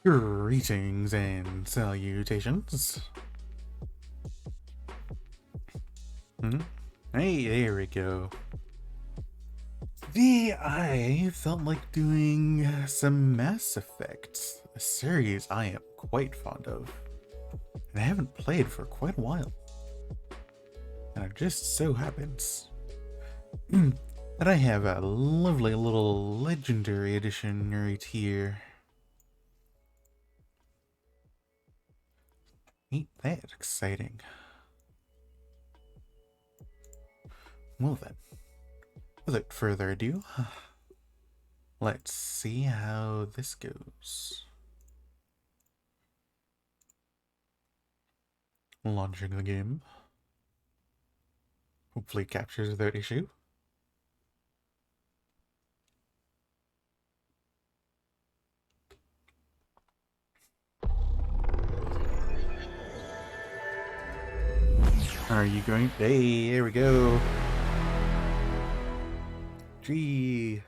Greetings and salutations. Hey, there we go. I felt like doing some Mass Effect, a series I am quite fond of, and I haven't played for quite a while. And it just so happens that I have a lovely little Legendary Edition right here. Ain't that exciting? Well then, without further ado, let's see how this goes. Launching the game. Hopefully it captures without issue. Are you going? Hey, here we go. Gee.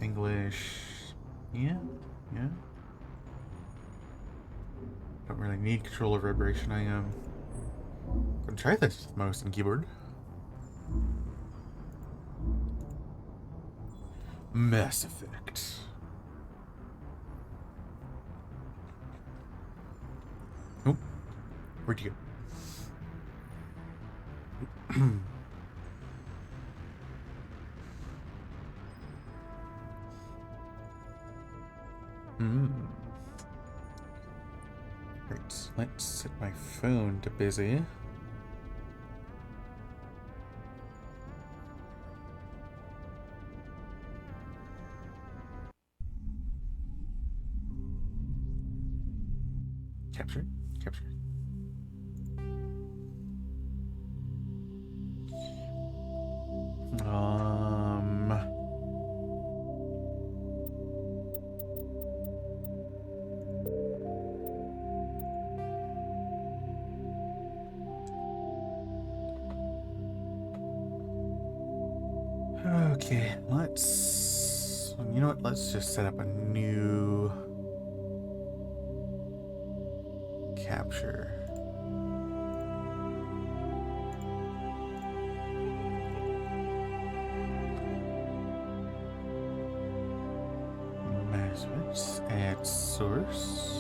English. Yeah. Don't really need controller vibration. I am gonna try this with mouse and keyboard. Mass Effect. Oh, where'd you go? Right, let's set my phone to busy. Capture. Okay, you know what, let's just set up a new capture. Let's add source.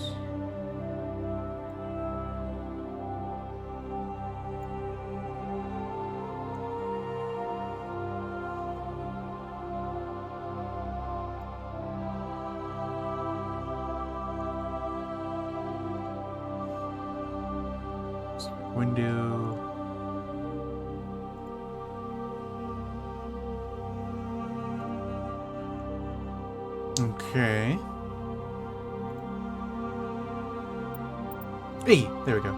Window. Okay. Hey, there we go.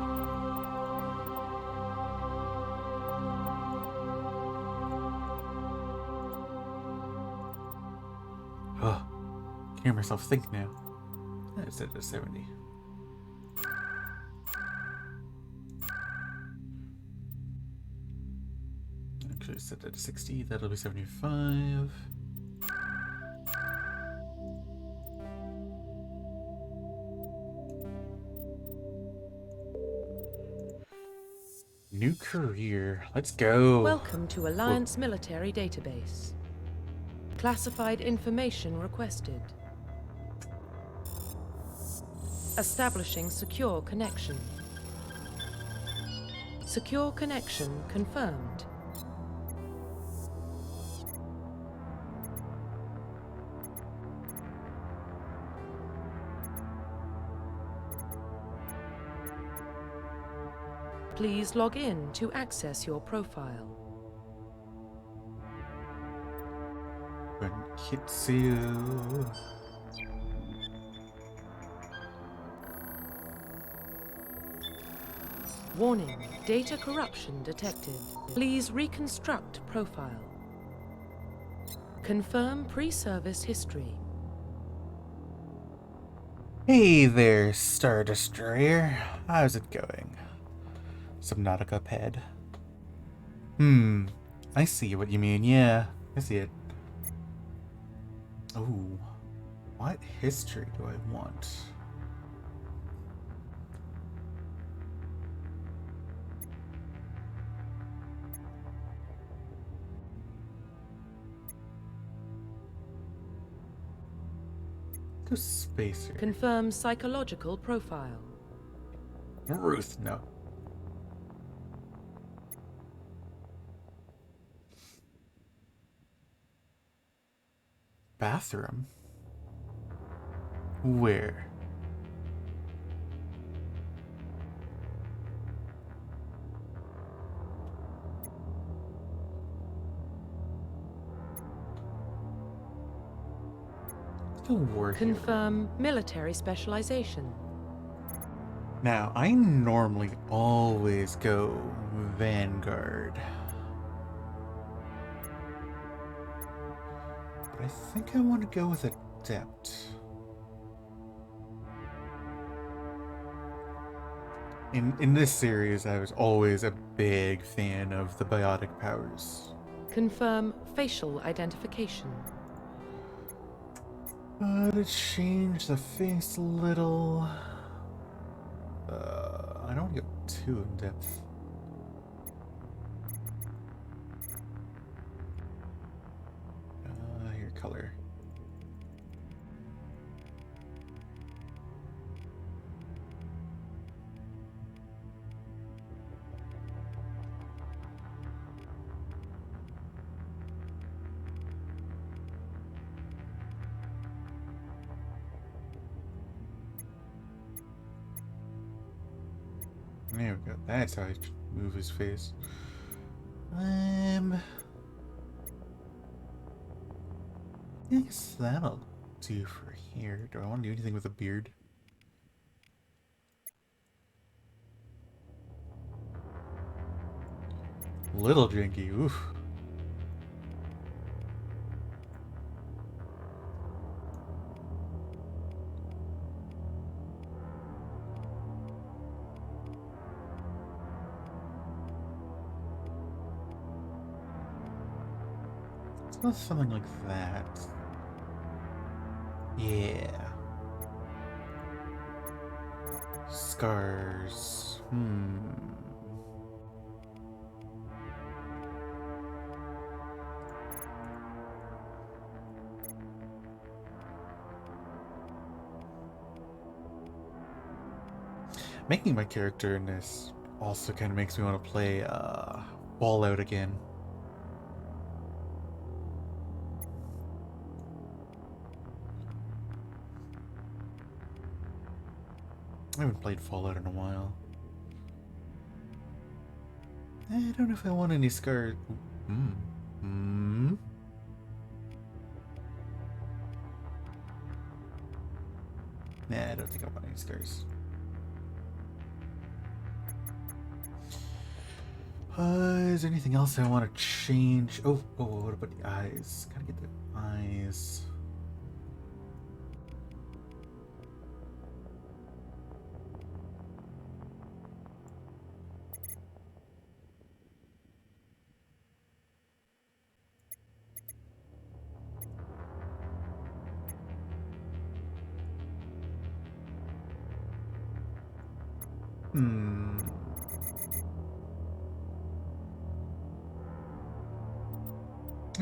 Oh, can hear myself think now. I set it to 70. Actually, set it to 60. That'll be 75. New career. Let's go. Welcome to Alliance Military Database. Classified information requested. Establishing secure connection. Secure connection confirmed. Please log in to access your profile. Bunkitsu. Warning, data corruption detected. Please reconstruct profile. Confirm pre-service history. Hey there, Star Destroyer. How's it going? Subnautica ped. Hmm. I see what you mean. Yeah, I see it. Oh, what history do I want? To spacer. Confirm psychological profile. Ruth, no. Bathroom? Where? The war hero. Confirm military specialization. Now, I normally always go Vanguard. But I think I want to go with Adept. In this series, I was always a big fan of the biotic powers. Confirm facial identification. To change the face a little. I don't want to go too in depth. Here, color. There we go. That's how I move his face. I guess that'll do for here. Do I want to do anything with a beard? Little janky, oof. It's not something like that. Yeah. Scars. Making my character in this also kind of makes me want to play Fallout again. I haven't played Fallout in a while. I don't know if I want any scars. Nah, I don't think I want any scars. Is there anything else I want to change? Oh, what about the eyes? Gotta get the eyes.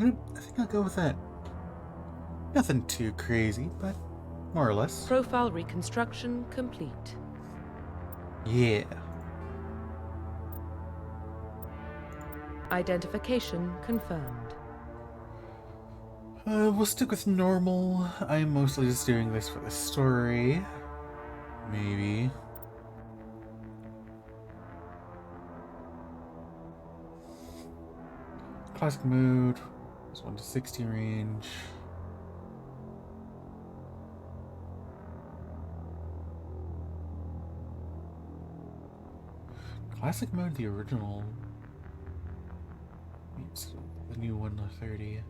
I think I'll go with that. Nothing too crazy, but more or less. Profile reconstruction complete. Yeah. Identification confirmed. We'll stick with normal. I'm mostly just doing this for the story. Maybe. Classic mode. It's 1 to 60 range. Classic mode, the original. It's the new 1 to 30.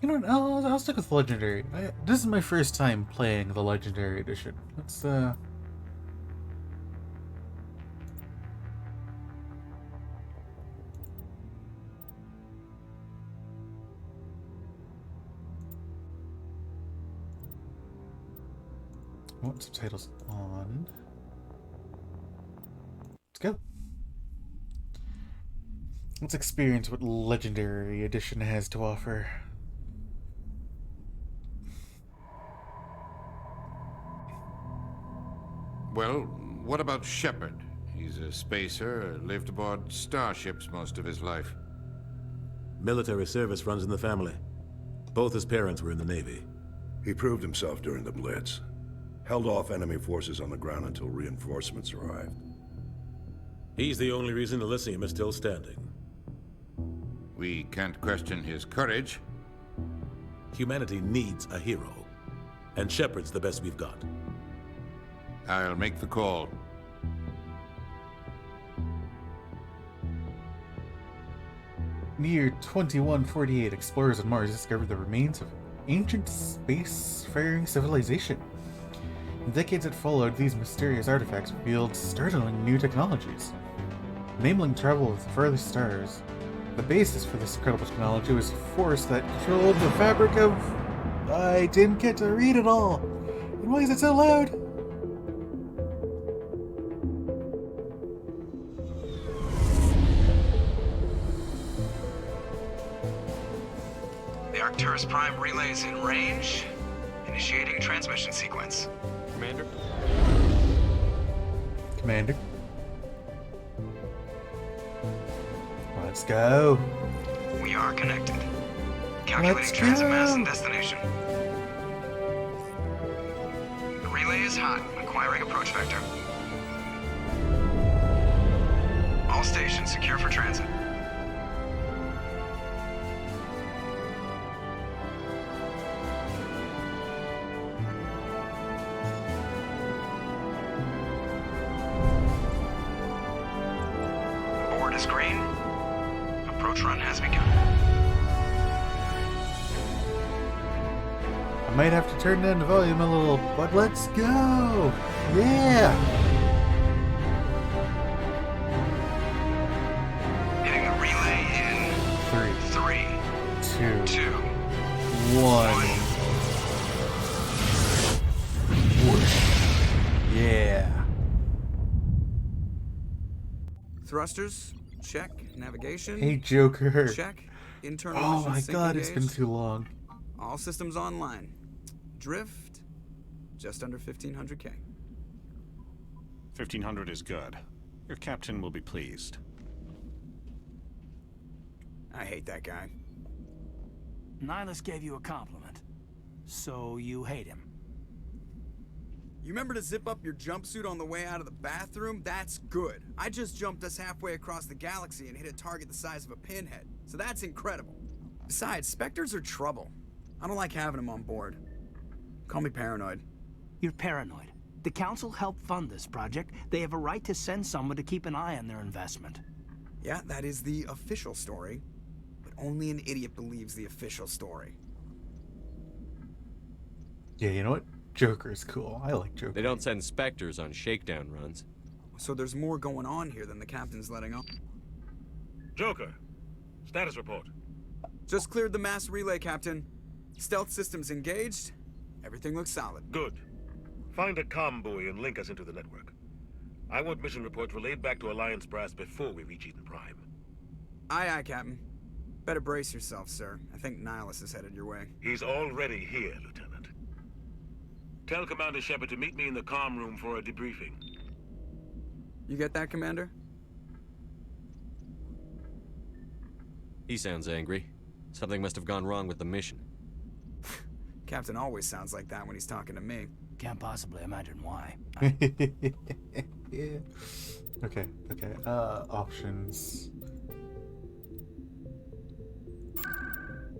You know what? I'll stick with Legendary. This is my first time playing the Legendary Edition. Let's, I want subtitles on. Let's go. Let's experience what Legendary Edition has to offer. Well, what about Shepard? He's a spacer, lived aboard starships most of his life. Military service runs in the family. Both his parents were in the Navy. He proved himself during the Blitz. Held off enemy forces on the ground until reinforcements arrived. He's the only reason Elysium is still standing. We can't question his courage. Humanity needs a hero. And Shepard's the best we've got. I'll make the call. Near 2148, explorers on Mars discovered the remains of ancient spacefaring civilization. In the decades that followed, these mysterious artifacts revealed startling new technologies, enabling travel with the farthest stars. The basis for this incredible technology was a force that controlled the fabric of... I didn't get to read it all! And why is it so loud? The Arcturus Prime relay is in range. Initiating transmission sequence. Commander? Commander. Let's go. We are connected. Calculating Let's transit mass go. and destination. The relay is hot, acquiring approach vector. All stations secure for transit. Board is green. Approach run has begun. I might have to turn down the volume a little, but let's go! Yeah! Hitting the relay in 3, 3, 2, 2, 1. Whoosh. Yeah. Thrusters, check. Navigation, Hey, Joker. check. Internal Oh mission my sync god, it's been engaged. too long. All systems online. Drift, just under 1500K. 1500 is good. Your captain will be pleased. I hate that guy. Nihilus gave you a compliment. So you hate him. You remember to zip up your jumpsuit on the way out of the bathroom? That's good. I just jumped us halfway across the galaxy and hit a target the size of a pinhead. So that's incredible. Besides, Spectres are trouble. I don't like having them on board. Call me paranoid. You're paranoid. The Council helped fund this project. They have a right to send someone to keep an eye on their investment. Yeah, that is the official story. But only an idiot believes the official story. Yeah, you know what? Joker is cool. I like Joker. They don't send Spectres on shakedown runs. So there's more going on here than the captain's letting on. Joker, status report. Just cleared the mass relay, Captain. Stealth systems engaged. Everything looks solid. Good. Find a comm buoy and link us into the network. I want mission reports relayed back to Alliance Brass before we reach Eden Prime. Aye, aye, Captain. Better brace yourself, sir. I think Nihilus is headed your way. He's already here, Lieutenant. Tell Commander Shepard to meet me in the comm room for a debriefing. You get that, Commander? He sounds angry. Something must have gone wrong with the mission. Captain always sounds like that when he's talking to me. Can't possibly imagine why. Yeah. Okay, okay. Options.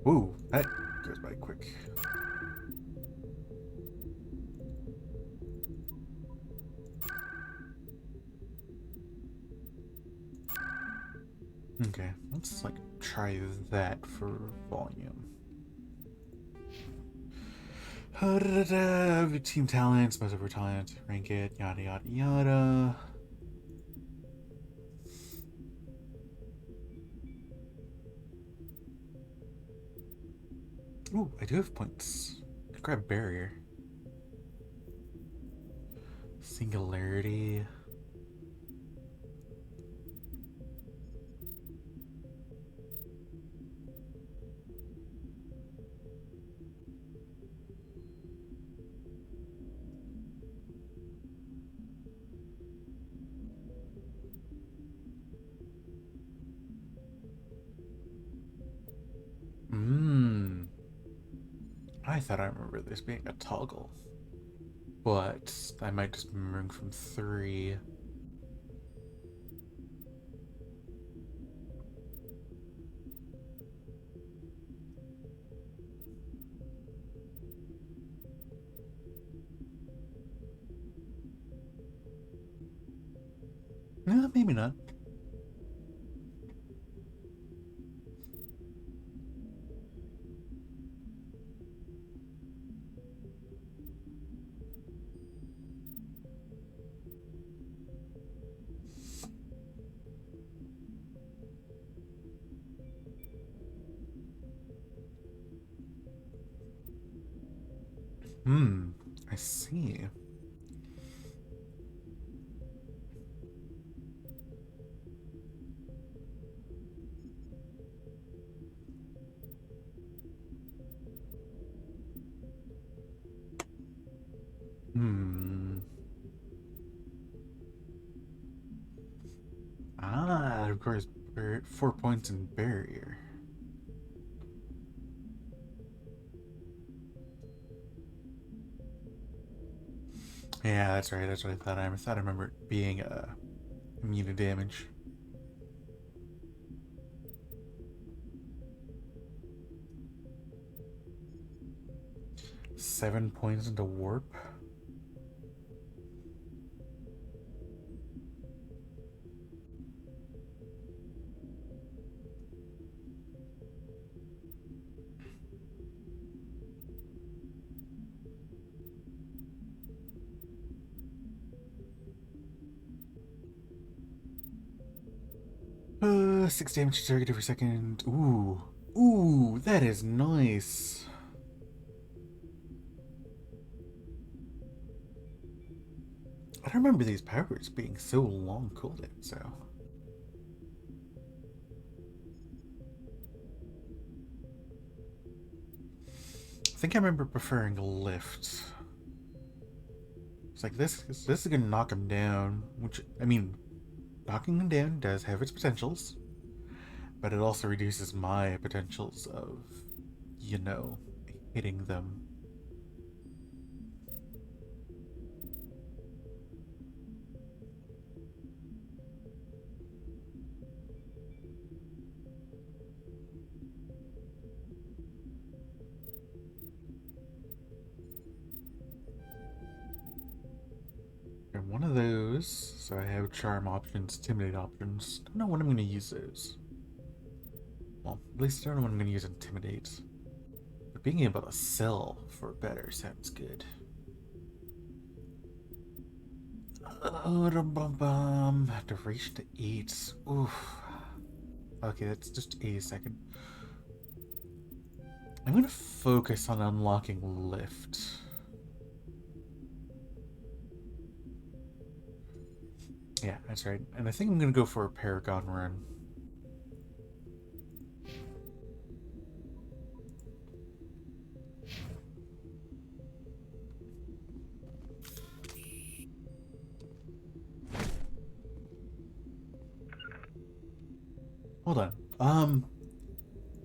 Ooh, that goes by quick. Okay, let's like try that for volume. Team talents, most over talent, rank it, yada yada yada. Ooh, I do have points. Could grab barrier. Singularity. I thought I remember this being a toggle, but I might just be remembering from 3. No, maybe not. I see. Of course, 4 points in barrier. Yeah, that's right. That's what I thought. I thought I remember it being immune to damage. Seven points into warp. Six damage to target every second. Ooh. Ooh, that is nice. I don't remember these powers being so long cooldown, so. I think I remember preferring lift. It's like this is gonna knock him down, which, I mean, knocking him down does have its potentials, but it also reduces my potentials of, you know, hitting them. And one of those, so I have charm options, intimidate options. Don't know when I'm going to use those. Well, at least I don't know when I'm going to use intimidate. But being able to sell for better sounds good. Duration to 8. Oof. Okay, that's just a second. I'm going to focus on unlocking lift. Yeah, that's right. And I think I'm going to go for a Paragon run. Hold on.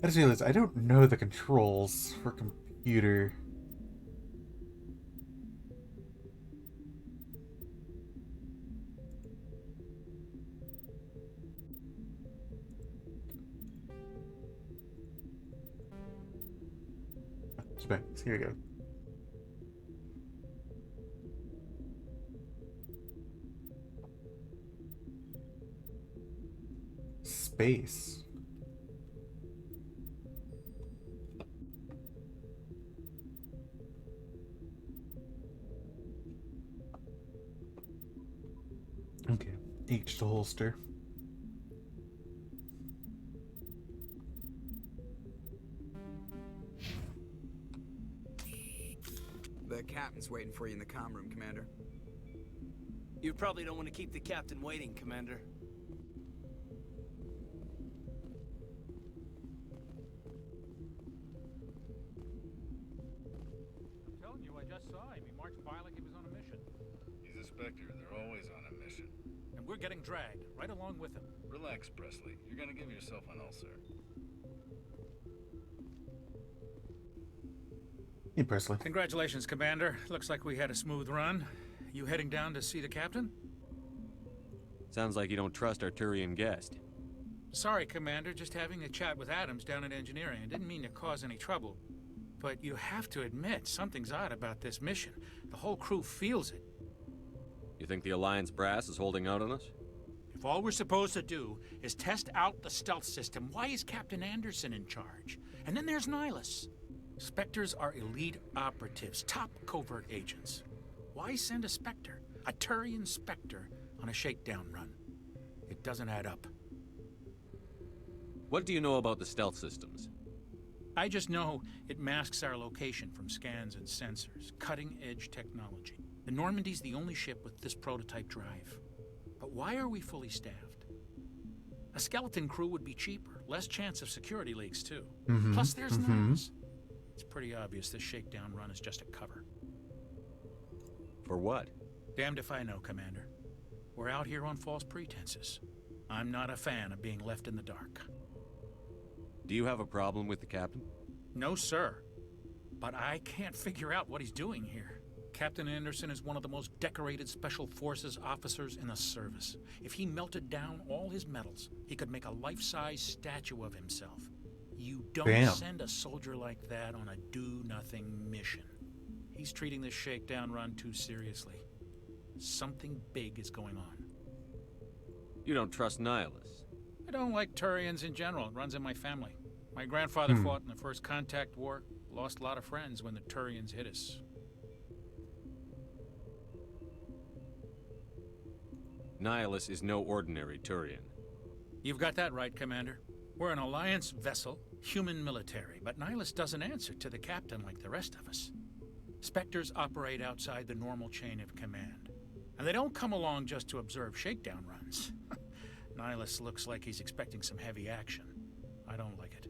I just realized I don't know the controls for computer. Here we go. Space. H to holster. The captain's waiting for you in the comm room, Commander. You probably don't want to keep the captain waiting, Commander. I'm telling you, I just saw him. He marched by like he was on a mission. He's a Spectre. They're always on a mission. And we're getting dragged, right along with him. Relax, Presley. You're gonna give yourself an ulcer. Hey, Presley. Congratulations, Commander. Looks like we had a smooth run. You heading down to see the captain? Sounds like you don't trust our Turian guest. Sorry, Commander. Just having a chat with Adams down at engineering. I didn't mean to cause any trouble. But you have to admit, something's odd about this mission. The whole crew feels it. You think the Alliance brass is holding out on us? If all we're supposed to do is test out the stealth system, why is Captain Anderson in charge? And then there's Nihilus. Spectres are elite operatives, top covert agents. Why send a Spectre, a Turian Spectre, on a shakedown run? It doesn't add up. What do you know about the stealth systems? I just know it masks our location from scans and sensors. Cutting-edge technology. The Normandy's the only ship with this prototype drive. But why are we fully staffed? A skeleton crew would be cheaper. Less chance of security leaks, too. Plus, there's Nihilus. It's pretty obvious this shakedown run is just a cover. For what? Damned if I know, Commander. We're out here on false pretenses. I'm not a fan of being left in the dark. Do you have a problem with the captain? No, sir. But I can't figure out what he's doing here. Captain Anderson is one of the most decorated Special Forces officers in the service. If he melted down all his medals, he could make a life-size statue of himself. You don't send a soldier like that on a do-nothing mission. He's treating this shakedown run too seriously. Something big is going on. You don't trust Nihilus? I don't like Turians in general. It runs in my family. My grandfather fought in the First Contact War. Lost a lot of friends when the Turians hit us. Nihilus is no ordinary Turian. You've got that right, Commander. We're an Alliance vessel, human military, but Nihilus doesn't answer to the captain like the rest of us. Spectres operate outside the normal chain of command. And they don't come along just to observe shakedown runs. Nihilus looks like he's expecting some heavy action. I don't like it.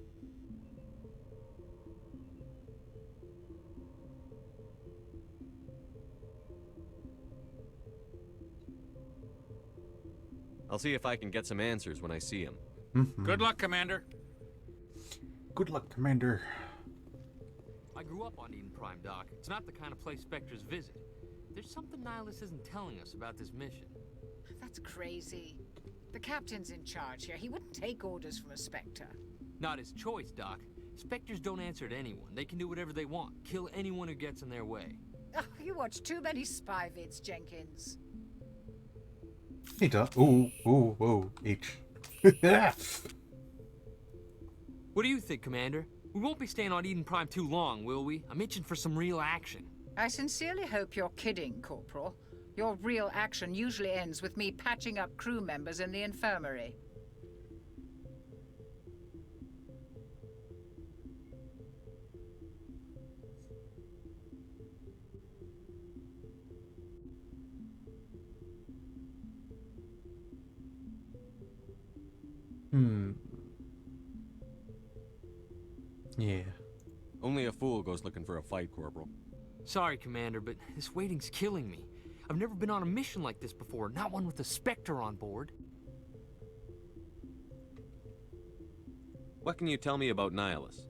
I'll see if I can get some answers when I see him. Good luck, Commander. Good luck, Commander. I grew up on Eden Prime, Doc. It's not the kind of place Spectres visit. There's something Nihilus isn't telling us about this mission. That's crazy. The captain's in charge here. He wouldn't take orders from a Spectre. Not his choice, Doc. Spectres don't answer to anyone. They can do whatever they want. Kill anyone who gets in their way. Oh, you watch too many spy vids, Jenkins. Hey, Doc. Ooh, H. What do you think, Commander? We won't be staying on Eden Prime too long, will we? I'm itching for some real action. I sincerely hope you're kidding, Corporal. Your real action usually ends with me patching up crew members in the infirmary. Yeah. Only a fool goes looking for a fight, Corporal. Sorry, Commander, but this waiting's killing me. I've never been on a mission like this before, not one with a Spectre on board. What can you tell me about Nihilus?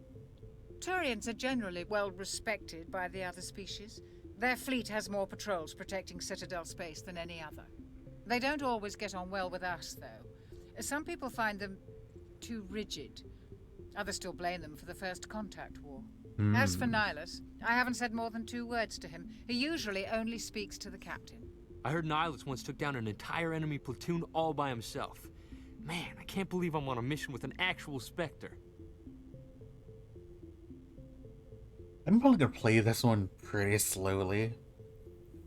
Turians are generally well respected by the other species. Their fleet has more patrols protecting Citadel space than any other. They don't always get on well with us, though. Some people find them too rigid. Others still blame them for the First Contact War. As for Nihilus, I haven't said more than 2 words to him. He usually only speaks to the captain. I heard Nihilus once took down an entire enemy platoon all by himself. Man, I can't believe I'm on a mission with an actual Spectre. I'm probably gonna play this one pretty slowly.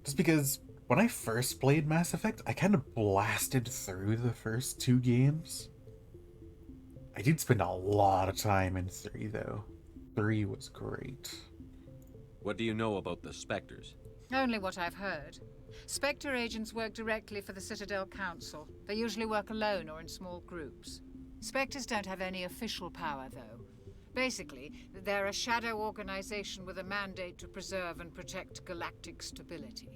Just because, when I first played Mass Effect, I kind of blasted through the first 2 games. I did spend a lot of time in 3, though. 3 was great. What do you know about the Spectres? Only what I've heard. Spectre agents work directly for the Citadel Council. They usually work alone or in small groups. Spectres don't have any official power, though. Basically, they're a shadow organization with a mandate to preserve and protect galactic stability.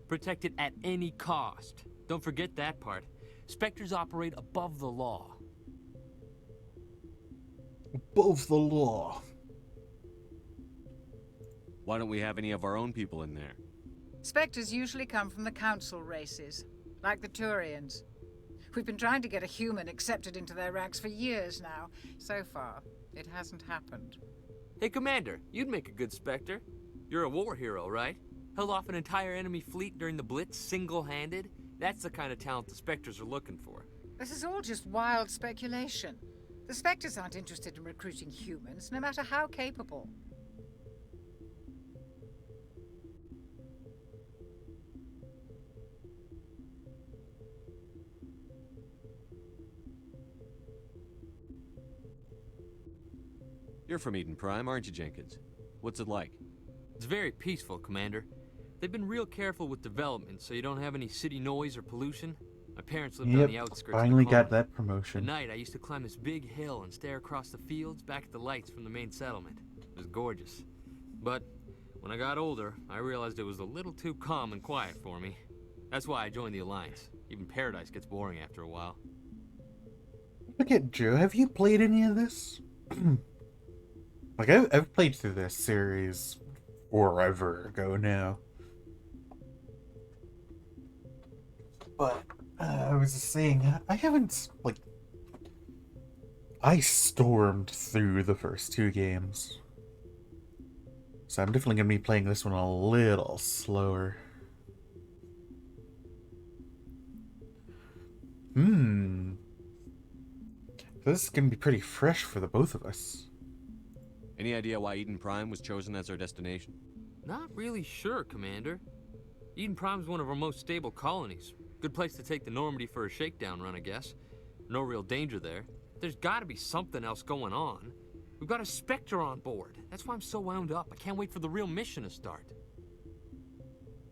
Protect it at any cost. Don't forget that part. Spectres operate above the law. Above the law. Why don't we have any of our own people in there? Spectres usually come from the Council races, like the Turians. We've been trying to get a human accepted into their ranks for years now. So far, it hasn't happened. Hey, Commander, you'd make a good Spectre. You're a war hero, right? Held off an entire enemy fleet during the Blitz single-handed? That's the kind of talent the Spectres are looking for. This is all just wild speculation. The Spectres aren't interested in recruiting humans, no matter how capable. You're from Eden Prime, aren't you, Jenkins? What's it like? It's very peaceful, Commander. They've been real careful with development, so you don't have any city noise or pollution. My parents lived on the outskirts finally of the got colony. that promotion. At night, I used to climb this big hill and stare across the fields back at the lights from the main settlement. It was gorgeous. But when I got older, I realized it was a little too calm and quiet for me. That's why I joined the Alliance. Even Paradise gets boring after a while. Forget, Joe, have you played any of this? Like, I've played through this series forever ago now. But, I was just saying, I haven't, like... I stormed through the first 2 games. So I'm definitely going to be playing this one a little slower. This is going to be pretty fresh for the both of us. Any idea why Eden Prime was chosen as our destination? Not really sure, Commander. Eden Prime's one of our most stable colonies. Good place to take the Normandy for a shakedown run, I guess. No real danger there. There's gotta be something else going on. We've got a Spectre on board. That's why I'm so wound up. I can't wait for the real mission to start.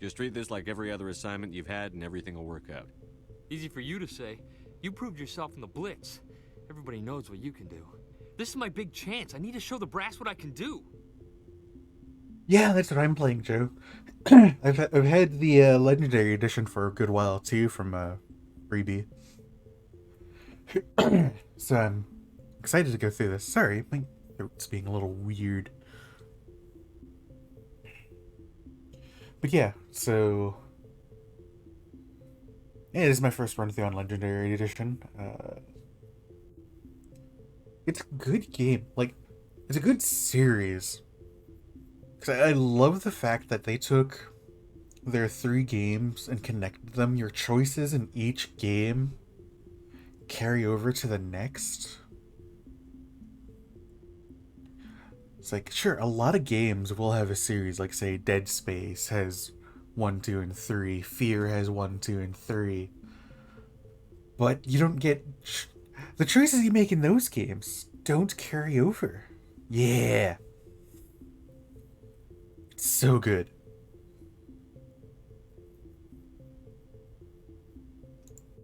Just treat this like every other assignment you've had and everything will work out. Easy for you to say. You proved yourself in the Blitz. Everybody knows what you can do. This is my big chance. I need to show the brass what I can do. Yeah, that's what I'm playing, Joe. I've had the Legendary Edition for a good while, too, from Freebie. So I'm excited to go through this. Sorry, my throat's being a little weird. But yeah, so... yeah, this is my first run through on Legendary Edition. It's a good game. Like, it's a good series. Because I love the fact that they took their 3 games and connected them. Your choices in each game carry over to the next. It's like, sure, a lot of games will have a series, like, say, Dead Space has 1, 2, and 3. Fear has 1, 2, and 3. But you don't get... the choices you make in those games don't carry over. Yeah. It's so good.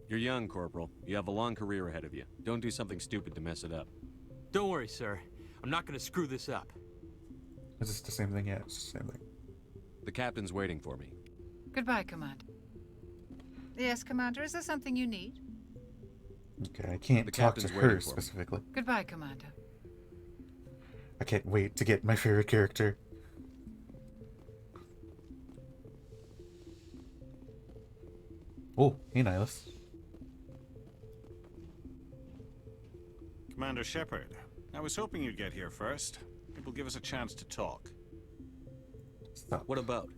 You're young, Corporal. You have a long career ahead of you. Don't do something stupid to mess it up. Don't worry, sir. I'm not gonna screw this up. Is this the same thing? Yeah, it's the same thing. The captain's waiting for me. Goodbye, Commander. Yes, Commander, is there something you need? Okay, I can't talk to her specifically. Goodbye, Commander. I can't wait to get my favorite character. Oh, hey, Nihilus. Commander Shepard, I was hoping you'd get here first. It will give us a chance to talk. Stop. What about?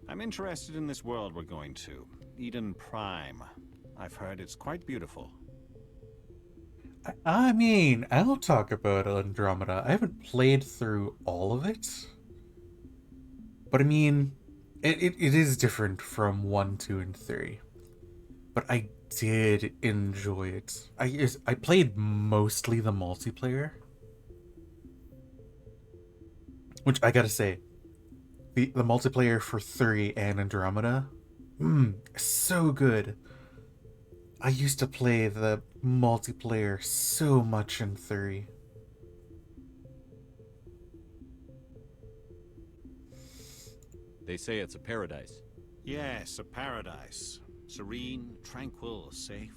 I'm interested in this world we're going to. Eden Prime. I've heard it's quite beautiful. I mean, I'll talk about Andromeda. I haven't played through all of it. But I mean, It is different from 1, 2, and 3. But I did enjoy it. I played mostly the multiplayer. Which I gotta say, the multiplayer for 3 and Andromeda, so good. I used to play the multiplayer so much in 3. They say it's a paradise. Yes, a paradise. Serene, tranquil, safe.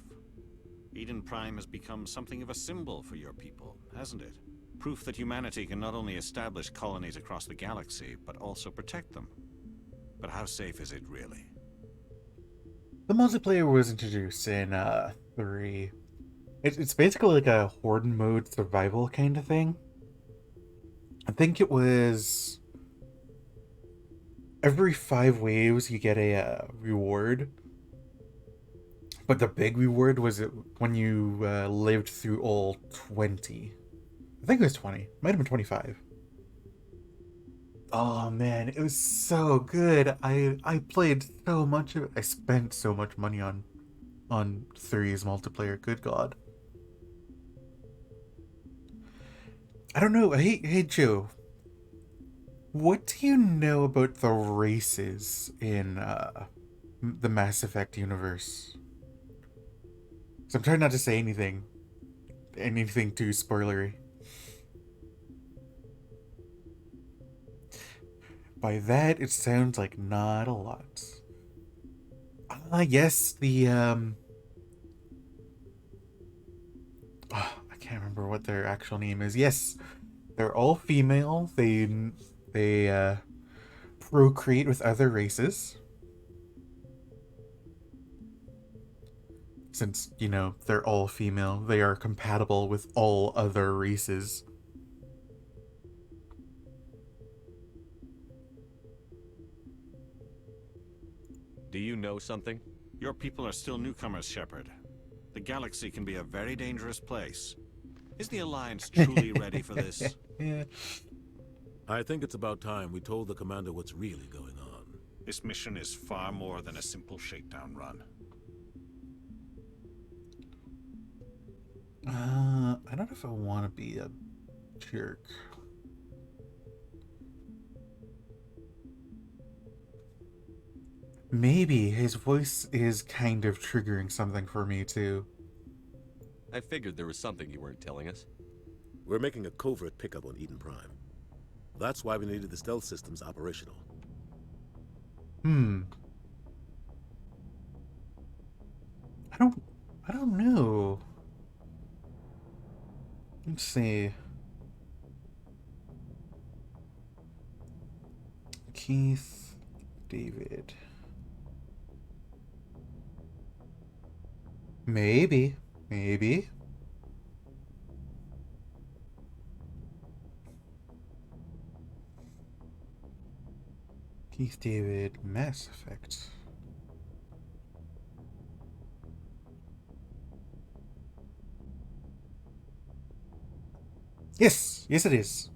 Eden Prime has become something of a symbol for your people, hasn't it? Proof that humanity can not only establish colonies across the galaxy, but also protect them. But how safe is it really? The multiplayer was introduced in 3. It's basically like a horde mode survival kind of thing. I think it was every 5 waves you get a reward. But the big reward was when you lived through all 20. I think it was 20. Might have been 25. Oh man, it was so good. I played so much of it. I spent so much money on 3's multiplayer. Good God. I don't know. Hey Joe. What do you know about the races in the Mass Effect universe? So I'm trying not to say anything too spoilery. By that, it sounds like not a lot. Yes, the I can't remember what their actual name is. Yes, they're all female. They procreate with other races. Since, you know, they're all female, they are compatible with all other races. Do you know something? Your people are still newcomers, Shepard. The galaxy can be a very dangerous place. Is the Alliance truly ready for this? I think it's about time we told the commander what's really going on. This mission is far more than a simple shakedown run. I don't know if I want to be a jerk. Maybe his voice is kind of triggering something for me too. I figured there was something you weren't telling us. We're making a covert pickup on Eden Prime. That's why we needed the stealth systems operational. I don't know. Let's see. Keith, David. Maybe. Keith, David, Mass Effect. Yes it is.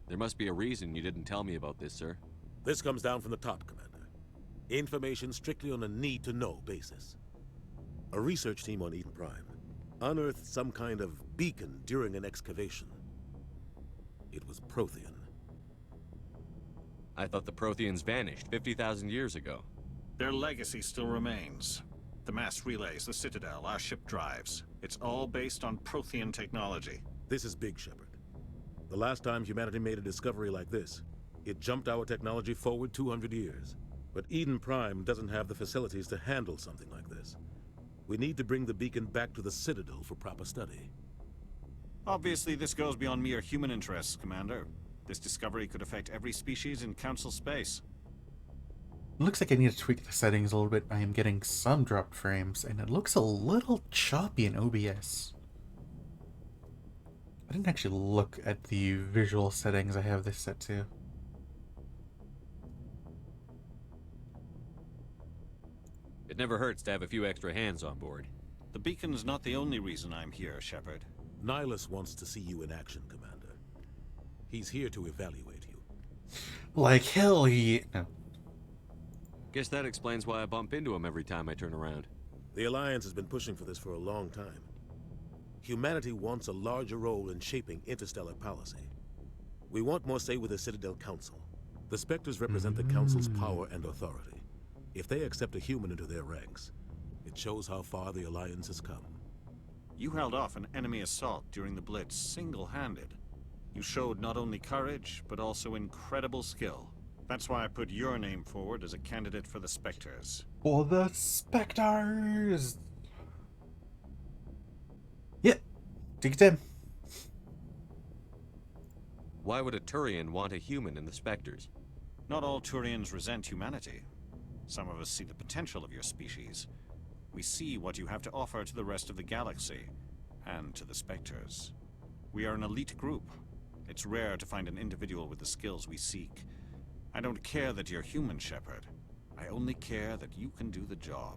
There must be a reason you didn't tell me about this, sir. This comes down from the top, Commander. Information strictly on a need-to-know basis. A research team on Eden Prime unearthed some kind of beacon during an excavation. It was Prothean. I thought the Protheans vanished 50,000 years ago. Their legacy still remains. The mass relays, the Citadel, our ship drives. It's all based on Prothean technology. This is big, Shepard. The last time humanity made a discovery like this, it jumped our technology forward 200 years. But Eden Prime doesn't have the facilities to handle something like this. We need to bring the beacon back to the Citadel for proper study. Obviously, this goes beyond mere human interests, Commander. This discovery could affect every species in Council space. It looks like I need to tweak the settings a little bit. I am getting some dropped frames, and it looks a little choppy in OBS. I didn't actually look at the visual settings I have this set to. It never hurts to have a few extra hands on board. The beacon's not the only reason I'm here, Shepard. Nihilus wants to see you in action, Commander. He's here to evaluate you. Like hell he... No. Guess that explains why I bump into him every time I turn around. The Alliance has been pushing for this for a long time. Humanity wants a larger role in shaping interstellar policy. We want more say with the Citadel Council. The Spectres represent the Council's power and authority. If they accept a human into their ranks, it shows how far the Alliance has come. You held off an enemy assault during the Blitz single-handed. You showed not only courage, but also incredible skill. That's why I put your name forward as a candidate for the Spectres. For the Spectres! Yeah, take it in. Why would a Turian want a human in the Spectres? Not all Turians resent humanity. Some of us see the potential of your species. We see what you have to offer to the rest of the galaxy, and to the Spectres. We are an elite group. It's rare to find an individual with the skills we seek. I don't care that you're human, Shepard. I only care that you can do the job.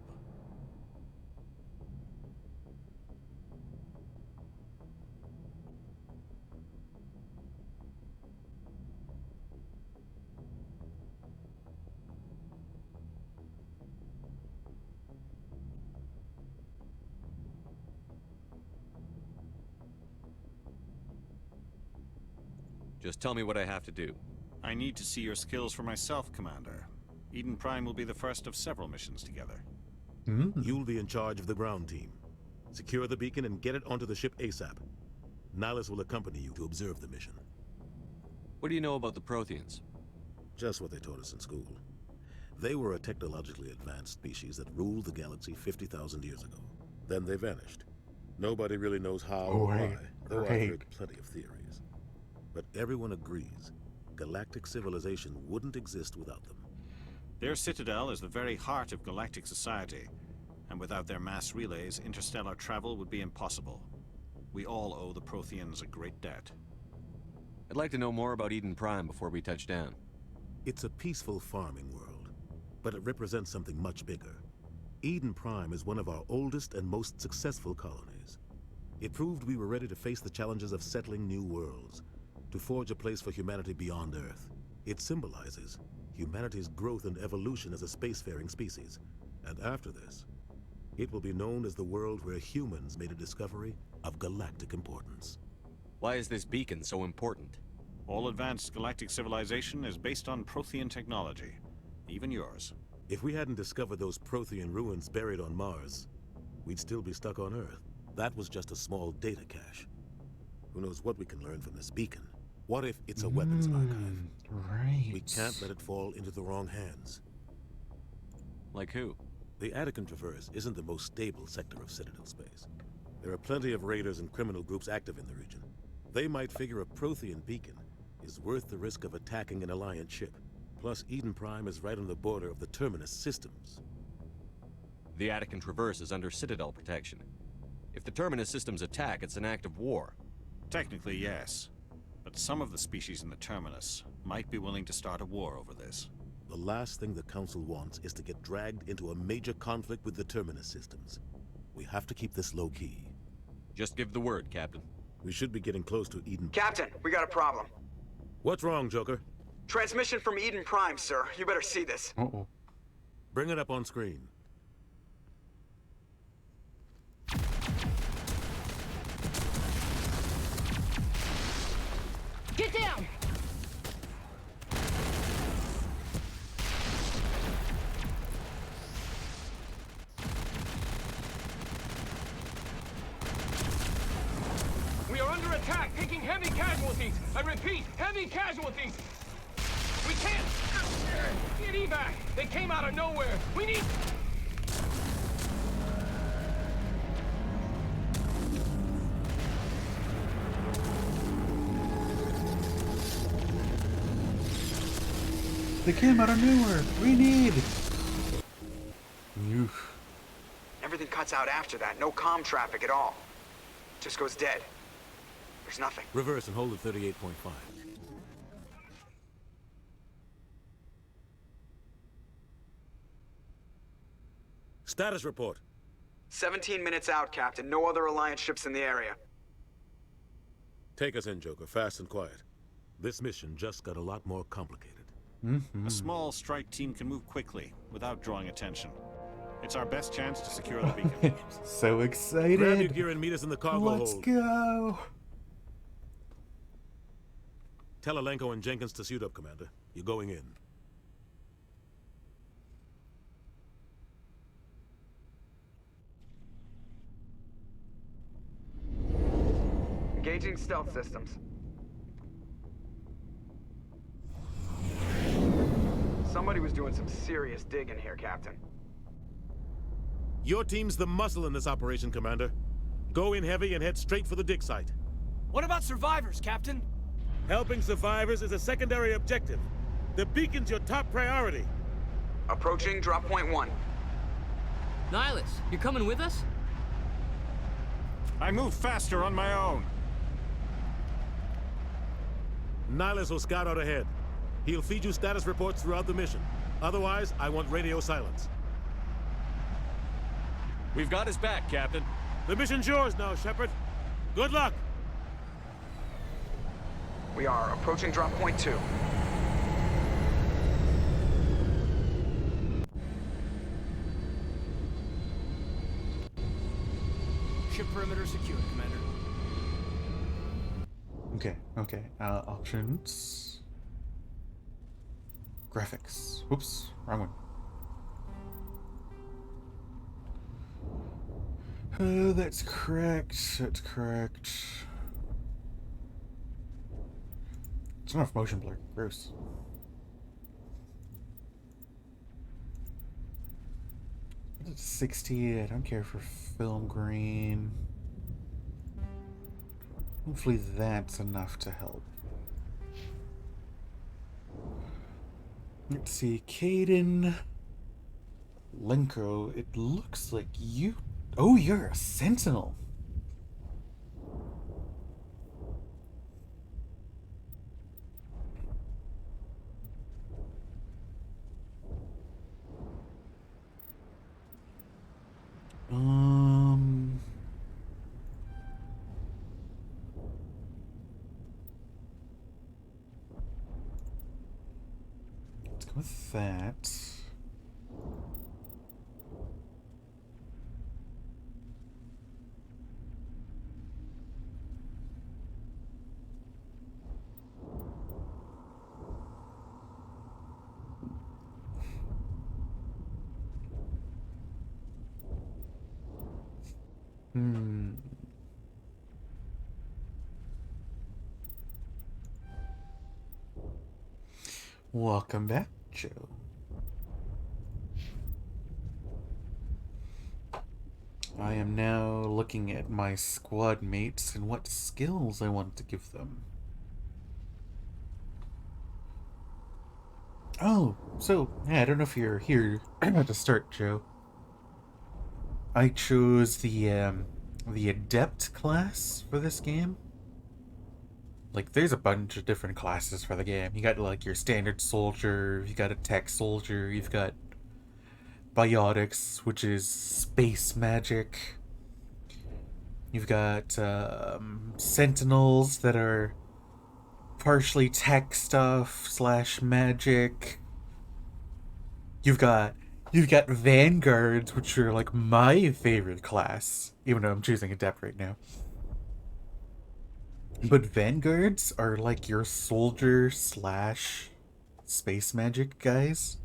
Just tell me what I have to do. I need to see your skills for myself, Commander. Eden Prime will be the first of several missions together. You'll be in charge of the ground team. Secure the beacon and get it onto the ship ASAP. Nihilus will accompany you to observe the mission. What do you know about the Protheans? Just what they taught us in school. They were a technologically advanced species that ruled the galaxy 50,000 years ago. Then they vanished. Nobody really knows how or why, though I've heard plenty of theories. But everyone agrees, galactic civilization wouldn't exist without them. Their citadel is the very heart of galactic society, and without their mass relays, interstellar travel would be impossible. We all owe the Protheans a great debt. I'd like to know more about Eden Prime before we touch down. It's a peaceful farming world, but it represents something much bigger. Eden Prime is one of our oldest and most successful colonies. It proved we were ready to face the challenges of settling new worlds, to forge a place for humanity beyond Earth. It symbolizes humanity's growth and evolution as a spacefaring species. And after this, it will be known as the world where humans made a discovery of galactic importance. Why is this beacon so important? All advanced galactic civilization is based on Prothean technology, even yours. If we hadn't discovered those Prothean ruins buried on Mars, we'd still be stuck on Earth. That was just a small data cache. Who knows what we can learn from this beacon? What if it's a weapons archive? Right. We can't let it fall into the wrong hands. Like who? The Attican Traverse isn't the most stable sector of Citadel space. There are plenty of raiders and criminal groups active in the region. They might figure a Prothean beacon is worth the risk of attacking an Alliance ship. Plus, Eden Prime is right on the border of the Terminus systems. The Attican Traverse is under Citadel protection. If the Terminus systems attack, it's an act of war. Technically, yes. But some of the species in the Terminus might be willing to start a war over this. The last thing the Council wants is to get dragged into a major conflict with the Terminus systems. We have to keep this low-key. Just give the word, Captain. We should be getting close to Eden. Captain, we got a problem. What's wrong, Joker? Transmission from Eden Prime, sir. You better see this. Uh-oh. Bring it up on screen. Get down! We are under attack, taking heavy casualties. I repeat, heavy casualties. We can't get evac. They came out of nowhere. We need... They came out of nowhere. We need. Oof. Everything cuts out after that. No comm traffic at all. Just goes dead. There's nothing. Reverse and hold at 38.5. Status report. 17 minutes out, Captain. No other Alliance ships in the area. Take us in, Joker, fast and quiet. This mission just got a lot more complicated. A small strike team can move quickly, without drawing attention. It's our best chance to secure the beacon. So excited. Grab your gear and meet us in the cargo Let's hold. go. Tell Alenko and Jenkins to suit up, Commander. You're going in. Engaging stealth systems. Somebody was doing some serious digging here, Captain. Your team's the muscle in this operation, Commander. Go in heavy and head straight for the dig site. What about survivors, Captain? Helping survivors is a secondary objective. The beacon's your top priority. Approaching drop point 1. Nihilus, you coming with us? I move faster on my own. Nihilus will scout out ahead. He'll feed you status reports throughout the mission. Otherwise, I want radio silence. We've got his back, Captain. The mission's yours now, Shepard. Good luck! We are approaching drop point 2. Ship perimeter secured, Commander. Okay. Options. Graphics. Whoops, wrong one. That's correct. That's correct. It's enough motion blur. Gross. It's 60. I don't care for film green. Hopefully that's enough to help. Let's see, Caden, Lenko, it looks like you... Oh, you're a Sentinel. Let's go with that. Welcome back, Joe. I am now looking at my squad mates and what skills I want to give them. Oh, so, yeah, I don't know if you're here to start, Joe. I chose the Adept class for this game. Like, there's a bunch of different classes for the game. You got, like, your standard soldier, you got a tech soldier, you've got biotics, which is space magic. You've got sentinels that are partially tech stuff / magic. You've got vanguards, which are like my favorite class, even though I'm choosing adept right now. But vanguards are like your soldier / space magic guys.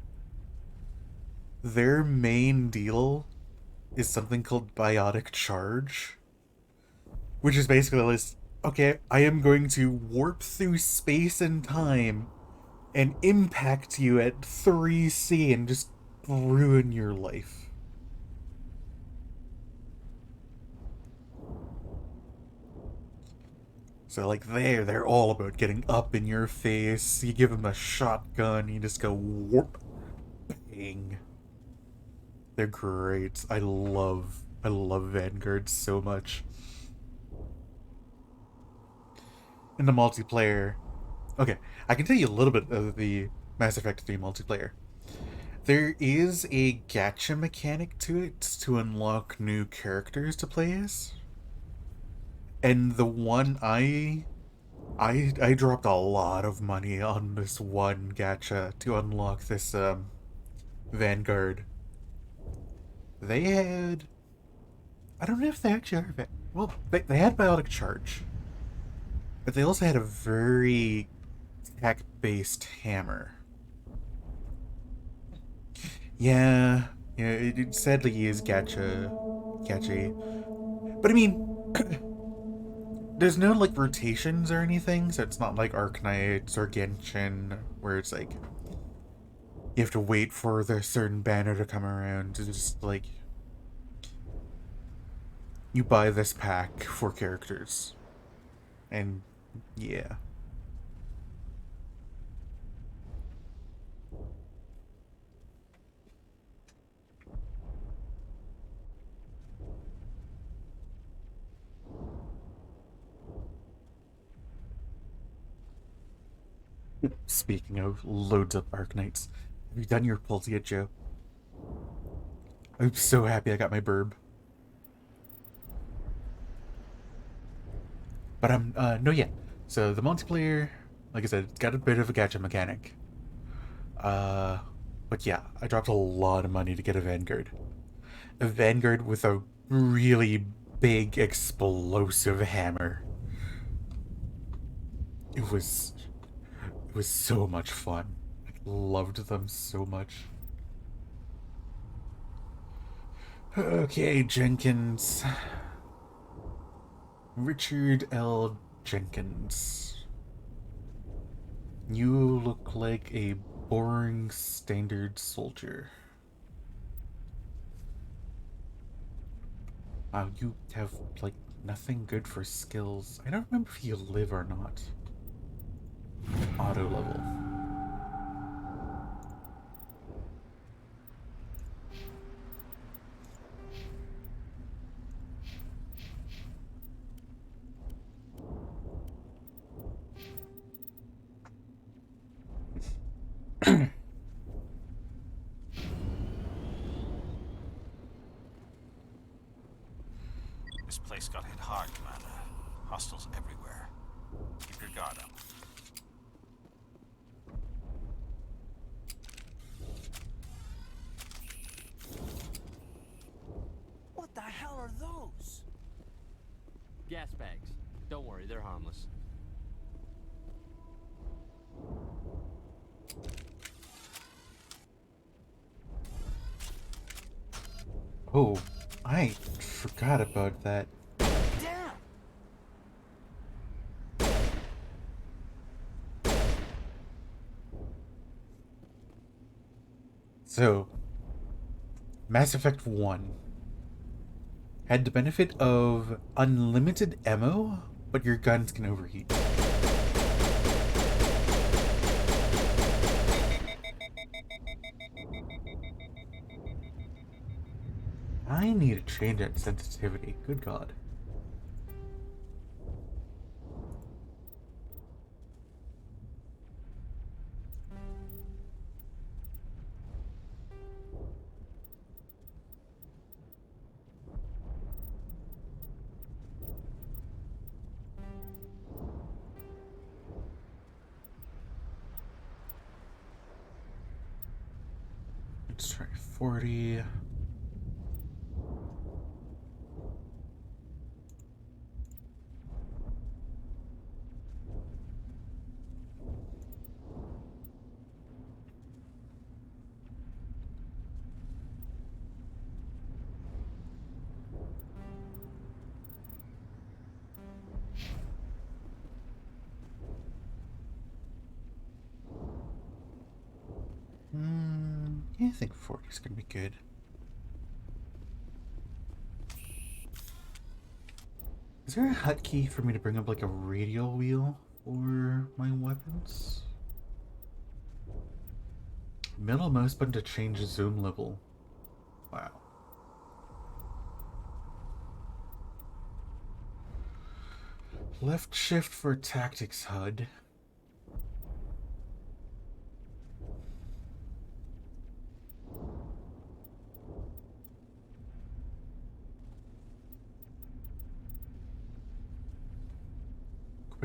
Their main deal is something called biotic charge, which is basically this: okay, I am going to warp through space and time and impact you at 3C and just ruin your life. So like they're all about getting up in your face. You give them a shotgun, you just go warp, bang. They're great. I love Vanguard so much. In the multiplayer, okay, I can tell you a little bit of the Mass Effect 3 multiplayer. There is a gacha mechanic to it to unlock new characters to play as. And the one I dropped a lot of money on this one gacha to unlock this Vanguard. They had, I don't know if they actually are, well, they had Biotic Charge. But they also had a very tech-based hammer. Yeah, it sadly is gacha. But I mean, there's no like rotations or anything, so it's not like Arknights or Genshin, where it's like you have to wait for the certain banner to come around. It's just like you buy this pack for characters, and yeah. Speaking of loads of Arknights, have you done your pulls yet, Joe? I'm so happy I got my burb. But I'm, no yet. So the multiplayer, like I said, it's got a bit of a gacha mechanic. But yeah, I dropped a lot of money to get a Vanguard. A Vanguard with a really big explosive hammer. It was so much fun. I loved them so much. Okay, Jenkins. Richard L. Jenkins. You look like a boring standard soldier. Wow, you have, like, nothing good for skills. I don't remember if you live or not. Auto level. This place got hit hard, Commander. Hostiles everywhere. Keep your guard up. What the hell are those? Gas bags. Don't worry, they're harmless. Oh, I forgot about that. Damn! So, Mass Effect 1 had the benefit of unlimited ammo, but your guns can overheat. I need to change that sensitivity. Good God. Let's try 40. Yeah, I think 40 is gonna be good. Is there a hotkey for me to bring up like a radial wheel for my weapons? Middle mouse button to change the zoom level. Wow. Left shift for tactics HUD.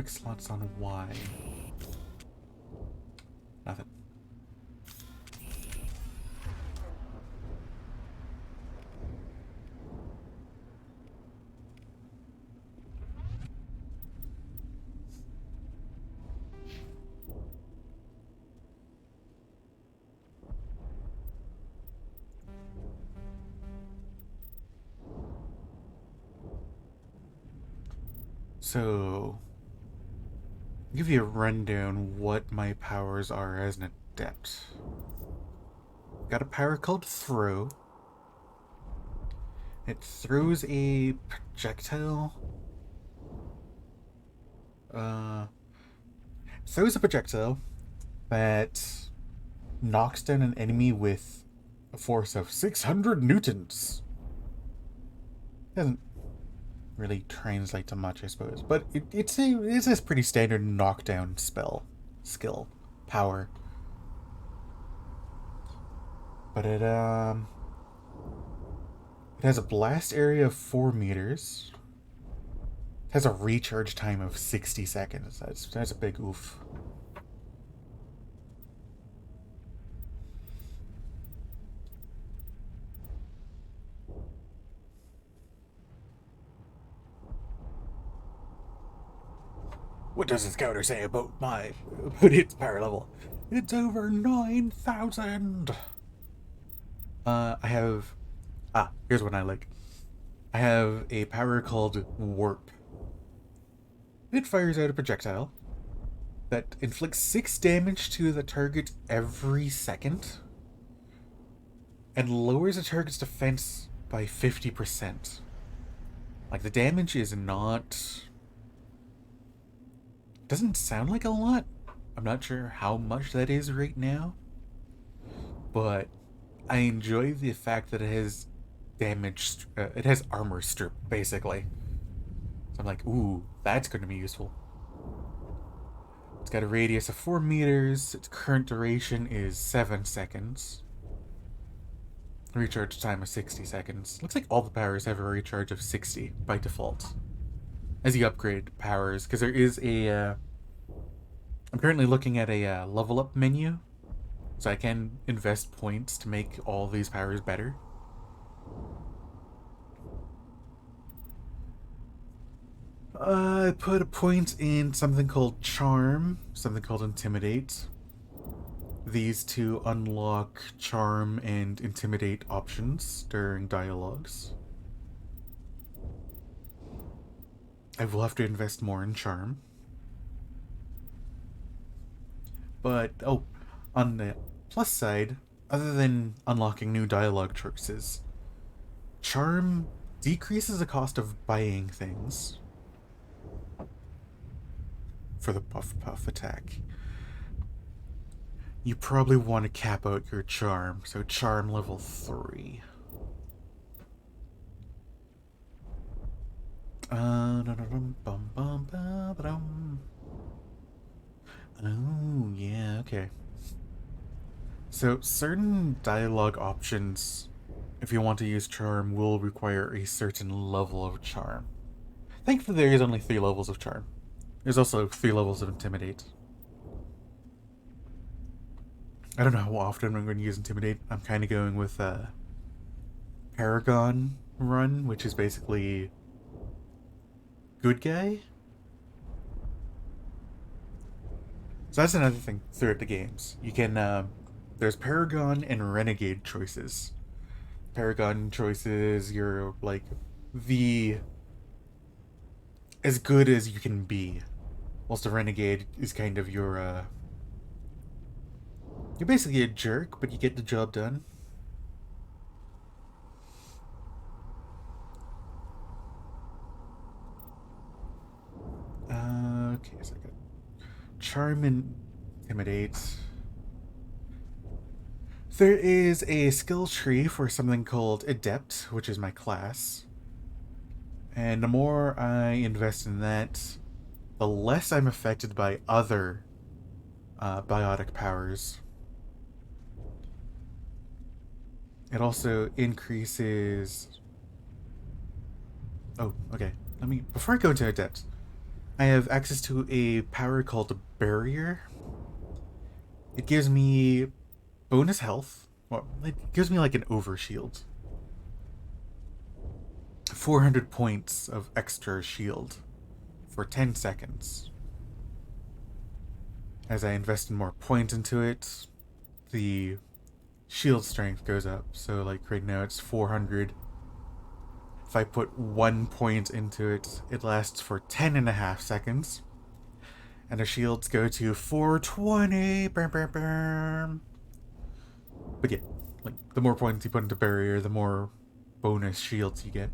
quick slots on Y. Nothing. So, I'll give you a rundown what my powers are as an adept. Got a power called Throw. It throws a projectile. Throws a projectile that knocks down an enemy with a force of 600 newtons. Doesn't really translate to much, I suppose, but it's a pretty standard knockdown skill, power. But it has a blast area of 4 meters. It has a recharge time of 60 seconds. That's a big oof. What does the scouter say about its power level? It's over 9,000. I have... here's what I like. I have a power called Warp. It fires out a projectile that inflicts 6 damage to the target every second and lowers the target's defense by 50%. Like, the damage is not... doesn't sound like a lot. I'm not sure how much that is right now, but I enjoy the fact that it has damage, it has armor strip, basically. So I'm like, ooh, that's going to be useful. It's got a radius of 4 meters. Its current duration is 7 seconds. Recharge time of 60 seconds. Looks like all the powers have a recharge of 60 by default as you upgrade powers, because there is a... I'm currently looking at a level up menu, so I can invest points to make all these powers better. I put a point in something called Charm, something called Intimidate. These two unlock Charm and Intimidate options during dialogues. I will have to invest more in Charm. But, oh, on the plus side, other than unlocking new dialogue choices, Charm decreases the cost of buying things for the puff attack. You probably want to cap out your Charm, so Charm level 3. Oh, yeah, okay. So, certain dialogue options, if you want to use Charm, will require a certain level of Charm. Thankfully, there is only 3 levels of Charm. There's also 3 levels of Intimidate. I don't know how often I'm going to use Intimidate. I'm kind of going with Paragon run, which is basically good guy. So that's another thing throughout the games. You can, there's Paragon and Renegade choices. Paragon choices, you're like as good as you can be. Whilst the Renegade is kind of your, you're basically a jerk, but you get the job done. Okay, so I got Charm and Intimidate. There is a skill tree for something called Adept, which is my class. And the more I invest in that, the less I'm affected by other biotic powers. It also increases... Oh, okay. Before I go into Adept, I have access to a power called Barrier. It gives me bonus health. Well, it gives me like an overshield. 400 points of extra shield for 10 seconds. As I invest in more points into it, the shield strength goes up. So like right now it's 400. If I put 1 point into it, it lasts for 10.5 seconds. And the shields go to 420. But yeah, like the more points you put into Barrier, the more bonus shields you get.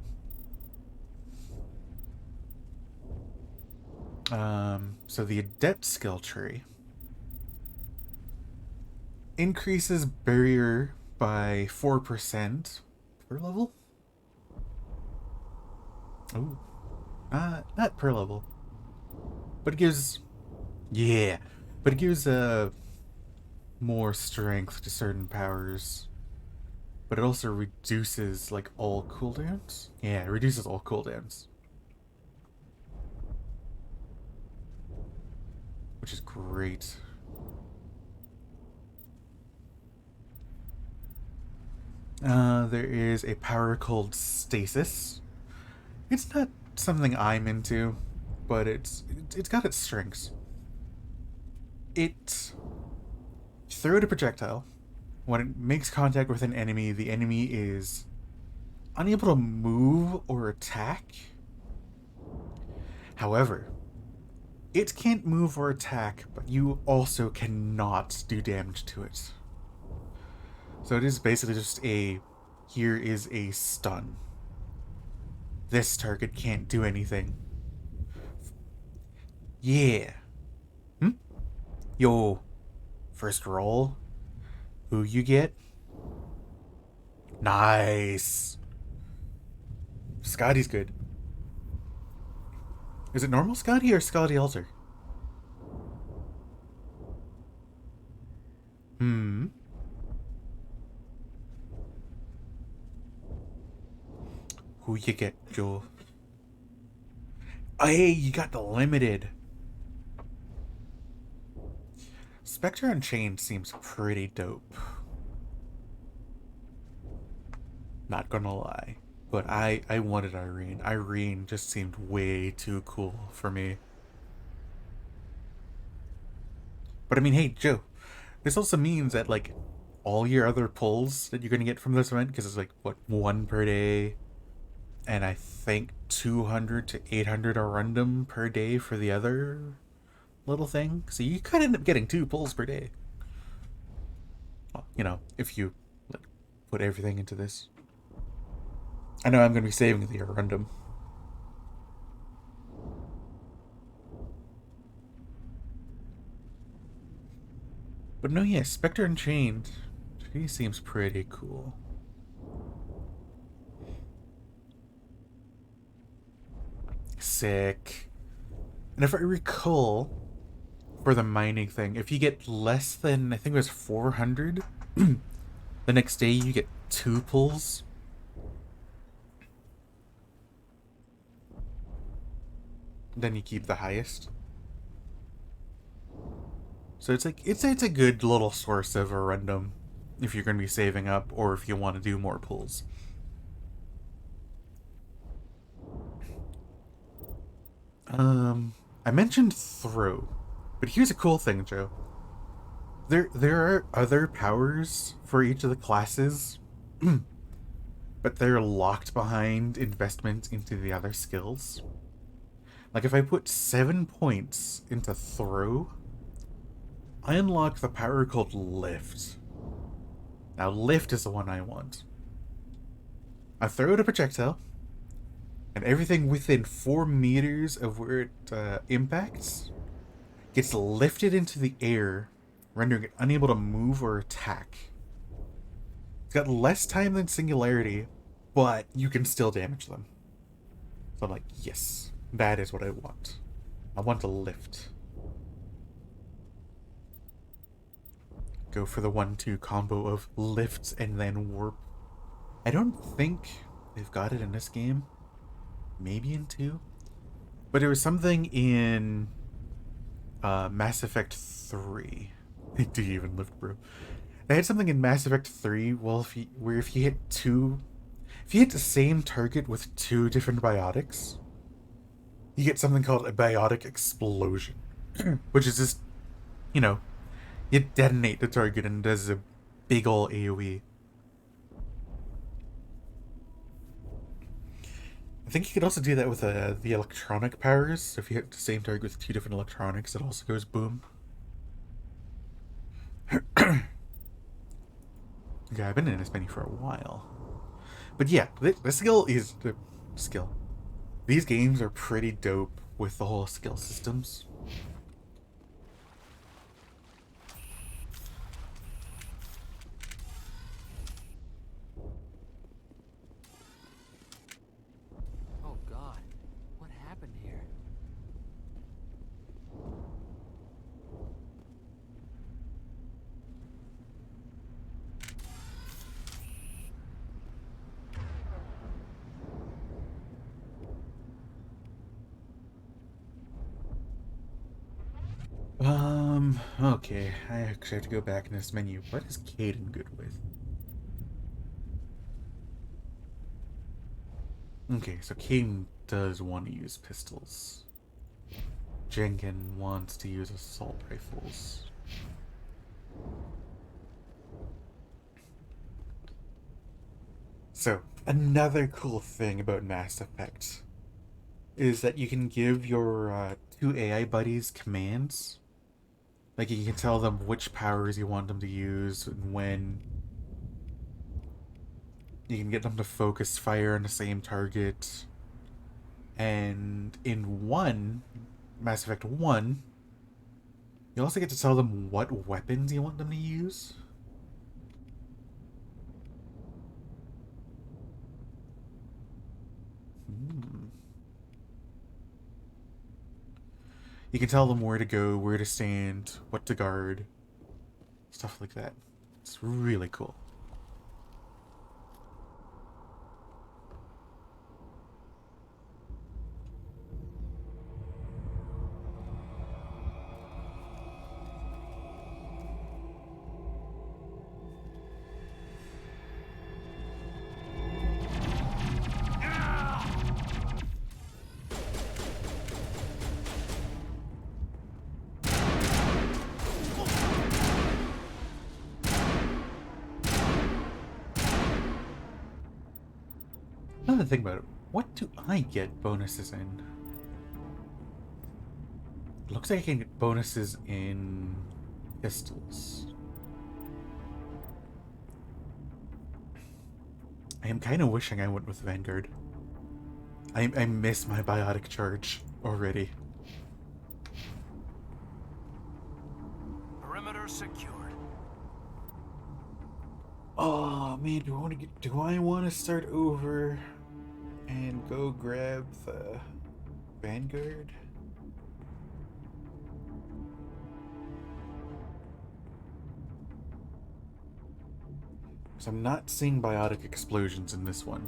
So the Adept skill tree increases Barrier by 4% per level. Oh, not per level, but it gives, but it gives more strength to certain powers. But it also reduces like all cooldowns. Yeah, it reduces all cooldowns, which is great. There is a power called Stasis. It's not something I'm into, but it's got its strengths. It throw a projectile. When it makes contact with an enemy, the enemy is unable to move or attack. However, it can't move or attack, but you also cannot do damage to it. So it is basically just here is a stun. This target can't do anything. Yeah. Yo, first roll. Who you get? Nice. Scotty's good. Is it normal Scotty or Scotty Alter? Who you get, Joe? Oh, hey, you got the limited. Spectre Unchained seems pretty dope. Not gonna lie. But I wanted Irene. Irene just seemed way too cool for me. But I mean, hey, Joe. This also means that, like, all your other pulls that you're gonna get from this event, because it's like, what, 1 per day? And I think 200 to 800 are random per day for the other little thing. So you could end up getting 2 pulls per day. Well, you know, if you like, put everything into this. I know I'm going to be saving the random. But no, yeah, Spectre Unchained. She seems pretty cool. Sick. And if I recall, for the mining thing, if you get less than, I think it was 400, the next day you get 2 pulls. Then you keep the highest. So it's like, it's a good little source of a random if you're going to be saving up or if you want to do more pulls. I mentioned throw, but here's a cool thing, Joe. There are other powers for each of the classes, but they're locked behind investment into the other skills. Like if I put 7 points into throw, I unlock the power called lift. Now lift is the one I want. I throw out a projectile, and everything within 4 meters of where it impacts gets lifted into the air, rendering it unable to move or attack. It's got less time than Singularity, but you can still damage them. So I'm like, yes, that is what I want. I want to lift. Go for the 1-2 combo of lifts and then warp. I don't think they've got it in this game. Maybe in 2. But there was something in Mass Effect 3. Do you even lift, bro? They had something in Mass Effect 3, well, if you hit the same target with 2 different biotics, you get something called a biotic explosion, which is just, you know, you detonate the target and it does a big ol' AoE. I think you could also do that with the electronic powers. So if you hit the same target with 2 different electronics, it also goes boom. Yeah, I've been in this menu for a while. But yeah, the skill is the skill. These games are pretty dope with the whole skill systems. Oh God, what happened here? Okay, I actually have to go back in this menu. What is Caden good with? Okay, so Caden does want to use pistols. Jenkin wants to use assault rifles. So, another cool thing about Mass Effect is that you can give your 2 AI buddies commands. Like, you can tell them which powers you want them to use and when. You can get them to focus fire on the same target. And in Mass Effect 1, you also get to tell them what weapons you want them to use. You can tell them where to go, where to stand, what to guard, stuff like that. It's really cool. Another thing about it, what do I get bonuses in? It looks like I can get bonuses in pistols. I am kind of wishing I went with Vanguard. I miss my biotic charge already. Perimeter secured. Oh man, do I want to start over and go grab the Vanguard? Because I'm not seeing biotic explosions in this one.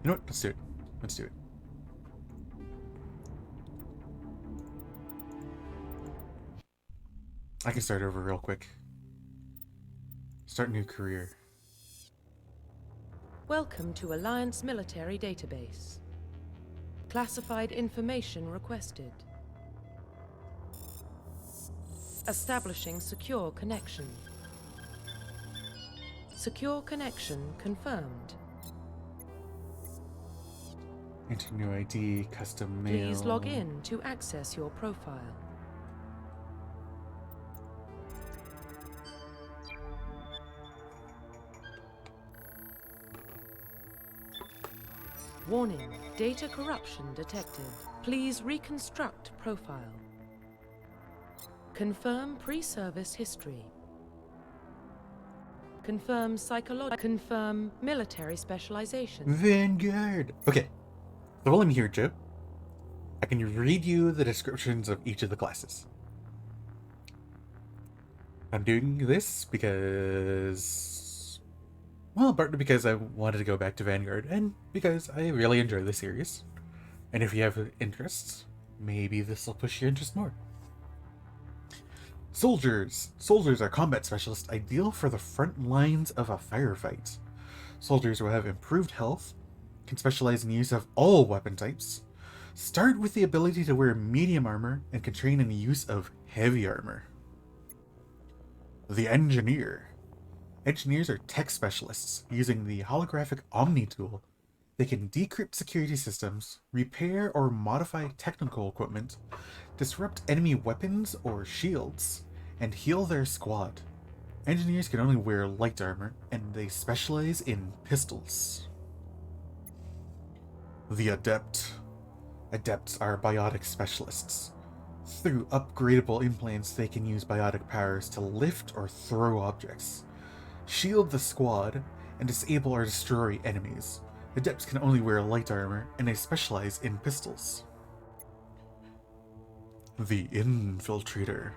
You know what? Let's do it. Let's do it. I can start over real quick. Start new career. Welcome to Alliance Military Database. Classified information requested. Establishing secure connection. Secure connection confirmed. Enter new ID, custom mail. Please log in to access your profile. Warning, data corruption detected. Please reconstruct profile. Confirm pre-service history. Confirm confirm military specialization. Vanguard. Okay. So while I'm here, Joe, I can read you the descriptions of each of the classes. I'm doing this because, well, partly because I wanted to go back to Vanguard, and because I really enjoy the series. And if you have interests, maybe this will push your interest more. Soldiers. Soldiers are combat specialists ideal for the front lines of a firefight. Soldiers will have improved health, can specialize in the use of all weapon types, start with the ability to wear medium armor, and can train in the use of heavy armor. The Engineer. Engineers are tech specialists using the holographic Omni tool. They can decrypt security systems, repair or modify technical equipment, disrupt enemy weapons or shields, and heal their squad. Engineers can only wear light armor, and they specialize in pistols. The Adept. Adepts are biotic specialists. Through upgradable implants, they can use biotic powers to lift or throw objects, shield the squad, and disable or destroy enemies. Adepts can only wear light armor, and they specialize in pistols. The Infiltrator.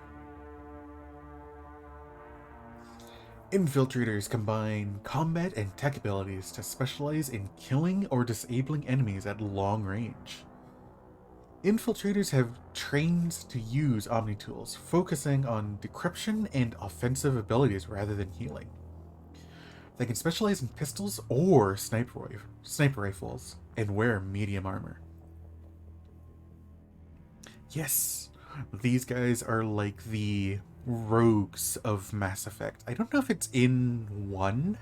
Infiltrators combine combat and tech abilities to specialize in killing or disabling enemies at long range. Infiltrators have trained to use Omni tools, focusing on decryption and offensive abilities rather than healing. They can specialize in pistols or sniper rifles and wear medium armor. Yes, these guys are like the rogues of Mass Effect. I don't know if it's in 1,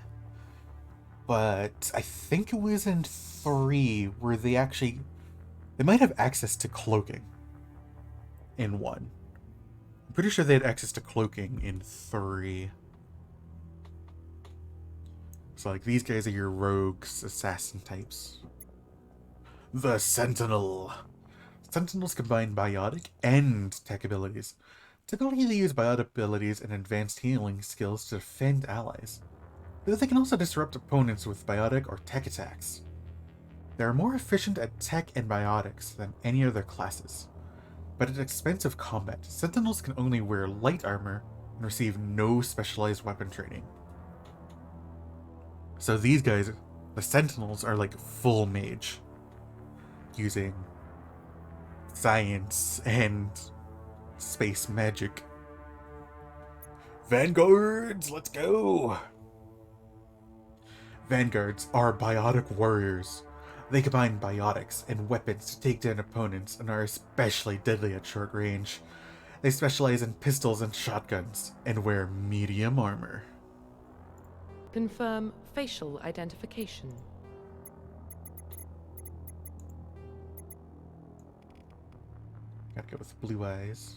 but I think it was in 3 where they might have access to cloaking in 1. I'm pretty sure they had access to cloaking in 3. So like these guys are your rogues, assassin types. The Sentinel. Sentinels combine biotic and tech abilities. Typically they use biotic abilities and advanced healing skills to defend allies, though they can also disrupt opponents with biotic or tech attacks. They are more efficient at tech and biotics than any other classes, but at expense of combat, Sentinels can only wear light armor and receive no specialized weapon training. So these guys, the Sentinels, are like full mage, using science and space magic. Vanguards, let's go! Vanguards are biotic warriors. They combine biotics and weapons to take down opponents and are especially deadly at short range. They specialize in pistols and shotguns and wear medium armor. Confirm facial identification. Gotta go with blue eyes.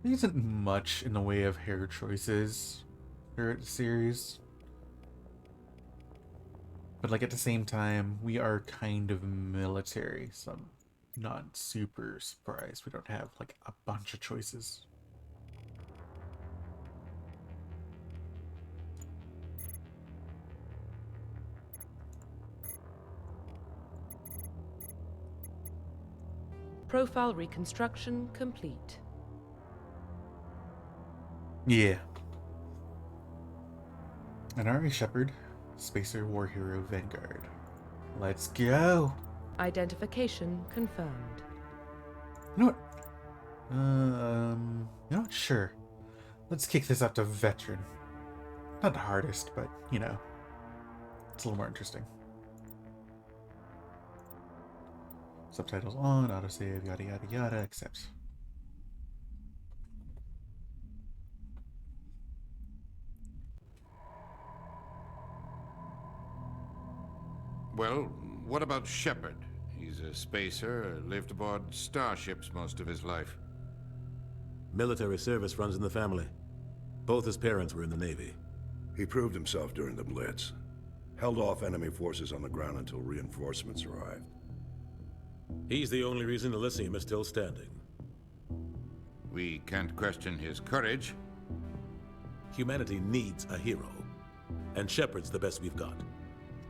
There isn't much in the way of hair choices throughout the series. But like at the same time, we are kind of military, so I'm not super surprised we don't have like a bunch of choices. Profile reconstruction complete. Yeah. Anari Shepard, Spacer War Hero Vanguard. Let's go! Identification confirmed. You know what? You know what? Sure. Let's kick this up to Veteran. Not the hardest, but, you know, it's a little more interesting. Subtitles on, autosave, yada yada yada, accept. Well, what about Shepard? He's a spacer, lived aboard starships most of his life. Military service runs in the family. Both his parents were in the Navy. He proved himself during the Blitz. Held off enemy forces on the ground until reinforcements arrived. He's the only reason Elysium is still standing. We can't question his courage. Humanity needs a hero. And Shepard's the best we've got.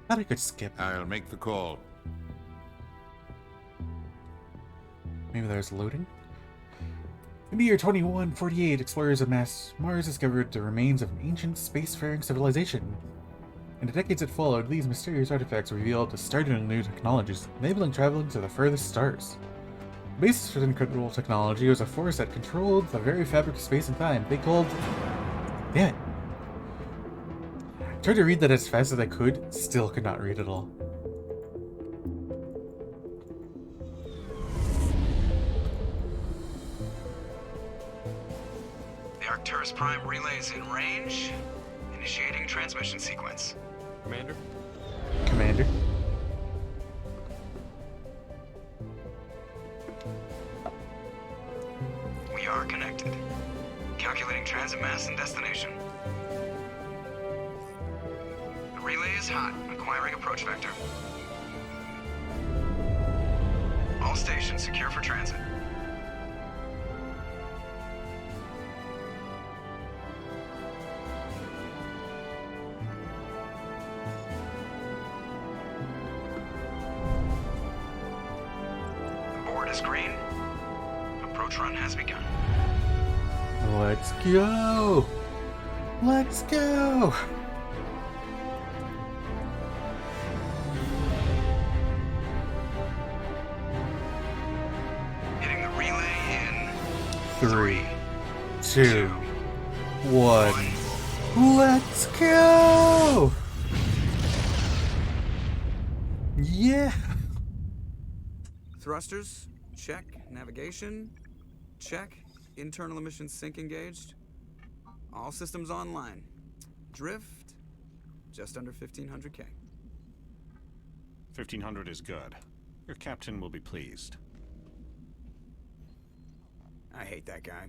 Thought I could skip. I'll make the call. Maybe there's loading? In the year 2148, explorers of Mars discovered the remains of an ancient spacefaring civilization. In the decades that followed, these mysterious artifacts revealed the startling new technologies, enabling traveling to the furthest stars. The basis for the incredible technology was a force that controlled the very fabric of space and time. They called... Damn it. I tried to read that as fast as I could, still could not read it all. The Arcturus Prime relay's in range. Initiating transmission sequence. Commander? Commander? We are connected. Calculating transit mass and destination. The relay is hot, acquiring approach vector. All stations secure for transit. The board is green. Approach run has begun. Let's go! Let's go! Hitting the relay in 3, 2, 1. Let's go! Yeah! Thrusters, check. Navigation, check. Internal emissions sync engaged. All systems online. Drift, just under 1,500K. 1,500 is good. Your captain will be pleased. I hate that guy.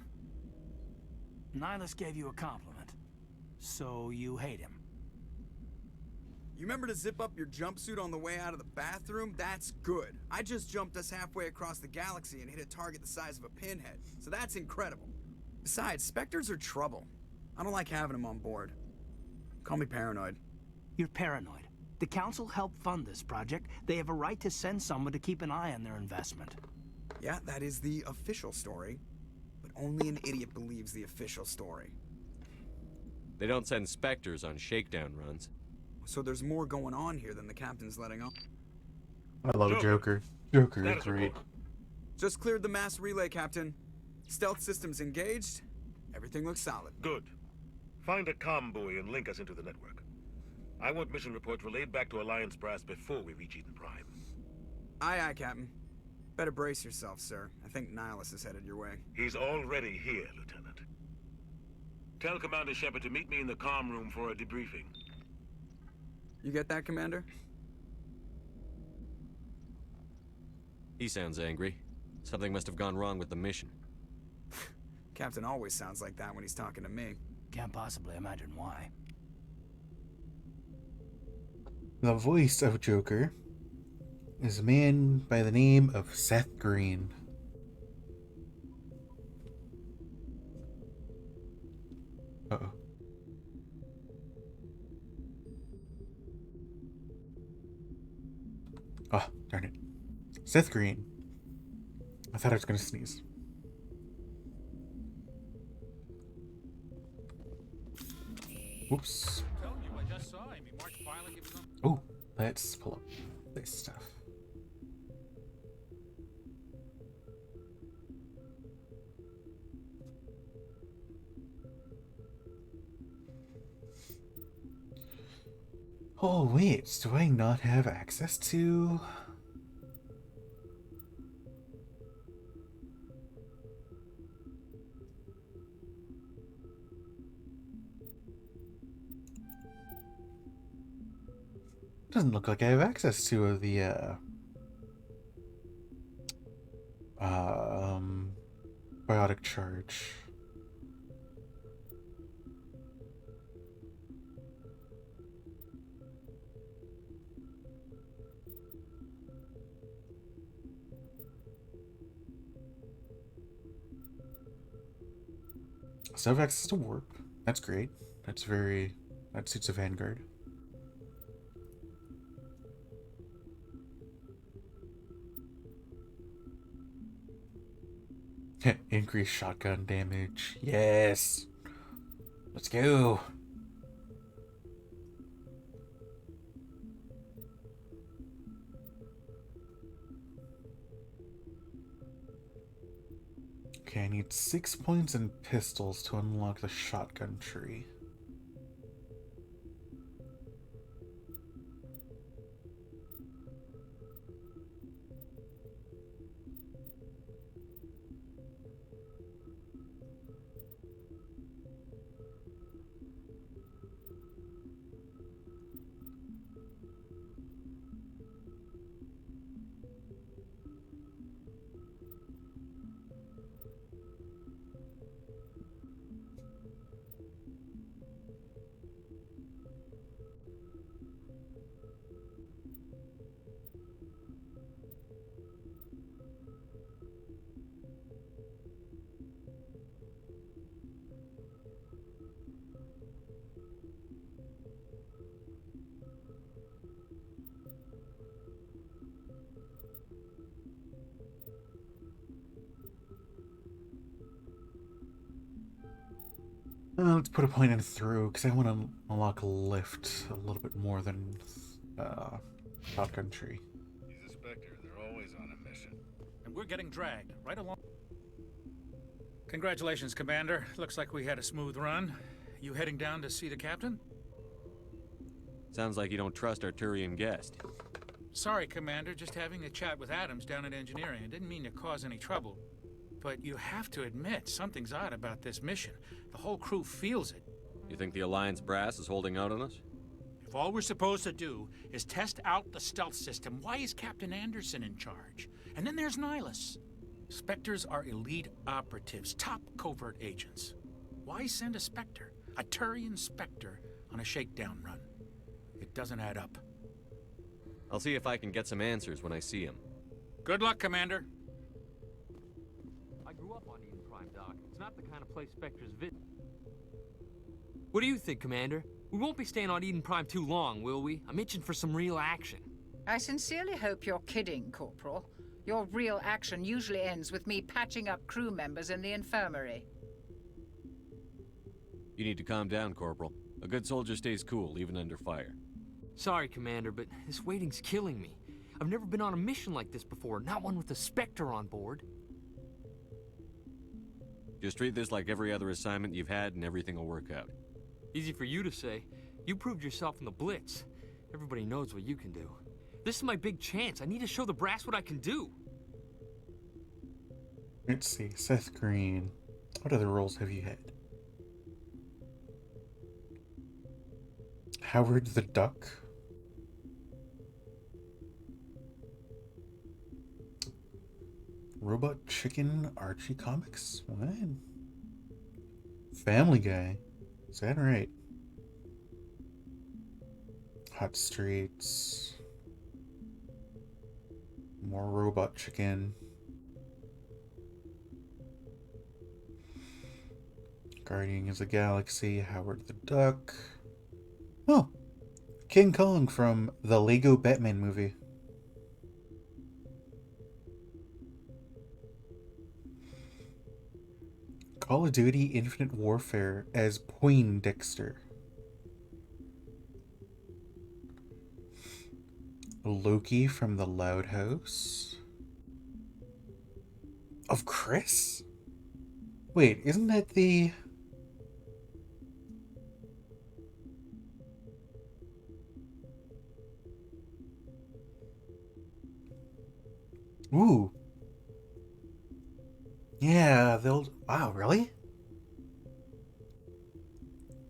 Nihilus gave you a compliment. So you hate him. You remember to zip up your jumpsuit on the way out of the bathroom? That's good. I just jumped us halfway across the galaxy and hit a target the size of a pinhead, so that's incredible. Besides, Spectres are trouble. I don't like having them on board. Call me paranoid. You're paranoid. The Council helped fund this project. They have a right to send someone to keep an eye on their investment. Yeah, that is the official story. But only an idiot believes the official story. They don't send Spectres on shakedown runs. So there's more going on here than the captain's letting on. I love Joker. Joker is great. Just cleared the mass relay, Captain. Stealth systems engaged. Everything looks solid. Good. Find a comm buoy and link us into the network. I want mission reports relayed back to Alliance Brass before we reach Eden Prime. Aye, aye, Captain. Better brace yourself, sir. I think Nihilus is headed your way. He's already here, Lieutenant. Tell Commander Shepard to meet me in the comm room for a debriefing. You get that, Commander? He sounds angry. Something must have gone wrong with the mission. Captain always sounds like that when he's talking to me. Can't possibly imagine why. The voice of Joker is a man by the name of Seth Green. Uh-oh. Oh, darn it. Seth Green. I thought I was gonna sneeze. Whoops. Oh, let's pull up this stuff. Oh wait, do I not have access to... Doesn't look like I have access to the biotic charge. Still have access to warp. That's great. That suits a Vanguard. Increased shotgun damage. Yes. Let's go. Okay, I need 6 points in pistols to unlock the shotgun tree. Let's put a point in through, because I want to unlock lift a little bit more than shotgun tree. He's a Spectre. They're always on a mission. And we're getting dragged right along. Congratulations, Commander. Looks like we had a smooth run. You heading down to see the captain? Sounds like you don't trust our Turian guest. Sorry, Commander. Just having a chat with Adams down at engineering. I didn't mean to cause any trouble. But you have to admit, something's odd about this mission. The whole crew feels it. You think the Alliance brass is holding out on us? If all we're supposed to do is test out the stealth system, why is Captain Anderson in charge? And then there's Nihilus. Spectres are elite operatives, top covert agents. Why send a Spectre, a Turian Spectre, on a shakedown run? It doesn't add up. I'll see if I can get some answers when I see him. Good luck, Commander. I grew up on Eden Prime, Doc. It's not the kind of place Spectres visit. What do you think, Commander? We won't be staying on Eden Prime too long, will we? I'm itching for some real action. I sincerely hope you're kidding, Corporal. Your real action usually ends with me patching up crew members in the infirmary. You need to calm down, Corporal. A good soldier stays cool, even under fire. Sorry, Commander, but this waiting's killing me. I've never been on a mission like this before, not one with a Spectre on board. Just treat this like every other assignment you've had and everything will work out. Easy for you to say. You proved yourself in the Blitz. Everybody knows what you can do. This is my big chance. I need to show the brass what I can do. Let's see. Seth Green. What other roles have you had? Howard the Duck. Robot Chicken Archie Comics? What? Family Guy. Is that right? Hot Streets. More Robot Chicken. Guardians of the Galaxy. Howard the Duck. Oh, King Kong from the Lego Batman movie. Call of Duty Infinite Warfare as Poindexter. Loki from the Loud House. Of Chris? Wait, isn't that the... Ooh. Yeah, they'll... Wow, really?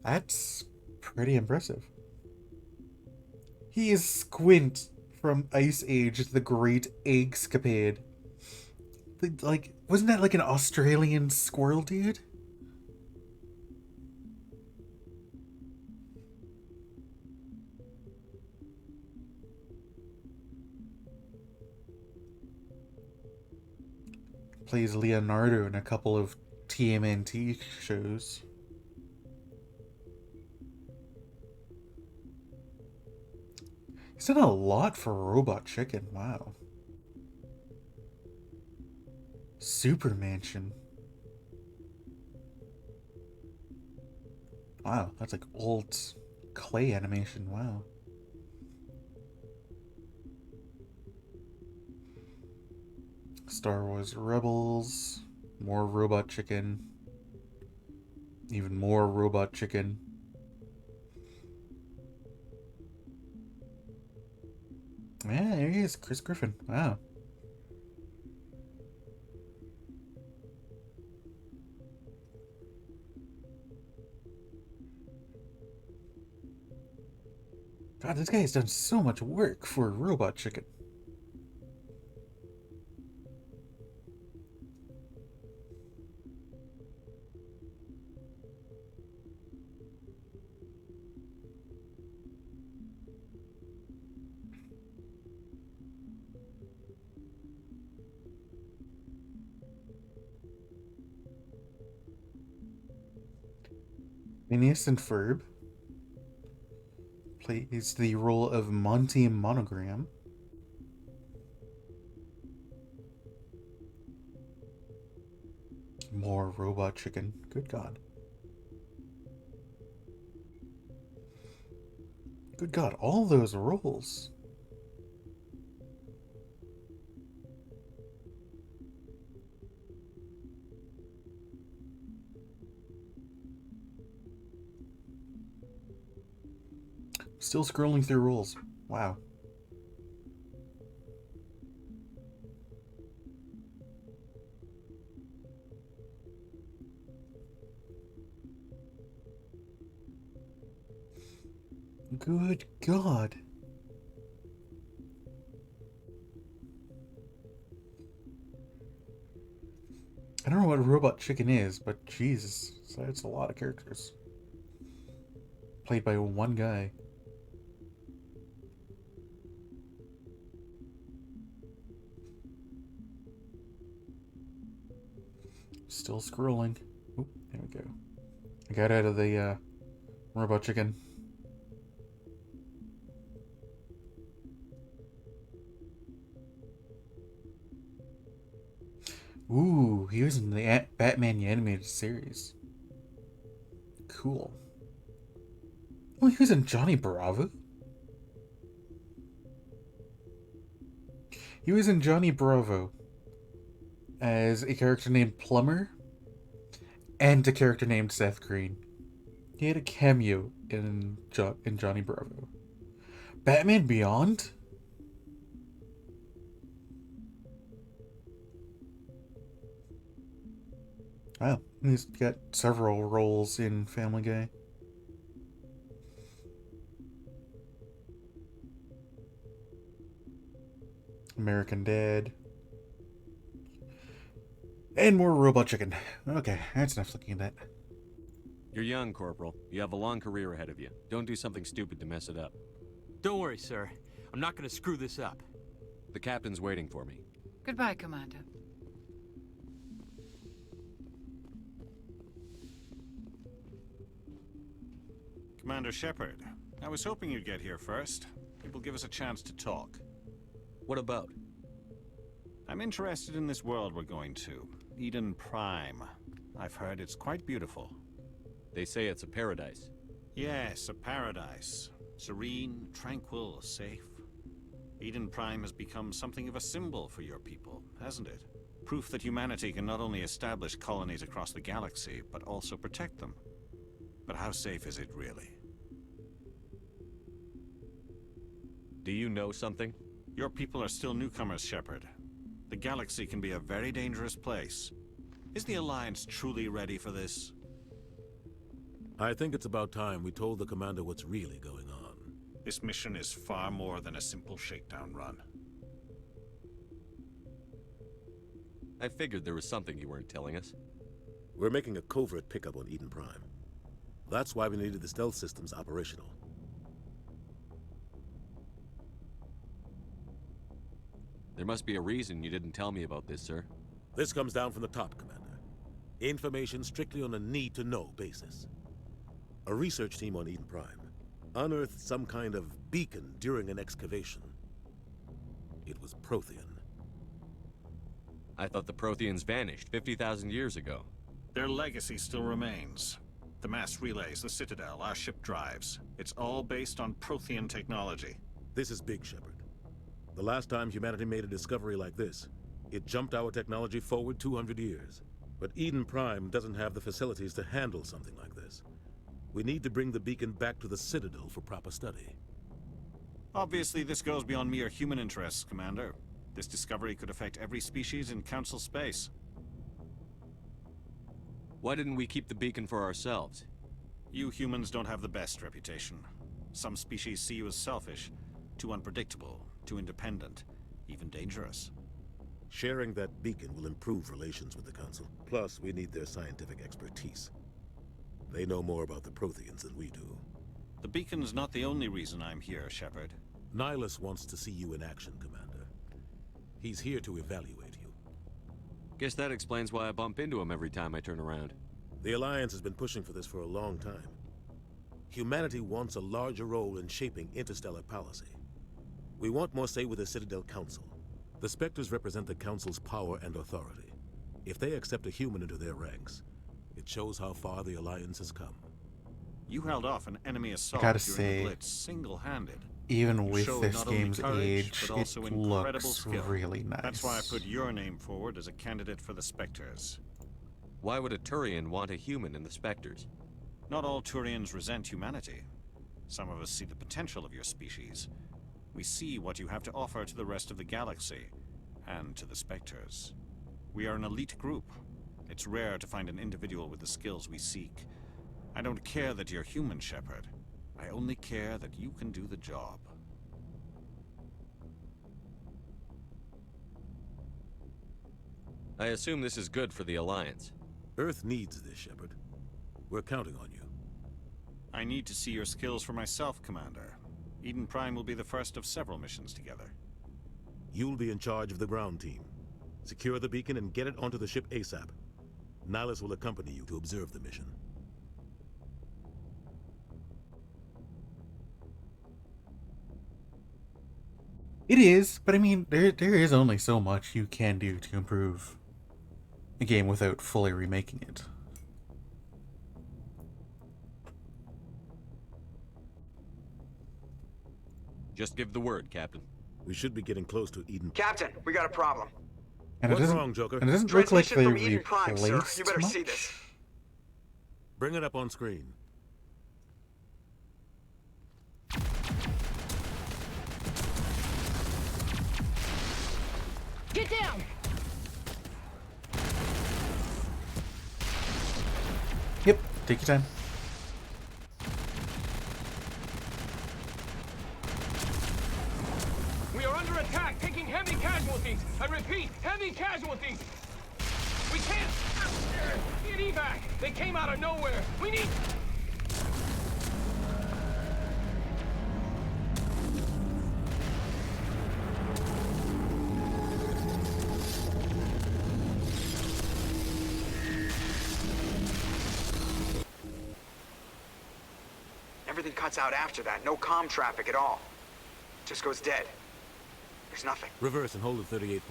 That's pretty impressive. He is Squint from Ice Age, The Great Eggscapade. Like, wasn't that like an Australian squirrel dude? Plays Leonardo in a couple of TMNT shows. He's done a lot for Robot Chicken. Wow. Super Mansion. Wow, that's like old clay animation. Wow. Star Wars Rebels. More Robot Chicken. Even more Robot Chicken. Yeah, there he is, Chris Griffin. Wow. God, this guy has done so much work for Robot Chicken. Phineas and Ferb plays the role of Monty Monogram. More Robot Chicken. Good God. Good God, all those roles. Still scrolling through roles. Wow. Good God. I don't know what Robot Chicken is, but Jesus, that's a lot of characters. Played by one guy. Still scrolling. Oop, there we go. I got out of the Robot Chicken. Ooh, he was in the Batman the Animated Series. Cool. Oh, he was in Johnny Bravo? He was in Johnny Bravo as a character named Plumber and a character named Seth Green. He had a cameo in Johnny Bravo. Batman Beyond? Wow, he's got several roles in Family Guy. American Dad. And more Robot Chicken. Okay, that's enough looking at that. You're young, Corporal. You have a long career ahead of you. Don't do something stupid to mess it up. Don't worry, sir. I'm not gonna screw this up. The captain's waiting for me. Goodbye, Commander. Commander Shepard, I was hoping you'd get here first. It will give us a chance to talk. What about? I'm interested in this world we're going to. Eden Prime. I've heard it's quite beautiful. They say it's a paradise. Yes, a paradise. Serene, tranquil, safe. Eden Prime has become something of a symbol for your people, hasn't it? Proof that humanity can not only establish colonies across the galaxy, but also protect them. But how safe is it really? Do you know something? Your people are still newcomers, Shepard. The galaxy can be a very dangerous place. Is the Alliance truly ready for this? I think it's about time we told the commander what's really going on. This mission is far more than a simple shakedown run. I figured there was something you weren't telling us. We're making a covert pickup on Eden Prime. That's why we needed the stealth systems operational. There must be a reason you didn't tell me about this, sir. This comes down from the top, Commander. Information strictly on a need-to-know basis. A research team on Eden Prime unearthed some kind of beacon during an excavation. It was Prothean. I thought the Protheans vanished 50,000 years ago. Their legacy still remains. The mass relays, the Citadel, our ship drives. It's all based on Prothean technology. This is big, Shepard. The last time humanity made a discovery like this, it jumped our technology forward 200 years. But Eden Prime doesn't have the facilities to handle something like this. We need to bring the beacon back to the Citadel for proper study. Obviously, this goes beyond mere human interests, Commander. This discovery could affect every species in Council space. Why didn't we keep the beacon for ourselves? You humans don't have the best reputation. Some species see you as selfish, too unpredictable, too independent, even dangerous. Sharing that beacon will improve relations with the Council. Plus, we need their scientific expertise. They know more about the Protheans than we do. The beacon's not the only reason I'm here, Shepard. Nihilus wants to see you in action, Commander. He's here to evaluate you. Guess that explains why I bump into him every time I turn around. The Alliance has been pushing for this for a long time. Humanity wants a larger role in shaping interstellar policy. We want more say with the Citadel Council. The Spectres represent the Council's power and authority. If they accept a human into their ranks, it shows how far the Alliance has come. You held off an enemy assault gotta during say, the Blitz single-handed. Even You with showed this not only game's courage, age, but also it incredible looks skill. really nice. That's why I put your name forward as a candidate for the Spectres. Why would a Turian want a human in the Spectres? Not all Turians resent humanity. Some of us see the potential of your species. We see what you have to offer to the rest of the galaxy, and to the Spectres. We are an elite group. It's rare to find an individual with the skills we seek. I don't care that you're human, Shepard. I only care that you can do the job. I assume this is good for the Alliance. Earth needs this, Shepard. We're counting on you. I need to see your skills for myself, Commander. Eden Prime will be the first of several missions together. You'll be in charge of the ground team. Secure the beacon and get it onto the ship ASAP. Nihilus will accompany you to observe the mission. It is, but I mean, there is only so much you can do to improve a game without fully remaking it. Just give the word, Captain. We should be getting close to Eden. Captain, we got a problem. And What's it doesn't, wrong, Joker? And it doesn't look like Transmission they from Eden Prime, sir. replaced You better much. see this. Bring it up on screen. Get down! Yep, take your time. We are under attack, taking heavy casualties. I repeat, heavy casualties. We can't get evac. They came out of nowhere. We need... Everything cuts out after that. No comm traffic at all. Just goes dead. There's nothing. Reverse and hold at 38.5.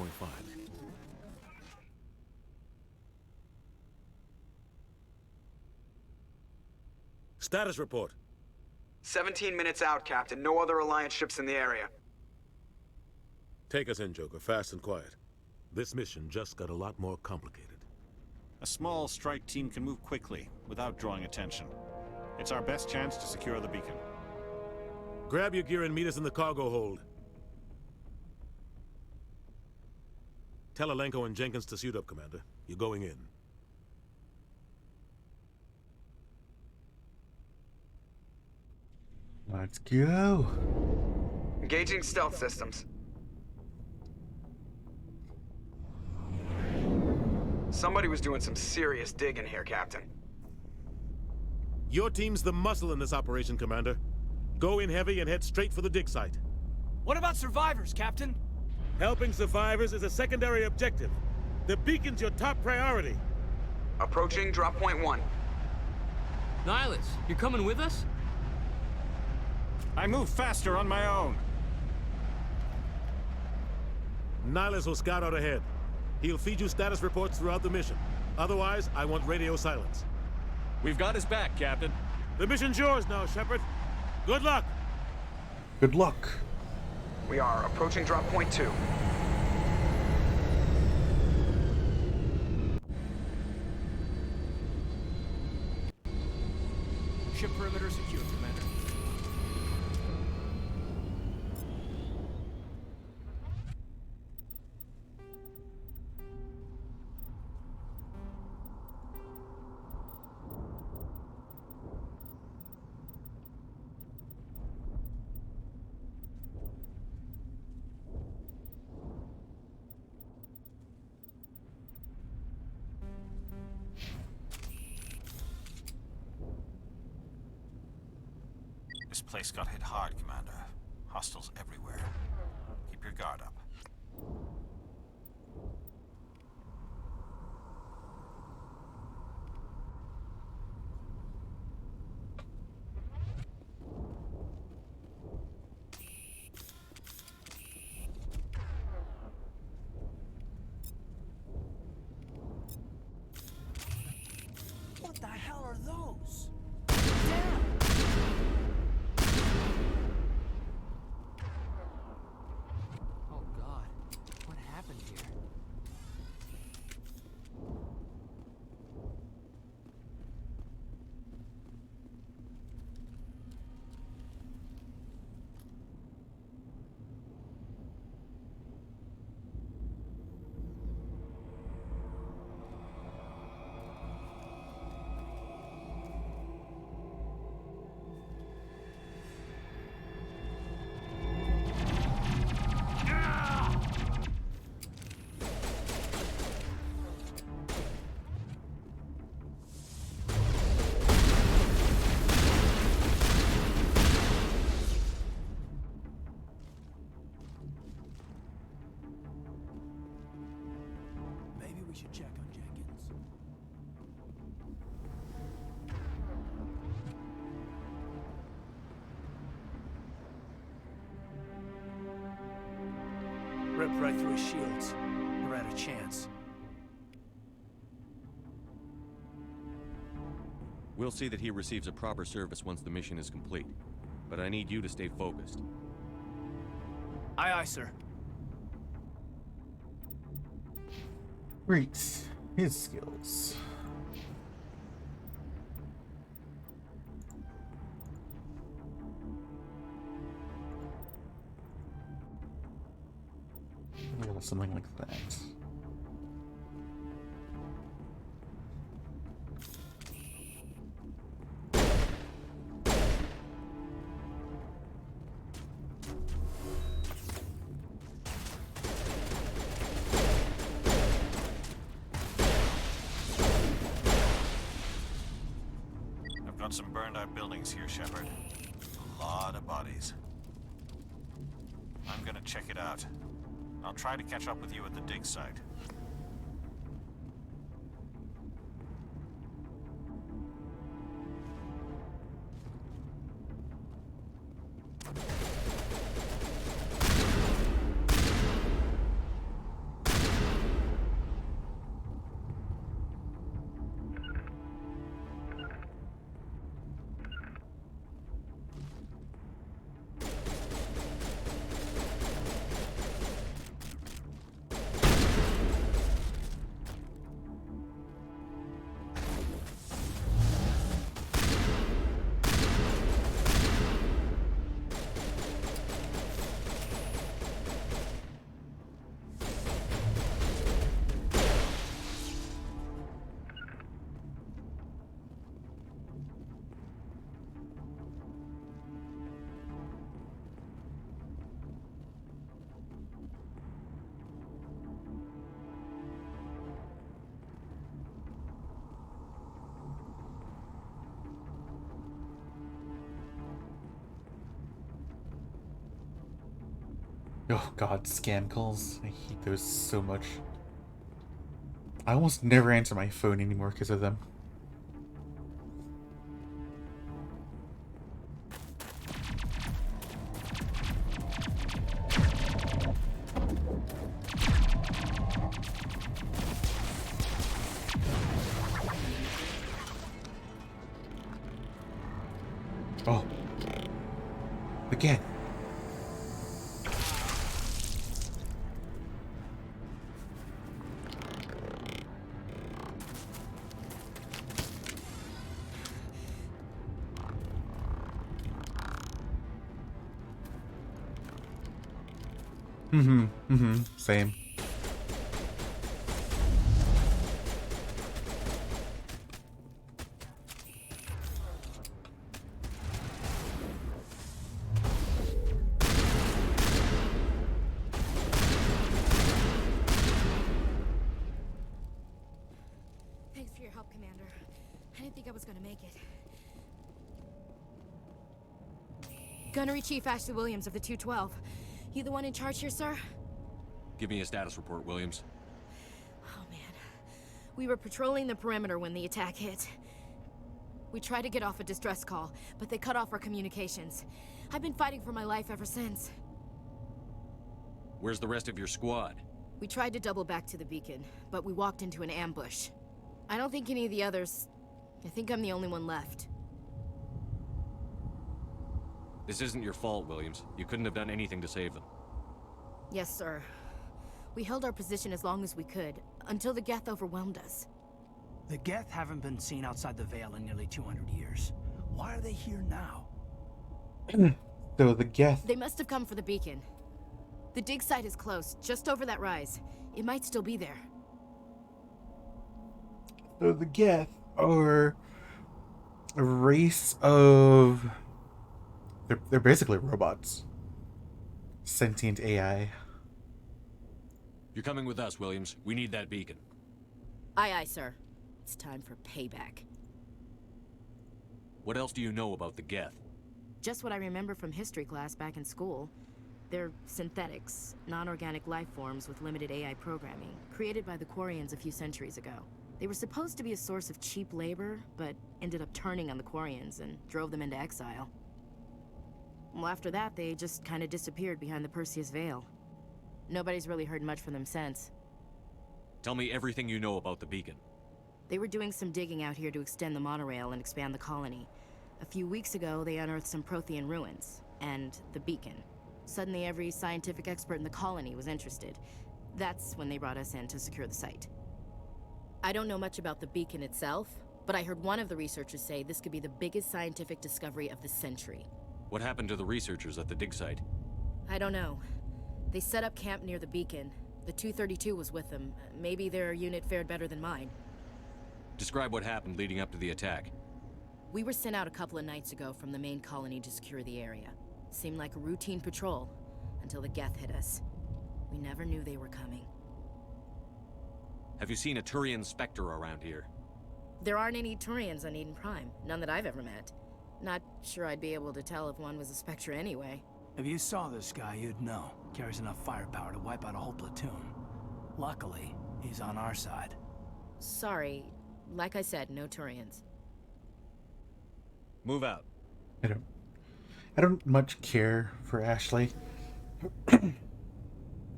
Status report. 17 minutes out, Captain. No other Alliance ships in the area. Take us in, Joker, fast and quiet. This mission just got a lot more complicated. A small strike team can move quickly, without drawing attention. It's our best chance to secure the beacon. Grab your gear and meet us in the cargo hold. Tell Alenko and Jenkins to suit up, Commander. You're going in. Let's go. Engaging stealth systems. Somebody was doing some serious digging here, Captain. Your team's the muscle in this operation, Commander. Go in heavy and head straight for the dig site. What about survivors, Captain? Helping survivors is a secondary objective. The beacon's your top priority. Approaching drop point 1. Nihilus, you're coming with us? I move faster on my own. Nihilus will scout out ahead. He'll feed you status reports throughout the mission. Otherwise, I want radio silence. We've got his back, Captain. The mission's yours now, Shepard. Good luck. Good luck. We are approaching drop point 2. Ship perimeter secure, Commander. This place got hit hard, Commander. Hostiles everywhere. Keep your guard up. What the hell are those? Oh God, what happened here? Maybe we should check on Jenkins. Ripped right through his shields. Never had a chance. We'll see that he receives a proper service once the mission is complete. But I need you to stay focused. Aye, aye, sir. Great. His skills. Something like that. I've got some burned out buildings here, Shepard. A lot of bodies. I'm gonna check it out. I'll try to catch up with you at the dig site. Oh god, scam calls. I hate those so much. I almost never answer my phone anymore because of them. Oh. Again. Same. Thanks for your help, Commander. I didn't think I was gonna make it. Gunnery Chief Ashley Williams of the 212. You the one in charge here, sir? Give me a status report, Williams. Oh, man. We were patrolling the perimeter when the attack hit. We tried to get off a distress call, but they cut off our communications. I've been fighting for my life ever since. Where's the rest of your squad? We tried to double back to the beacon, but we walked into an ambush. I don't think any of the others... I think I'm the only one left. This isn't your fault, Williams. You couldn't have done anything to save them. Yes, sir. We held our position as long as we could, until the Geth overwhelmed us. The Geth haven't been seen outside the Veil in nearly 200 years. Why are they here now? So the Geth... They must have come for the beacon. The dig site is close, just over that rise. It might still be there. So the Geth are a race of... They're basically robots. Sentient AI. You're coming with us, Williams. We need that beacon. Aye, aye, sir. It's time for payback. What else do you know about the Geth? Just what I remember from history class back in school. They're synthetics, non-organic life forms with limited AI programming, created by the Quarians a few centuries ago. They were supposed to be a source of cheap labor, but ended up turning on the Quarians and drove them into exile. Well, after that, they just kind of disappeared behind the Perseus Veil. Nobody's really heard much from them since. Tell me everything you know about the beacon. They were doing some digging out here to extend the monorail and expand the colony. A few weeks ago, they unearthed some Prothean ruins, and the beacon. Suddenly, every scientific expert in the colony was interested. That's when they brought us in to secure the site. I don't know much about the beacon itself, but I heard one of the researchers say this could be the biggest scientific discovery of the century. What happened to the researchers at the dig site? I don't know. They set up camp near the beacon. The 232 was with them. Maybe their unit fared better than mine. Describe what happened leading up to the attack. We were sent out a couple of nights ago from the main colony to secure the area. Seemed like a routine patrol, until the Geth hit us. We never knew they were coming. Have you seen a Turian Spectre around here? There aren't any Turians on Eden Prime, none that I've ever met. Not sure I'd be able to tell if one was a Spectre anyway. If you saw this guy, you'd know. Carries enough firepower to wipe out a whole platoon. Luckily, he's on our side. Sorry. Like I said, no Turians. Move out. I don't much care for Ashley.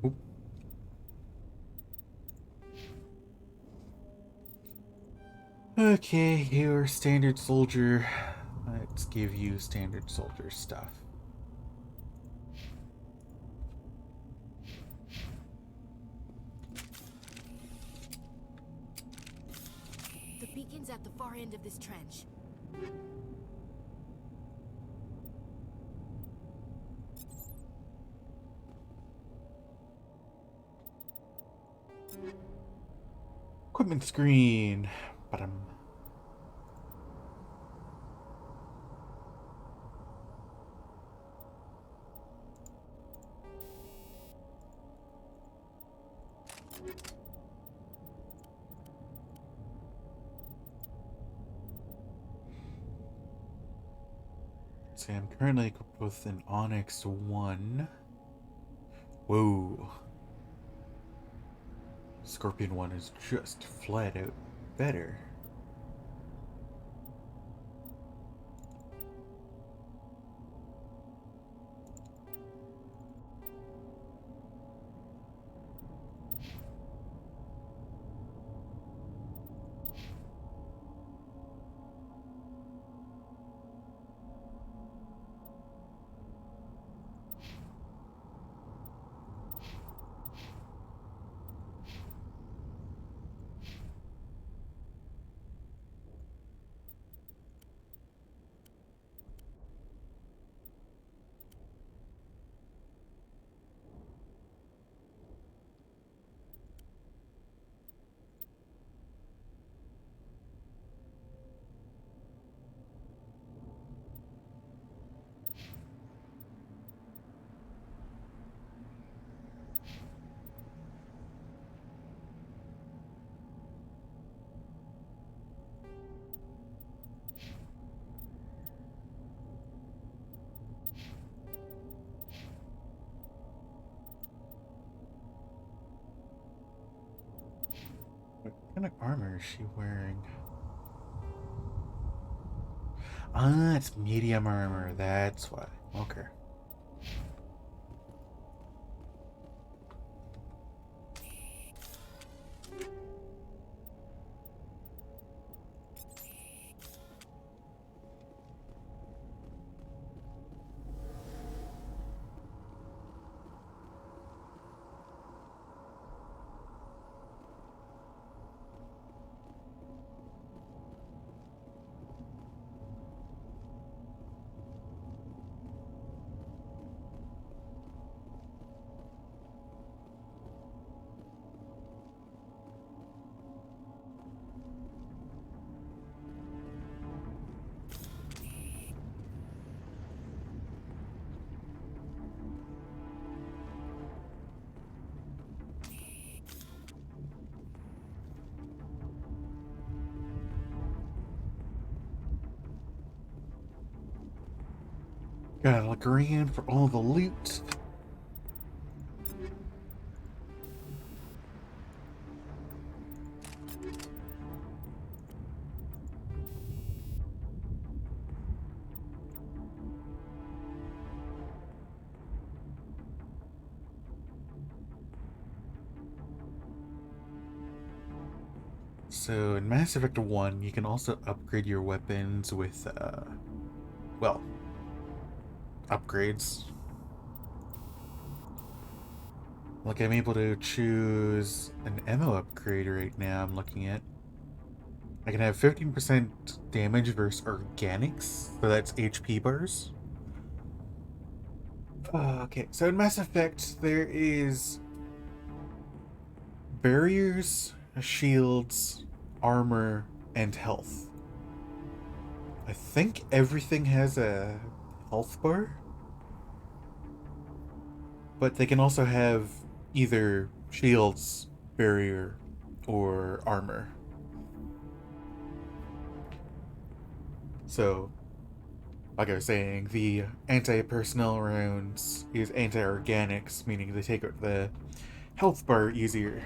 Oop. Okay, you're standard soldier. Let's give you standard soldier stuff. The beacon's at the far end of this trench. Equipment screen. Bottom. See, I'm currently equipped with an Onyx 1. Whoa. Scorpion 1 is just flat out better. What kind of armor is she wearing? Ah, it's medium armor, that's why. Okay. Gotta look around for all the loot. So in Mass Effect 1, you can also upgrade your weapons with, well, upgrades. Like, I'm able to choose an ammo upgrade right now I'm looking at. I can have 15% damage versus organics, so that's HP bars. Okay, so in Mass Effect, there is barriers, shields, armor, and health. I think everything has a health bar, but they can also have either shields, barrier, or armor. So, like I was saying, the anti-personnel rounds is anti-organics, meaning they take out the health bar easier.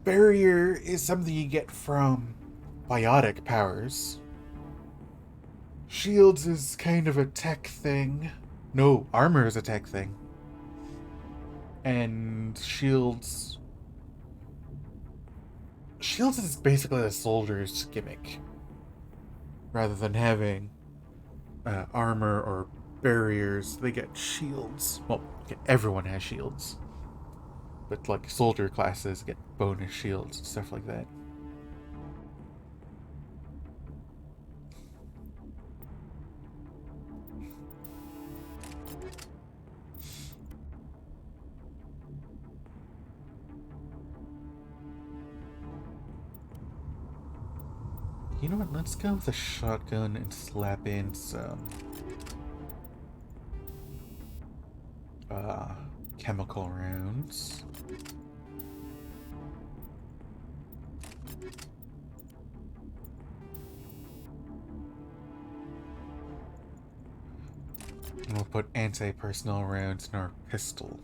Barrier is something you get from biotic powers. Shields is kind of a tech thing. No, armor is a tech thing. And shields is basically a soldier's gimmick. Rather than having armor or barriers, they get shields. Well, everyone has shields. But like soldier classes get bonus shields and stuff like that. You know what, let's go with a shotgun and slap in some chemical rounds. And we'll put anti-personnel rounds in our pistol.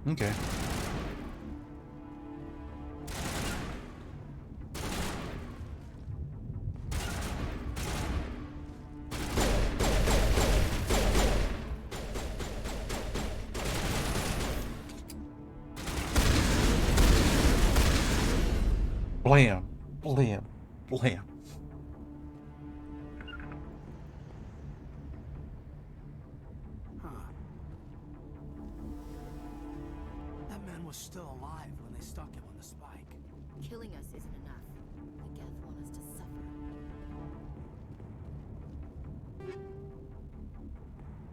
Okay. Blam, blam, blam. Still alive when they stuck him on the spike. Killing us isn't enough. The Geth want us to suffer.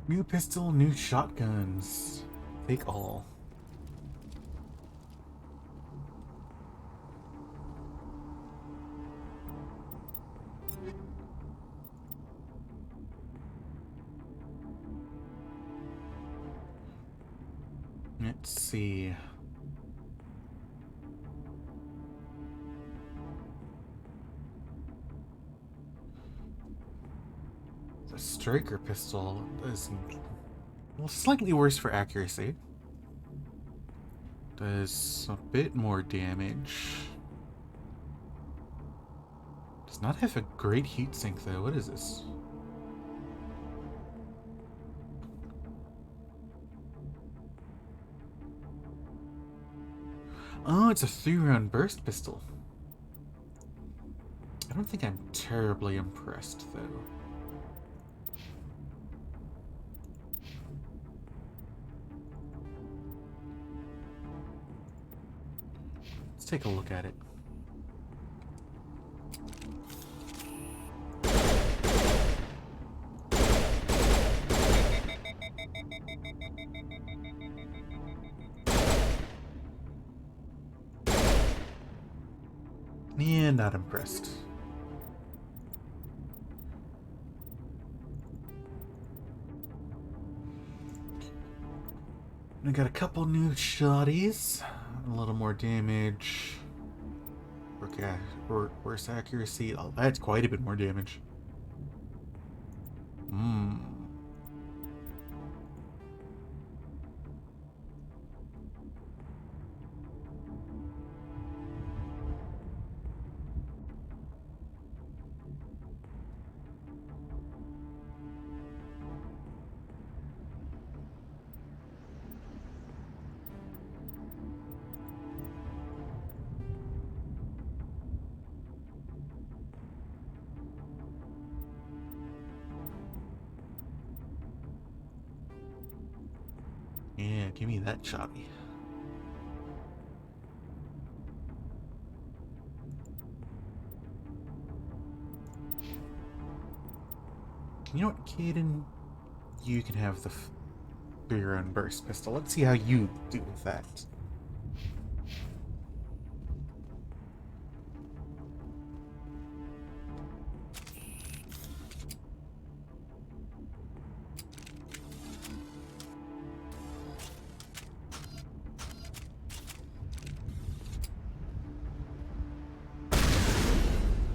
New pistol, new shotguns. Take all. Let's see. The striker pistol is well, slightly worse for accuracy. Does a bit more damage. Does not have a great heatsink though. What is this? Oh, it's a 3-round burst pistol. I don't think I'm terribly impressed though. Let's take a look at it. Yeah, not impressed. I got a couple new shotties, a little more damage, worse accuracy. Oh, that's quite a bit more damage. Yeah, give me that shotty. You know what, Caden? You can have the 3-round burst pistol. Let's see how you do with that.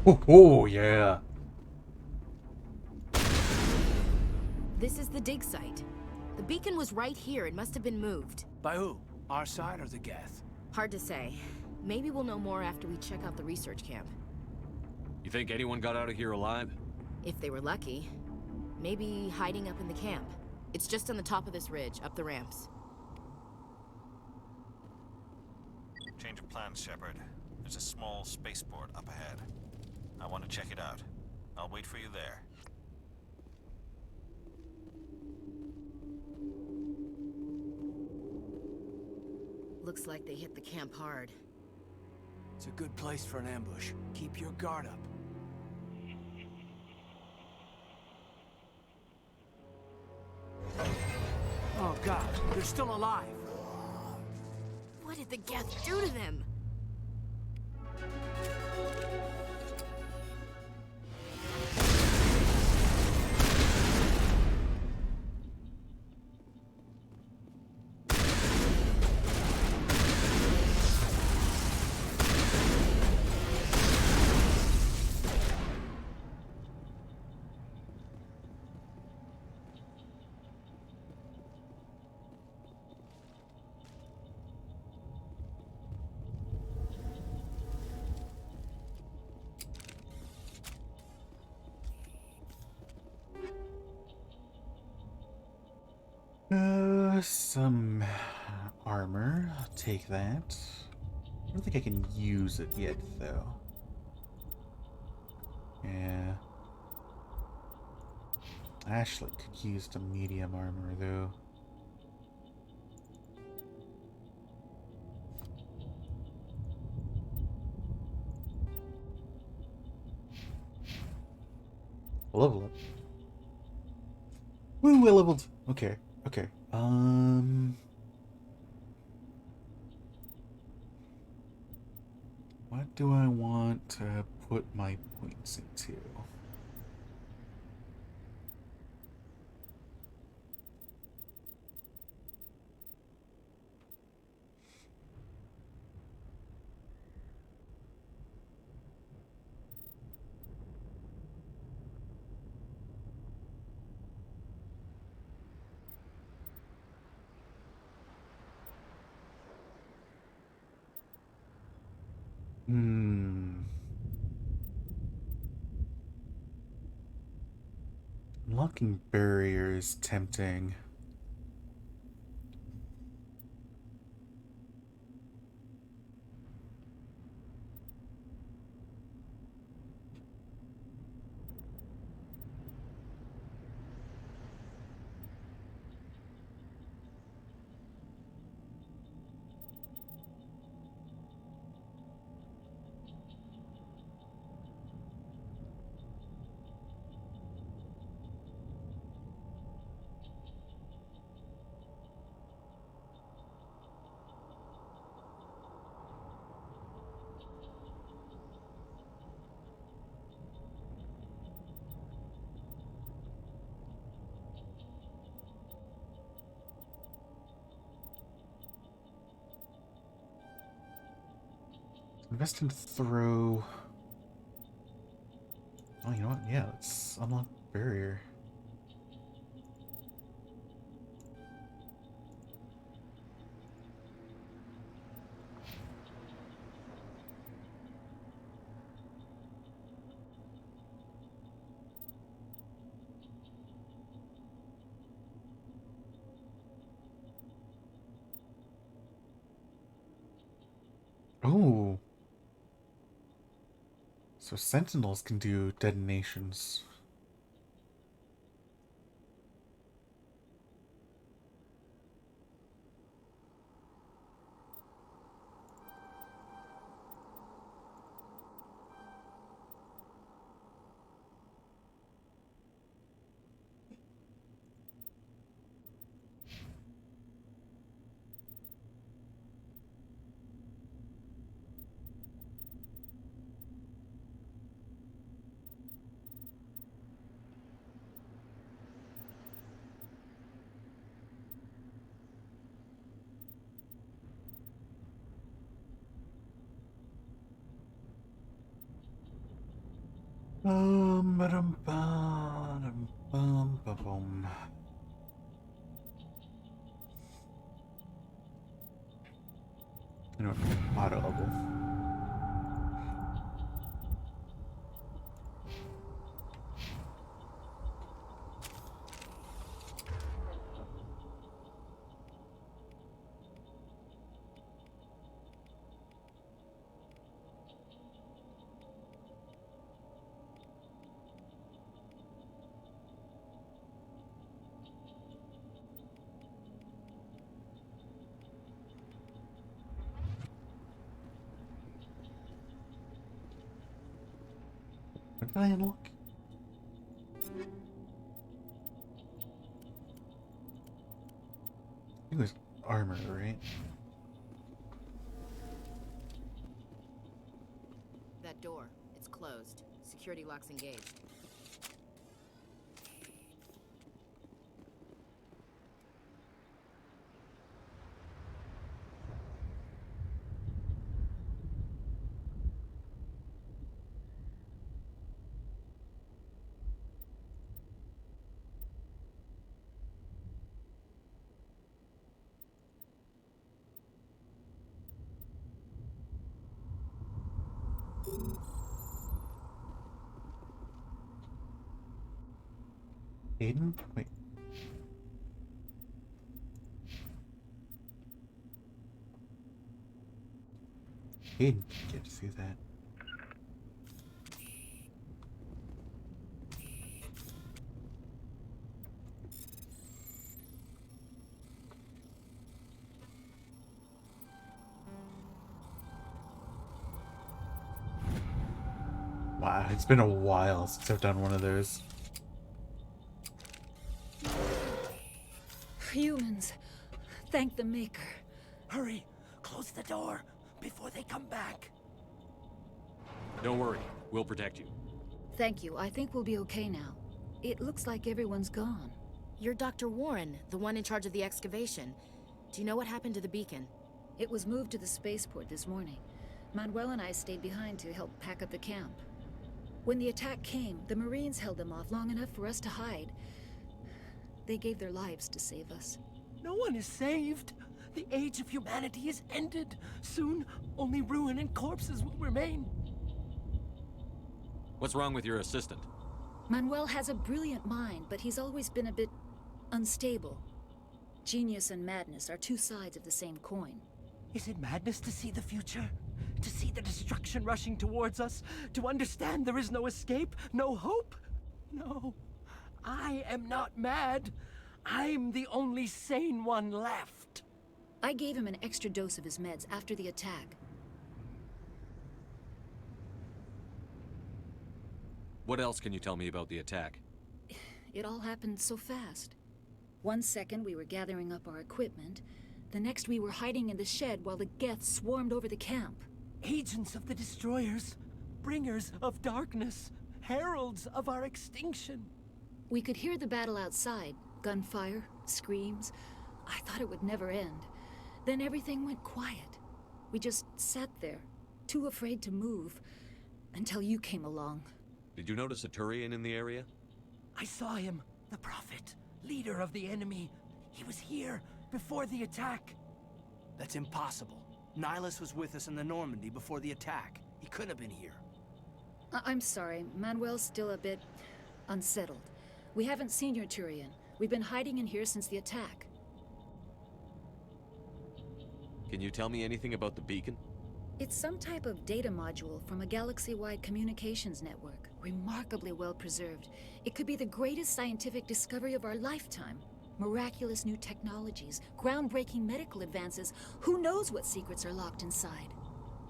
Oh, yeah. This is the dig site. The beacon was right here. It must have been moved. By who? Our side or the Geth? Hard to say. Maybe we'll know more after we check out the research camp. You think anyone got out of here alive? If they were lucky. Maybe hiding up in the camp. It's just on the top of this ridge, up the ramps. Change of plans, Shepard. There's a small spaceport up ahead. I want to check it out. I'll wait for you there. Looks like they hit the camp hard. It's a good place for an ambush. Keep your guard up. Oh god, they're still alive. What did the Geth do to them? Some armor. I'll take that. I don't think I can use it yet, though. Yeah. Ashley could use the medium armor, though. Level up. Woo, I leveled. Okay, okay. What do I want to put my points into? Unlocking barrier is tempting. Invest in throw. Oh, you know what? Yeah, let's unlock barrier. Oh. So sentinels can do detonations. Ba-dum-ba-dum-bum-ba-bum. You know, auto level. What did I unlock? It was armor, right? That door, it's closed. Security lock's engaged. Aiden? Wait. Aiden, get to see that. Wow, it's been a while since I've done one of those. Humans, thank the Maker. Hurry, close the door before they come back. Don't worry, we'll protect you. Thank you. I think we'll be okay now. It looks like everyone's gone. You're Dr. Warren, the one in charge of the excavation. Do you know what happened to the beacon? It was moved to the spaceport this morning. Manuel and I stayed behind to help pack up the camp. When the attack came, the Marines held them off long enough for us to hide. They gave their lives to save us. No one is saved. The age of humanity is ended. Soon, only ruin and corpses will remain. What's wrong with your assistant? Manuel has a brilliant mind, but he's always been a bit unstable. Genius and madness are two sides of the same coin. Is it madness to see the future? To see the destruction rushing towards us? To understand there is no escape? No hope? No. I am not mad. I'm the only sane one left. I gave him an extra dose of his meds after the attack. What else can you tell me about the attack? It all happened so fast. 1 second we were gathering up our equipment. The next we were hiding in the shed while the Geth swarmed over the camp. Agents of the Destroyers. Bringers of darkness. Heralds of our extinction. We could hear the battle outside. Gunfire, screams. I thought it would never end. Then everything went quiet. We just sat there, too afraid to move, until you came along. Did you notice a Turian in the area? I saw him, the Prophet, leader of the enemy. He was here before the attack. That's impossible. Nihilus was with us in the Normandy before the attack. He couldn't have been here. I'm sorry, Manuel's still a bit unsettled. We haven't seen your Turian. We've been hiding in here since the attack. Can you tell me anything about the beacon? It's some type of data module from a galaxy-wide communications network. Remarkably well preserved. It could be the greatest scientific discovery of our lifetime. Miraculous new technologies, groundbreaking medical advances. Who knows what secrets are locked inside?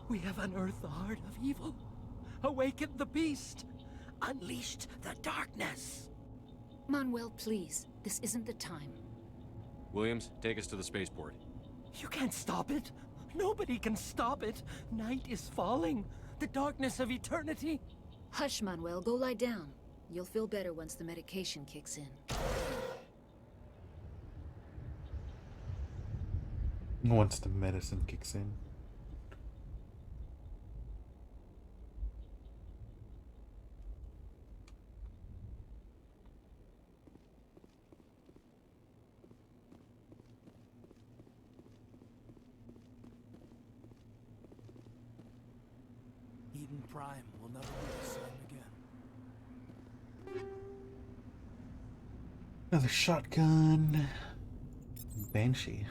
We have unearthed the heart of evil. Awakened the beast. Unleashed the darkness. Manuel, please. This isn't the time. Williams, take us to the spaceport. You can't stop it. Nobody can stop it. Night is falling. The darkness of eternity. Hush, Manuel. Go lie down. You'll feel better once the medication kicks in. Once the medicine kicks in. Prime will never be the same again. Another shotgun. Banshee.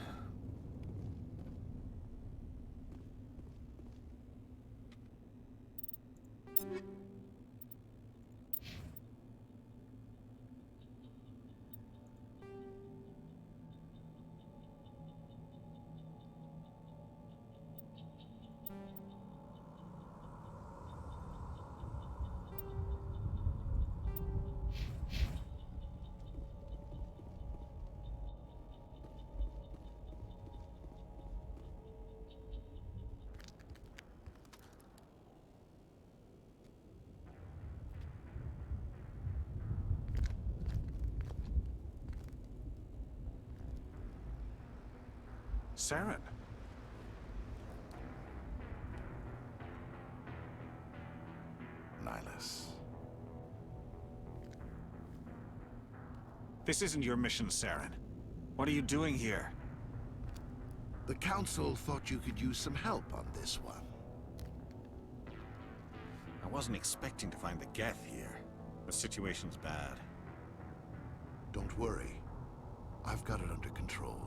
Saren. Nihilus. This isn't your mission, Saren. What are you doing here? The Council thought you could use some help on this one. I wasn't expecting to find the Geth here. The situation's bad. Don't worry. I've got it under control.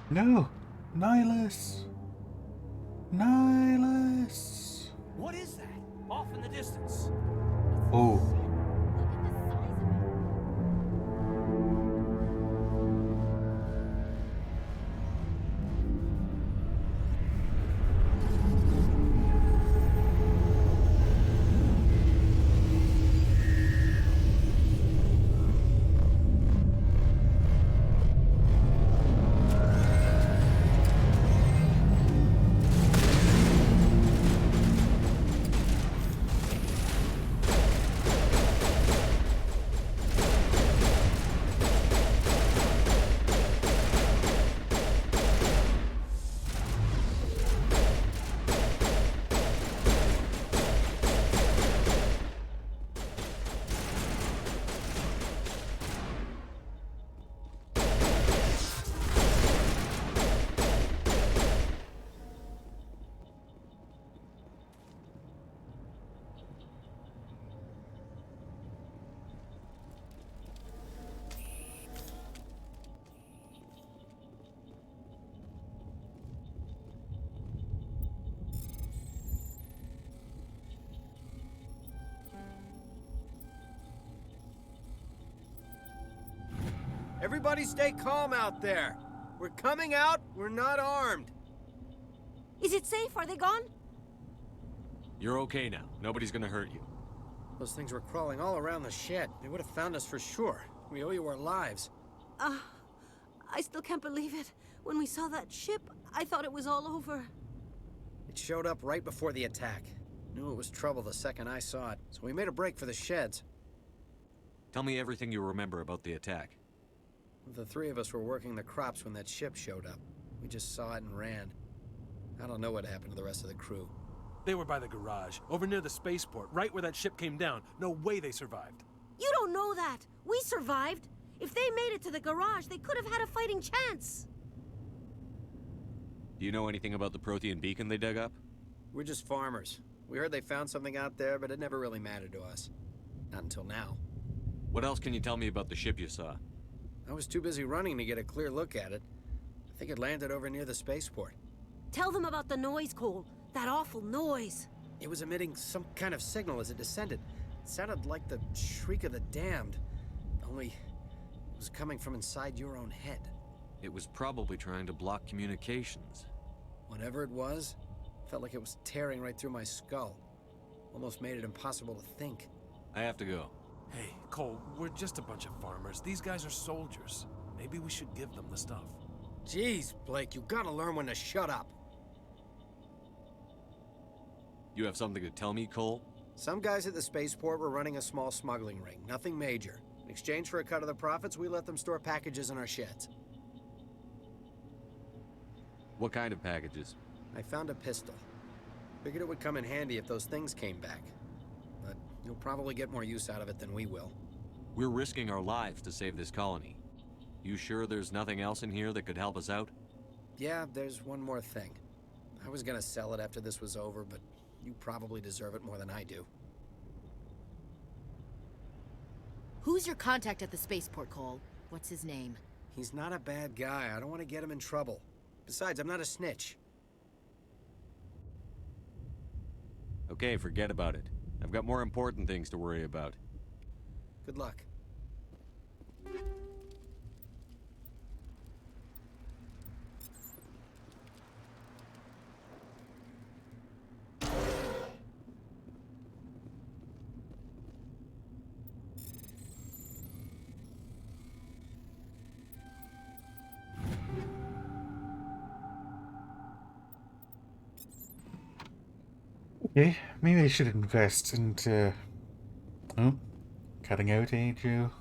No! Nihilus! Nihilus! What is that? Off in the distance. Oh. Everybody stay calm out there. We're coming out, we're not armed. Is it safe? Are they gone? You're okay now. Nobody's gonna hurt you. Those things were crawling all around the shed. They would have found us for sure. We owe you our lives. I still can't believe it. When we saw that ship, I thought it was all over. It showed up right before the attack. Knew it was trouble the second I saw it, so we made a break for the sheds. Tell me everything you remember about the attack. The three of us were working the crops when that ship showed up. We just saw it and ran. I don't know what happened to the rest of the crew. They were by the garage, over near the spaceport, right where that ship came down. No way they survived. You don't know that. We survived. If they made it to the garage, they could have had a fighting chance. Do you know anything about the Prothean beacon they dug up? We're just farmers. We heard they found something out there, but it never really mattered to us. Not until now. What else can you tell me about the ship you saw? I was too busy running to get a clear look at it. I think it landed over near the spaceport. Tell them about the noise, Cole. That awful noise. It was emitting some kind of signal as it descended. It sounded like the shriek of the damned. Only it was coming from inside your own head. It was probably trying to block communications. Whatever it was, felt like it was tearing right through my skull. Almost made it impossible to think. I have to go. Hey, Cole, we're just a bunch of farmers. These guys are soldiers. Maybe we should give them the stuff. Jeez, Blake, you gotta learn when to shut up. You have something to tell me, Cole? Some guys at the spaceport were running a small smuggling ring, nothing major. In exchange for a cut of the profits, we let them store packages in our sheds. What kind of packages? I found a pistol. Figured it would come in handy if those things came back. But you'll probably get more use out of it than we will. We're risking our lives to save this colony. You sure there's nothing else in here that could help us out? yeah, there's one more thing. I was gonna sell it after this was over, but you probably deserve it more than I do. Who's your contact at the spaceport, Cole? What's his name? He's not a bad guy. I don't want to get him in trouble. Besides, I'm not a snitch. Okay, forget about it. I've got more important things to worry about. Good luck. Okay, maybe I should invest into... Oh, cutting out, ain't you?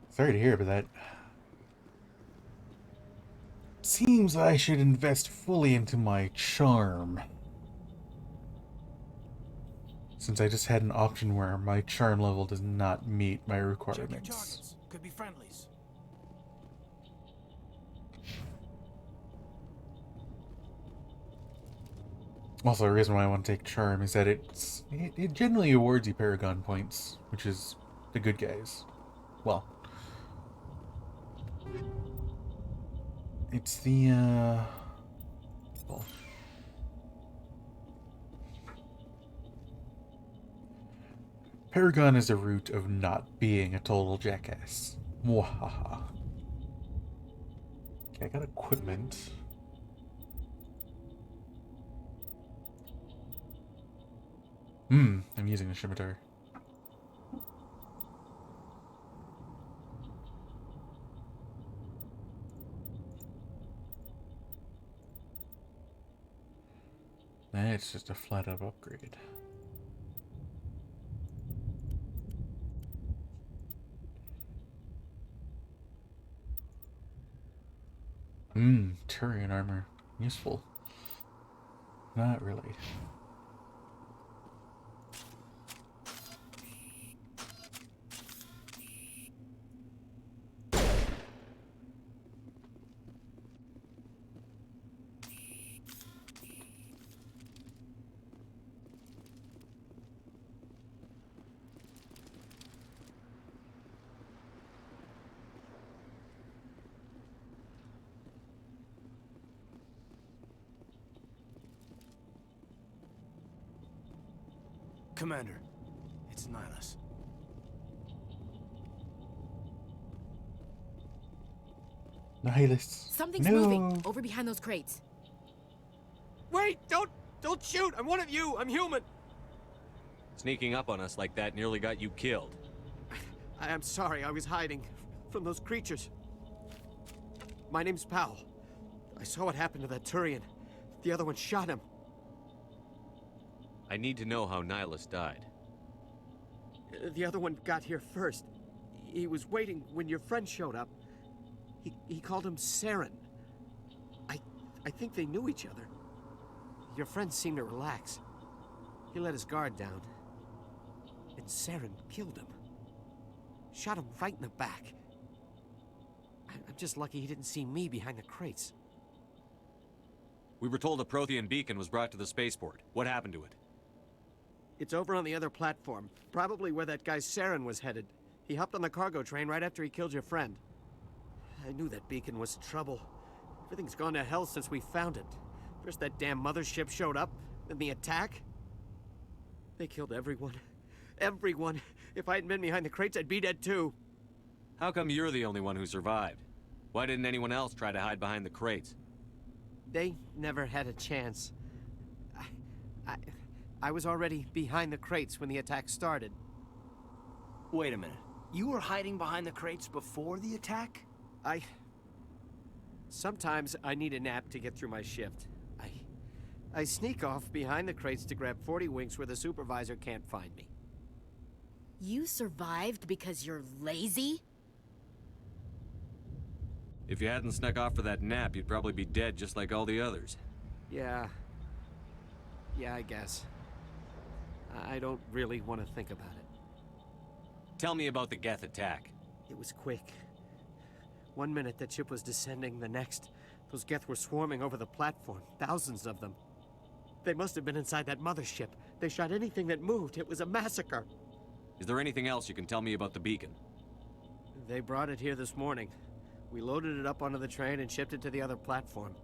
Sorry to hear about that. Seems I should invest fully into my charm. Since I just had an option where my charm level does not meet my requirements. Check your targets. Could be friendlies. Also, the reason why I want to take charm is that it generally awards you Paragon points, which is the good guys. Well, it's the well, Paragon is a route of not being a total jackass. Mwahaha. Okay, I got equipment. I'm using the scimitar. It's just a flat-up upgrade. Turian armor. Useful. Not really. Commander, it's Nihilus. Nihilus. Something's No. moving over behind those crates. Wait! Don't shoot! I'm one of you! I'm human! Sneaking up on us like that nearly got you killed. I am sorry, I was hiding from those creatures. My name's Powell. I saw what happened to that Turian. The other one shot him. I need to know how Nihilus died. The other one got here first. He was waiting when your friend showed up. He called him Saren. I think they knew each other. Your friend seemed to relax. He let his guard down. And Saren killed him. Shot him right in the back. I'm just lucky he didn't see me behind the crates. We were told a Prothean beacon was brought to the spaceport. What happened to it? It's over on the other platform. Probably where that guy Saren was headed. He hopped on the cargo train right after he killed your friend. I knew that beacon was trouble. Everything's gone to hell since we found it. First that damn mothership showed up, then the attack. They killed everyone. Everyone. If I hadn't been behind the crates, I'd be dead too. How come you're the only one who survived? Why didn't anyone else try to hide behind the crates? They never had a chance. I was already behind the crates when the attack started. Wait a minute. You were hiding behind the crates before the attack? Sometimes I need a nap to get through my shift. I sneak off behind the crates to grab 40 winks where the supervisor can't find me. You survived because you're lazy? If you hadn't snuck off for that nap, you'd probably be dead just like all the others. Yeah, I guess. I don't really want to think about it. Tell me about the Geth attack. It was quick. One minute that ship was descending, the next, those Geth were swarming over the platform, thousands of them. They must have been inside that mothership. They shot anything that moved. It was a massacre. Is there anything else you can tell me about the beacon? They brought it here this morning. We loaded it up onto the train and shipped it to the other platform.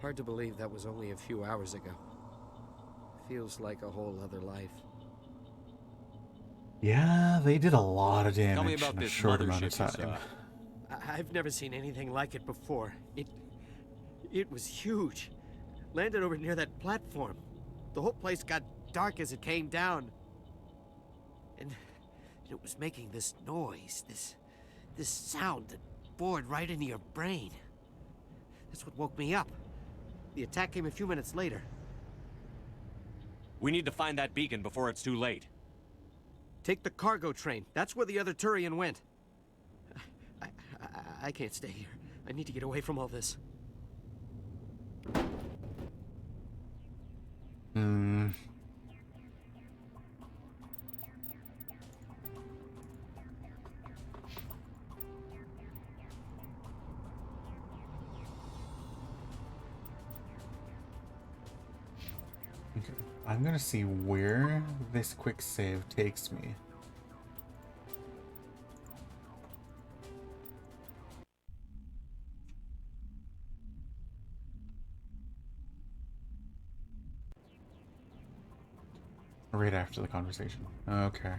Hard to believe that was only a few hours ago. Feels like a whole other life. Yeah, they did a lot of damage Tell me about in a this short amount of mothership you time. saw. I've never seen anything like it before. It was huge. Landed over near that platform. The whole place got dark as it came down. And it was making this noise, this sound that bored right into your brain. That's what woke me up. The attack came a few minutes later. We need to find that beacon before it's too late. Take the cargo train. That's where the other Turian went. I can't stay here. I need to get away from all this. Okay. I'm gonna see where this quick save takes me. Right after the conversation. Okay.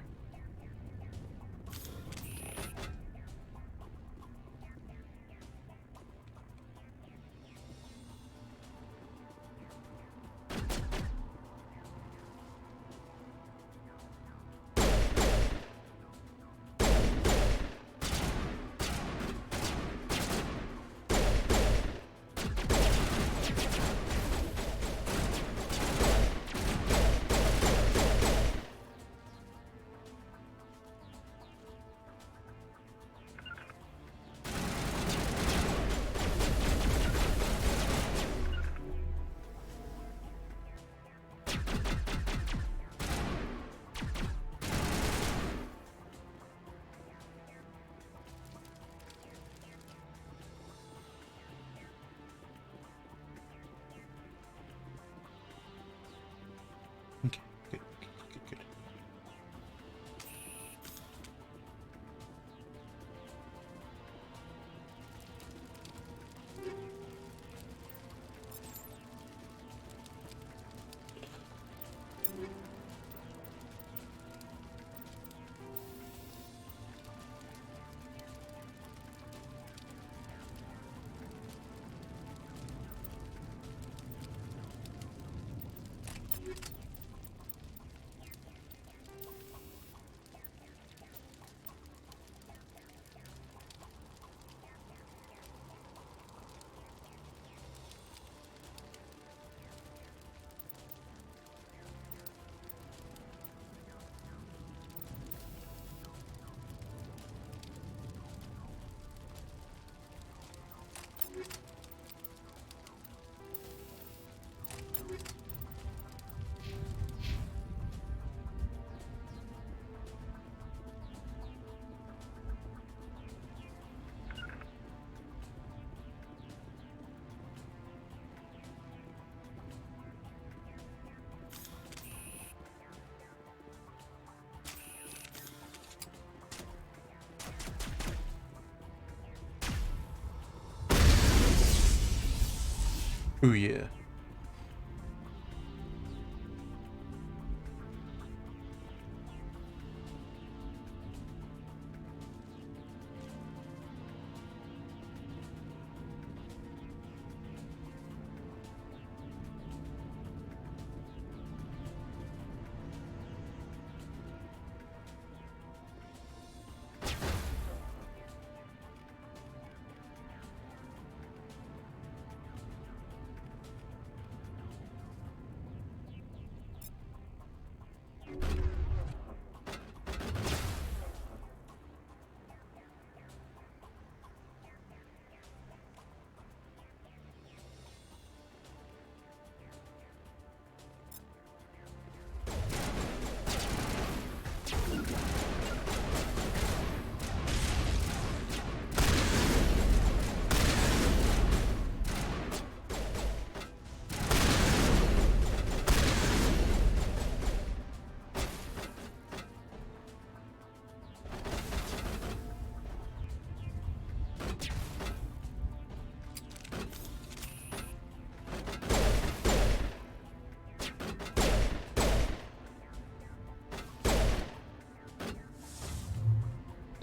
Okay, good. Ooh, yeah.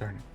Darn it.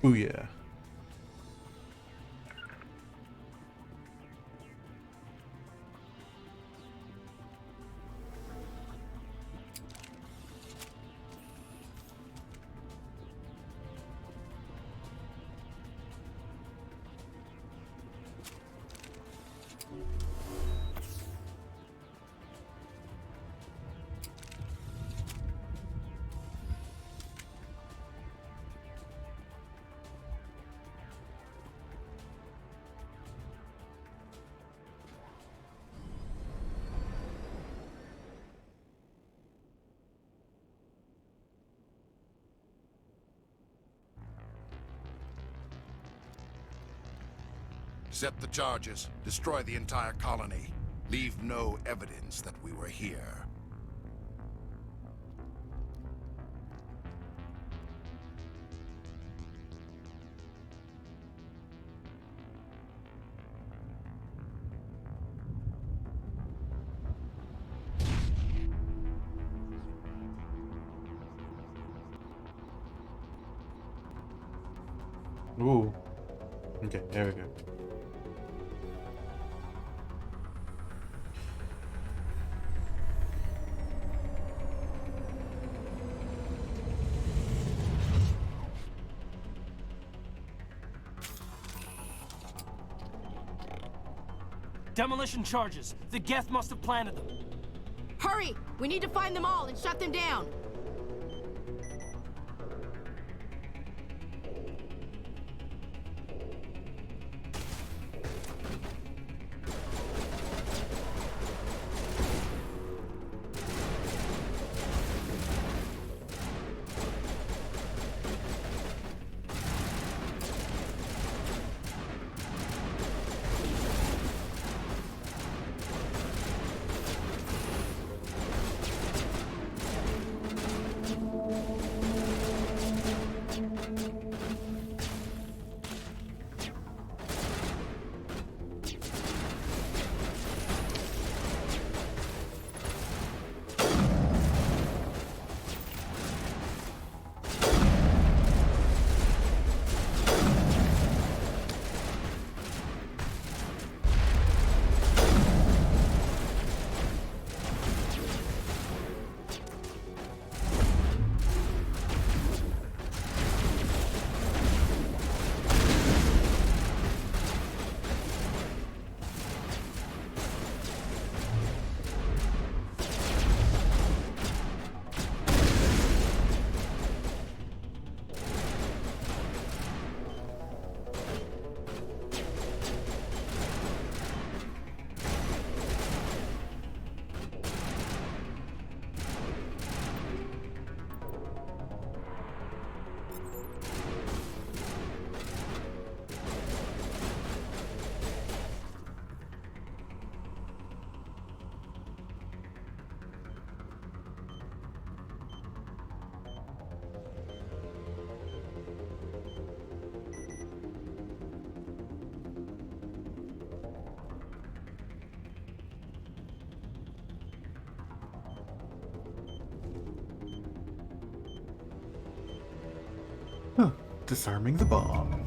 Ooh, yeah. Set the charges. Destroy the entire colony. Leave no evidence that we were here. Ooh. Okay, there we go. Demolition charges. The Geth must have planted them. Hurry! We need to find them all and shut them down. Disarming the bomb.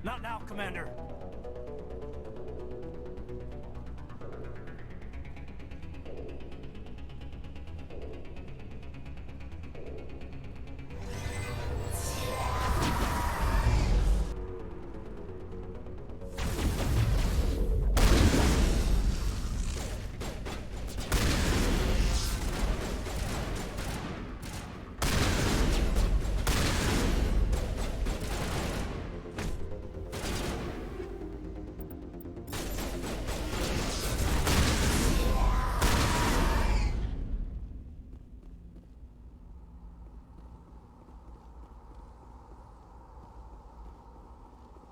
Not now, Commander.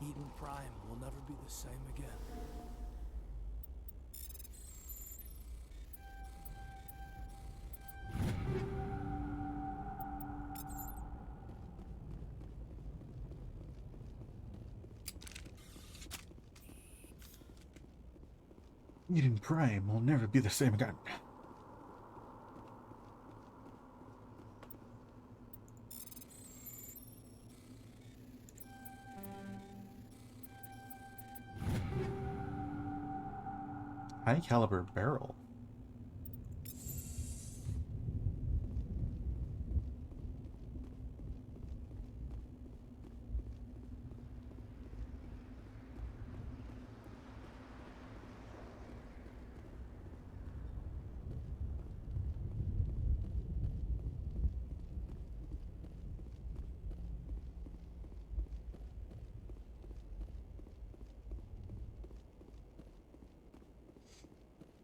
Eden Prime will never be the same again. Eden Prime will never be the same again. High caliber barrel.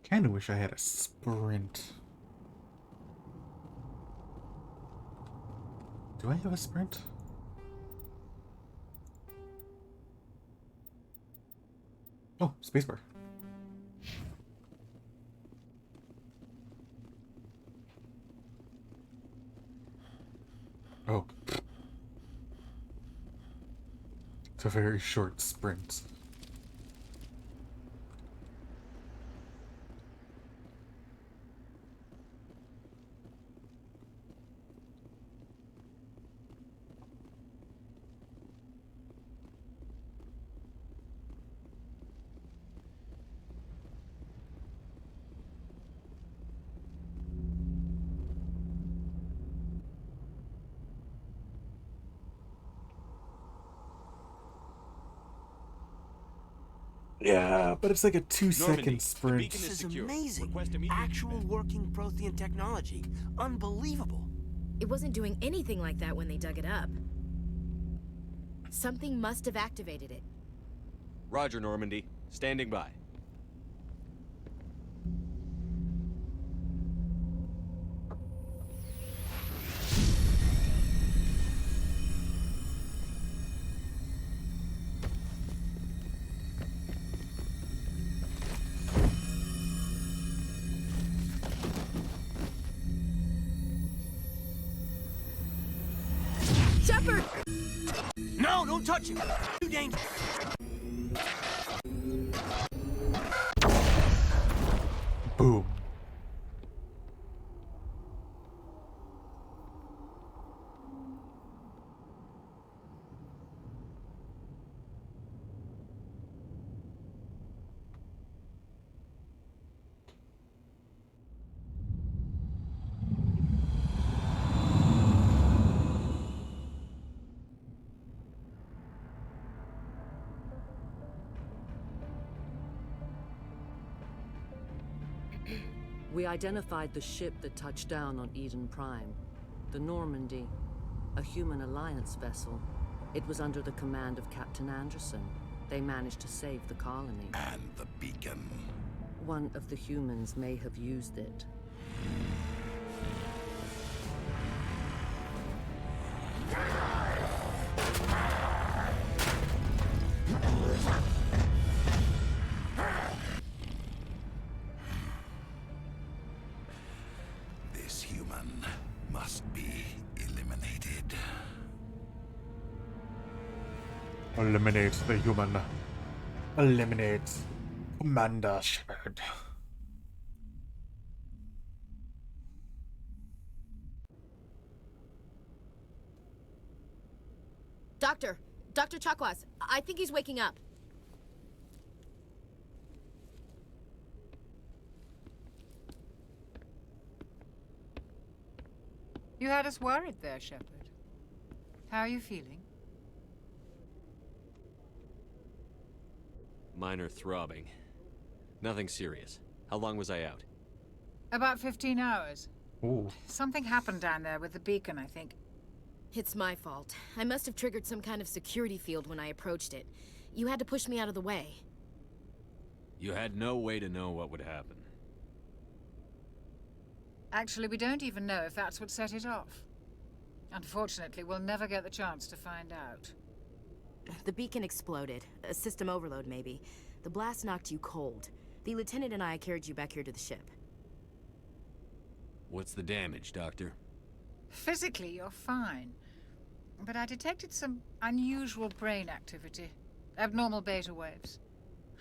Kinda wish I had a sprint. Do I have a sprint? Oh, spacebar. Oh. It's a very short sprint. Yeah, but it's like a 2-second sprint. This is amazing. Actual working Prothean technology. Unbelievable. It wasn't doing anything like that when they dug it up. Something must have activated it. Roger, Normandy. Standing by. Shepard! No, don't touch him. Too dangerous. Boom. We identified the ship that touched down on Eden Prime. The Normandy, a human alliance vessel. It was under the command of Captain Anderson. They managed to save the colony. And the beacon. One of the humans may have used it. Eliminate the human. Eliminate Commander Shepard. Dr. Chakwas, I think he's waking up. You had us worried there, Shepard. How are you feeling? Minor throbbing. Nothing serious. How long was I out? About 15 hours. Ooh. Something happened down there with the beacon, I think. It's my fault. I must have triggered some kind of security field when I approached it. You had to push me out of the way. You had no way to know what would happen. Actually, we don't even know if that's what set it off. Unfortunately, we'll never get the chance to find out. The beacon exploded. A system overload, maybe. The blast knocked you cold. The lieutenant and I carried you back here to the ship. What's the damage, Doctor? Physically, you're fine. But I detected some unusual brain activity. Abnormal beta waves.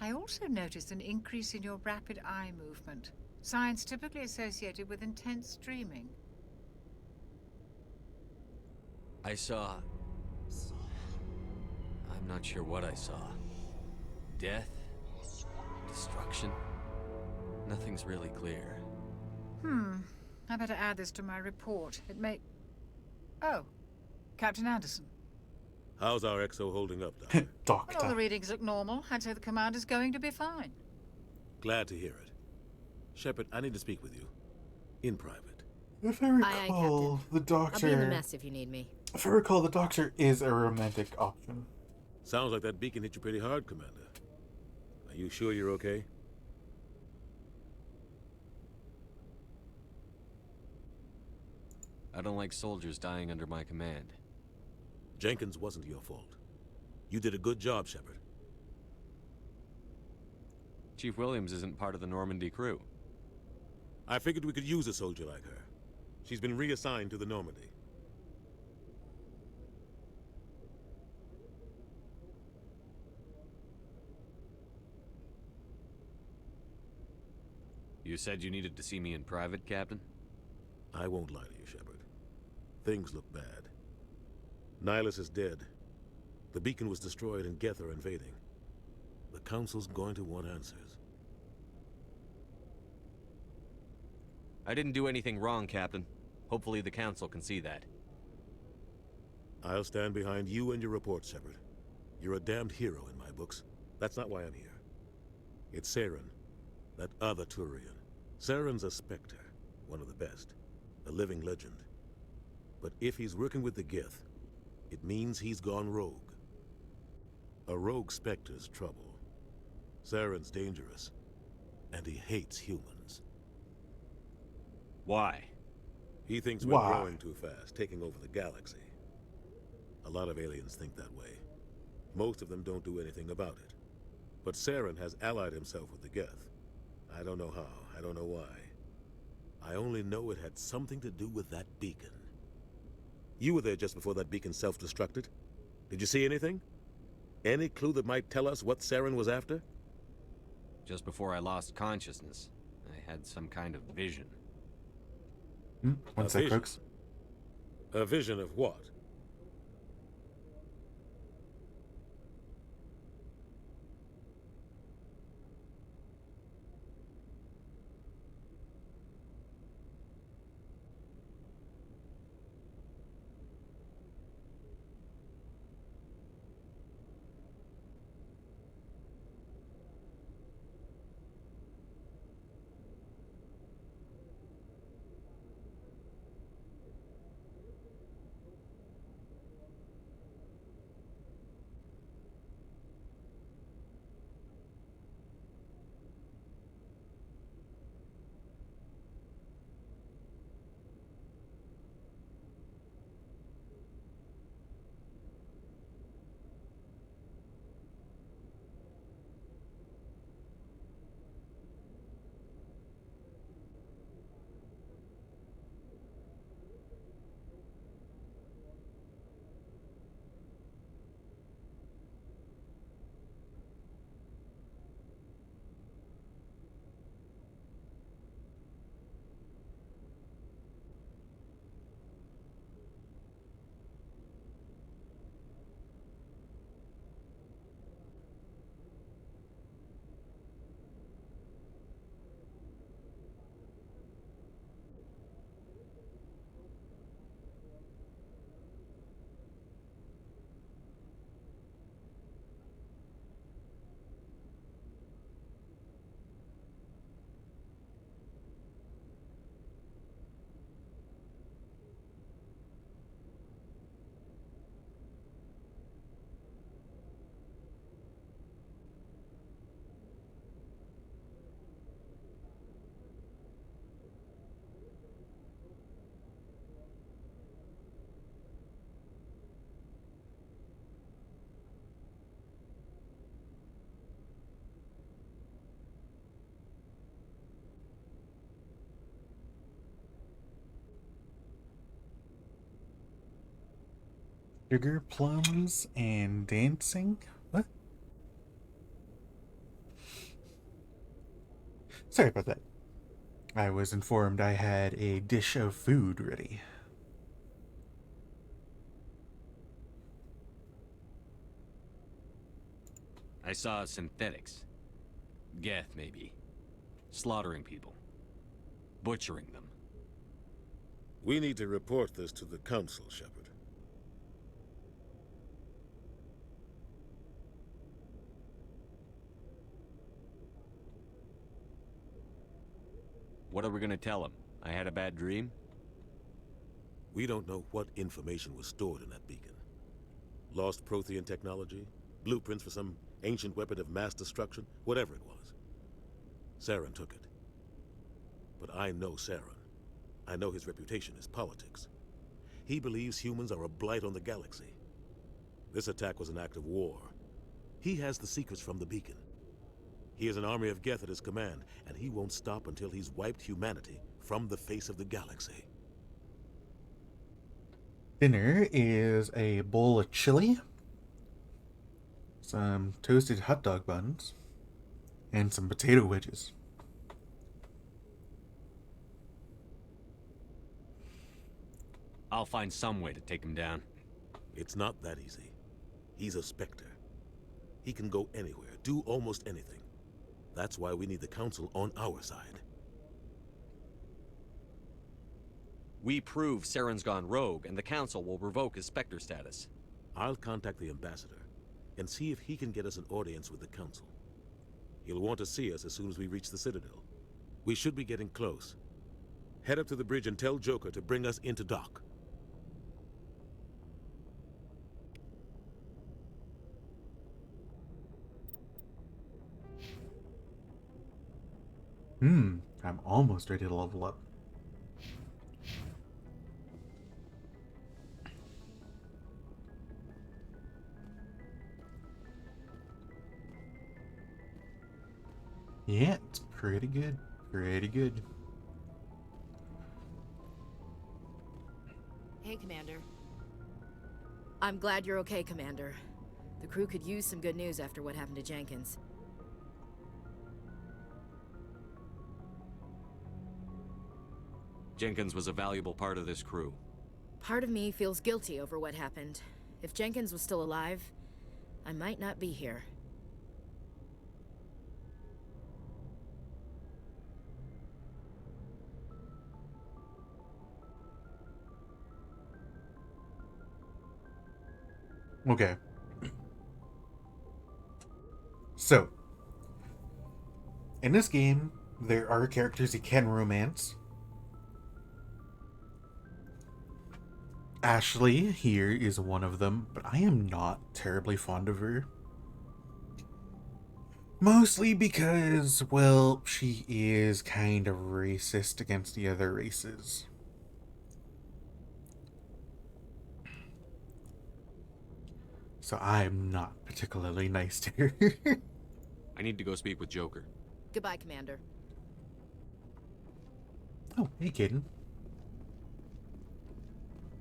I also noticed an increase in your rapid eye movement. Signs typically associated with intense dreaming. I saw... I'm not sure what I saw. Death? Destruction? Nothing's really clear. I better add this to my report. It may... Oh, Captain Anderson. How's our XO holding up, Doctor? Well, all the readings look normal. I'd say the commander's going to be fine. Glad to hear it. Shepard, I need to speak with you. In private. If I recall, the Doctor... I'll be in the mess if you need me. If I recall, the Doctor is a romantic option. Sounds like that beacon hit you pretty hard, Commander. Are you sure you're okay? I don't like soldiers dying under my command. Jenkins wasn't your fault. You did a good job, Shepard. Chief Williams isn't part of the Normandy crew. I figured we could use a soldier like her. She's been reassigned to the Normandy. You said you needed to see me in private, Captain? I won't lie to you, Shepard. Things look bad. Nihilus is dead. The beacon was destroyed and Geth are invading. The Council's going to want answers. I didn't do anything wrong, Captain. Hopefully the Council can see that. I'll stand behind you and your report, Shepard. You're a damned hero in my books. That's not why I'm here. It's Saren, that other Turian. Saren's a Spectre, one of the best. A living legend. But if he's working with the Geth, it means he's gone rogue. A rogue Spectre's trouble. Saren's dangerous, and he hates humans. Why? He thinks we're growing too fast, taking over the galaxy. A lot of aliens think that way. Most of them don't do anything about it. But Saren has allied himself with the Geth. I don't know how, I don't know why. I only know it had something to do with that beacon. You were there just before that beacon self-destructed. Did you see anything? Any clue that might tell us what Saren was after? Just before I lost consciousness, I had some kind of vision. One sec, folks. A vision of what? Sugar plums and dancing? What? Sorry about that. I was informed I had a dish of food ready. I saw synthetics. Geth, maybe. Slaughtering people. Butchering them. We need to report this to the Council, Shepard. What are we gonna tell him? I had a bad dream? We don't know what information was stored in that beacon. Lost Prothean technology? Blueprints for some ancient weapon of mass destruction? Whatever it was. Saren took it. But I know Saren. I know his reputation is politics. He believes humans are a blight on the galaxy. This attack was an act of war. He has the secrets from the beacon. He has an army of Geth at his command, and he won't stop until he's wiped humanity from the face of the galaxy. Dinner is a bowl of chili, some toasted hot dog buns, and some potato wedges. I'll find some way to take him down. It's not that easy. He's a Spectre. He can go anywhere, do almost anything. That's why we need the Council on our side. We prove Saren's gone rogue, and the Council will revoke his Spectre status. I'll contact the Ambassador and see if he can get us an audience with the Council. He'll want to see us as soon as we reach the Citadel. We should be getting close. Head up to the bridge and tell Joker to bring us into dock. I'm almost ready to level up. Yeah, it's pretty good. Pretty good. Hey, Commander. I'm glad you're okay, Commander. The crew could use some good news after what happened to Jenkins. Jenkins was a valuable part of this crew. Part of me feels guilty over what happened. If Jenkins was still alive, I might not be here. Okay. So, in this game, there are characters you can romance. Ashley here is one of them, but I am not terribly fond of her. Mostly because, well, she is kind of racist against the other races. So I'm not particularly nice to her. I need to go speak with Joker. Goodbye, Commander. Oh, hey, Caden.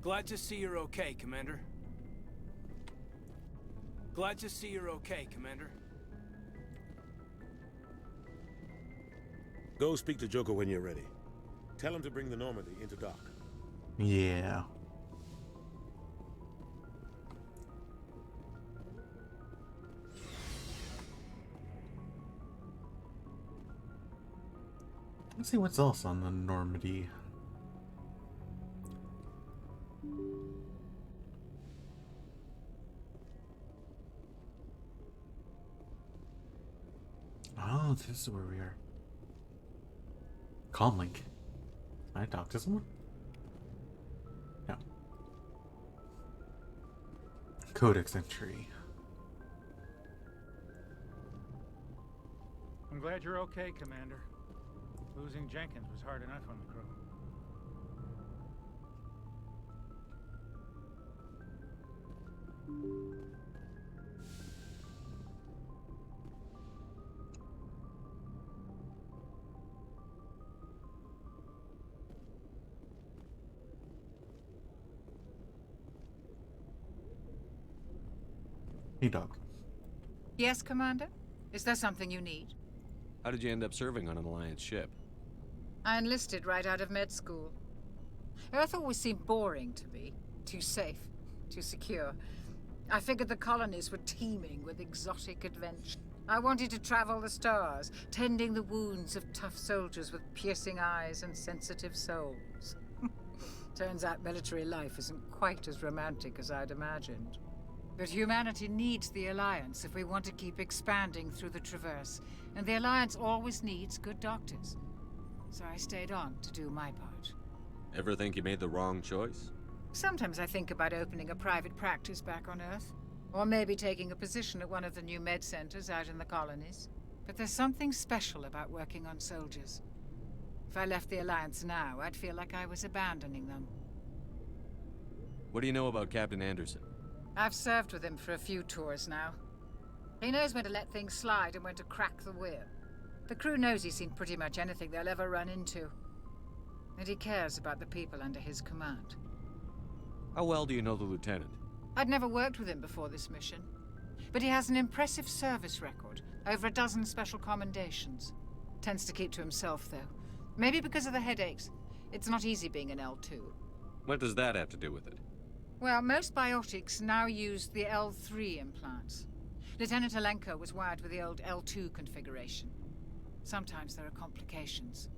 Glad to see you're okay, Commander. Glad to see you're okay, Commander. Go speak to Joker when you're ready. Tell him to bring the Normandy into dock. Yeah. Let's see what's else on the Normandy. Oh, this is where we are. Comlink. Can I talk to someone? No. Codex entry. I'm glad you're okay, Commander. Losing Jenkins was hard enough on the crew. Hey, dog. Yes, Commander? Is there something you need? How did you end up serving on an Alliance ship? I enlisted right out of med school. Earth always seemed boring to me. Too safe, too secure. I figured the colonies were teeming with exotic adventure. I wanted to travel the stars, tending the wounds of tough soldiers with piercing eyes and sensitive souls. Turns out military life isn't quite as romantic as I'd imagined. But humanity needs the Alliance if we want to keep expanding through the Traverse, and the Alliance always needs good doctors. So I stayed on to do my part. Ever think you made the wrong choice? Sometimes I think about opening a private practice back on Earth, or maybe taking a position at one of the new med centers out in the colonies. But there's something special about working on soldiers. If I left the Alliance now, I'd feel like I was abandoning them. What do you know about Captain Anderson? I've served with him for a few tours now. He knows when to let things slide and when to crack the whip. The crew knows he's seen pretty much anything they'll ever run into. And he cares about the people under his command. How well do you know the Lieutenant? I'd never worked with him before this mission. But he has an impressive service record, over a dozen special commendations. Tends to keep to himself, though. Maybe because of the headaches. It's not easy being an L2. What does that have to do with it? Well, most biotics now use the L3 implants. Lieutenant Alenko was wired with the old L2 configuration. Sometimes there are complications.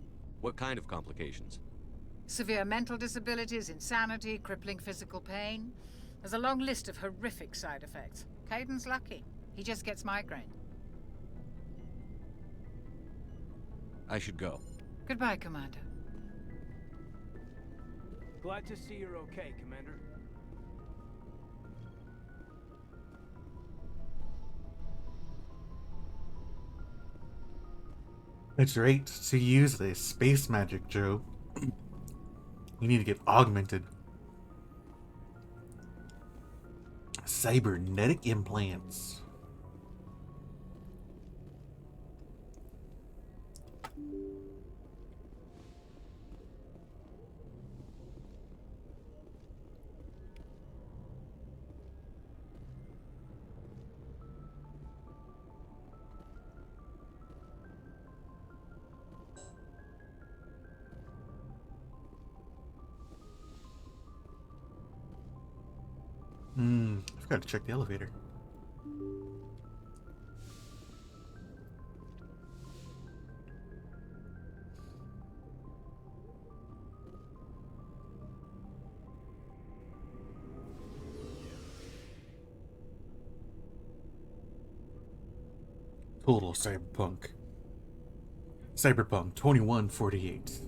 What kind of complications? Severe mental disabilities, insanity, crippling physical pain. There's a long list of horrific side effects. Kaiden's lucky. He just gets migraine. I should go. Goodbye, Commander. Glad to see you're okay, Commander. It's right to use this space magic, Joe. You need to get augmented. Cybernetic implants. I forgot to check the elevator. Total Cyberpunk. Cyberpunk 2148.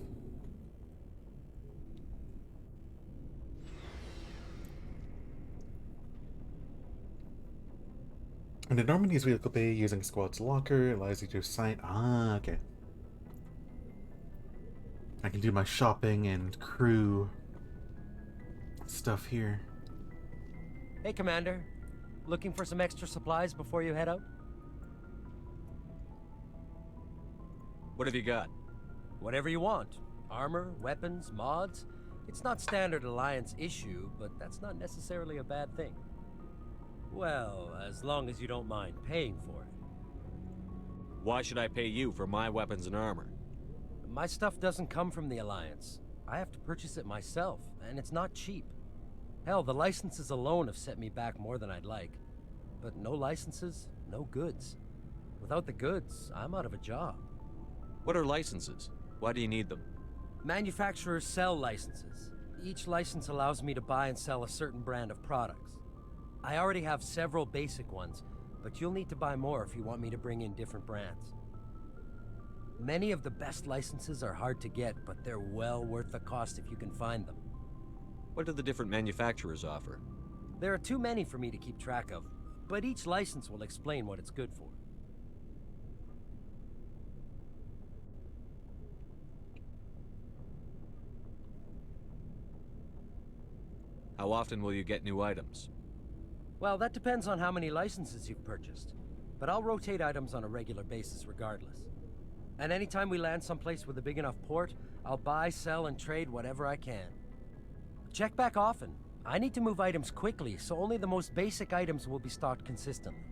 And in Normandy's vehicle bay, using Squad's locker allows you to assign. Ah, okay. I can do my shopping and crew stuff here. Hey, Commander. Looking for some extra supplies before you head out? What have you got? Whatever you want. Armor, weapons, mods. It's not standard Alliance issue, but that's not necessarily a bad thing. Well, as long as you don't mind paying for it. Why should I pay you for my weapons and armor? My stuff doesn't come from the Alliance. I have to purchase it myself, and it's not cheap. Hell, the licenses alone have set me back more than I'd like. But no licenses, no goods. Without the goods, I'm out of a job. What are licenses? Why do you need them? Manufacturers sell licenses. Each license allows me to buy and sell a certain brand of products. I already have several basic ones, but you'll need to buy more if you want me to bring in different brands. Many of the best licenses are hard to get, but they're well worth the cost if you can find them. What do the different manufacturers offer? There are too many for me to keep track of, but each license will explain what it's good for. How often will you get new items? Well, that depends on how many licenses you've purchased. But I'll rotate items on a regular basis regardless. And anytime we land someplace with a big enough port, I'll buy, sell, and trade whatever I can. Check back often. I need to move items quickly, so only the most basic items will be stocked consistently.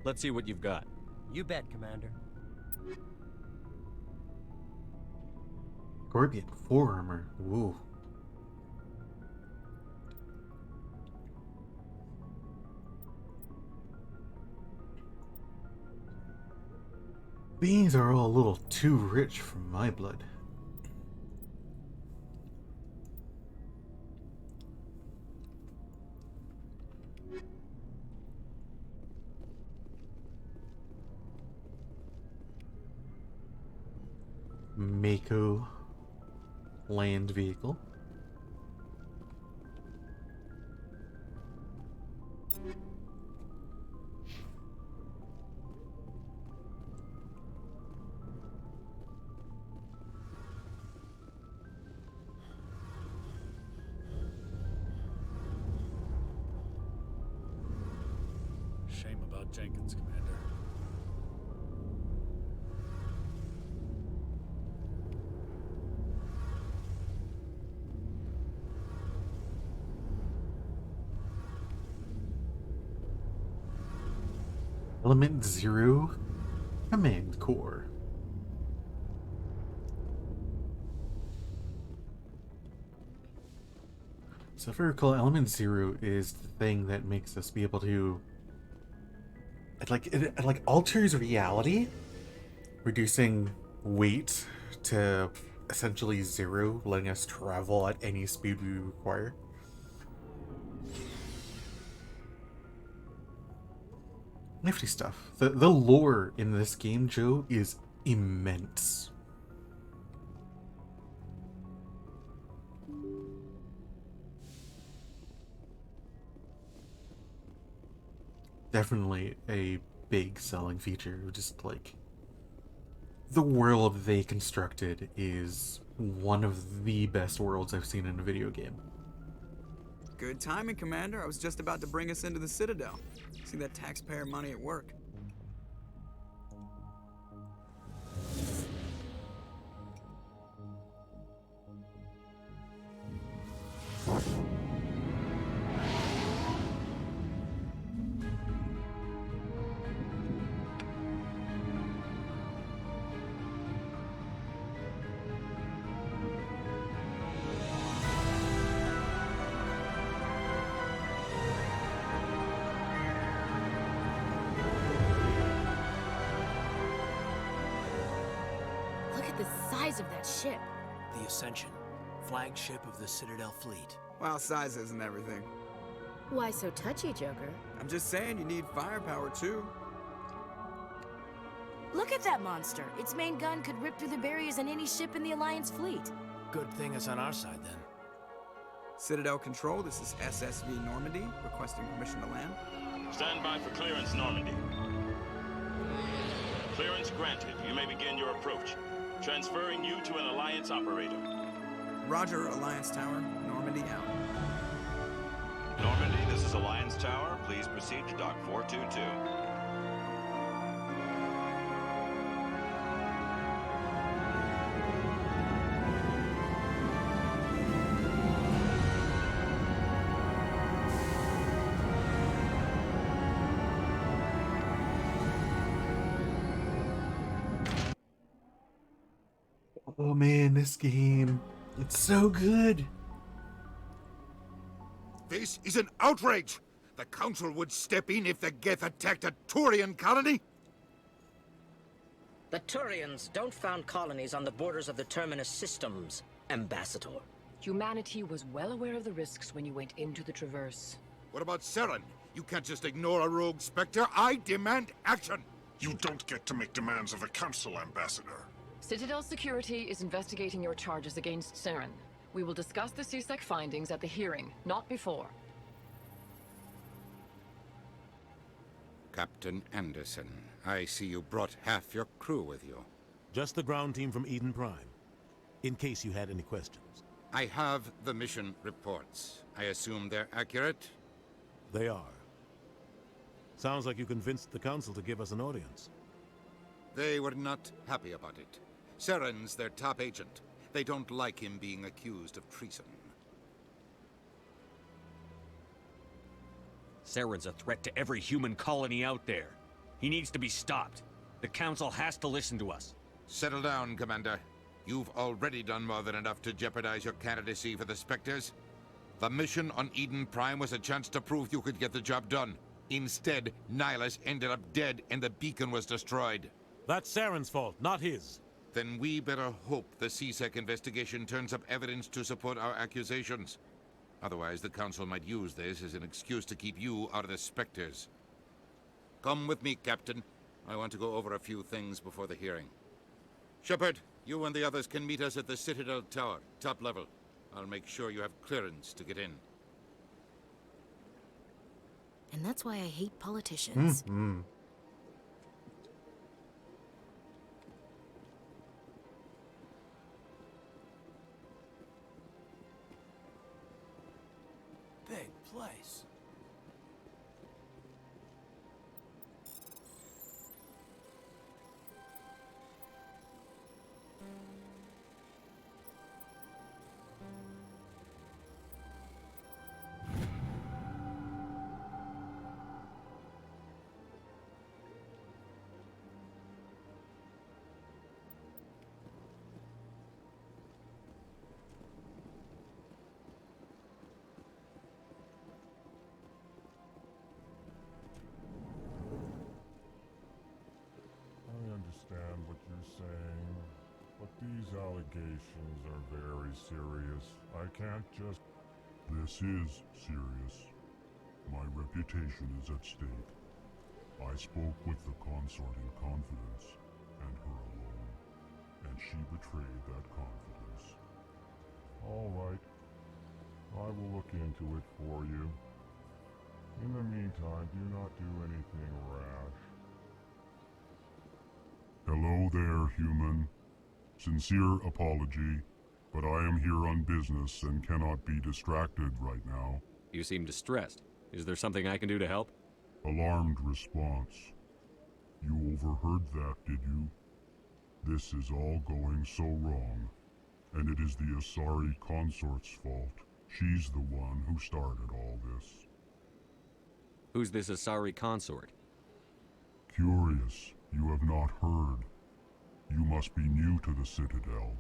Let's see what you've got. You bet, Commander. Scorpion forearmor. Ooh. These are all a little too rich for my blood. Mako land vehicle. Shame about Jenkins, Commander. Element Zero Command Core. So if I recall, Element Zero is the thing that makes us be able to it like alters reality, reducing weight to essentially zero, letting us travel at any speed we require. Nifty stuff. The lore in this game, Joe, is immense. Definitely a big selling feature. Just like the world they constructed is one of the best worlds I've seen in a video game. Good timing, Commander. I was just about to bring us into the Citadel. See that taxpayer money at work. Of that ship. The Ascension, flagship of the Citadel fleet. Well, size isn't everything. Why so touchy, Joker? I'm just saying you need firepower too. Look at that monster. Its main gun could rip through the barriers in any ship in the Alliance fleet. Good thing it's on our side then. Citadel Control, this is SSV Normandy, requesting permission to land. Stand by for clearance, Normandy. Clearance granted. You may begin your approach. Transferring you to an Alliance operator. Roger, Alliance Tower. Normandy out. Normandy, this is Alliance Tower. Please proceed to Dock 422. Oh man, this game, it's so good. This is an outrage! The Council would step in if the Geth attacked a Turian colony? The Turians don't found colonies on the borders of the Terminus systems, Ambassador. Humanity was well aware of the risks when you went into the Traverse. What about Saren? You can't just ignore a rogue Spectre. I demand action! You don't get to make demands of the Council, Ambassador. Citadel Security is investigating your charges against Saren. We will discuss the CSEC findings at the hearing, not before. Captain Anderson, I see you brought half your crew with you. Just the ground team from Eden Prime, in case you had any questions. I have the mission reports. I assume they're accurate? They are. Sounds like you convinced the Council to give us an audience. They were not happy about it. Saren's their top agent. They don't like him being accused of treason. Saren's a threat to every human colony out there. He needs to be stopped. The Council has to listen to us. Settle down, Commander. You've already done more than enough to jeopardize your candidacy for the Spectres. The mission on Eden Prime was a chance to prove you could get the job done. Instead, Nihilus ended up dead and the beacon was destroyed. That's Saren's fault, not his. Then we better hope the CSEC investigation turns up evidence to support our accusations. Otherwise, the Council might use this as an excuse to keep you out of the Spectres. Come with me, Captain. I want to go over a few things before the hearing. Shepard, you and the others can meet us at the Citadel Tower, top level. I'll make sure you have clearance to get in. And that's why I hate politicians. Big place. Understand what you're saying, but these allegations are very serious. I can't just... This is serious. My reputation is at stake. I spoke with the consort in confidence, and her alone, and she betrayed that confidence. All right. I will look into it for you. In the meantime, do not do anything rash. Hello there, human. Sincere apology, but I am here on business and cannot be distracted right now. You seem distressed. Is there something I can do to help? Alarmed response. You overheard that, did you? This is all going so wrong, and it is the Asari consort's fault. She's the one who started all this. Who's this Asari consort? Curious. You have not heard. You must be new to the Citadel.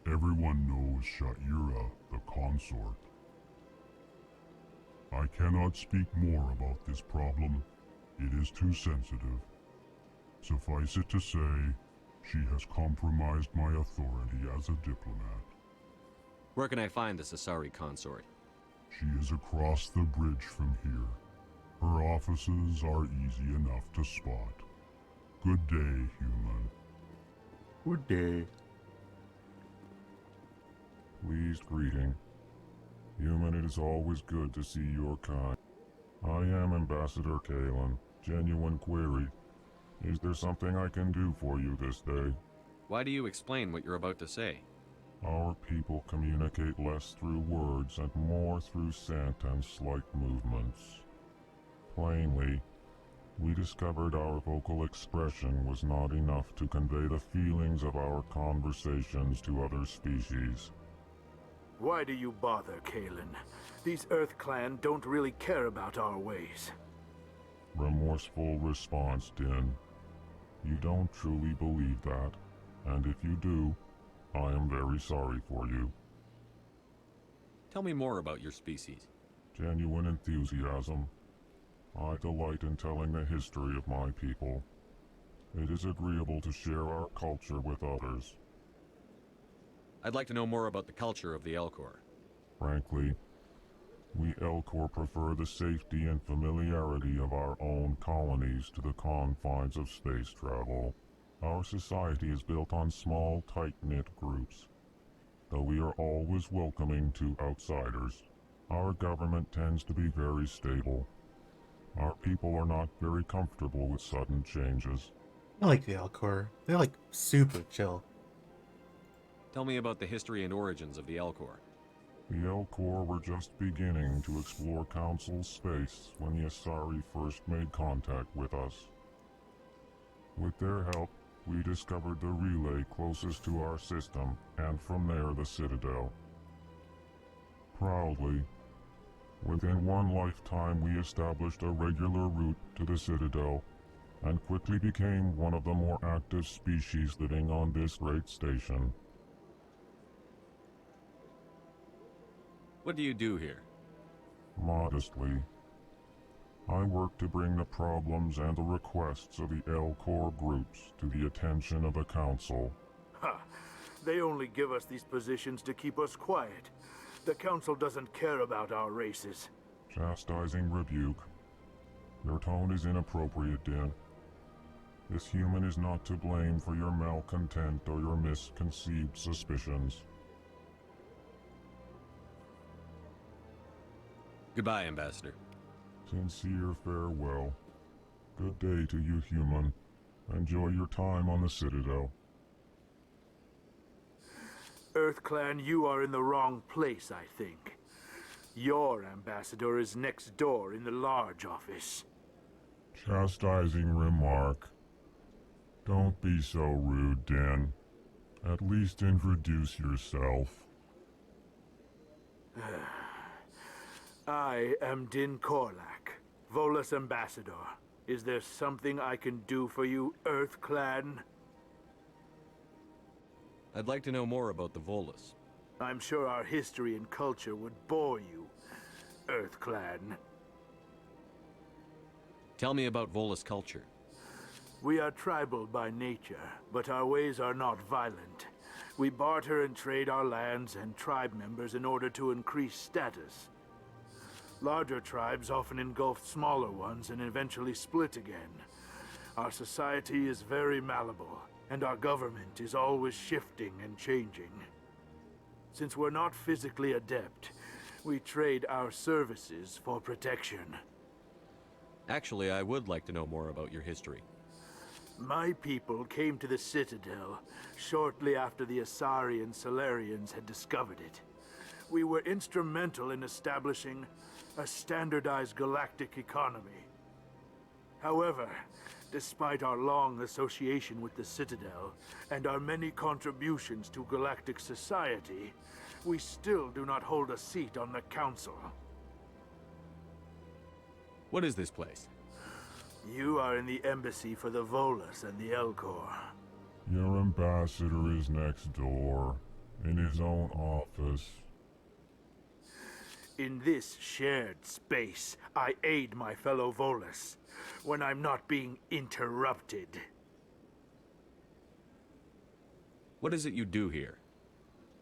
Everyone knows Sha'ira, the consort. I cannot speak more about this problem. It is too sensitive. Suffice it to say, she has compromised my authority as a diplomat. Where can I find this Asari consort? She is across the bridge from here. Her offices are easy enough to spot. Good day, human. Good day. Pleased greeting. Human, it is always good to see your kind. I am Ambassador Kalen. Genuine query. Is there something I can do for you this day? Why do you explain what you're about to say? Our people communicate less through words and more through scent and slight movements. Plainly, we discovered our vocal expression was not enough to convey the feelings of our conversations to other species. Why do you bother, Kalen? These Earth Clan don't really care about our ways. Remorseful response, Din. You don't truly believe that, and if you do, I am very sorry for you. Tell me more about your species. Genuine enthusiasm. I delight in telling the history of my people. It is agreeable to share our culture with others. I'd like to know more about the culture of the Elcor. Frankly, we Elcor prefer the safety and familiarity of our own colonies to the confines of space travel. Our society is built on small, tight-knit groups. Though we are always welcoming to outsiders, our government tends to be very stable. Our people are not very comfortable with sudden changes. I like the Elcor. They're like super chill. Tell me about the history and origins of the Elcor. The Elcor were just beginning to explore Council space when the Asari first made contact with us. With their help, we discovered the relay closest to our system, and from there the Citadel. Proudly, Within one lifetime, we established a regular route to the Citadel, and quickly became one of the more active species living on this great station. What do you do here? Modestly, I work to bring the problems and the requests of the Elcor groups to the attention of the Council. Ha! They only give us these positions to keep us quiet. The Council doesn't care about our races. Chastising rebuke. Your tone is inappropriate, Din. This human is not to blame for your malcontent or your misconceived suspicions. Goodbye, Ambassador. Sincere farewell. Good day to you, human. Enjoy your time on the Citadel. EarthClan, you are in the wrong place, I think. Your ambassador is next door in the large office. Chastising remark. Don't be so rude, Din. At least introduce yourself. I am Din Korlak, Volus ambassador. Is there something I can do for you, EarthClan? I'd like to know more about the Volus. I'm sure our history and culture would bore you, EarthClan. Tell me about Volus culture. We are tribal by nature, but our ways are not violent. We barter and trade our lands and tribe members in order to increase status. Larger tribes often engulf smaller ones and eventually split again. Our society is very malleable, and our government is always shifting and changing. Since we're not physically adept, we trade our services for protection. Actually, I would like to know more about your history. My people came to the Citadel shortly after the Asari and Salarians had discovered it. We were instrumental in establishing a standardized galactic economy. However, despite our long association with the Citadel and our many contributions to galactic society, we still do not hold a seat on the Council. What is this place? You are in the embassy for the Volus and the Elcor. Your ambassador is next door, in his own office. In this shared space, I aid my fellow Volus when I'm not being interrupted. What is it you do here?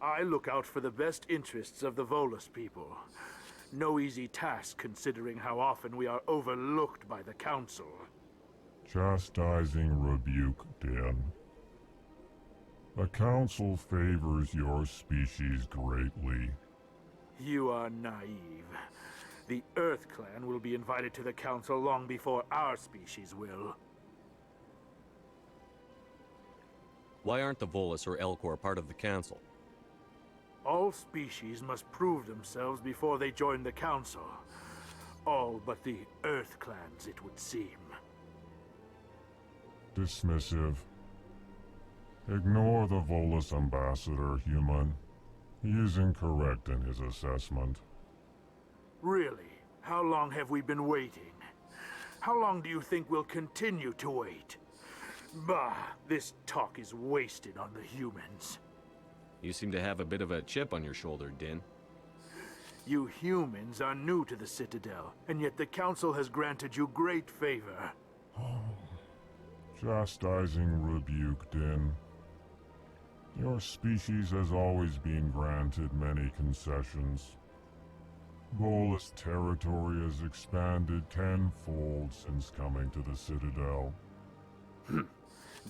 I look out for the best interests of the Volus people. No easy task considering how often we are overlooked by the Council. Chastising rebuke, Din. The Council favors your species greatly. You are naive. The EarthClan will be invited to the Council long before our species will. Why aren't the Volus or Elcor part of the Council? All species must prove themselves before they join the Council. All but the EarthClans, it would seem. Dismissive. Ignore the Volus ambassador, human. He is incorrect in his assessment. Really? How long have we been waiting? How long do you think we'll continue to wait? Bah, this talk is wasted on the humans. You seem to have a bit of a chip on your shoulder, Din. You humans are new to the Citadel, and yet the Council has granted you great favor. Chastising rebuke, Din. Your species has always been granted many concessions. Volus territory has expanded tenfold since coming to the Citadel.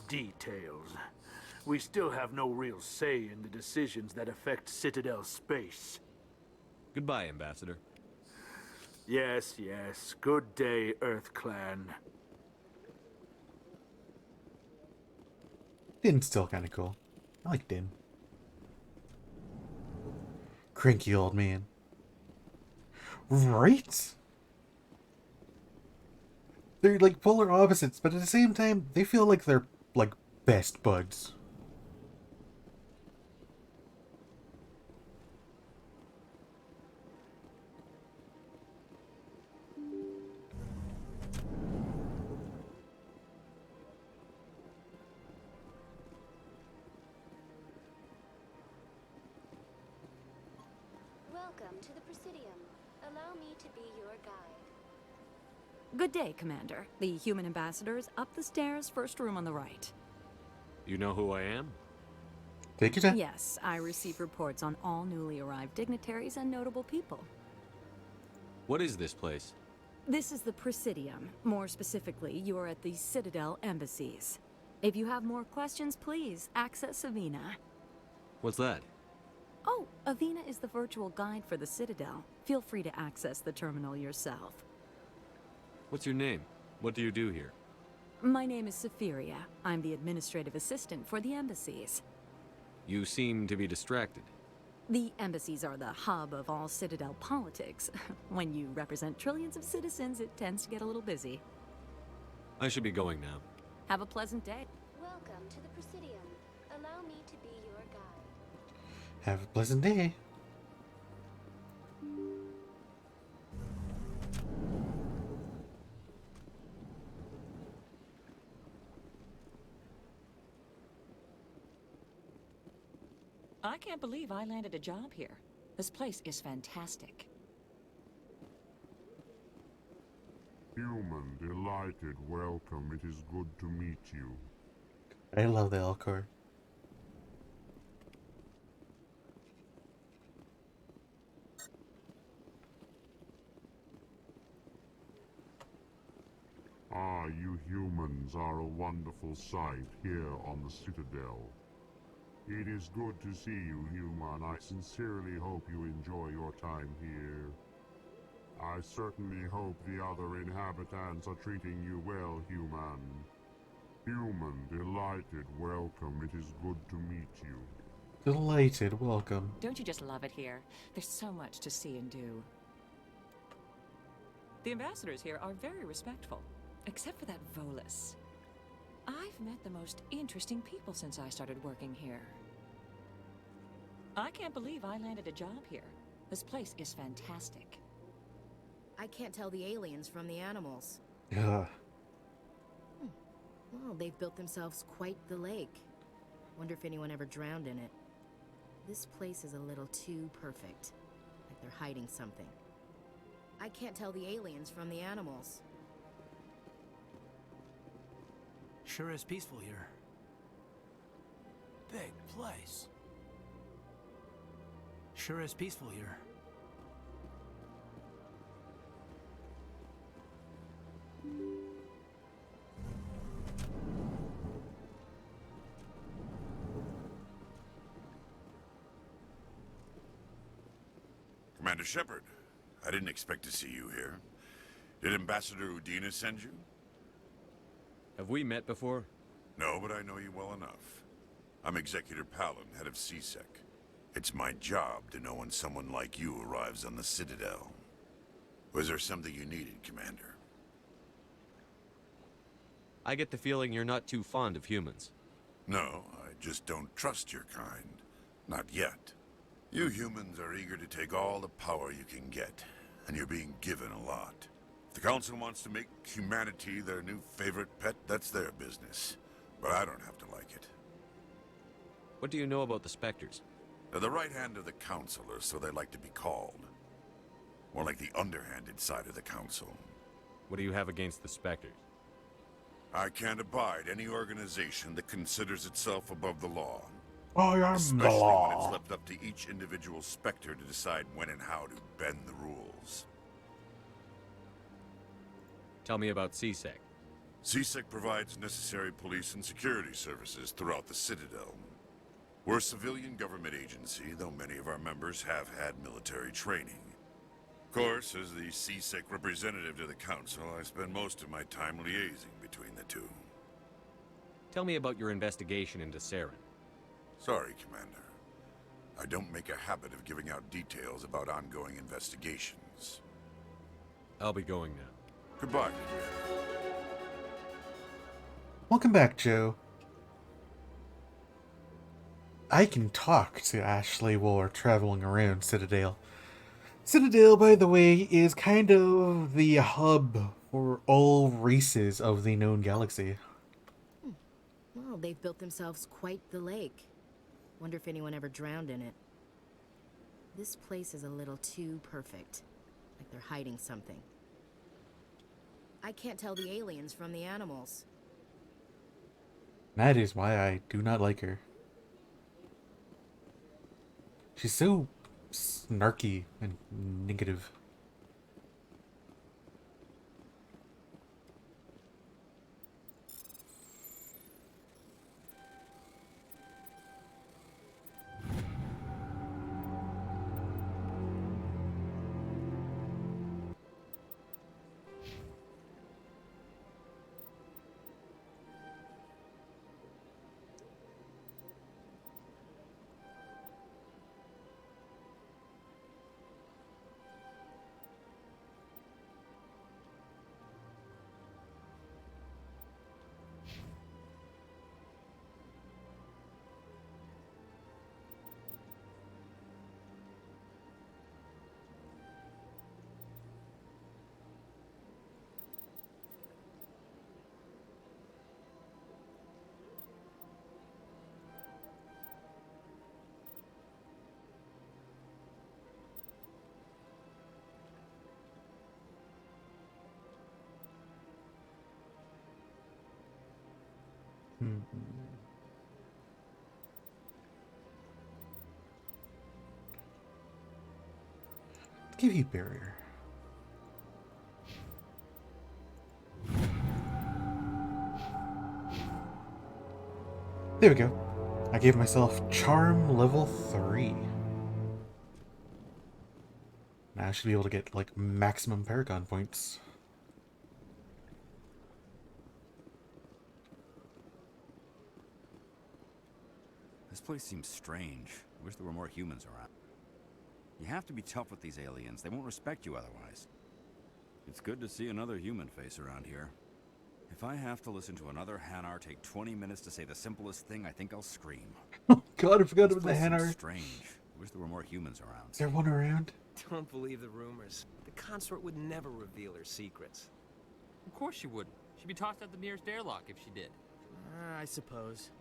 Details. We still have no real say in the decisions that affect Citadel space. Goodbye, Ambassador. Yes, yes. Good day, EarthClan. Din's still kind of cool. I like Din. Cranky old man. Right? They're like polar opposites, but at the same time, they feel like they're like best buds. Welcome to the Presidium. Allow me to be your guide. Good day, Commander. The human ambassador is up the stairs, first room on the right. You know who I am? Take your time. Yes, I receive reports on all newly arrived dignitaries and notable people. What is this place? This is the Presidium. More specifically, you are at the Citadel embassies. If you have more questions, please access Avina. What's that? Oh, Avina is the virtual guide for the Citadel. Feel free to access the terminal yourself. What's your name? What do you do here? My name is Safiria. I'm the administrative assistant for the embassies. You seem to be distracted. The embassies are the hub of all Citadel politics. When you represent trillions of citizens, it tends to get a little busy. I should be going now. Have a pleasant day. Welcome to the Presidium. Allow me to be your guide. Have a pleasant day. I can't believe I landed a job here. This place is fantastic. Human, delighted, welcome. It is good to meet you. I love the Elcor. Ah, you humans are a wonderful sight here on the Citadel. It is good to see you, human. I sincerely hope you enjoy your time here. I certainly hope the other inhabitants are treating you well, human. Human, delighted, welcome. It is good to meet you. Delighted, welcome. Don't you just love it here? There's so much to see and do. The ambassadors here are very respectful, except for that Volus. I've met the most interesting people since I started working here. I can't believe I landed a job here. This place is fantastic. I can't tell the aliens from the animals. Yeah. Well, they've built themselves quite the lake. Wonder if anyone ever drowned in it. This place is a little too perfect. Like they're hiding something. I can't tell the aliens from the animals. Sure is peaceful here. Big place. Sure is peaceful here. Commander Shepard, I didn't expect to see you here. Did Ambassador Udina send you? Have we met before? No, but I know you well enough. I'm Executor Palin, head of CSEC. It's my job to know when someone like you arrives on the Citadel. Was there something you needed, Commander? I get the feeling you're not too fond of humans. No, I just don't trust your kind. Not yet. You humans are eager to take all the power you can get, and you're being given a lot. If the Council wants to make humanity their new favorite pet, that's their business. But I don't have to like it. What do you know about the Spectres? They're the right hand of the Council, or so they like to be called. More like the underhanded side of the Council. What do you have against the Spectres? I can't abide any organization that considers itself above the law. I am the Especially law. when it's left up to each individual Spectre to decide when and how to bend the rules. Tell me about CSEC. CSEC provides necessary police and security services throughout the Citadel. We're a civilian government agency, though many of our members have had military training. Of course, as the CSEC representative to the Council, I spend most of my time liaising between the two. Tell me about your investigation into Saren. Sorry, Commander. I don't make a habit of giving out details about ongoing investigations. I'll be going now. Goodbye, Commander. Welcome back, Joe. I can talk to Ashley while we're traveling around Citadel. Citadel, by the way, is kind of the hub for all races of the known galaxy. Well, they've built themselves quite the lake. Wonder if anyone ever drowned in it. This place is a little too perfect. Like they're hiding something. I can't tell the aliens from the animals. That is why I do not like her. She's so snarky and negative. Give you barrier. There we go. I gave myself charm level 3. Now I should be able to get like maximum Paragon points. This place seems strange. I wish there were more humans around. You have to be tough with these aliens. They won't respect you otherwise. It's good to see another human face around here. If I have to listen to another Hanar take 20 minutes to say the simplest thing, I think I'll scream. Oh god, I forgot about the This place seems Hanar. strange. I wish there were more humans around. Is there one around? Don't believe the rumors. The consort would never reveal her secrets. Of course she wouldn't. She'd be tossed out the nearest airlock if she did. I suppose.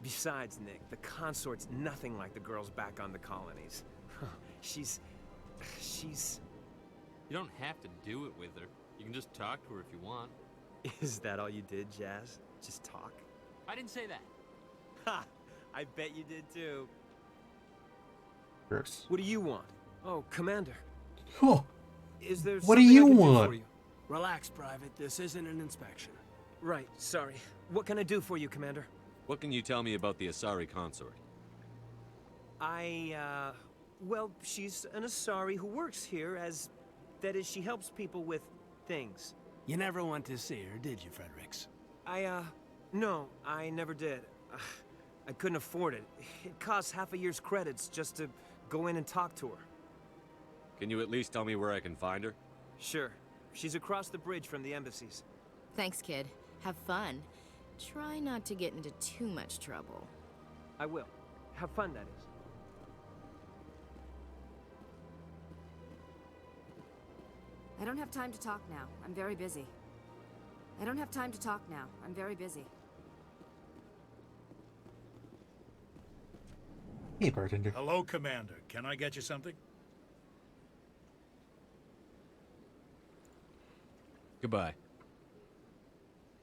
Besides, Nick, the consort's nothing like the girls back on the colonies. She's... You don't have to do it with her. You can just talk to her if you want. Is that all you did, Jazz? Just talk? I didn't say that. Ha! I bet you did too. Gross. What do you want? Oh, Commander. Oh. Is there What do something you I can want? Do for you? Relax, Private. This isn't an inspection. Right, sorry. What can I do for you, Commander? What can you tell me about the Asari consort? Well, she's an Asari who works here as... That is, she helps people with things. You never went to see her, did you, Fredericks? No, I never did. I couldn't afford it. It costs half a year's credits just to go in and talk to her. Can you at least tell me where I can find her? Sure. She's across the bridge from the embassies. Thanks, kid. Have fun. Try not to get into too much trouble. I will. Have fun, that is. I don't have time to talk now. I'm very busy. I don't have time to talk now. I'm very busy. Hey, bartender. Hello, Commander. Can I get you something? Goodbye.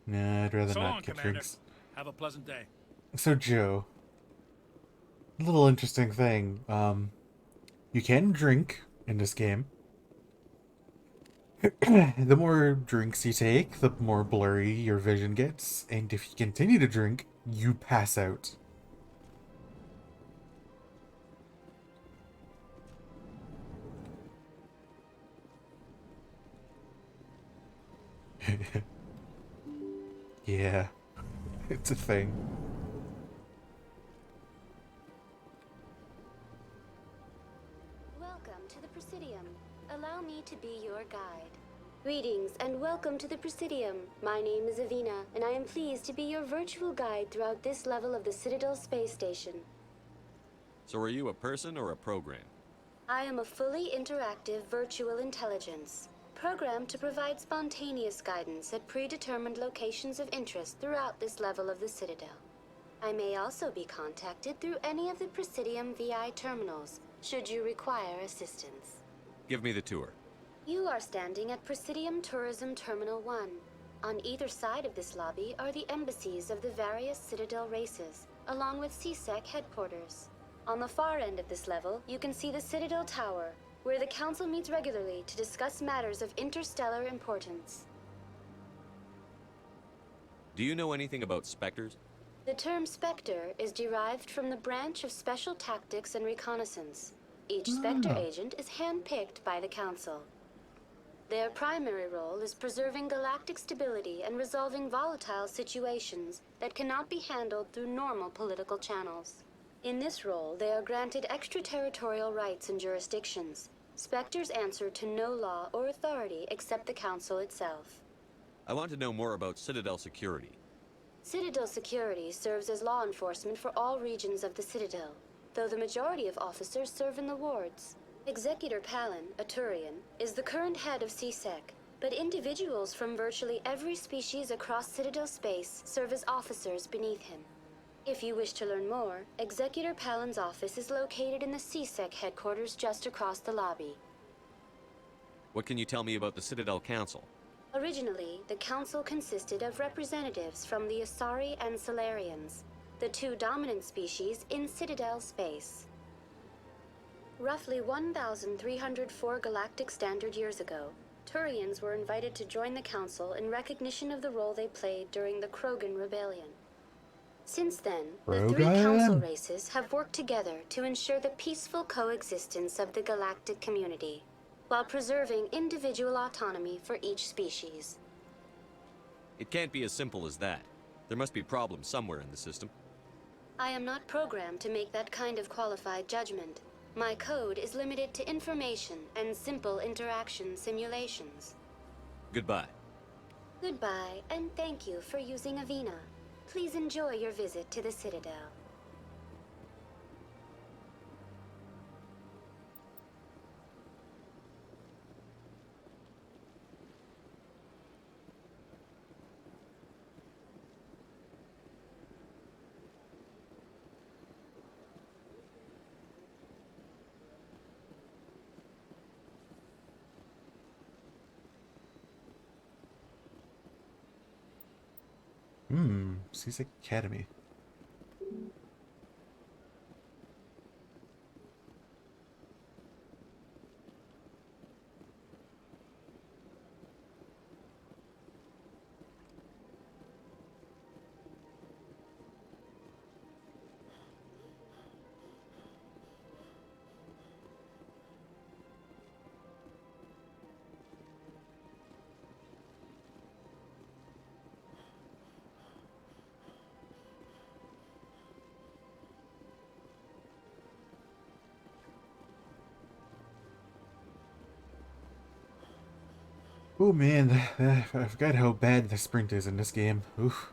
Nah, I'd rather So not long, get Commander. drinks. Have a pleasant day. So, Joe. A little interesting thing. You can drink in this game. The more drinks you take, the more blurry your vision gets, and if you continue to drink, you pass out. Yeah, it's a thing. Welcome to the Presidium. Allow me to be your guide. Greetings and welcome to the Presidium. My name is Avina, and I am pleased to be your virtual guide throughout this level of the Citadel space station. So are you a person or a program? I am a fully interactive virtual intelligence, programmed to provide spontaneous guidance at predetermined locations of interest throughout this level of the Citadel. I may also be contacted through any of the Presidium VI terminals, should you require assistance. Give me the tour. You are standing at Presidium Tourism Terminal 1. On either side of this lobby are the embassies of the various Citadel races, along with CSEC headquarters. On the far end of this level, you can see the Citadel Tower, where the Council meets regularly to discuss matters of interstellar importance. Do you know anything about Spectres? The term Spectre is derived from the branch of Special Tactics and Reconnaissance. Each Spectre agent is handpicked by the Council. Their primary role is preserving galactic stability and resolving volatile situations that cannot be handled through normal political channels. In this role, they are granted extraterritorial rights and jurisdictions. Spectres answer to no law or authority except the Council itself. I want to know more about Citadel security. Citadel security serves as law enforcement for all regions of the Citadel, though the majority of officers serve in the wards. Executor Palin, a Turian, is the current head of CSEC, but individuals from virtually every species across Citadel space serve as officers beneath him. If you wish to learn more, Executor Palin's office is located in the CSEC headquarters just across the lobby. What can you tell me about the Citadel Council? Originally, the Council consisted of representatives from the Asari and Solarians, the two dominant species in Citadel space. Roughly 1,304 galactic standard years ago, Turians were invited to join the Council in recognition of the role they played during the Krogan Rebellion. Since then, the three Council races have worked together to ensure the peaceful coexistence of the galactic community, while preserving individual autonomy for each species. It can't be as simple as that. There must be problems somewhere in the system. I am not programmed to make that kind of qualified judgment. My code is limited to information and simple interaction simulations. Goodbye. Goodbye, and thank you for using Avina. Please enjoy your visit to the Citadel. CSEC Academy. Oh man, I forgot how bad the sprint is in this game. Oof.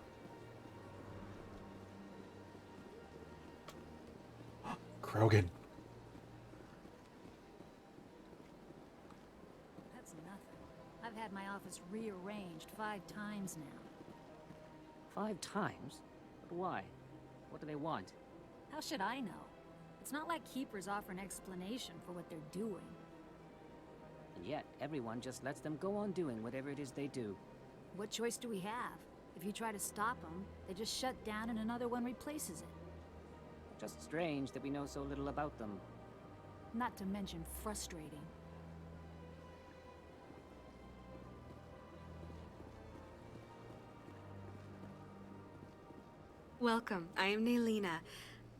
Krogan. That's nothing. I've had my office rearranged 5 times now. 5 times? But why? What do they want? How should I know? It's not like Keepers offer an explanation for what they're doing. And yet, everyone just lets them go on doing whatever it is they do. What choice do we have? If you try to stop them, they just shut down and another one replaces it. Just strange that we know so little about them. Not to mention frustrating. Welcome, I am Naylina.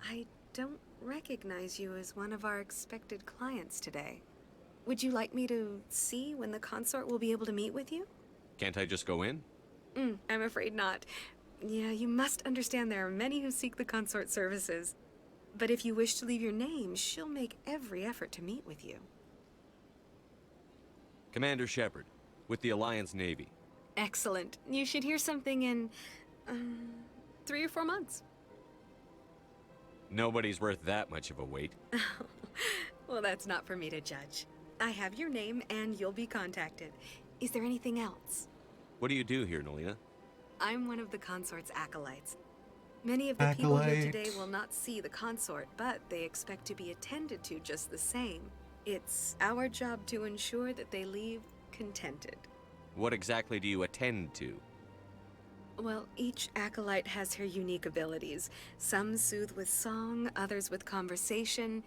I don't recognize you as one of our expected clients today. Would you like me to see when the consort will be able to meet with you? Can't I just go in? I'm afraid not. Yeah, you must understand there are many who seek the consort services. But if you wish to leave your name, she'll make every effort to meet with you. Commander Shepard, with the Alliance Navy. Excellent. You should hear something in 3 or 4 months. Nobody's worth that much of a wait. Well, that's not for me to judge. I have your name and you'll be contacted. Is there anything else? What do you do here, Naylina? I'm one of the consort's acolytes. Many of the people here Acolyte. today will not see the consort, but they expect to be attended to just the same. It's our job to ensure that they leave contented. What exactly do you attend to? Well, each acolyte has her unique abilities. Some soothe with song, others with conversation.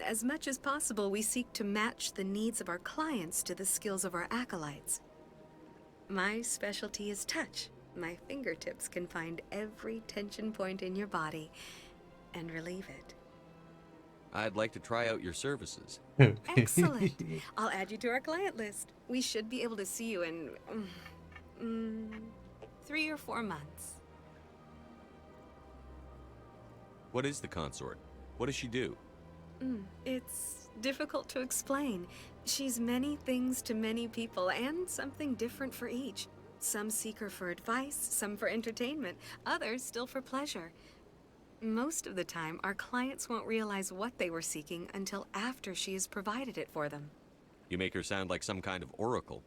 As much as possible, we seek to match the needs of our clients to the skills of our acolytes. My specialty is touch. My fingertips can find every tension point in your body and relieve it. I'd like to try out your services. Excellent. I'll add you to our client list. We should be able to see you in 3 or 4 months. What is the consort? What does she do? It's difficult to explain. She's many things to many people, and something different for each. Some seek her for advice, some for entertainment, others still for pleasure. Most of the time, our clients won't realize what they were seeking until after she has provided it for them. You make her sound like some kind of oracle.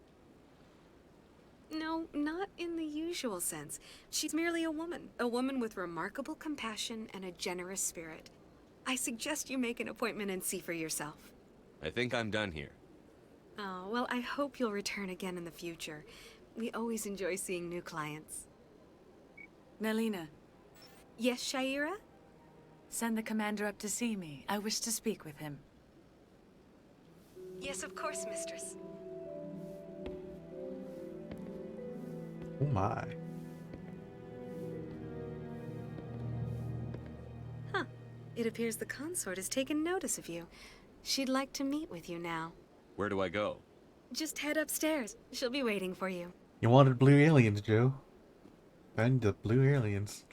No, not in the usual sense. She's merely a woman with remarkable compassion and a generous spirit. I suggest you make an appointment and see for yourself. I think I'm done here. Oh, well, I hope you'll return again in the future. We always enjoy seeing new clients. Nelina. Yes, Shaira? Send the commander up to see me. I wish to speak with him. Yes, of course, mistress. Oh my. Huh. It appears the consort has taken notice of you. She'd like to meet with you now. Where do I go? Just head upstairs. She'll be waiting for you. You wanted blue aliens, Joe. Find the blue aliens.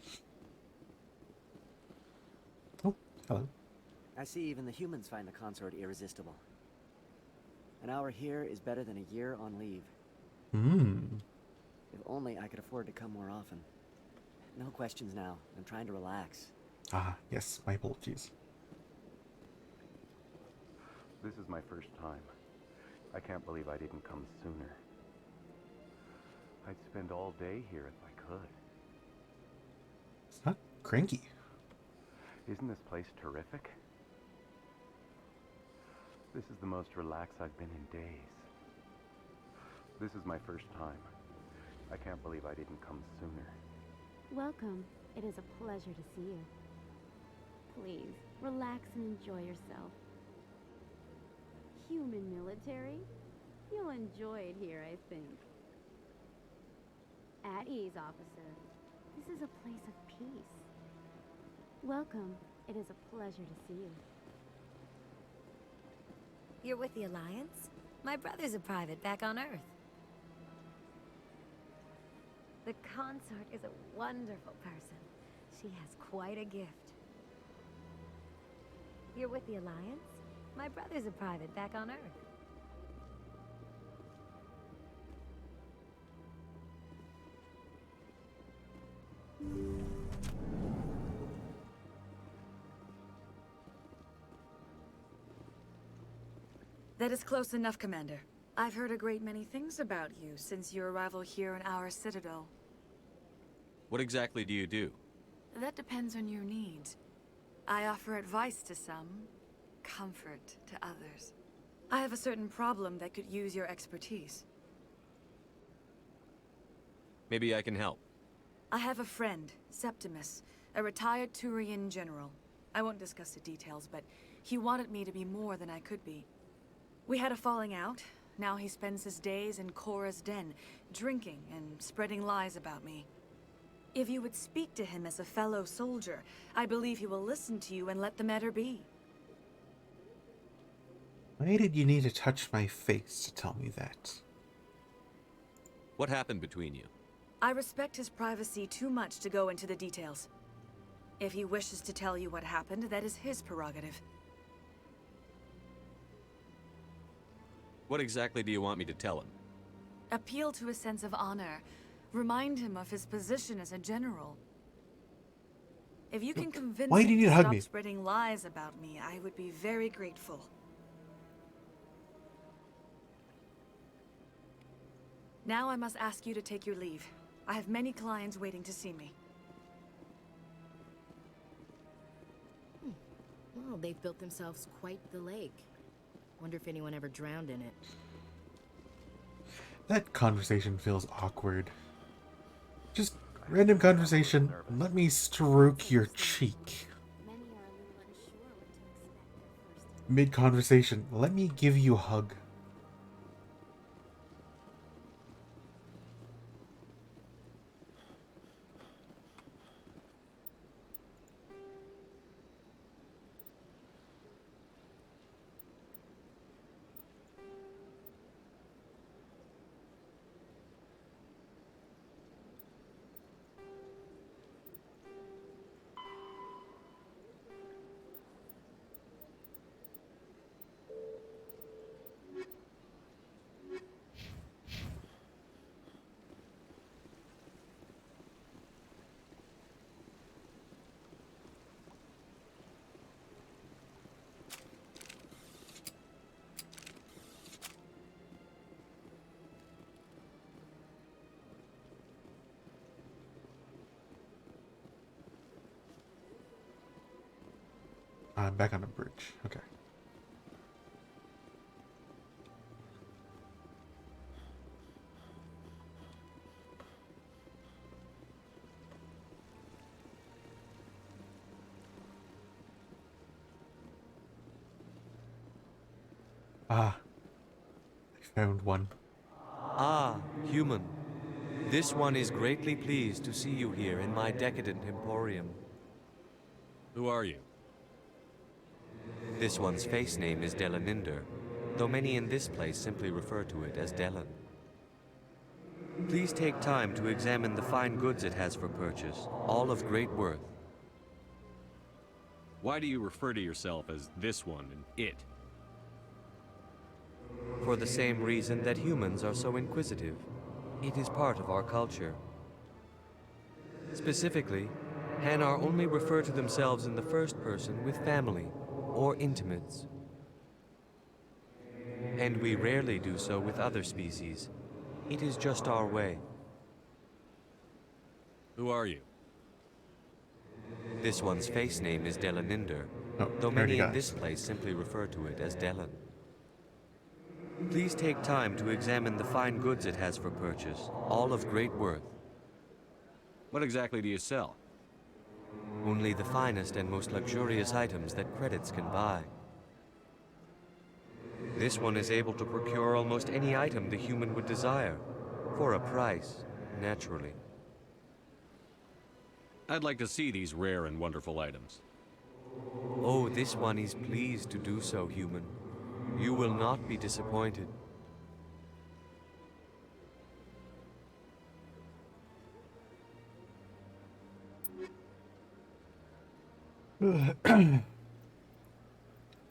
Oh, hello. I see even the humans find the consort irresistible. An hour here is better than a year on leave. If only I could afford to come more often. No questions now. I'm trying to relax. Ah, yes, my apologies. This is my first time. I can't believe I didn't come sooner. I'd spend all day here if I could. It's not cranky. Isn't this place terrific? This is the most relaxed I've been in days. This is my first time. I can't believe I didn't come sooner. Welcome. It is a pleasure to see you. Please, relax and enjoy yourself. Human military? You'll enjoy it here, I think. At ease, officer. This is a place of peace. Welcome. It is a pleasure to see you. You're with the Alliance? My brother's a private back on Earth. The consort is a wonderful person. She has quite a gift. You're with the Alliance? My brother's a private back on Earth. That is close enough, Commander. I've heard a great many things about you since your arrival here in our citadel. What exactly do you do? That depends on your needs. I offer advice to some, comfort to others. I have a certain problem that could use your expertise. Maybe I can help. I have a friend, Septimus, a retired Turian general. I won't discuss the details, but he wanted me to be more than I could be. We had a falling out. Now he spends his days in Korra's den, drinking and spreading lies about me. If you would speak to him as a fellow soldier, I believe he will listen to you and let the matter be. Why did you need to touch my face to tell me that? What happened between you? I respect his privacy too much to go into the details. If he wishes to tell you what happened, that is his prerogative. What exactly do you want me to tell him? Appeal to his sense of honor. Remind him of his position as a general. If you can convince Why do you him need to to hug stop me? spreading lies about me, I would be very grateful. Now I must ask you to take your leave. I have many clients waiting to see me. Oh, they've built themselves quite the lake. Wonder if anyone ever drowned in it. That conversation feels awkward. Just random conversation. Let me stroke your cheek. Mid-conversation, let me give you a hug. I'm back on the bridge. Okay. Ah, I found one. Ah, human. This one is greatly pleased to see you here in my decadent emporium. Who are you? This one's face name is Delaninder, though many in this place simply refer to it as Delan. Please take time to examine the fine goods it has for purchase, all of great worth. Why do you refer to yourself as this one and it? For the same reason that humans are so inquisitive. It is part of our culture. Specifically, Hanar only refer to themselves in the first person with family or intimates. And we rarely do so with other species. It is just our way. Who are you? This one's face name is Delaninder, though many in this place simply refer to it as Delan. Please take time to examine the fine goods it has for purchase, all of great worth. What exactly do you sell? Only the finest and most luxurious items that credits can buy. This one is able to procure almost any item the human would desire, for a price, naturally. I'd like to see these rare and wonderful items. Oh, this one is pleased to do so, human. You will not be disappointed.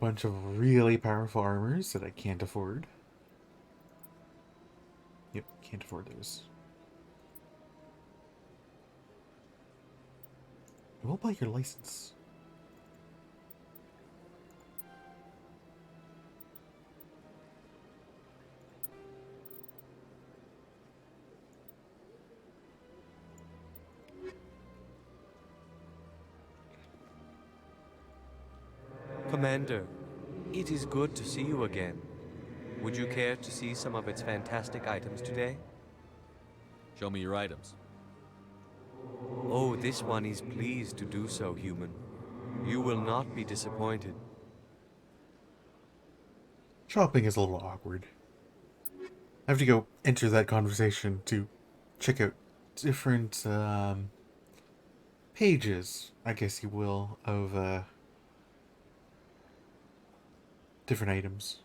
Bunch of really powerful armors that I can't afford. Yep, can't afford those. I will buy your license. Commander, it is good to see you again. Would you care to see some of its fantastic items today? Show me your items. Oh, this one is pleased to do so, human. You will not be disappointed. Shopping is a little awkward. I have to go enter that conversation to check out different pages, I guess you will, of different items.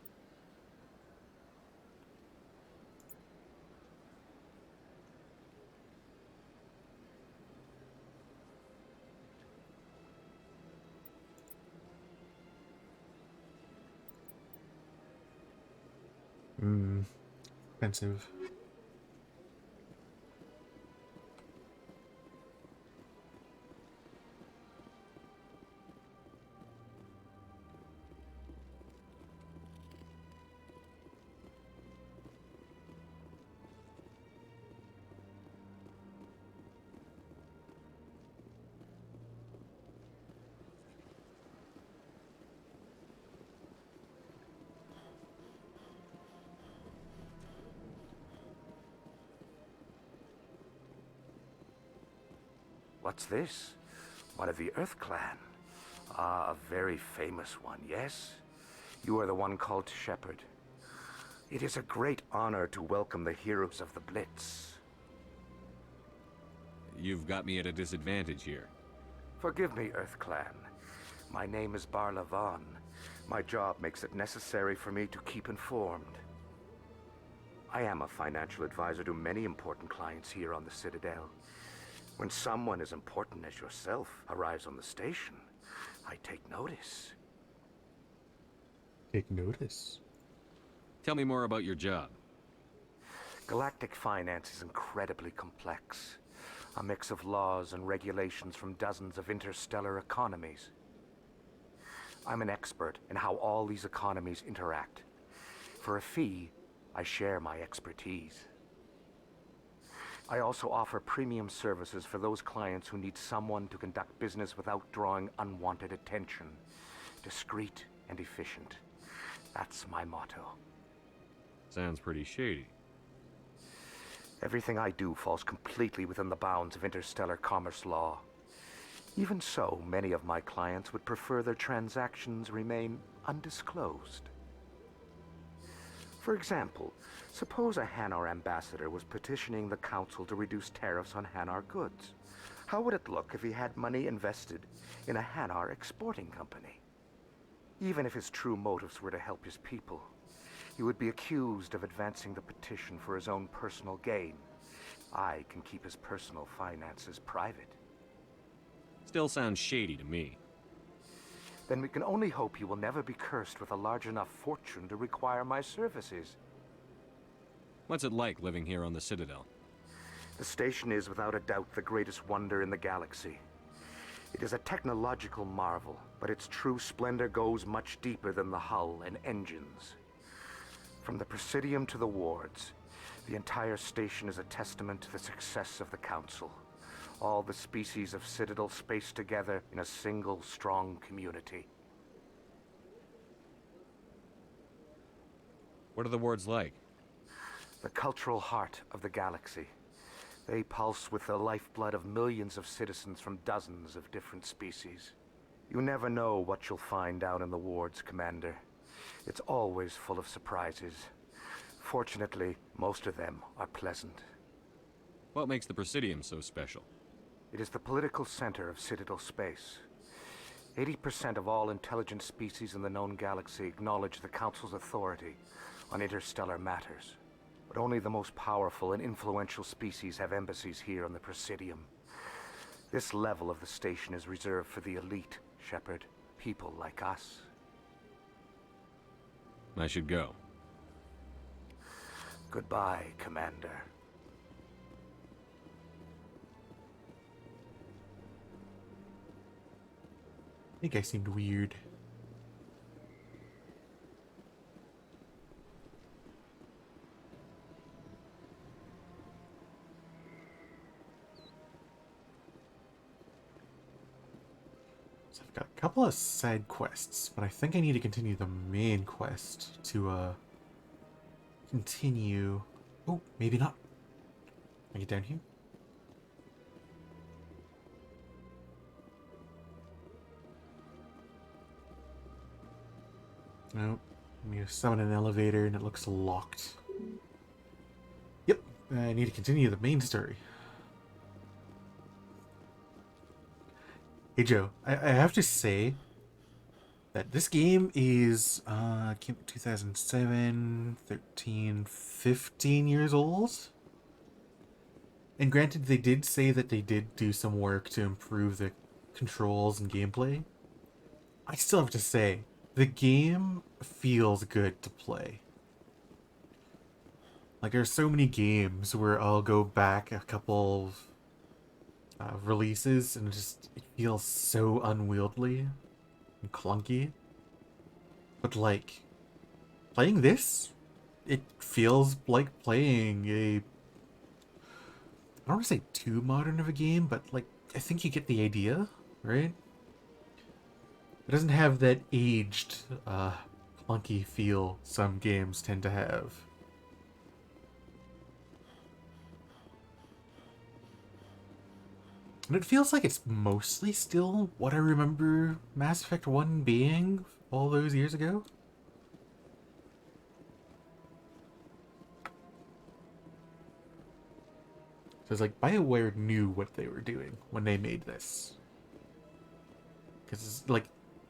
Expensive. What's this? One of the Earth Clan. Ah, a very famous one, yes? You are the one called Shepard. It is a great honor to welcome the heroes of the Blitz. You've got me at a disadvantage here. Forgive me, Earth Clan. My name is Barla Vaughn. My job makes it necessary for me to keep informed. I am a financial advisor to many important clients here on the Citadel. When someone as important as yourself arrives on the station, I take notice. Take notice? Tell me more about your job. Galactic finance is incredibly complex. A mix of laws and regulations from dozens of interstellar economies. I'm an expert in how all these economies interact. For a fee, I share my expertise. I also offer premium services for those clients who need someone to conduct business without drawing unwanted attention. Discreet and efficient. That's my motto. Sounds pretty shady. Everything I do falls completely within the bounds of interstellar commerce law. Even so, many of my clients would prefer their transactions remain undisclosed. For example, suppose a Hanar ambassador was petitioning the council to reduce tariffs on Hanar goods. How would it look if he had money invested in a Hanar exporting company? Even if his true motives were to help his people, he would be accused of advancing the petition for his own personal gain. I can keep his personal finances private. Still sounds shady to me. Then we can only hope he will never be cursed with a large enough fortune to require my services. What's it like living here on the Citadel? The station is without a doubt the greatest wonder in the galaxy. It is a technological marvel, but its true splendor goes much deeper than the hull and engines. From the Presidium to the wards, the entire station is a testament to the success of the Council. All the species of Citadel spaced together in a single strong community. What are the wards like? The cultural heart of the galaxy. They pulse with the lifeblood of millions of citizens from dozens of different species. You never know what you'll find down in the wards, Commander. It's always full of surprises. Fortunately, most of them are pleasant. What makes the Presidium so special? It is the political center of Citadel space. 80% of all intelligent species in the known galaxy acknowledge the Council's authority on interstellar matters. But only the most powerful and influential species have embassies here on the Presidium. This level of the station is reserved for the elite, Shepard. People like us. I should go. Goodbye, Commander. I think I seemed weird. So I've got a couple of side quests, but I think I need to continue the main quest to continue. Oh, maybe not. Can I get down here? No, I'm gonna summon an elevator and it looks locked. Yep, I need to continue the main story. Hey Joe, I have to say that this game is came out 2007, 13, 15 years old. And granted, they did say that they did do some work to improve the controls and gameplay. I still have to say, the game feels good to play. Like, there's so many games where I'll go back a couple of releases and it feels so unwieldy and clunky. But, like, playing this, it feels like playing a... I don't want to say too modern of a game, but, like, I think you get the idea, right? It doesn't have that aged, clunky feel some games tend to have. And it feels like it's mostly still what I remember Mass Effect 1 being all those years ago. So it's like BioWare knew what they were doing when they made this. Because it's like,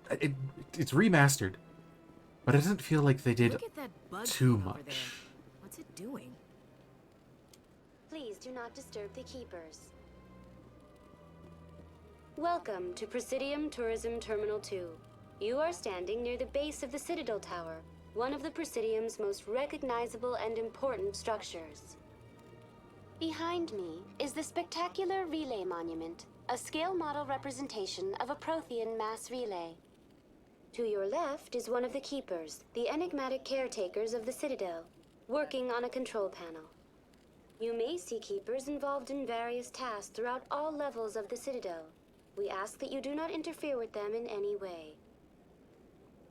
it's remastered, but it doesn't feel like they did Look at that bug too thing over much. there. What's it doing? Please do not disturb the Keepers. Welcome to Presidium Tourism Terminal 2. You are standing near the base of the Citadel Tower, one of the Presidium's most recognizable and important structures. Behind me is the spectacular Relay Monument, a scale model representation of a Prothean mass relay. To your left is one of the Keepers, the enigmatic caretakers of the Citadel, working on a control panel. You may see Keepers involved in various tasks throughout all levels of the Citadel. We ask that you do not interfere with them in any way.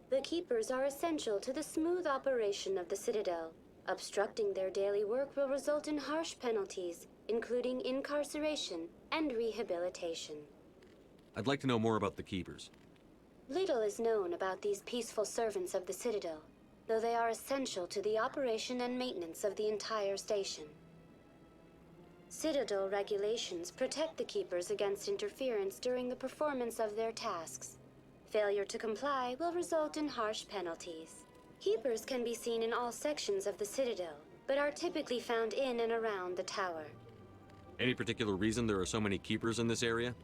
The Keepers are essential to the smooth operation of the Citadel. Obstructing their daily work will result in harsh penalties, including incarceration and rehabilitation. I'd like to know more about the Keepers. Little is known about these peaceful servants of the Citadel, though they are essential to the operation and maintenance of the entire station. Citadel regulations protect the Keepers against interference during the performance of their tasks. Failure to comply will result in harsh penalties. Keepers can be seen in all sections of the Citadel, but are typically found in and around the tower. Any particular reason there are so many Keepers in this area?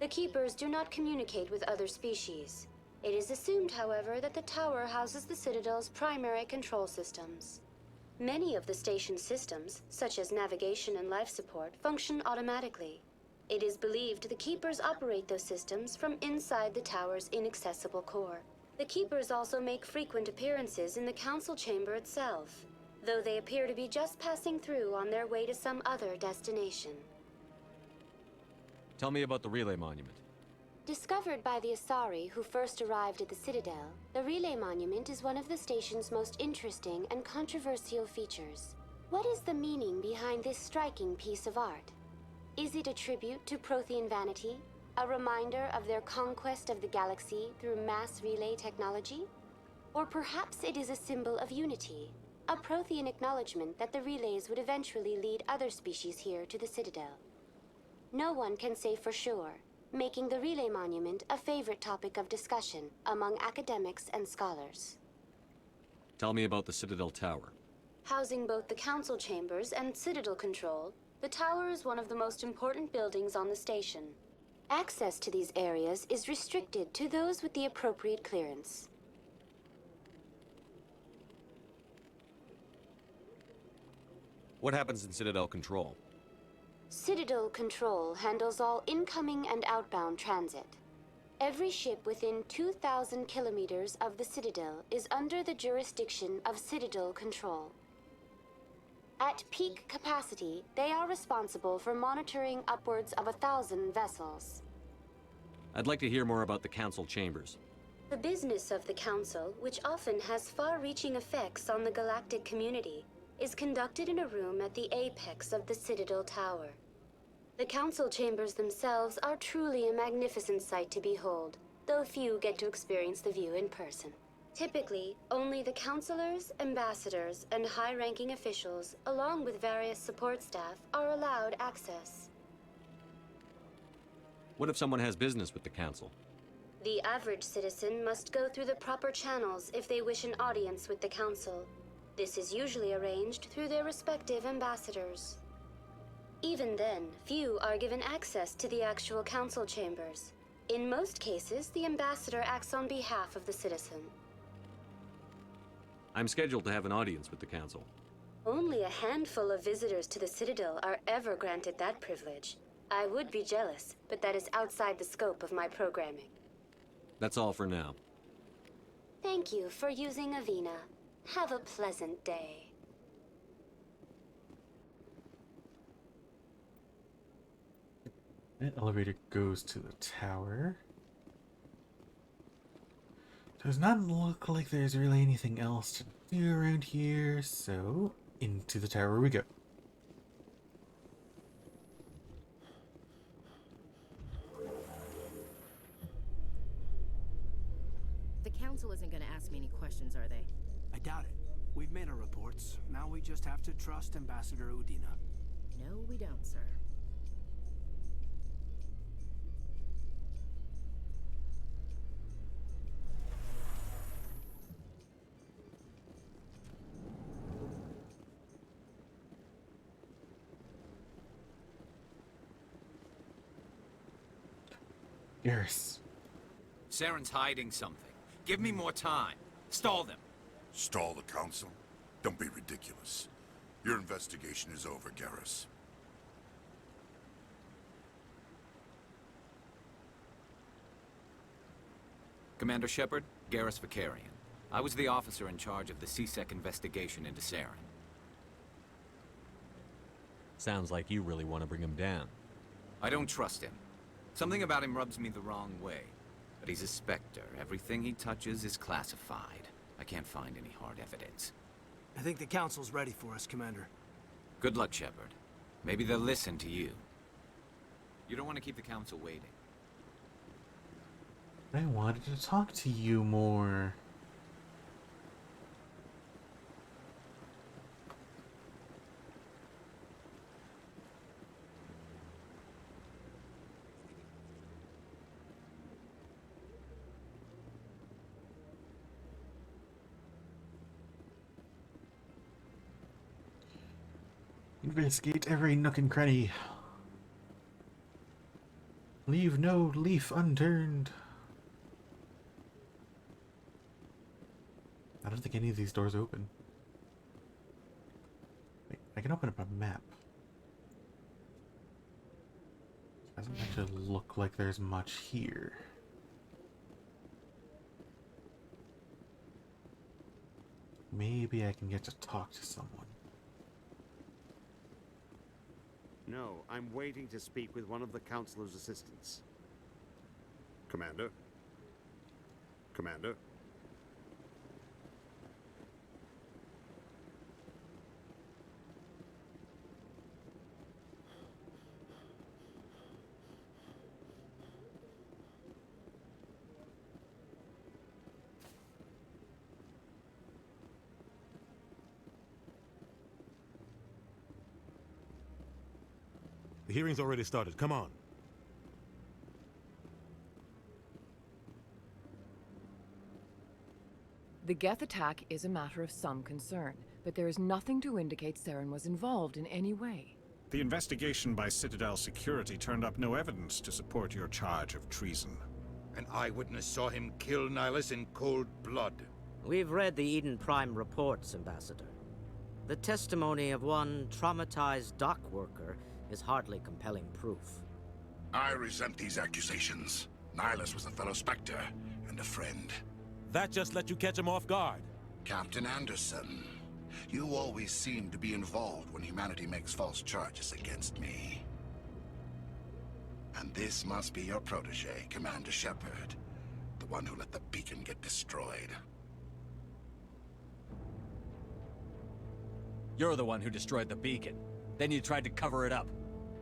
The Keepers do not communicate with other species. It is assumed, however, that the tower houses the Citadel's primary control systems. Many of the station's systems, such as navigation and life support, function automatically. It is believed the Keepers operate those systems from inside the tower's inaccessible core. The Keepers also make frequent appearances in the Council Chamber itself, though they appear to be just passing through on their way to some other destination. Tell me about the Relay Monument. Discovered by the Asari who first arrived at the Citadel, the Relay Monument is one of the station's most interesting and controversial features. What is the meaning behind this striking piece of art? Is it a tribute to Prothean vanity? A reminder of their conquest of the galaxy through mass relay technology? Or perhaps it is a symbol of unity, a Prothean acknowledgement that the relays would eventually lead other species here to the Citadel. No one can say for sure, making the Relay Monument a favorite topic of discussion among academics and scholars. Tell me about the Citadel Tower. Housing both the Council Chambers and Citadel Control, the tower is one of the most important buildings on the station. Access to these areas is restricted to those with the appropriate clearance. What happens in Citadel Control? Citadel Control handles all incoming and outbound transit. Every ship within 2,000 kilometers of the Citadel is under the jurisdiction of Citadel Control. At peak capacity, they are responsible for monitoring upwards of 1,000 vessels. I'd like to hear more about the Council Chambers. The business of the Council, which often has far-reaching effects on the galactic community, is conducted in a room at the apex of the Citadel Tower. The Council Chambers themselves are truly a magnificent sight to behold, though few get to experience the view in person. Typically, only the councilors, ambassadors, and high-ranking officials, along with various support staff, are allowed access. What if someone has business with the Council? The average citizen must go through the proper channels if they wish an audience with the Council. This is usually arranged through their respective ambassadors. Even then, few are given access to the actual Council Chambers. In most cases, the ambassador acts on behalf of the citizen. I'm scheduled to have an audience with the Council. Only a handful of visitors to the Citadel are ever granted that privilege. I would be jealous, but that is outside the scope of my programming. That's all for now. Thank you for using Avina. Have a pleasant day. The elevator goes to the tower. Does not look like there's really anything else to do around here, so into the tower we go. The Council isn't gonna ask me any questions, are they? I doubt it. We've made our reports. Now we just have to trust Ambassador Udina. No, we don't, sir. Yes. Saren's hiding something. Give me more time. Stall them. Stall the council? Don't be ridiculous. Your investigation is over, Garrus. Commander Shepard, Garrus Vakarian. I was the officer in charge of the CSEC investigation into Saren. Sounds like you really want to bring him down. I don't trust him. Something about him rubs me the wrong way. But he's a Spectre. Everything he touches is classified. I can't find any hard evidence. I think the Council's ready for us, Commander. Good luck, Shepard. Maybe they'll listen to you. You don't want to keep the Council waiting. I wanted to talk to you more. Investigate every nook and cranny. Leave no leaf unturned. I don't think any of these doors open. Wait, I can open up a map. Doesn't actually look like there's much here. Maybe I can get to talk to someone. No, I'm waiting to speak with one of the Councilor's assistants. Commander? Commander? The hearing's already started. Come on. The Geth attack is a matter of some concern, but there is nothing to indicate Saren was involved in any way. The investigation by Citadel Security turned up no evidence to support your charge of treason. An eyewitness saw him kill Nihilus in cold blood. We've read the Eden Prime reports, Ambassador. The testimony of one traumatized dock worker is hardly compelling proof. I resent these accusations. Nihilus was a fellow Spectre and a friend. That just let you catch him off guard. Captain Anderson, you always seem to be involved when humanity makes false charges against me. And this must be your protege, Commander Shepard, the one who let the beacon get destroyed. You're the one who destroyed the beacon. Then you tried to cover it up.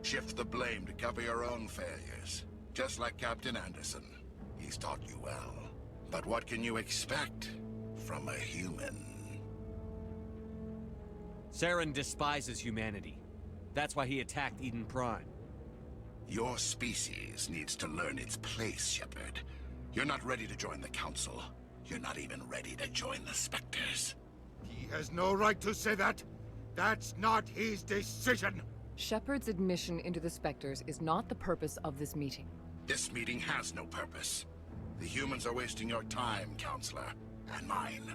Shift the blame to cover your own failures. Just like Captain Anderson. He's taught you well. But what can you expect from a human? Saren despises humanity. That's why he attacked Eden Prime. Your species needs to learn its place, Shepard. You're not ready to join the Council. You're not even ready to join the Spectres. He has no right to say that. That's not his decision. Shepard's admission into the Spectres is not the purpose of this meeting. This meeting has no purpose. The humans are wasting your time, Counselor, and mine.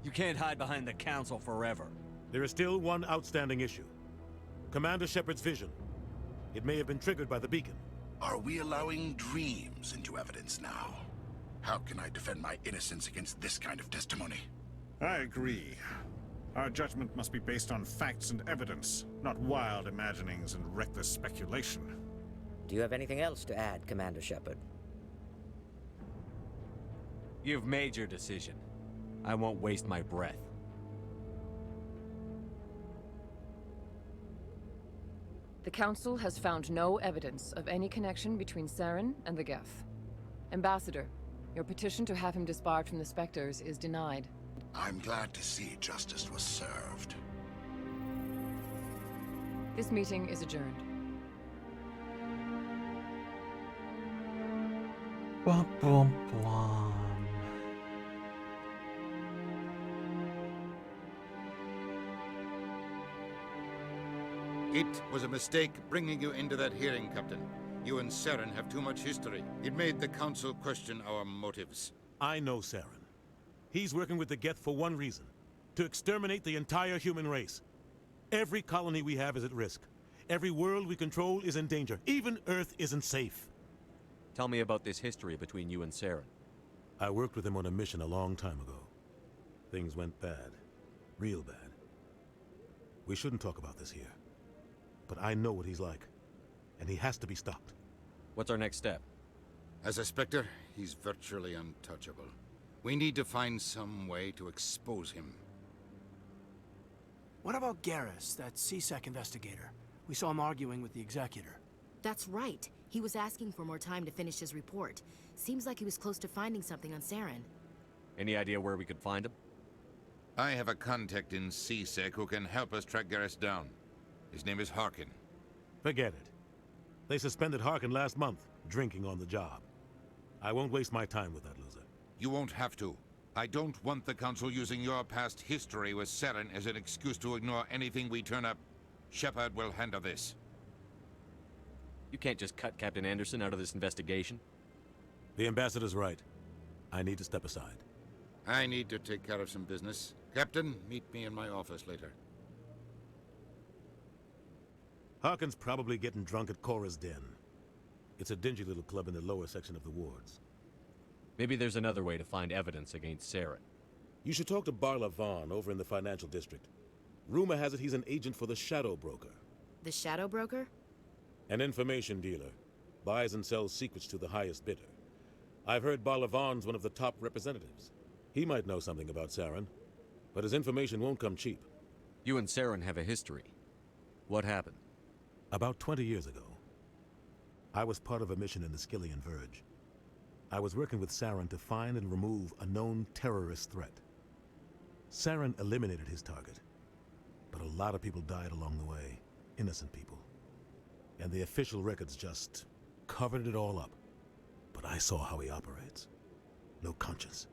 You can't hide behind the Council forever. There is still one outstanding issue. Commander Shepard's vision. It may have been triggered by the beacon. Are we allowing dreams into evidence now? How can I defend my innocence against this kind of testimony? I agree. Our judgment must be based on facts and evidence, not wild imaginings and reckless speculation. Do you have anything else to add, Commander Shepard? You've made your decision. I won't waste my breath. The Council has found no evidence of any connection between Saren and the Geth. Ambassador, Your petition to have him disbarred from the Spectres is denied. I'm glad to see justice was served. This meeting is adjourned. Bum, bum, bum. It was a mistake bringing you into that hearing, Captain. You and Saren have too much history. It made the Council question our motives. I know Saren. He's working with the Geth for one reason. To exterminate the entire human race. Every colony we have is at risk. Every world we control is in danger. Even Earth isn't safe. Tell me about this history between you and Saren. I worked with him on a mission a long time ago. Things went bad. Real bad. We shouldn't talk about this here. But I know what he's like. And he has to be stopped. What's our next step? As a Spectre, he's virtually untouchable. We need to find some way to expose him. What about Garrus, that CSEC investigator? We saw him arguing with the Executor. That's right. He was asking for more time to finish his report. Seems like he was close to finding something on Saren. Any idea where we could find him? I have a contact in CSEC who can help us track Garrus down. His name is Harkin. Forget it. They suspended Harkin last month, drinking on the job. I won't waste my time with that loser. You won't have to. I don't want the Council using your past history with Saren as an excuse to ignore anything we turn up. Shepard will handle this. You can't just cut Captain Anderson out of this investigation. The Ambassador's right. I need to step aside. I need to take care of some business. Captain, meet me in my office later. Harkin's probably getting drunk at Cora's Den. It's a dingy little club in the lower section of the wards. Maybe there's another way to find evidence against Saren. You should talk to Barla Vaughn over in the financial district. Rumor has it he's an agent for the Shadow Broker. The Shadow Broker? An information dealer. Buys and sells secrets to the highest bidder. I've heard Barla Vaughn's one of the top representatives. He might know something about Saren, but his information won't come cheap. You and Saren have a history. What happened? About 20 years ago, I was part of a mission in the Skillian Verge. I was working with Saren to find and remove a known terrorist threat. Saren eliminated his target, but a lot of people died along the way, innocent people. And the official records just covered it all up. But I saw how he operates. No conscience,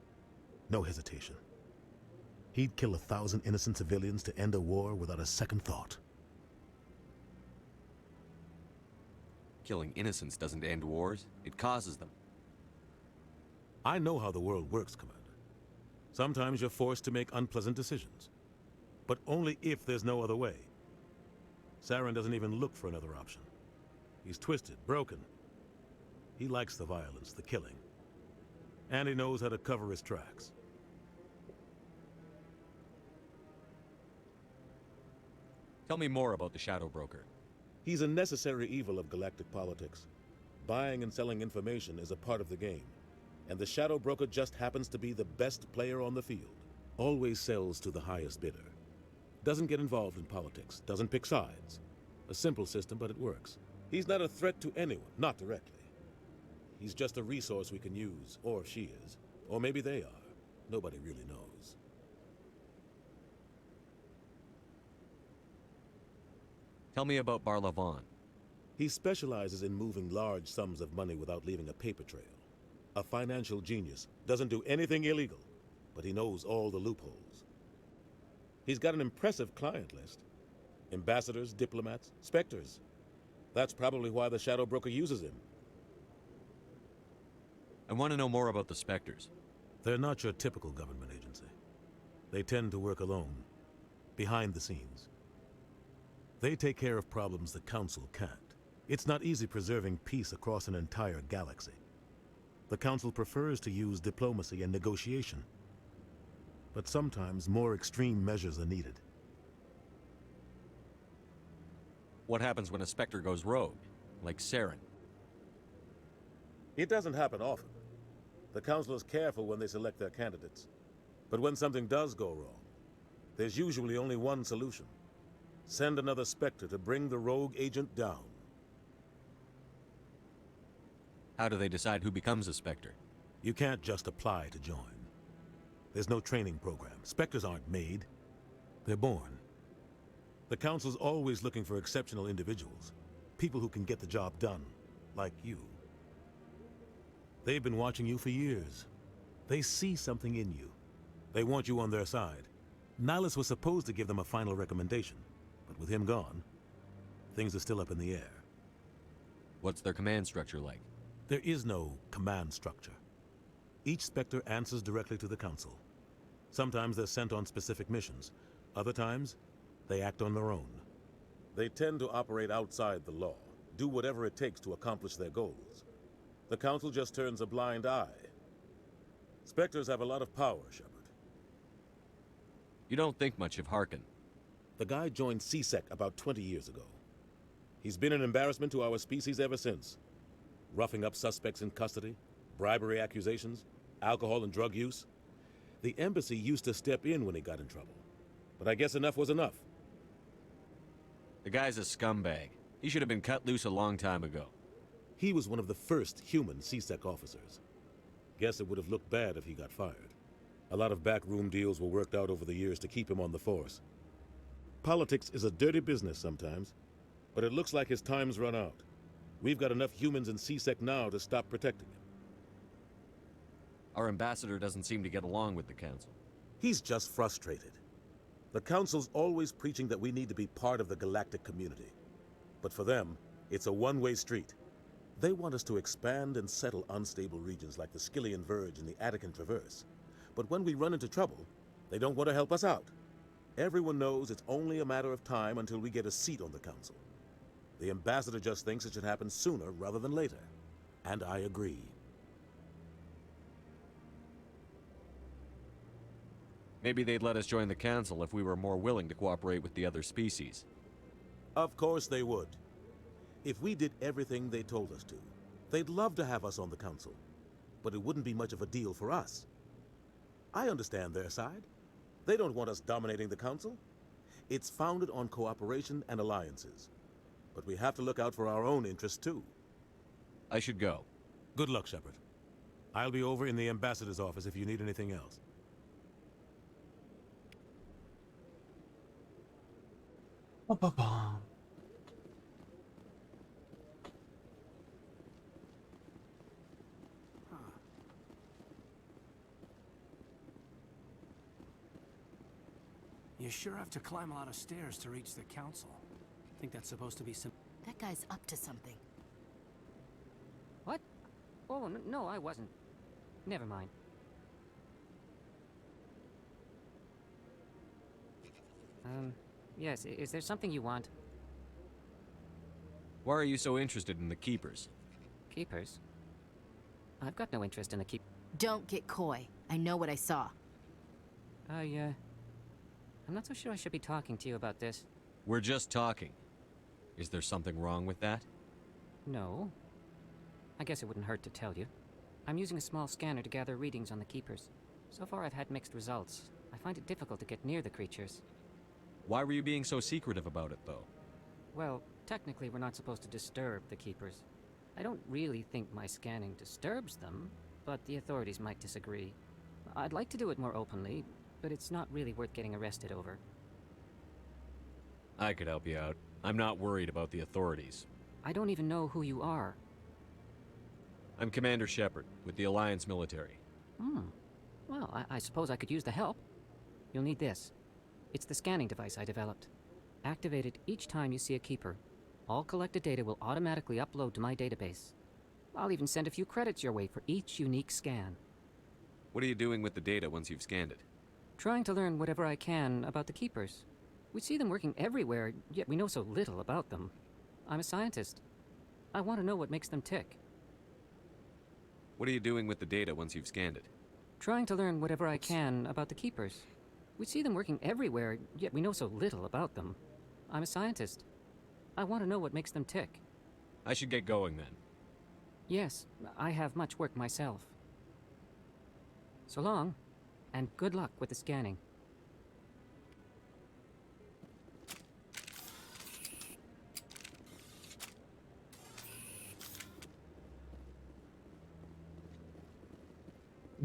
no hesitation. He'd kill 1,000 innocent civilians to end a war without a second thought. Killing innocents doesn't end wars, it causes them. I know how the world works, Commander. Sometimes you're forced to make unpleasant decisions. But only if there's no other way. Saren doesn't even look for another option. He's twisted, broken. He likes the violence, the killing. And he knows how to cover his tracks. Tell me more about the Shadow Broker. He's a necessary evil of galactic politics. Buying and selling information is a part of the game. And the Shadow Broker just happens to be the best player on the field. Always sells to the highest bidder. Doesn't get involved in politics, doesn't pick sides. A simple system, but it works. He's not a threat to anyone, not directly. He's just a resource we can use, or she is. Or maybe they are. Nobody really knows. Tell me about Barla Vaughn. He specializes in moving large sums of money without leaving a paper trail. A financial genius, doesn't do anything illegal, but he knows all the loopholes. He's got an impressive client list. Ambassadors, diplomats, Spectres. That's probably why the Shadow Broker uses him. I want to know more about the Spectres. They're not your typical government agency. They tend to work alone, behind the scenes. They take care of problems the Council can't. It's not easy preserving peace across an entire galaxy. The Council prefers to use diplomacy and negotiation. But sometimes more extreme measures are needed. What happens when a Spectre goes rogue, like Saren? It doesn't happen often. The Council is careful when they select their candidates. But when something does go wrong, there's usually only one solution. Send another Spectre to bring the rogue agent down. How do they decide who becomes a Spectre? You can't just apply to join. There's no training program. Spectres aren't made. They're born. The Council's always looking for exceptional individuals. People who can get the job done, like you. They've been watching you for years. They see something in you. They want you on their side. Nihilus was supposed to give them a final recommendation, but with him gone, things are still up in the air. What's their command structure like? There is no command structure. Each Spectre answers directly to the Council. Sometimes they're sent on specific missions. Other times, they act on their own. They tend to operate outside the law, do whatever it takes to accomplish their goals. The Council just turns a blind eye. Spectres have a lot of power, Shepard. You don't think much of Harkin. The guy joined C-Sec about 20 years ago. He's been an embarrassment to our species ever since. Roughing up suspects in custody, bribery accusations, alcohol and drug use. The embassy used to step in when he got in trouble. But I guess enough was enough. The guy's a scumbag. He should have been cut loose a long time ago. He was one of the first human C-Sec officers. Guess it would have looked bad if he got fired. A lot of backroom deals were worked out over the years to keep him on the force. Politics is a dirty business sometimes, but it looks like his time's run out. We've got enough humans in C-Sec now to stop protecting him. Our ambassador doesn't seem to get along with the Council. He's just frustrated. The Council's always preaching that we need to be part of the galactic community. But for them, it's a one-way street. They want us to expand and settle unstable regions like the Skillian Verge and the Attican Traverse. But when we run into trouble, they don't want to help us out. Everyone knows it's only a matter of time until we get a seat on the Council. The ambassador just thinks it should happen sooner rather than later. And I agree. Maybe they'd let us join the Council if we were more willing to cooperate with the other species. Of course they would. If we did everything they told us to, they'd love to have us on the Council. But it wouldn't be much of a deal for us. I understand their side. They don't want us dominating the Council. It's founded on cooperation and alliances. But we have to look out for our own interests, too. I should go. Good luck, Shepard. I'll be over in the ambassador's office if you need anything else. Ba-ba-bum. You sure have to climb a lot of stairs to reach the Council. Think that's supposed to be some... That guy's up to something. What? Oh, no, I wasn't. Never mind. Yes, is there something you want? Why are you so interested in the Keepers? Keepers? I've got no interest in the keep... Don't get coy. I know what I saw. I'm not so sure I should be talking to you about this. We're just talking. Is there something wrong with that? No. I guess it wouldn't hurt to tell you. I'm using a small scanner to gather readings on the Keepers. So far I've had mixed results. I find it difficult to get near the creatures. Why were you being so secretive about it, though? Well, technically we're not supposed to disturb the Keepers. I don't really think my scanning disturbs them, but the authorities might disagree. I'd like to do it more openly, but it's not really worth getting arrested over. I could help you out. I'm not worried about the authorities. I don't even know who you are. I'm Commander Shepard, with the Alliance military. Well, I suppose I could use the help. You'll need this. It's the scanning device I developed. Activate it each time you see a Keeper. All collected data will automatically upload to my database. I'll even send a few credits your way for each unique scan. What are you doing with the data once you've scanned it? Trying to learn whatever I can about the Keepers. We see them working everywhere, yet we know so little about them. I'm a scientist. I want to know what makes them tick. What are you doing with the data once you've scanned it? Trying to learn whatever I can about the Keepers. We see them working everywhere, yet we know so little about them. I'm a scientist. I want to know what makes them tick. I should get going then. Yes, I have much work myself. So long, and good luck with the scanning.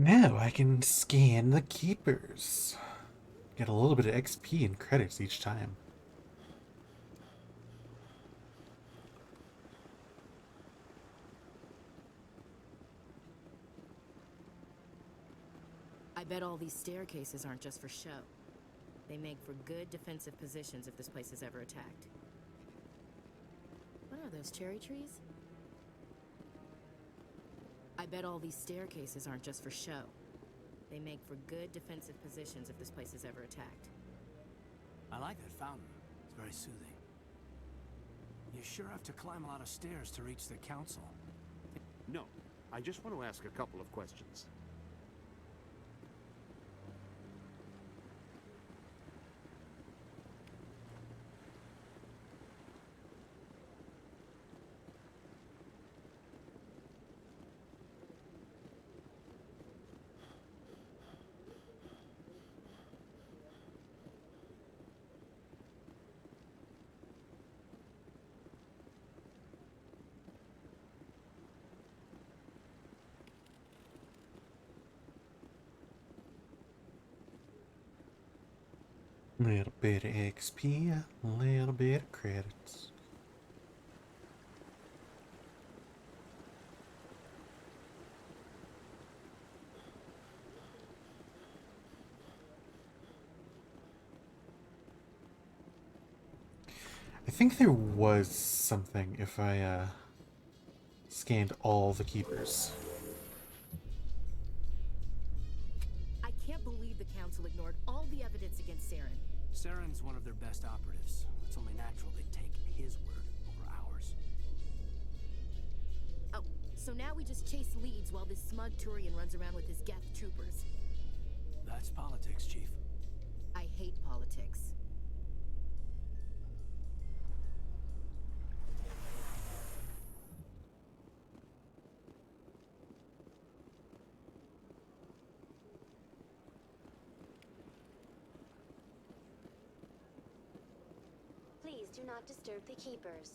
Now I can scan the keepers. Get a little bit of XP and credits each time. I bet all these staircases aren't just for show. They make for good defensive positions if this place is ever attacked. What are those, cherry trees? I bet all these staircases aren't just for show. They make for good defensive positions if this place is ever attacked. I like that fountain. It's very soothing. You sure have to climb a lot of stairs to reach the council. No, I just want to ask a couple of questions. Little bit of XP, a little bit of credits. I think there was something if I scanned all the keepers. I can't believe the council ignored all the evidence against Saren. Saren's one of their best operatives. It's only natural they take his word over ours. Oh, so now we just chase leads while this smug Turian runs around with his Geth troopers. That's politics, Chief. I hate politics. Please do not disturb the keepers.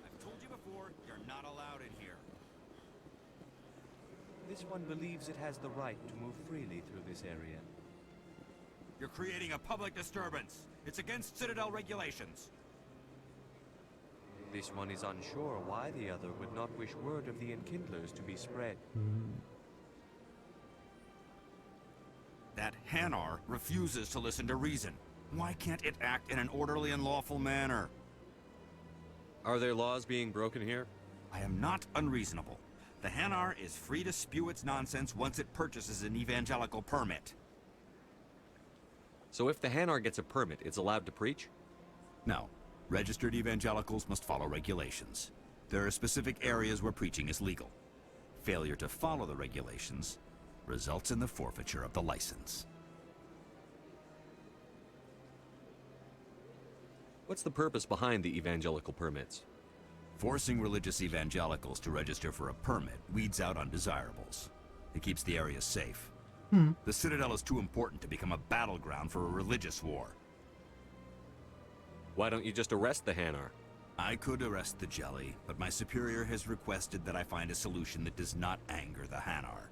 I've told you before, you're not allowed in here. This one believes it has the right to move freely through this area. You're creating a public disturbance. It's against Citadel regulations. This one is unsure why the other would not wish word of the Enkindlers to be spread. That Hanar refuses to listen to reason. Why can't it act in an orderly and lawful manner? Are there laws being broken here? I am not unreasonable. The Hanar is free to spew its nonsense once it purchases an evangelical permit. So if the Hanar gets a permit, it's allowed to preach? No. Registered evangelicals must follow regulations. There are specific areas where preaching is legal. Failure to follow the regulations results in the forfeiture of the license. What's the purpose behind the evangelical permits? Forcing religious evangelicals to register for a permit weeds out undesirables. It keeps the area safe. The Citadel is too important to become a battleground for a religious war. Why don't you just arrest the Hanar? I could arrest the Jelly, but my superior has requested that I find a solution that does not anger the Hanar.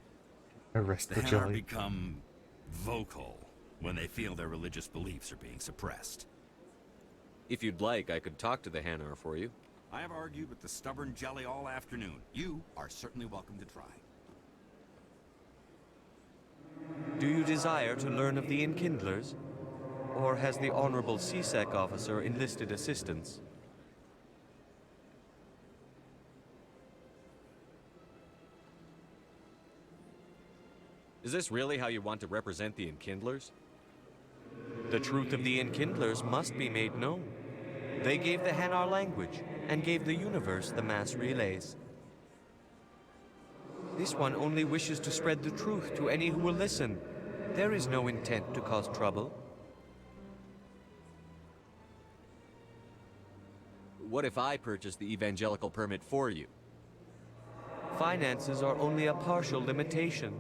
Arrest the Hanar Jelly. become vocal when they feel their religious beliefs are being suppressed. If you'd like, I could talk to the Hanar for you. I have argued with the stubborn Jelly all afternoon. You are certainly welcome to try. Do you desire to learn of the Enkindlers? Or has the Honorable CSEC officer enlisted assistance? Is this really how you want to represent the Enkindlers? The truth of the Enkindlers must be made known. They gave the Hanar language, and gave the universe the mass relays. This one only wishes to spread the truth to any who will listen. There is no intent to cause trouble. What if I purchase the evangelical permit for you? Finances are only a partial limitation.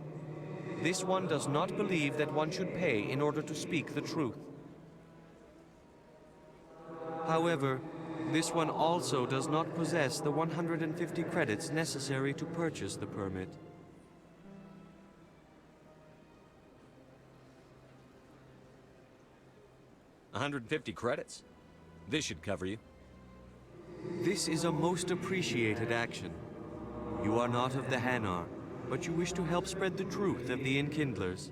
This one does not believe that one should pay in order to speak the truth. However, This one also does not possess the 150 credits necessary to purchase the permit. $150 credits? This should cover you. This is a most appreciated action. You are not of the Hanar, but you wish to help spread the truth of the Enkindlers.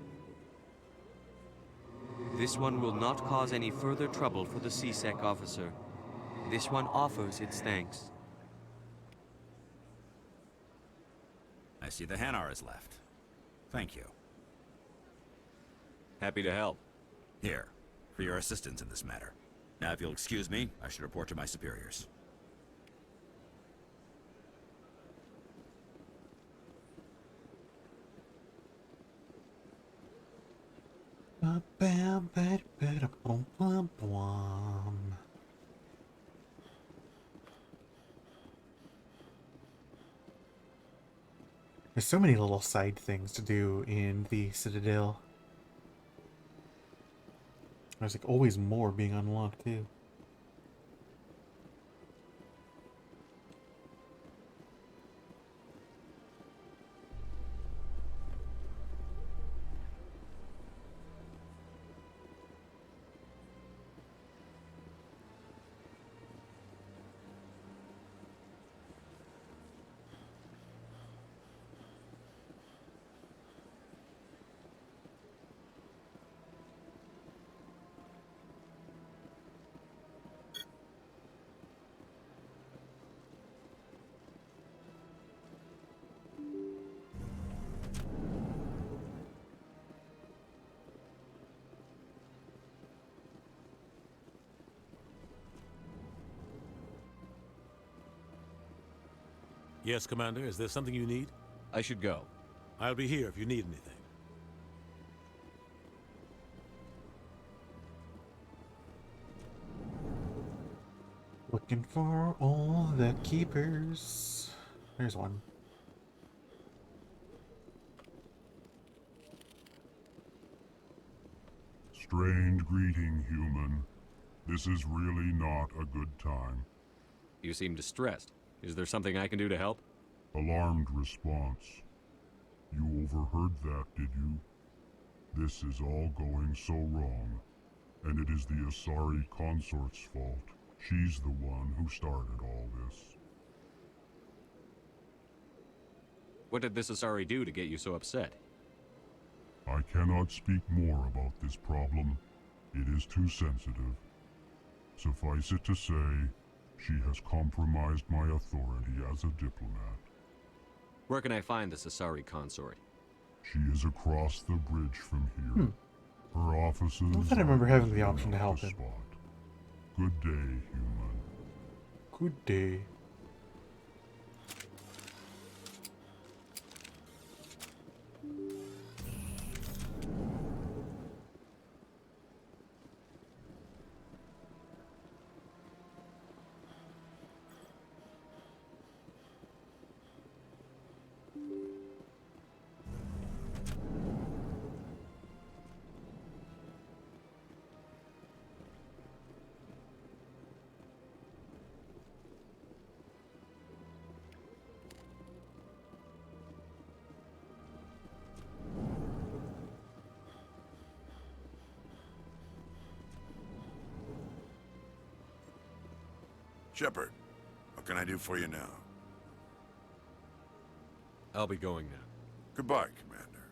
This one will not cause any further trouble for the C-Sec officer. This one offers its thanks. I see the Hanar is left. Thank you. Happy to help. Here, for your assistance in this matter. Now, if you'll excuse me, I should report to my superiors. There's so many little side things to do in the Citadel. There's like always more being unlocked too. Yes, Commander. Is there something you need? I should go. I'll be here if you need anything. Looking for all the keepers. There's one. Strange greeting, human. This is really not a good time. You seem distressed. Is there something I can do to help? Alarmed response. You overheard that, did you? This is all going so wrong, and it is the Asari consort's fault. She's the one who started all this. What did this Asari do to get you so upset? I cannot speak more about this problem. It is too sensitive. Suffice it to say, she has compromised my authority as a diplomat. Where can I find this Asari consort? She is across the bridge from here. Her offices. I thought I remember having the option to help him. Good day, human. Good day. Shepard, what can I do for you now? I'll be going now. Goodbye, Commander.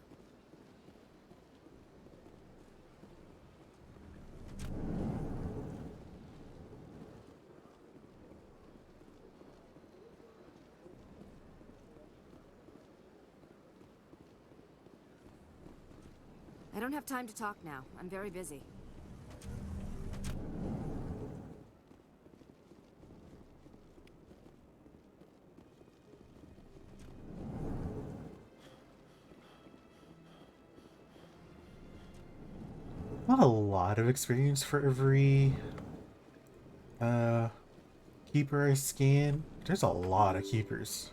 I don't have time to talk now. I'm very busy. Not a lot of experience for every keeper I scan. There's a lot of keepers.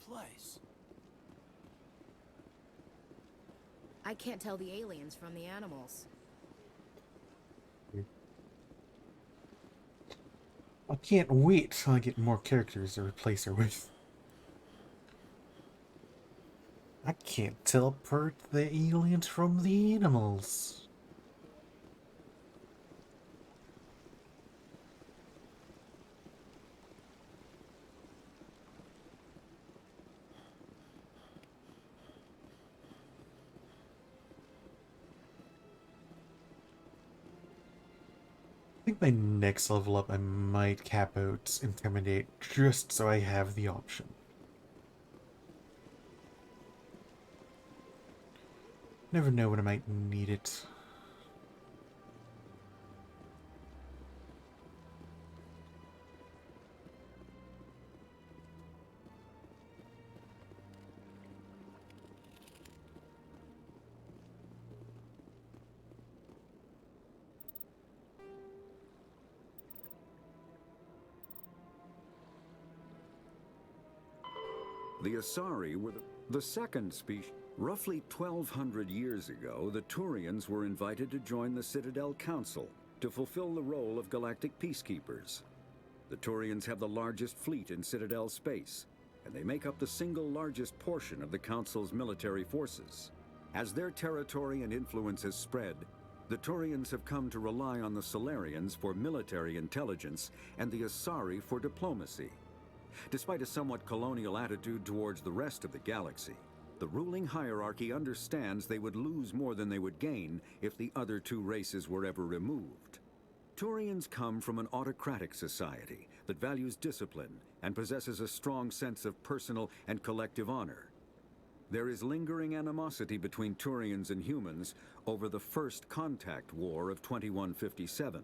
place? I can't tell the aliens from the animals. I can't wait till I get more characters to replace her with. I can't tell apart the aliens from the animals. I think my next level up I might cap out Intimidate just so I have the option. Never know when I might need it. The Asari were the second species. Roughly 1,200 years ago, the Turians were invited to join the Citadel Council to fulfill the role of galactic peacekeepers. The Turians have the largest fleet in Citadel space, and they make up the single largest portion of the Council's military forces. As their territory and influence has spread, the Turians have come to rely on the Solarians for military intelligence and the Asari for diplomacy. Despite a somewhat colonial attitude towards the rest of the galaxy, the ruling hierarchy understands they would lose more than they would gain if the other two races were ever removed. Turians come from an autocratic society that values discipline and possesses a strong sense of personal and collective honor. There is lingering animosity between Turians and humans over the First Contact War of 2157,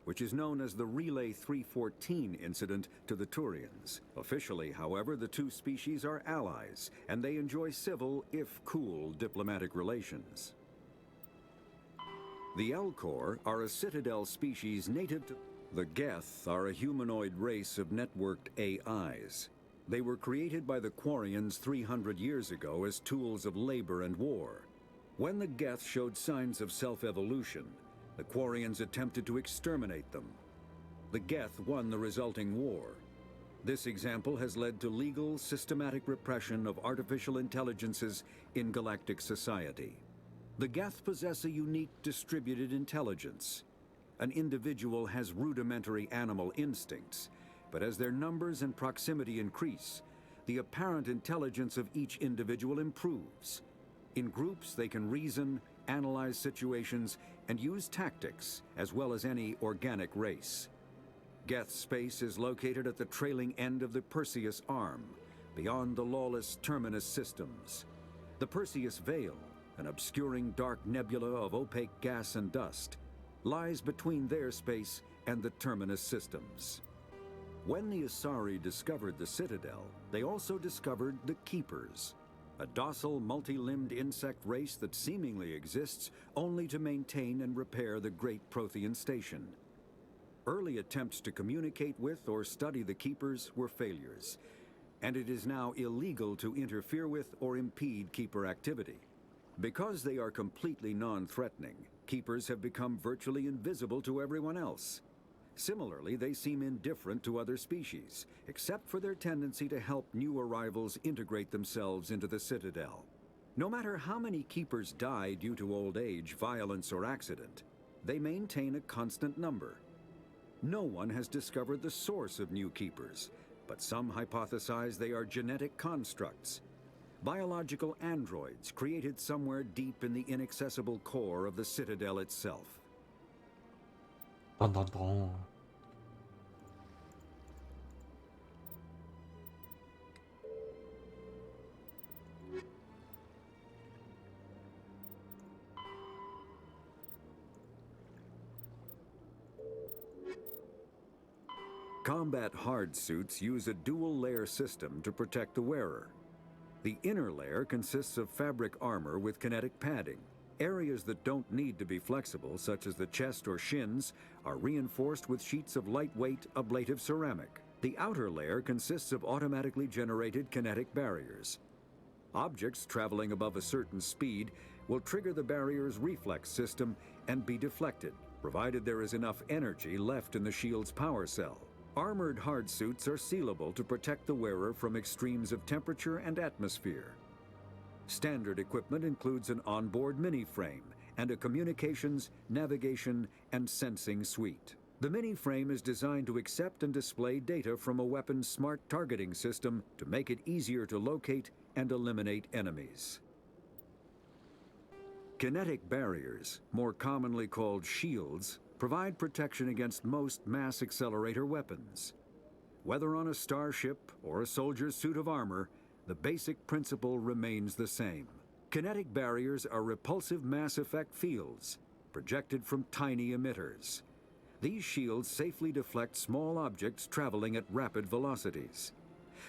which is known as the Relay 314 incident to the Turians. Officially, however, the two species are allies, and they enjoy civil, if cool, diplomatic relations. The Elcor are a Citadel species native to... The Geth are a humanoid race of networked AIs. They were created by the Quarians 300 years ago as tools of labor and war. When the Geth showed signs of self-evolution, the Quarians attempted to exterminate them. The Geth won the resulting war. This example has led to legal, systematic repression of artificial intelligences in galactic society. The Geth possess a unique distributed intelligence. An individual has rudimentary animal instincts, but as their numbers and proximity increase, the apparent intelligence of each individual improves. In groups, they can reason, analyze situations, and use tactics, as well as any organic race. Geth space is located at the trailing end of the Perseus Arm, beyond the lawless Terminus systems. The Perseus Veil, an obscuring dark nebula of opaque gas and dust, lies between their space and the Terminus systems. When the Asari discovered the Citadel, they also discovered the Keepers, a docile, multi-limbed insect race that seemingly exists only to maintain and repair the Great Prothean Station. Early attempts to communicate with or study the Keepers were failures, and it is now illegal to interfere with or impede Keeper activity. Because they are completely non-threatening, Keepers have become virtually invisible to everyone else. Similarly, they seem indifferent to other species, except for their tendency to help new arrivals integrate themselves into the Citadel. No matter how many Keepers die due to old age, violence, or accident, they maintain a constant number. No one has discovered the source of new Keepers, but some hypothesize they are genetic constructs, biological androids created somewhere deep in the inaccessible core of the Citadel itself. Dun, dun, dun. Combat hard suits use a dual-layer system to protect the wearer. The inner layer consists of fabric armor with kinetic padding. Areas that don't need to be flexible, such as the chest or shins, are reinforced with sheets of lightweight, ablative ceramic. The outer layer consists of automatically generated kinetic barriers. Objects traveling above a certain speed will trigger the barrier's reflex system and be deflected, provided there is enough energy left in the shield's power cell. Armored hardsuits are sealable to protect the wearer from extremes of temperature and atmosphere. Standard equipment includes an onboard mini-frame and a communications, navigation, and sensing suite. The mini-frame is designed to accept and display data from a weapon's smart targeting system to make it easier to locate and eliminate enemies. Kinetic barriers, more commonly called shields, provide protection against most mass accelerator weapons. Whether on a starship or a soldier's suit of armor, the basic principle remains the same. Kinetic barriers are repulsive mass effect fields, projected from tiny emitters. These shields safely deflect small objects traveling at rapid velocities.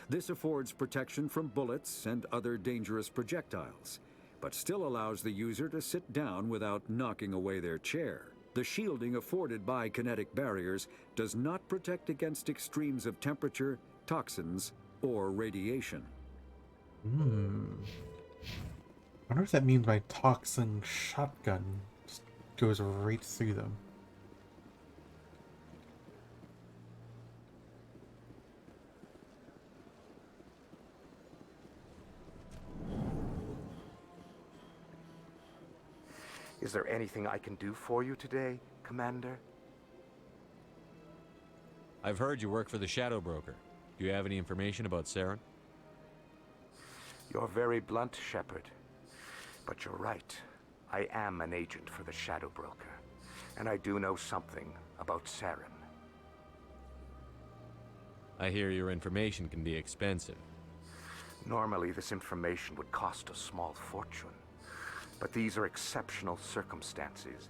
This affords protection from bullets and other dangerous projectiles, but still allows the user to sit down without knocking away their chair. The shielding afforded by kinetic barriers does not protect against extremes of temperature, toxins, or radiation. I wonder what that means by toxin shotgun. Just goes right through them. Is there anything I can do for you today, Commander? I've heard you work for the Shadow Broker. Do you have any information about Saren? You're very blunt, Shepard. But you're right. I am an agent for the Shadow Broker. And I do know something about Saren. I hear your information can be expensive. Normally, this information would cost a small fortune. But these are exceptional circumstances,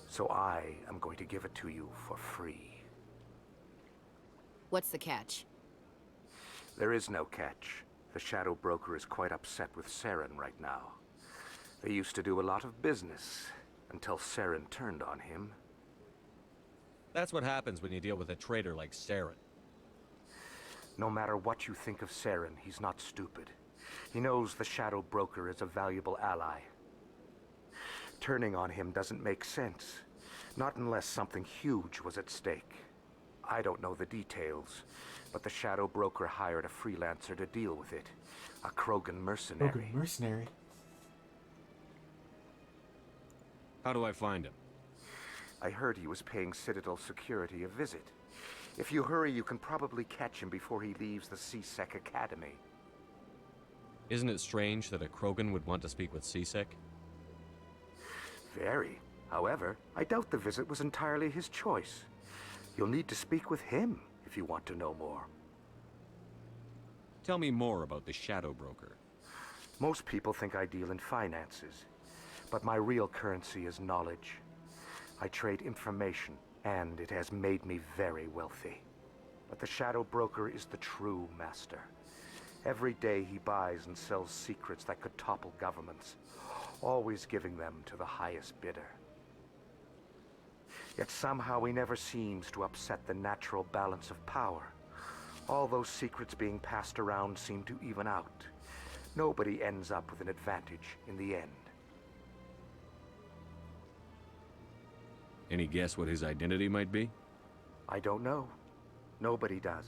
so I am going to give it to you for free. What's the catch? There is no catch. The Shadow Broker is quite upset with Saren right now. They used to do a lot of business, until Saren turned on him. That's what happens when you deal with a traitor like Saren. No matter what you think of Saren, he's not stupid. He knows the Shadow Broker is a valuable ally. Turning on him doesn't make sense. Not unless something huge was at stake. I don't know the details, but the Shadow Broker hired a freelancer to deal with it. A Krogan mercenary. Krogan mercenary? How do I find him? I heard he was paying Citadel Security a visit. If you hurry, you can probably catch him before he leaves the C-Sec Academy. Isn't it strange that a Krogan would want to speak with C-Sec? Very. However, I doubt the visit was entirely his choice. You'll need to speak with him if you want to know more. Tell me more about the Shadow Broker. Most people think I deal in finances, but my real currency is knowledge. I trade information, and it has made me very wealthy. But the Shadow Broker is the true master. Every day he buys and sells secrets that could topple governments, always giving them to the highest bidder. Yet somehow he never seems to upset the natural balance of power. All those secrets being passed around seem to even out. Nobody ends up with an advantage in the end. Any guess what his identity might be? I don't know. Nobody does.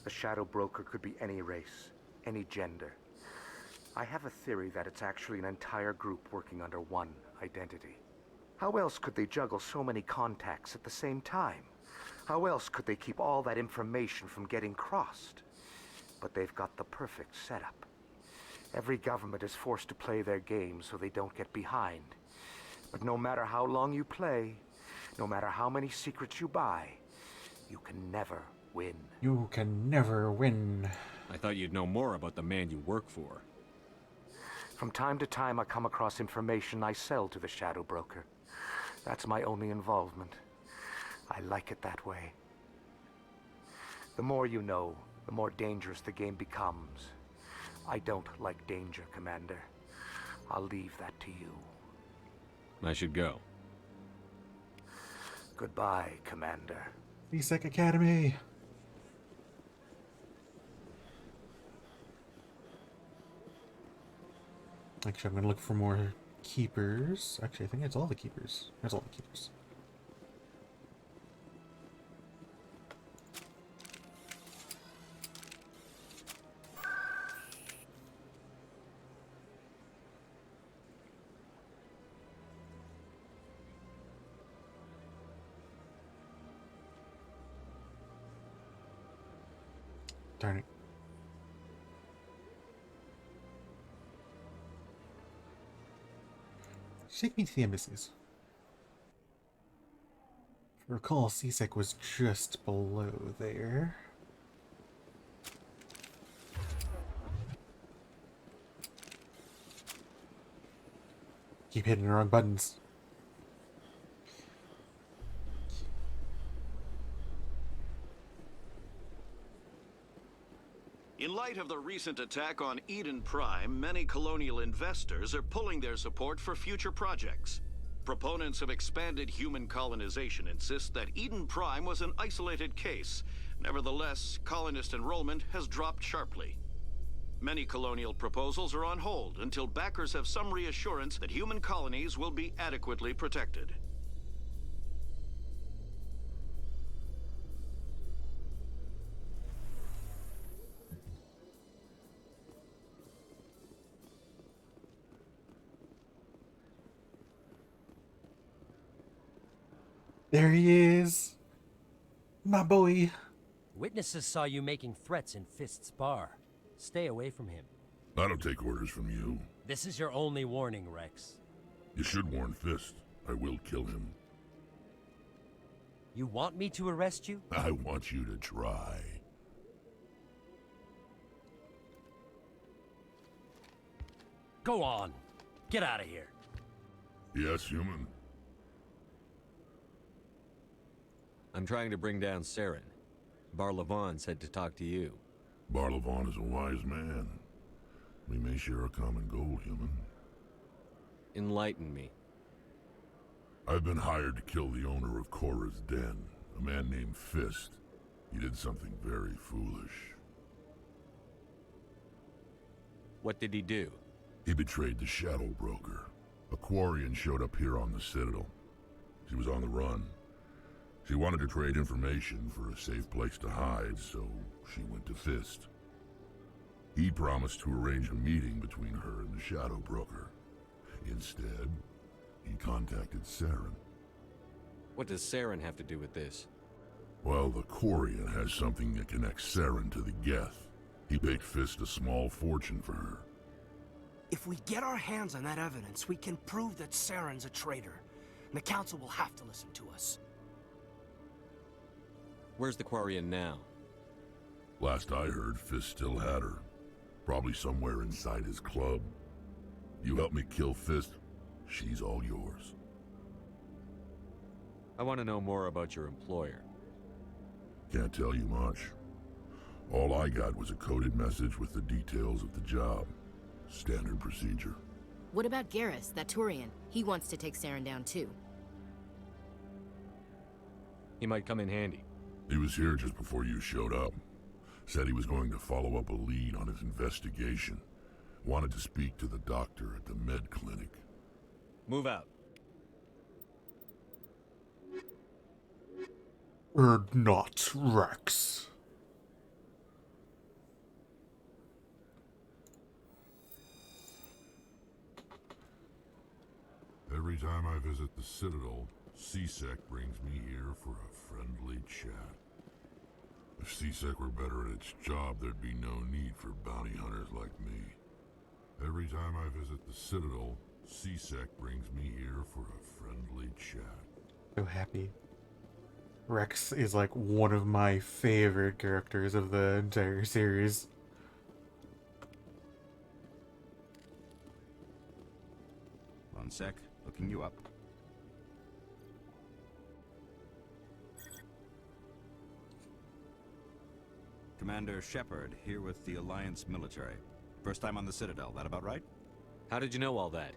The Shadow Broker could be any race, any gender. I have a theory that it's actually an entire group working under one identity. How else could they juggle so many contacts at the same time? How else could they keep all that information from getting crossed? But they've got the perfect setup. Every government is forced to play their game so they don't get behind. But no matter how long you play, no matter how many secrets you buy, you can never win. You can never win. I thought you'd know more about the man you work for. From time to time, I come across information I sell to the Shadow Broker. That's my only involvement. I like it that way. The more you know, the more dangerous the game becomes. I don't like danger, Commander. I'll leave that to you. I should go. Goodbye, Commander. C-Sec Academy. Actually, I'm gonna look for more keepers. Actually, I think it's all the keepers. There's all the keepers. Darn it. Take me to the embassies. If I recall, C-Sec was just below there. Keep hitting the wrong buttons. In light of the recent attack on Eden Prime, many colonial investors are pulling their support for future projects. Proponents of expanded human colonization insist that Eden Prime was an isolated case. Nevertheless, colonist enrollment has dropped sharply. Many colonial proposals are on hold until backers have some reassurance that human colonies will be adequately protected. There he is. My boy. Witnesses saw you making threats in Fist's bar. Stay away from him. I don't take orders from you. This is your only warning, Rex. You should warn Fist. I will kill him. You want me to arrest you? I want you to try. Go on. Get out of here. Yes, human. I'm trying to bring down Saren. Barlavon said to talk to you. Barlavon is a wise man. We may share a common goal, human. Enlighten me. I've been hired to kill the owner of Korra's Den, a man named Fist. He did something very foolish. What did he do? He betrayed the Shadow Broker. A Quarian showed up here on the Citadel. She was on the run. She wanted to trade information for a safe place to hide, so she went to Fist. He promised to arrange a meeting between her and the Shadow Broker. Instead, he contacted Saren. What does Saren have to do with this? Well, the Quarian has something that connects Saren to the Geth. He paid Fist a small fortune for her. If we get our hands on that evidence, we can prove that Saren's a traitor. And the Council will have to listen to us. Where's the Quarian now? Last I heard, Fist still had her. Probably somewhere inside his club. You help me kill Fist, she's all yours. I want to know more about your employer. Can't tell you much. All I got was a coded message with the details of the job. Standard procedure. What about Garrus, that Turian? He wants to take Saren down too. He might come in handy. He was here just before you showed up. Said he was going to follow up a lead on his investigation. Wanted to speak to the doctor at the med clinic. Move out. Or not, Rex. Every time I visit the Citadel, C-Sec brings me here for a friendly chat. If C-Sec were better at its job, there'd be no need for bounty hunters like me. Every time I visit the Citadel, C-Sec brings me here for a friendly chat. So happy. Rex is like one of my favorite characters of the entire series. One sec, looking you up. Commander Shepard, here with the Alliance military. First time on the Citadel, that about right? How did you know all that?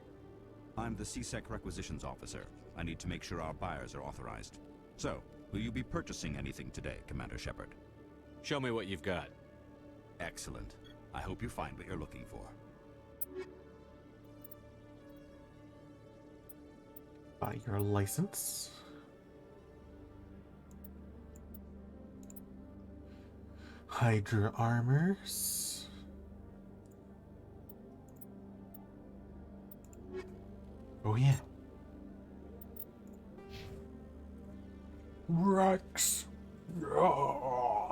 I'm the C-Sec requisitions officer. I need to make sure our buyers are authorized. So, will you be purchasing anything today, Commander Shepard? Show me what you've got. Excellent. I hope you find what you're looking for. Buy your license. Hydra armors. Oh yeah. Rex. Yeah.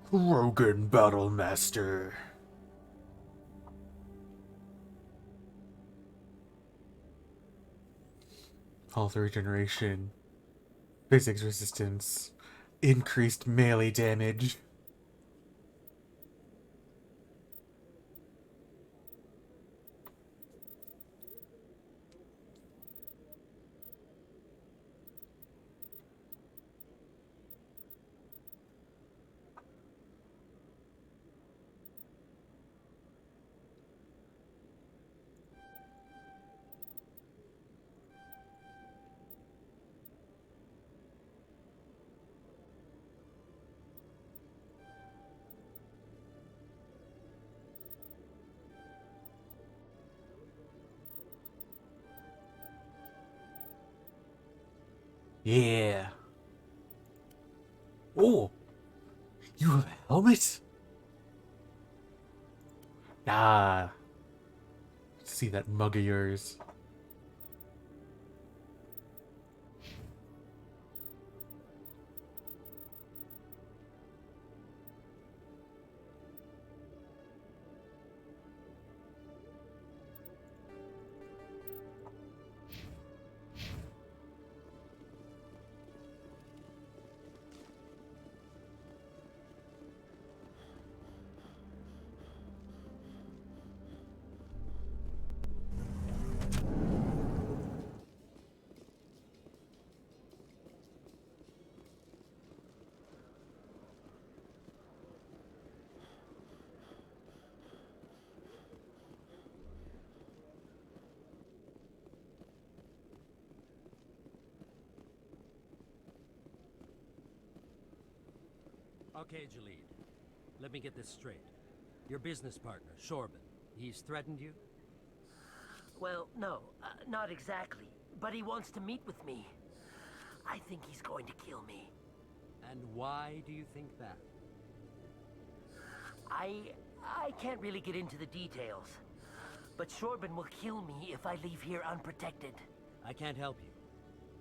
Krogan Battlemaster. Health regeneration. Physics resistance. Increased melee damage. Yeah. Oh, you have a helmet? Ah. See that mug of yours. Okay, Jalid. Let me get this straight. Your business partner, Shorban, he's threatened you? Well, no, not exactly. But he wants to meet with me. I think he's going to kill me. And why do you think that? I can't really get into the details. But Shorban will kill me if I leave here unprotected. I can't help you.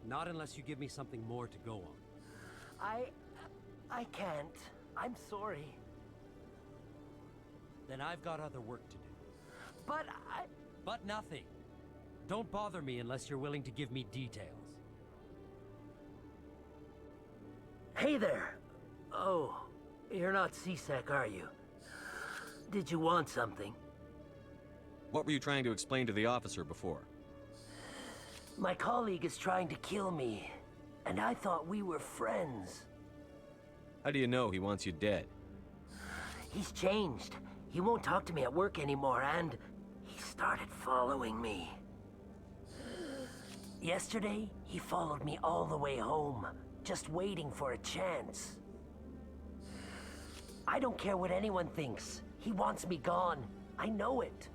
Not unless you give me something more to go on. I can't. I'm sorry. Then I've got other work to do. But But nothing. Don't bother me unless you're willing to give me details. Hey there! Oh, you're not C-Sec, are you? Did you want something? What were you trying to explain to the officer before? My colleague is trying to kill me, and I thought we were friends. How do you know he wants you dead? He's changed. He won't talk to me at work anymore, and he started following me. Yesterday, he followed me all the way home, just waiting for a chance. I don't care what anyone thinks. He wants me gone. I know it.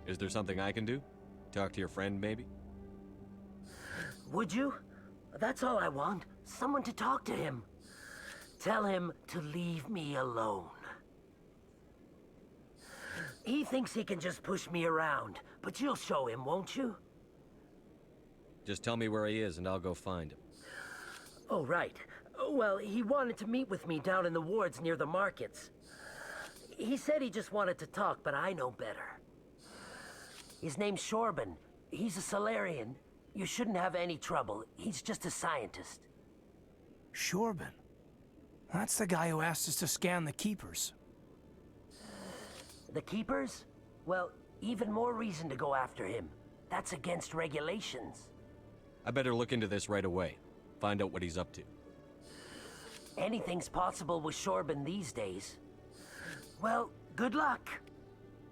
Is there something I can do? Talk to your friend, maybe? Would you? That's all I want. Someone to talk to him. Tell him to leave me alone. He thinks he can just push me around, but you'll show him, won't you? Just tell me where he is and I'll go find him. Oh, right. Well, he wanted to meet with me down in the wards near the markets. He said he just wanted to talk, but I know better. His name's Shorban. He's a Solarian. You shouldn't have any trouble. He's just a scientist. Shorban? That's the guy who asked us to scan the Keepers. The Keepers? Well, even more reason to go after him. That's against regulations. I better look into this right away. Find out what he's up to. Anything's possible with Shorban these days. Well, good luck.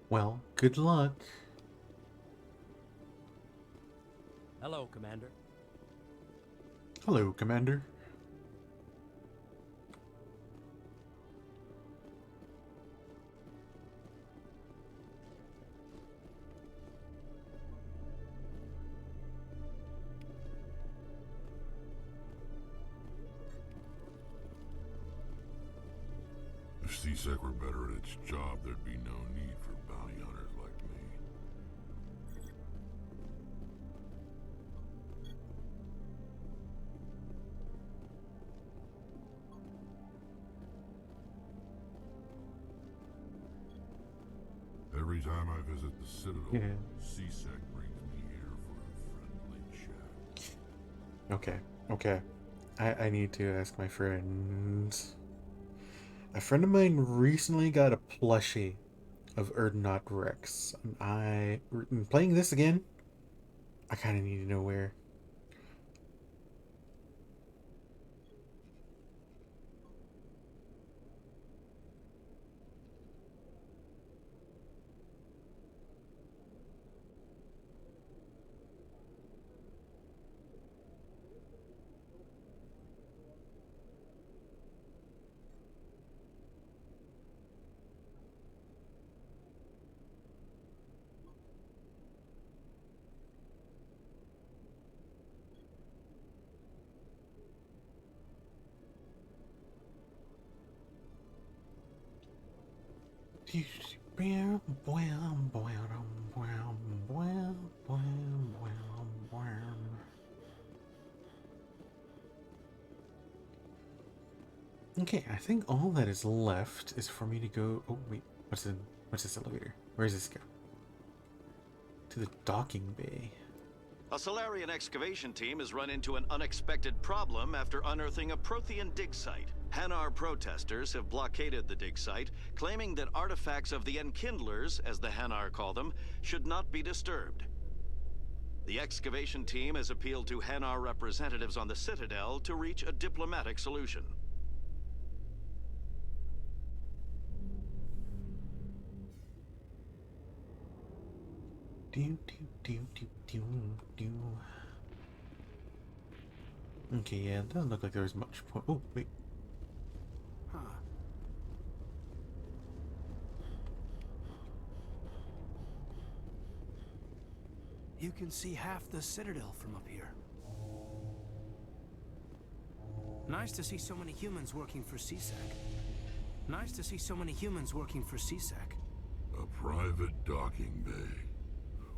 Well, good luck. Hello, Commander. Hello, Commander. CSEC were better at its job, there'd be no need for bounty hunters like me. Every time I visit the Citadel, CSEC brings me here for a friendly chat. Okay, okay. I need to ask my friends. A friend of mine recently got a plushie of Urdnot Rex. And playing this again, I kind of need to know where. Okay, I think all that is left is for me to go. Oh wait, what's this elevator? Where does this go? To the docking bay. A Solarian excavation team has run into an unexpected problem after unearthing a Prothean dig site. Hanar protesters have blockaded the dig site, claiming that artifacts of the Enkindlers, as the Hanar call them, should not be disturbed. The excavation team has appealed to Hanar representatives on the Citadel to reach a diplomatic solution. Okay, yeah, it doesn't look like there was much point. Oh, wait. Huh. You can see half the Citadel from up here. Nice to see so many humans working for CSEC. Nice to see so many humans working for CSEC. A private docking bay.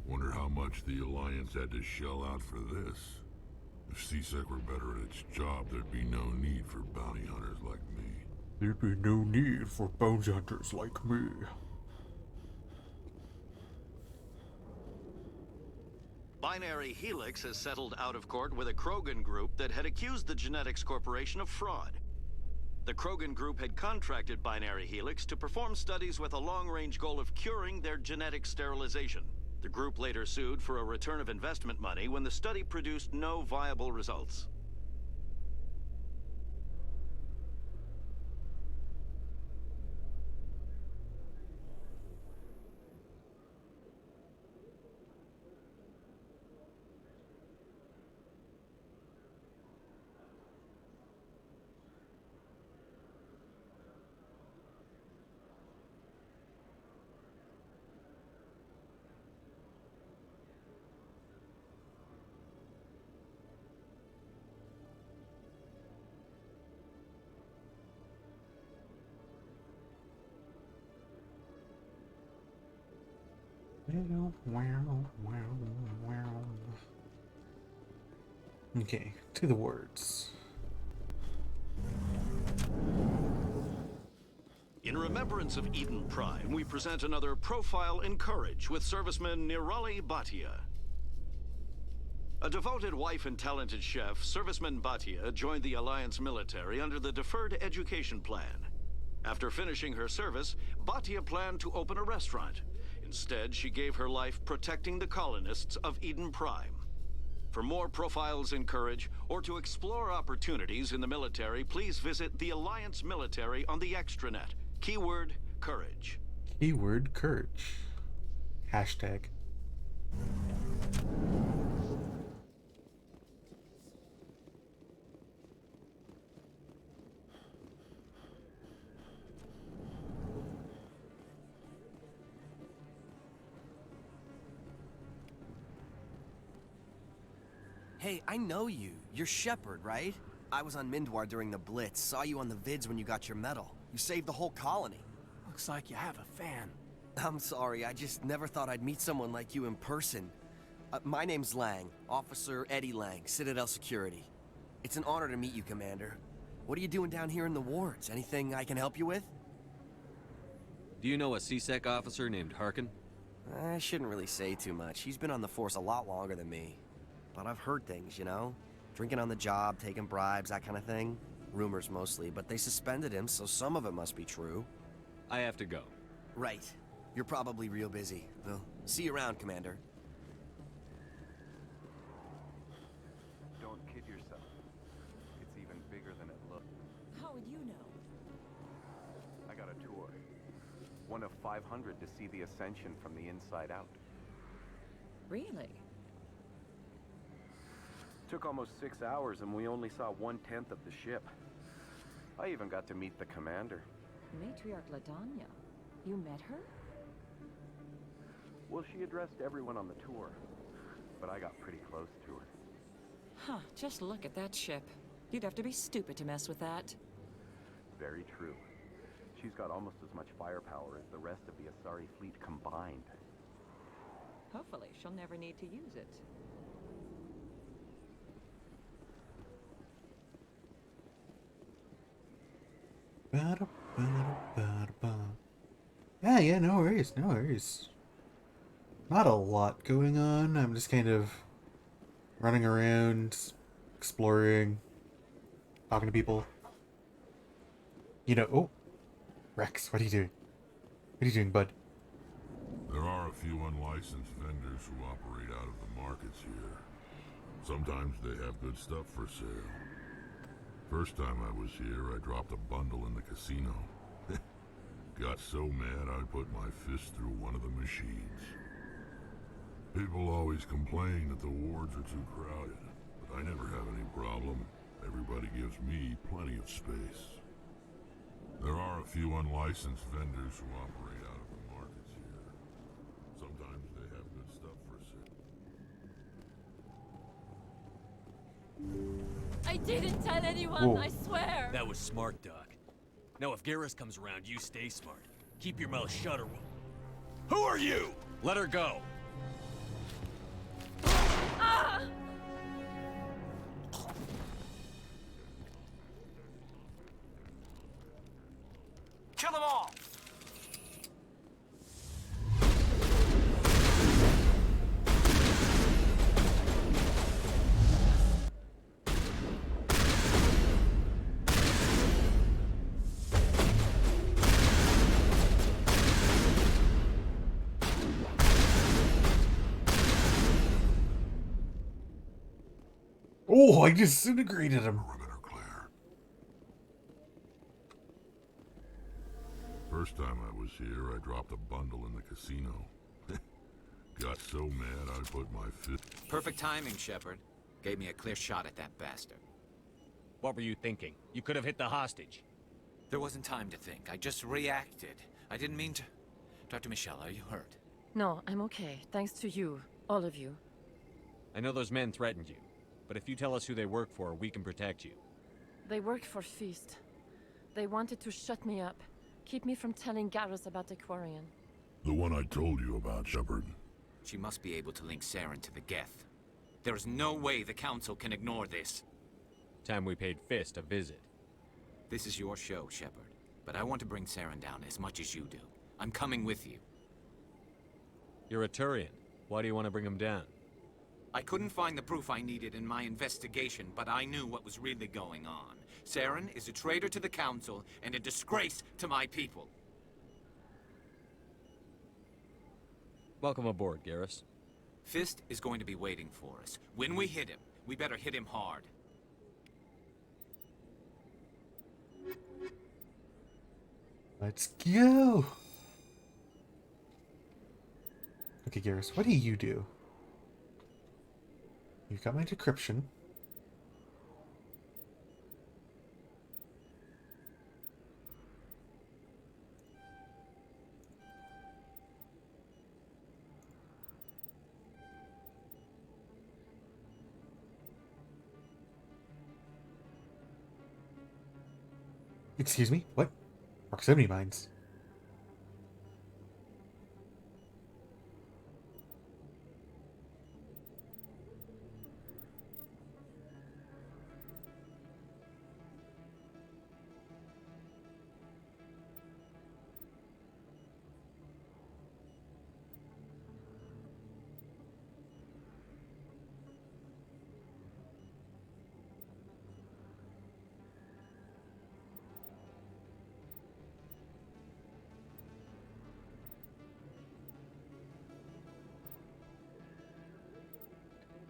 Wonder how much the Alliance had to shell out for this. If CSEC were better at its job, there'd be no need for bounty hunters like me. There'd be no need for bounty hunters like me. Binary Helix has settled out of court with a Krogan group that had accused the Genetics Corporation of fraud. The Krogan group had contracted Binary Helix to perform studies with a long-range goal of curing their genetic sterilization. The group later sued for a return of investment money when the study produced no viable results. Okay, to the words. In remembrance of Eden Prime, we present another Profile in Courage with serviceman Nirali Bhatia. A devoted wife and talented chef, Serviceman Bhatia joined the Alliance military under the Deferred Education Plan. After finishing her service, Bhatia planned to open a restaurant. Instead, she gave her life protecting the colonists of Eden Prime. For more Profiles in Courage, or to explore opportunities in the military, please visit the Alliance Military on the extranet. Keyword, courage. Keyword, courage. Hashtag. Hey, I know you. You're Shepard, right? I was on Mindwar during the Blitz, saw you on the vids when you got your medal. You saved the whole colony. Looks like you have a fan. I'm sorry, I just never thought I'd meet someone like you in person. My name's Lang, Officer Eddie Lang, Citadel Security. It's an honor to meet you, Commander. What are you doing down here in the wards? Anything I can help you with? Do you know a CSEC officer named Harkin? I shouldn't really say too much. He's been on the force a lot longer than me. But I've heard things, you know? Drinking on the job, taking bribes, that kind of thing. Rumors mostly, but they suspended him, so some of it must be true. I have to go. Right. You're probably real busy. Well, see you around, Commander. Don't kid yourself. It's even bigger than it looks. How would you know? I got a tour. One of 500 to see the Ascension from the inside out. Really? Took almost 6 hours and we only saw 1/10 of the ship. I even got to meet the commander. Matriarch Ladanya. You met her? Well, she addressed everyone on the tour, but I got pretty close to her. Huh, just look at that ship. You'd have to be stupid to mess with that. Very true. She's got almost as much firepower as the rest of the Asari fleet combined. Hopefully, she'll never need to use it. Yeah, no worries, no worries. Not a lot going on. I'm just kind of running around, exploring, talking to people. You know, oh, Rex, what are you doing? What are you doing, bud? There are a few unlicensed vendors who operate out of the markets here. Sometimes they have good stuff for sale. First time I was here, I dropped a bundle in the casino. Got so mad I put my fist through one of the machines. People always complain that the wards are too crowded, but I never have any problem. Everybody gives me plenty of space. There are a few unlicensed vendors who operate out of the markets here. Sometimes they have good stuff for sale. I didn't tell anyone, Whoa. I swear! That was smart, Doc. Now, if Garrus comes around, you stay smart. Keep your mouth shut or we'll... Who are you? Let her go. Ah! Kill them all! Oh, I disintegrated him. First time I was here, I dropped a bundle in the casino. Got so mad I put my fist... Perfect timing, Shepard. Gave me a clear shot at that bastard. What were you thinking? You could have hit the hostage. There wasn't time to think. I just reacted. I didn't mean to... Dr. Michelle, are you hurt? No, I'm okay. Thanks to you. All of you. I know those men threatened you, but if you tell us who they work for, we can protect you. They work for Feast. They wanted to shut me up. Keep me from telling Garrus about the Quarian. The one I told you about, Shepard. She must be able to link Saren to the Geth. There is no way the Council can ignore this. Time we paid Fist a visit. This is your show, Shepard. But I want to bring Saren down as much as you do. I'm coming with you. You're a Turian. Why do you want to bring him down? I couldn't find the proof I needed in my investigation, but I knew what was really going on. Saren is a traitor to the Council and a disgrace to my people. Welcome aboard, Garrus. Fist is going to be waiting for us. When we hit him, we better hit him hard. Let's go. Okay, Garrus, what do you do? You've got my decryption. Excuse me? What? Proximity mines.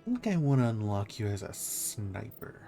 I think I want to unlock you as a sniper.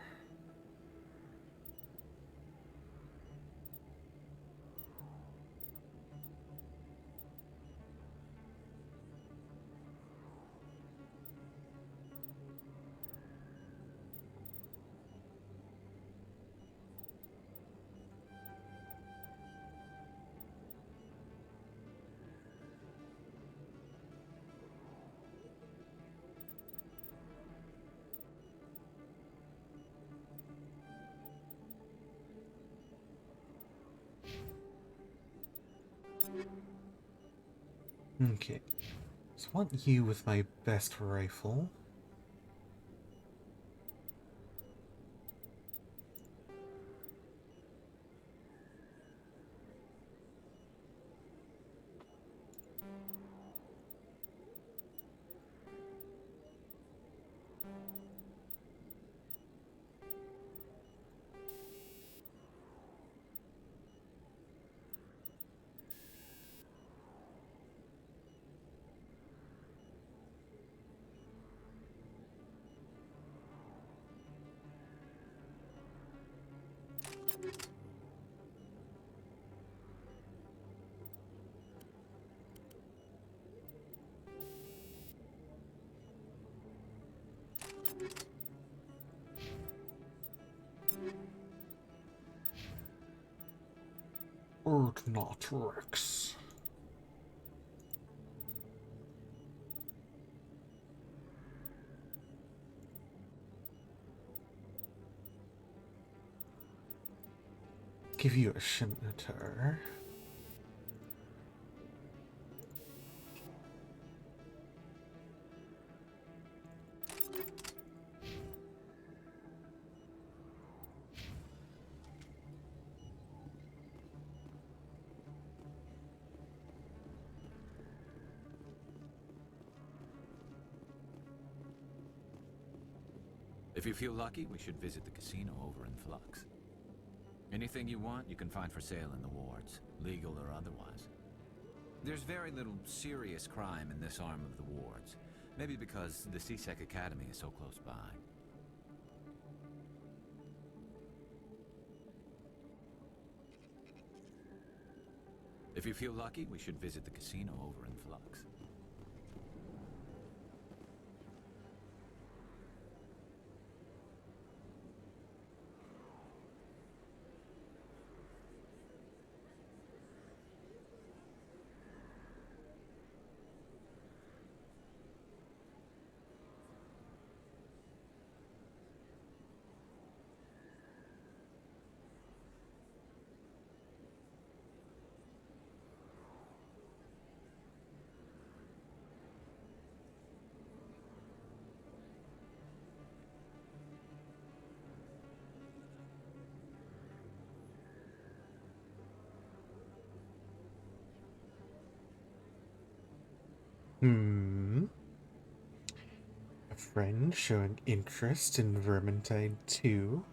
Okay, so I want you with my best rifle. Not Rex. Give you a scimitar. If you feel lucky, we should visit the casino over in Flux. Anything you want, you can find for sale in the wards, legal or otherwise. There's very little serious crime in this arm of the wards. Maybe because the C-Sec Academy is so close by. If you feel lucky, we should visit the casino over in Flux. A friend showing interest in Vermintide 2.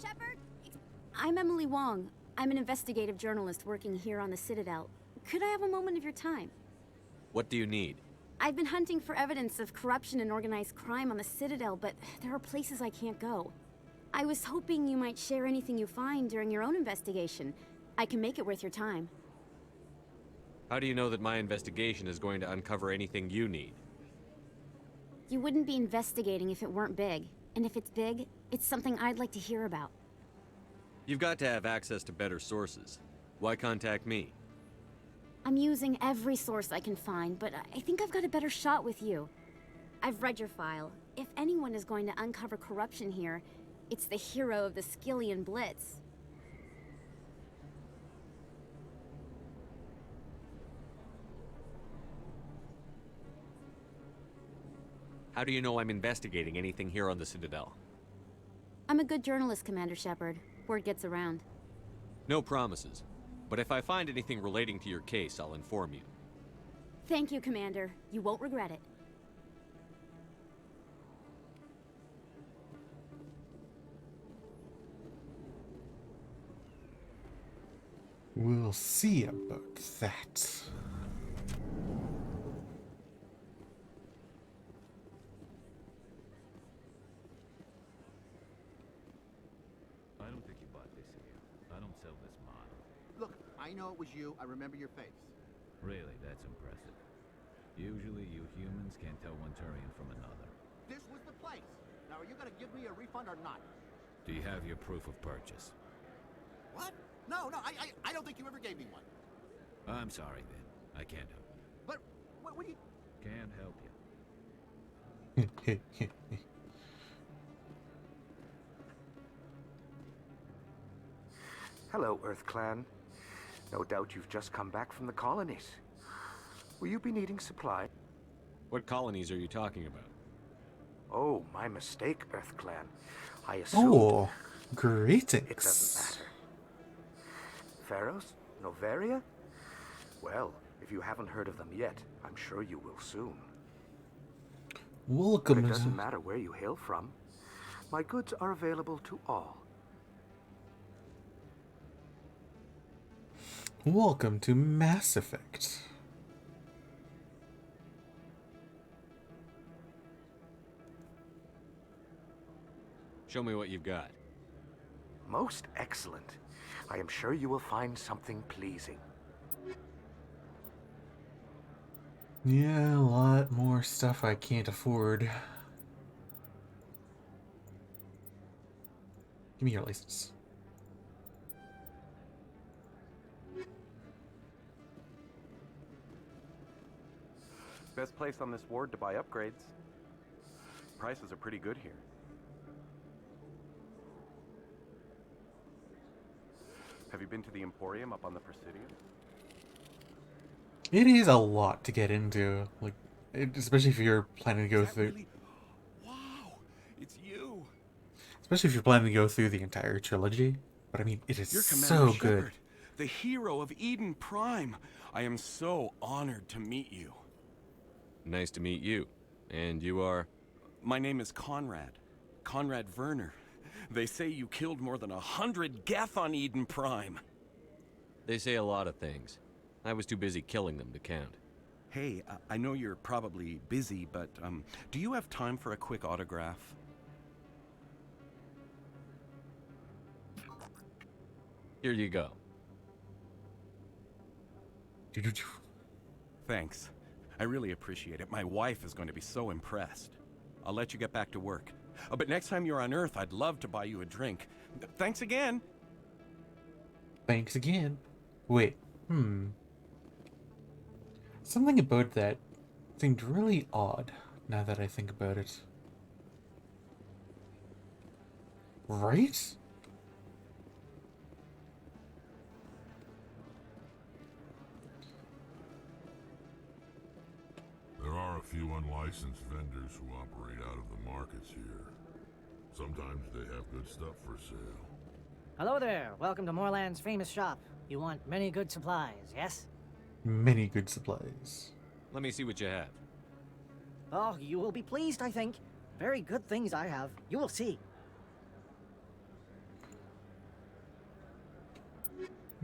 Shepard? I'm Emily Wong. I'm an investigative journalist working here on the Citadel. Could I have a moment of your time? What do you need? I've been hunting for evidence of corruption and organized crime on the Citadel, but there are places I can't go. I was hoping you might share anything you find during your own investigation. I can make it worth your time. How do you know that my investigation is going to uncover anything you need? You wouldn't be investigating if it weren't big. And if it's big, it's something I'd like to hear about. You've got to have access to better sources. Why contact me? I'm using every source I can find, but I think I've got a better shot with you. I've read your file. If anyone is going to uncover corruption here, it's the hero of the Skillian Blitz. How do you know I'm investigating anything here on the Citadel? I'm a good journalist, Commander Shepard. Word gets around. No promises. But if I find anything relating to your case, I'll inform you. Thank you, Commander. You won't regret it. We'll see about that. I don't think you bought this here. I don't sell this model. Look, I know it was you. I remember your face. Really, that's impressive. Usually you humans can't tell one Turian from another. This was the place. Now, are you going to give me a refund or not? Do you have your proof of purchase? What? No, I don't think you ever gave me one. I'm sorry, then. I can't help you. But, what do you... Can't help you. Hello, Earth Clan. No doubt you've just come back from the colonies. Will you be needing supply? What colonies are you talking about? Oh, my mistake, Earth Clan. I assumed... Oh, greetings. It doesn't matter. Pharos? Noveria? Well, if you haven't heard of them yet, I'm sure you will soon. Welcome. But it doesn't matter where you hail from. My goods are available to all. Welcome to Mass Effect. Show me what you've got. Most excellent. I am sure you will find something pleasing. Yeah, a lot more stuff I can't afford. Give me your license. Best place on this ward to buy upgrades. Prices are pretty good here. Have you been to the Emporium up on the Presidium? It is a lot to get into, like, especially if you're planning to go through. Really? Wow, it's you. Especially if you're planning to go through the entire trilogy. But I mean, it is You're so Commander good. Shepard, the hero of Eden Prime. I am so honored to meet you. Nice to meet you. And you are? My name is Conrad. Conrad Werner. They say you killed more than 100 Geth on Eden Prime. They say a lot of things. I was too busy killing them to count. Hey, I know you're probably busy, but do you have time for a quick autograph? Here you go. Thanks. I really appreciate it. My wife is going to be so impressed. I'll let you get back to work. But next time you're on Earth, I'd love to buy you a drink. Thanks again. Thanks again. Wait, something about that seemed really odd, now that I think about it. Right? There are a few unlicensed vendors who operate out of the markets here. Sometimes they have good stuff for sale. Hello there. Welcome to Moorland's famous shop. You want many good supplies, yes? Many good supplies. Let me see what you have. Oh, you will be pleased, I think. Very good things I have. You will see.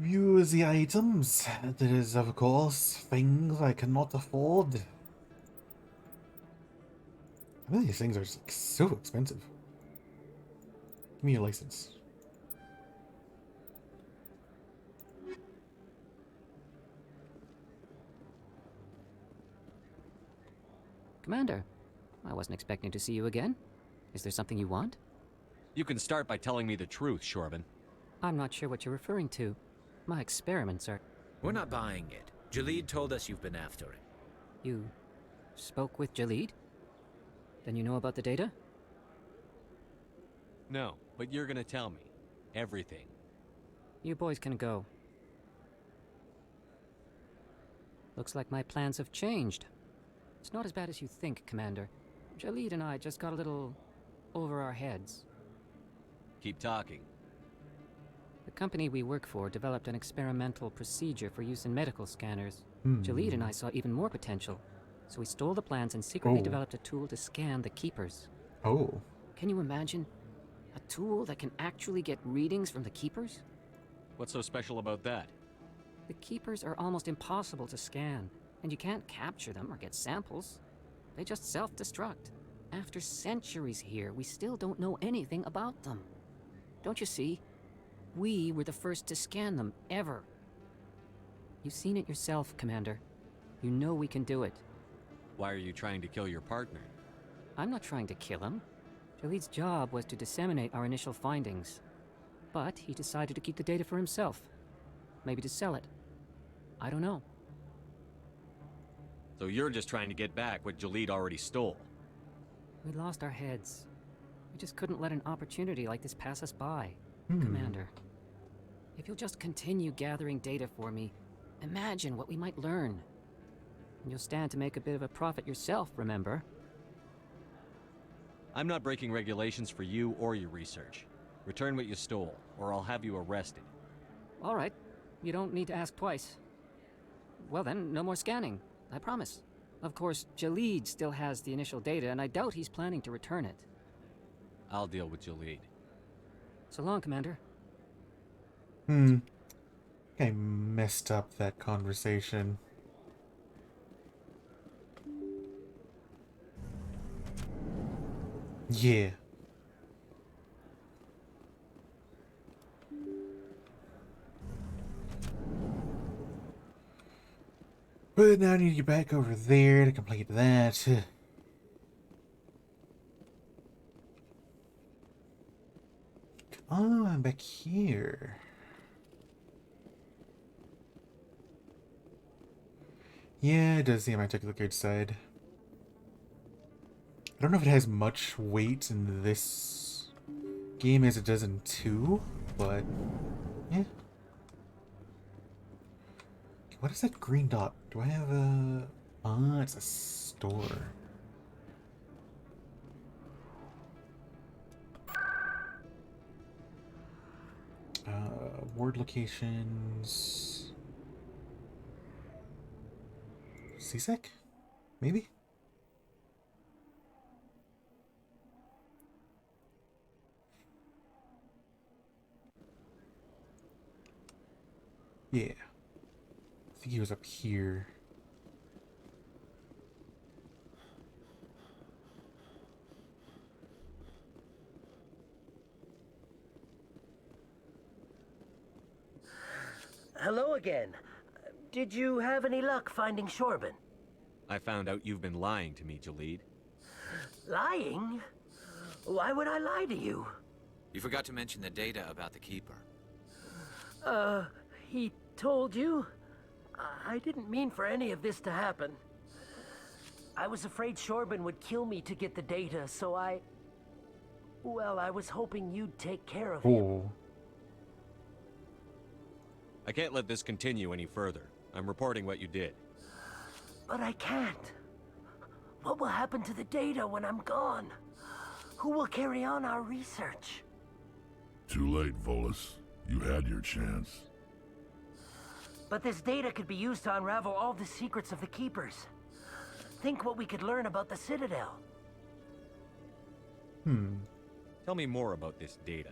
Use the items. There is, of course, things I cannot afford. I mean, these things are like, so expensive. Give me a license. Commander, I wasn't expecting to see you again. Is there something you want? You can start by telling me the truth, Shorban. I'm not sure what you're referring to. My experiments are... We're not buying it. Jalid told us you've been after him. You spoke with Jalid? Then you know about the data? No, but you're gonna tell me. Everything. You boys can go. Looks like my plans have changed. It's not as bad as you think, Commander. Jalid and I just got a little over our heads. Keep talking. The company we work for developed an experimental procedure for use in medical scanners. Hmm. Jalid and I saw even more potential, so we stole the plans and secretly Oh. developed a tool to scan the Keepers. Oh. Can you imagine? A tool that can actually get readings from the Keepers? What's so special about that? The Keepers are almost impossible to scan, and you can't capture them or get samples. They just self-destruct. After centuries here, we still don't know anything about them. Don't you see? We were the first to scan them, ever. You've seen it yourself, Commander. You know we can do it. Why are you trying to kill your partner? I'm not trying to kill him. Jalid's job was to disseminate our initial findings. But he decided to keep the data for himself. Maybe to sell it. I don't know. So you're just trying to get back what Jalid already stole. We lost our heads. We just couldn't let an opportunity like this pass us by. Hmm. Commander, if you'll just continue gathering data for me, imagine what we might learn. And you'll stand to make a bit of a profit yourself, remember? I'm not breaking regulations for you or your research. Return what you stole, or I'll have you arrested. All right. You don't need to ask twice. Well then, no more scanning. I promise. Of course, Jalid still has the initial data, and I doubt he's planning to return it. I'll deal with Jalid. So long, Commander. I messed up that conversation. Yeah. But now I need to get back over there to complete that. Oh, I'm back here. Yeah, it does seem I took the good side. I don't know if it has much weight in this game as it does in 2, but yeah. What is that green dot? Do I have a... Ah, it's a store. Ward locations... CSEC? Maybe? Yeah. I think he was up here. Hello again. Did you have any luck finding Shorban? I found out you've been lying to me, Jalid. Lying? Why would I lie to you? You forgot to mention the data about the Keeper. He told you? I didn't mean for any of this to happen. I was afraid Shorban would kill me to get the data, so well, I was hoping you'd take care of him. I can't let this continue any further. I'm reporting what you did. But I can't. What will happen to the data when I'm gone? Who will carry on our research? Too late, Volus. You had your chance. But this data could be used to unravel all the secrets of the Keepers. Think what we could learn about the Citadel. Tell me more about this data.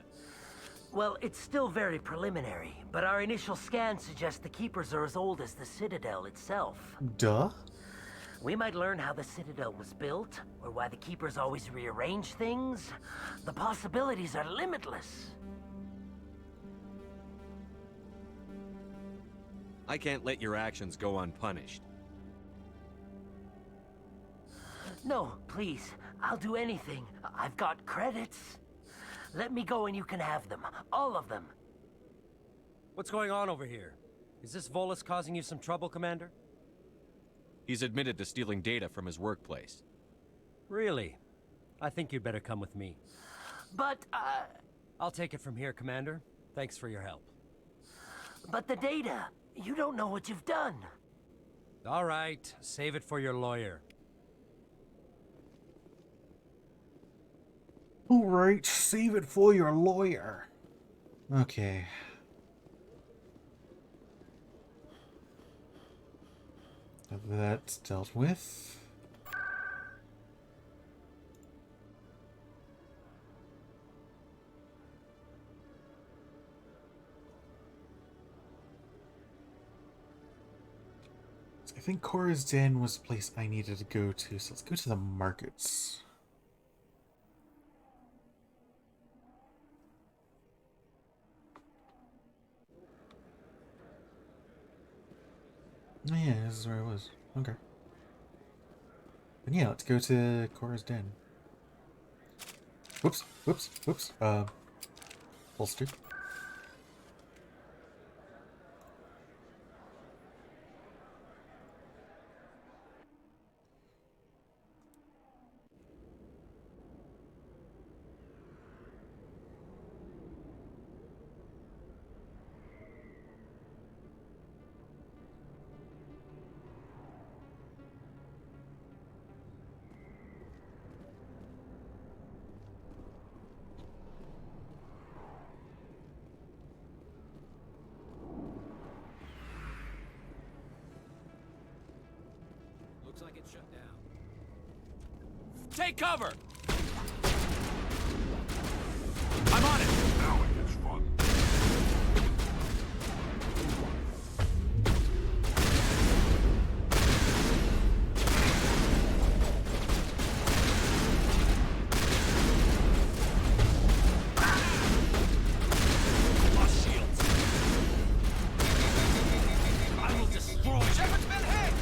Well, it's still very preliminary, but our initial scan suggests the Keepers are as old as the Citadel itself. Duh. We might learn how the Citadel was built, or why the Keepers always rearrange things. The possibilities are limitless. I can't let your actions go unpunished. No, please. I'll do anything. I've got credits. Let me go and you can have them. All of them. What's going on over here? Is this Volus causing you some trouble, Commander? He's admitted to stealing data from his workplace. Really? I think you'd better come with me. But, I'll take it from here, Commander. Thanks for your help. But the data. You don't know what you've done. All right. Save it for your lawyer. Alright, save it for your lawyer. Okay. That's dealt with. I think Cora's Den was the place I needed to go to, so let's go to the markets. Oh yeah, this is where I was. Okay. And yeah, let's go to Cora's Den. Whoops, whoops, whoops. Holster. Looks like it's shut down. Take cover! I'm on it! Now it gets fun. Lost shields. I will destroy. Shepard's been hit!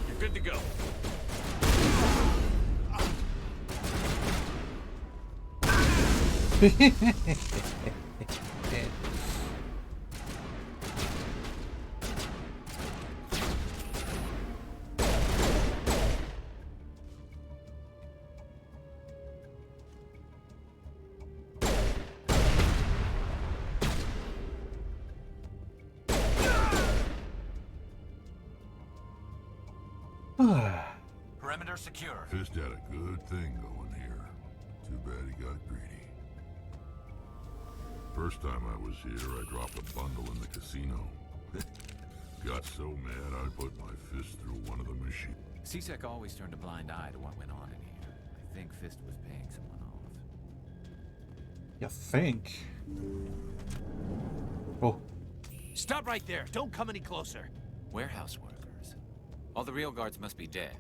You're good to go. Perimeter secure. Fist had a good thing going here. Too bad he got greedy. First time I was here, I dropped a bundle in the casino. Got so mad I put my fist through one of the machines. CSEC always turned a blind eye to what went on in here. I think Fist was paying someone off. You think? Oh. Stop right there. Don't come any closer. Warehouse workers. All the real guards must be dead.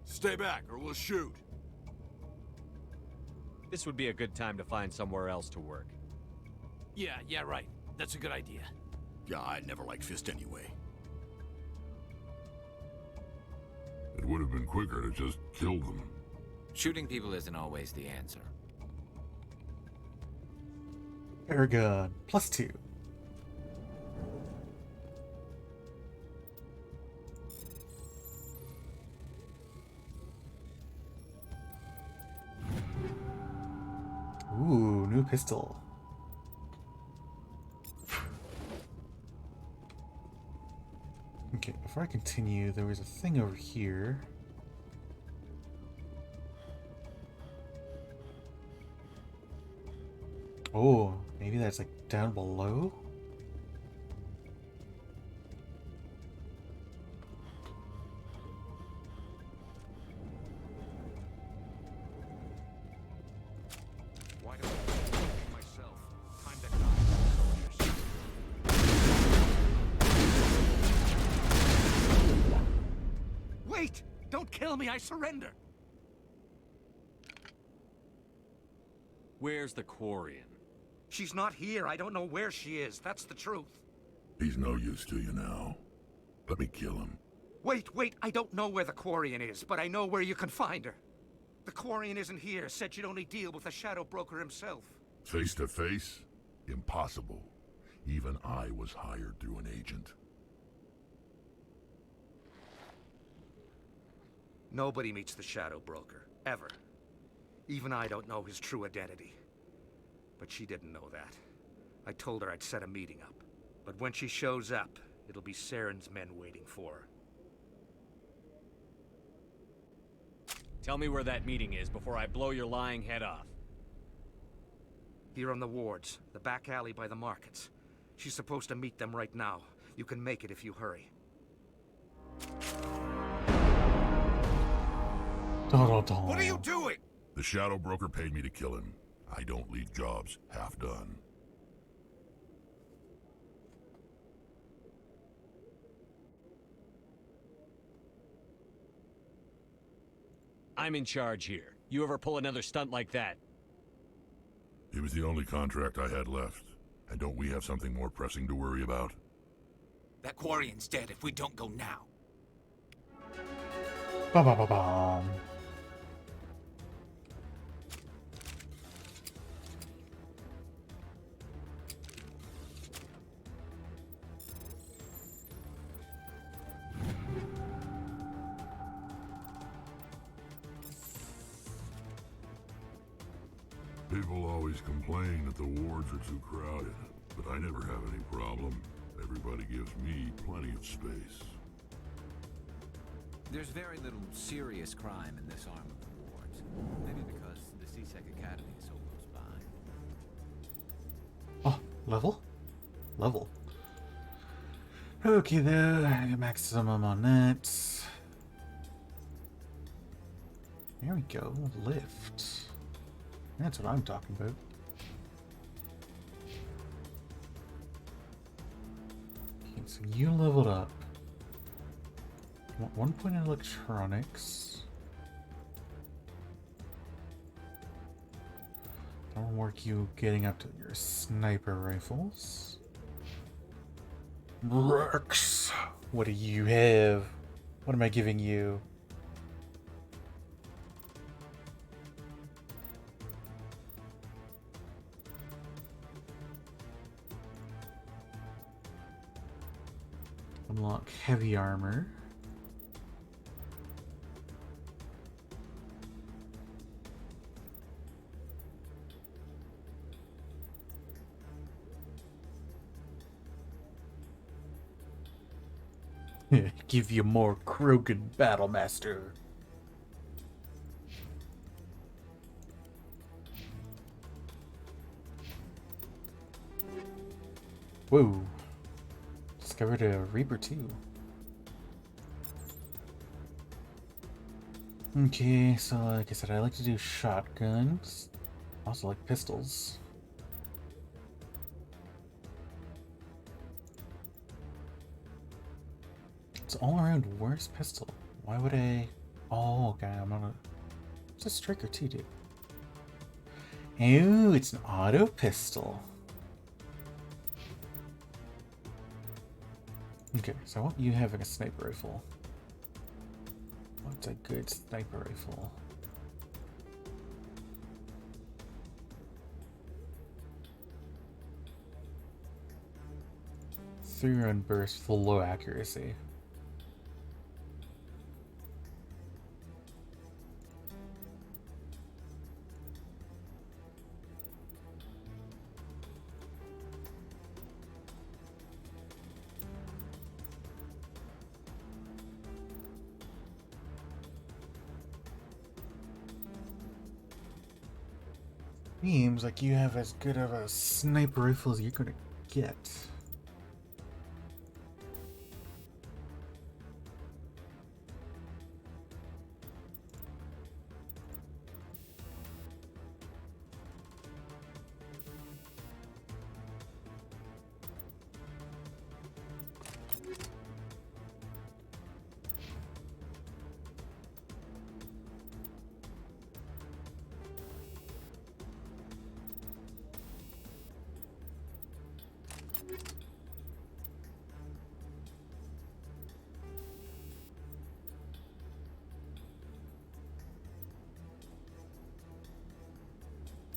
Stay back or we'll shoot. This would be a good time to find somewhere else to work. Yeah, right. That's a good idea. Yeah, I never liked Fist anyway. It would have been quicker to just kill them. Shooting people isn't always the answer. Paragon, +2. Ooh, new pistol. Okay, before I continue, there was a thing over here. Oh, maybe that's like down below? Wait! Don't kill me, I surrender! Where's the Quarian? She's not here. I don't know where she is. That's the truth. He's no use to you now. Let me kill him. Wait, I don't know where the Quarian is, but I know where you can find her. The Quarian isn't here. Said she'd only deal with the Shadow Broker himself. Face to face? Impossible. Even I was hired through an agent. Nobody meets the Shadow Broker, ever. Even I don't know his true identity. But she didn't know that. I told her I'd set a meeting up. But when she shows up, it'll be Saren's men waiting for her. Tell me where that meeting is before I blow your lying head off. Here on the wards, the back alley by the markets. She's supposed to meet them right now. You can make it if you hurry. What are you doing? The Shadow Broker paid me to kill him. I don't leave jobs half done. I'm in charge here. You ever pull another stunt like that? It was the only contract I had left. And don't we have something more pressing to worry about? That Quarian's dead if we don't go now. Ba-ba-ba-bum. People always complain that the wards are too crowded, but I never have any problem. Everybody gives me plenty of space. There's very little serious crime in this arm of the wards. Maybe because the C-Sec Academy is so close by. Oh, level? Level. Okay, though. Maximum on that. There we go. Lift. That's what I'm talking about. Okay, so you leveled up. 1 point in electronics. Don't work you getting up to your sniper rifles. Rex, what do you have? What am I giving you? Unlock heavy armor. Give you more Krogan Battlemaster. Whoa. Discovered a Reaper too. Okay, so like I said, I like to do shotguns. I also like pistols. It's all around worst pistol. Why would I? Oh, okay, I'm on a. It's a striker too, dude. Oh, it's an auto pistol. Okay, so what you have in a sniper rifle? What's a good sniper rifle? Three-run burst full low accuracy. Seems like you have as good of a sniper rifle as you're gonna get.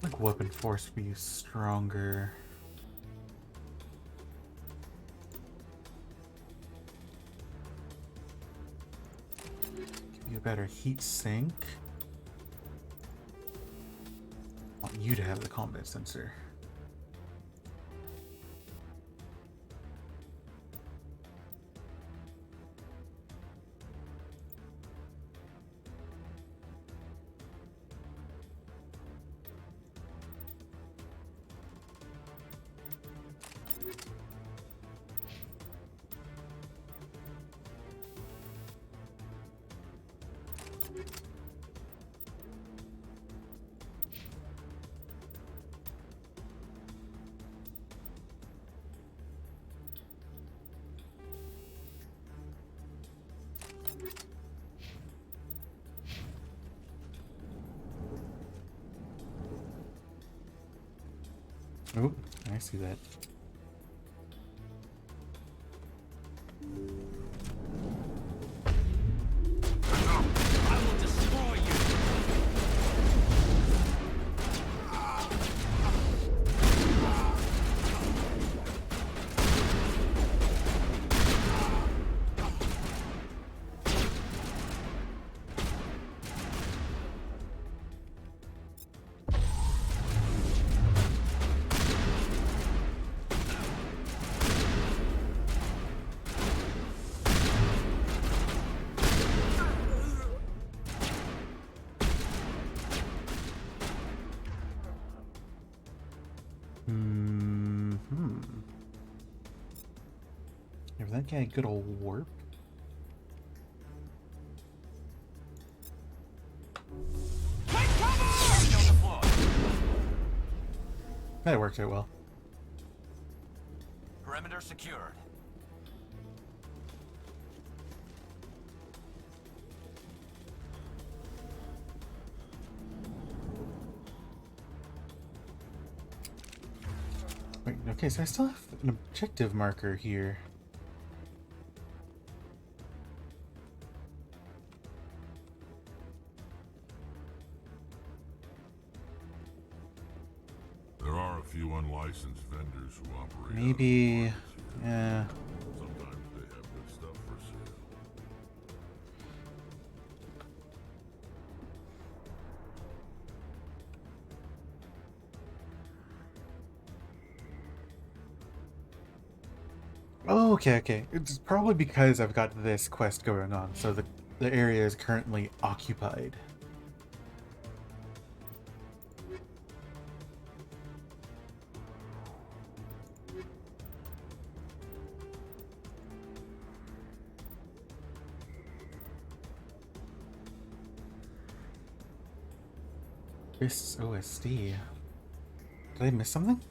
Like weapon force be stronger. Give you a better heat sink. I want you to have the combat sensor. Oh, I see that. I will destroy you! Give that guy a good old warp. That worked out well. Perimeter secured. Wait, okay, so I still have an objective marker here. There are a few unlicensed vendors who operate. Maybe, yeah. Sometimes they have good stuff for sale. Oh, okay. It's probably because I've got this quest going on, so the area is currently occupied. This OSD. Did I miss something?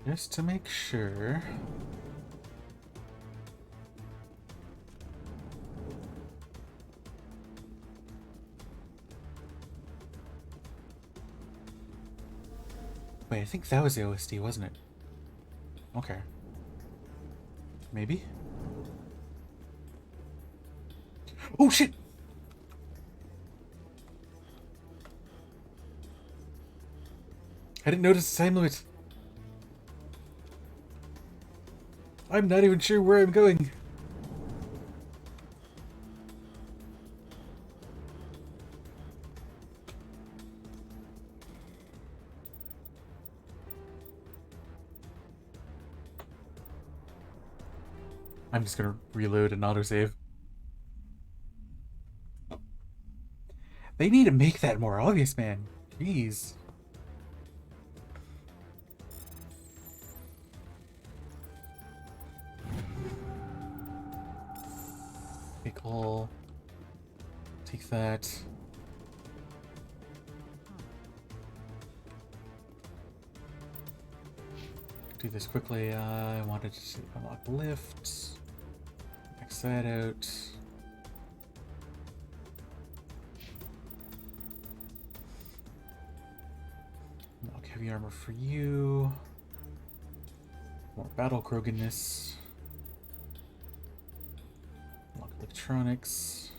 Just to make sure. Wait, I think that was the OSD, wasn't it? Okay. Maybe? Oh shit! I didn't notice the time limit. I'm not even sure where I'm going. I'm just gonna reload and autosave. They need to make that more obvious, man. Jeez. Okay, cool. Take that. Do this quickly. I wanted to unlock lifts. Max that out. heavy armor for you. More battle Kroganness. Unlock electronics.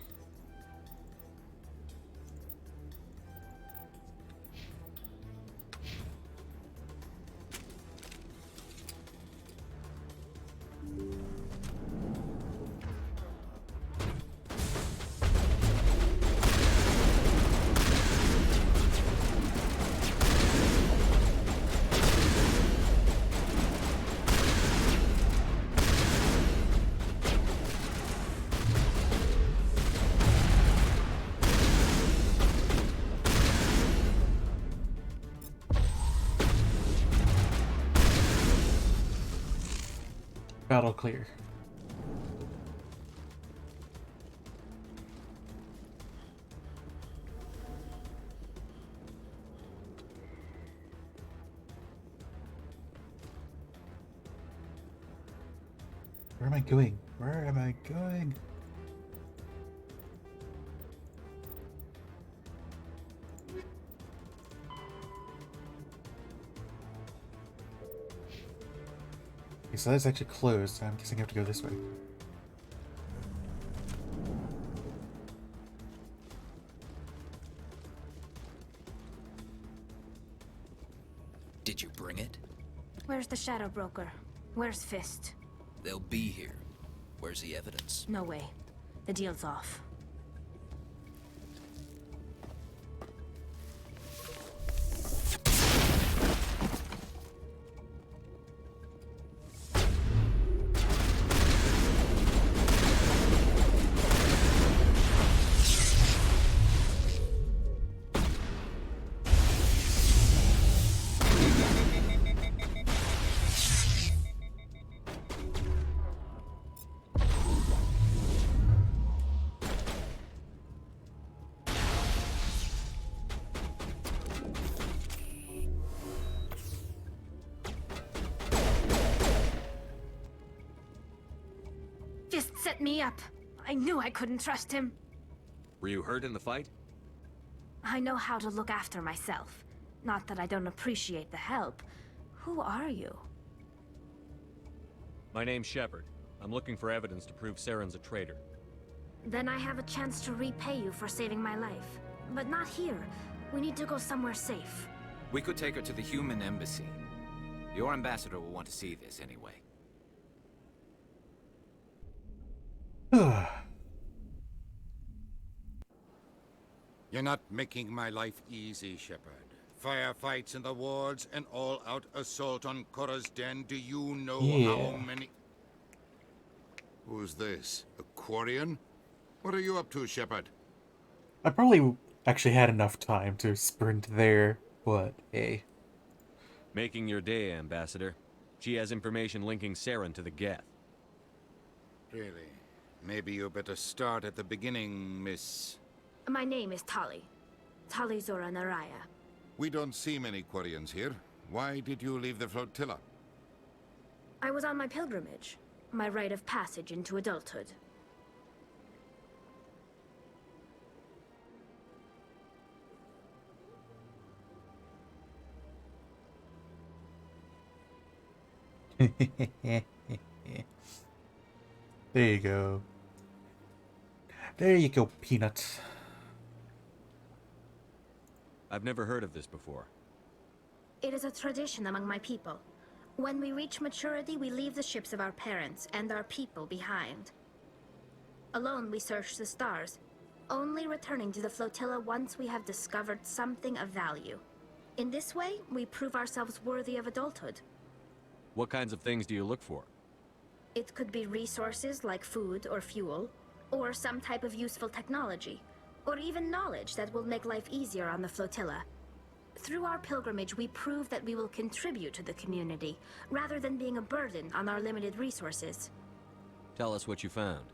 Battle clear. Where am I going? Where am I going? Okay, so that's actually closed. I'm guessing I have to go this way. Did you bring it? Where's the Shadow Broker? Where's Fist? They'll be here. Where's the evidence? No way. The deal's off. Fist set me up. I knew I couldn't trust him. Were you hurt in the fight? I know how to look after myself. Not that I don't appreciate the help. Who are you? My name's Shepard. I'm looking for evidence to prove Saren's a traitor. Then I have a chance to repay you for saving my life. But not here. We need to go somewhere safe. We could take her to the human embassy. Your ambassador will want to see this anyway. You're not making my life easy, Shepard. Firefights in the wards, an all-out assault on Korra's den. Do you know how many... Who's this? A Quarian? What are you up to, Shepard? I probably actually had enough time to sprint there, but hey. Making your day, Ambassador. She has information linking Saren to the Geth. Really? Maybe you better start at the beginning, Miss... My name is Tali. Tali Zora Naraya. We don't see many Quarians here. Why did you leave the flotilla? I was on my pilgrimage. My rite of passage into adulthood. There you go. There you go, Peanuts. I've never heard of this before. It is a tradition among my people. When we reach maturity, we leave the ships of our parents and our people behind. Alone, we search the stars, only returning to the flotilla once we have discovered something of value. In this way, we prove ourselves worthy of adulthood. What kinds of things do you look for? It could be resources like food or fuel, or some type of useful technology, or even knowledge that will make life easier on the flotilla. Through our pilgrimage, we prove that we will contribute to the community, rather than being a burden on our limited resources. Tell us what you found.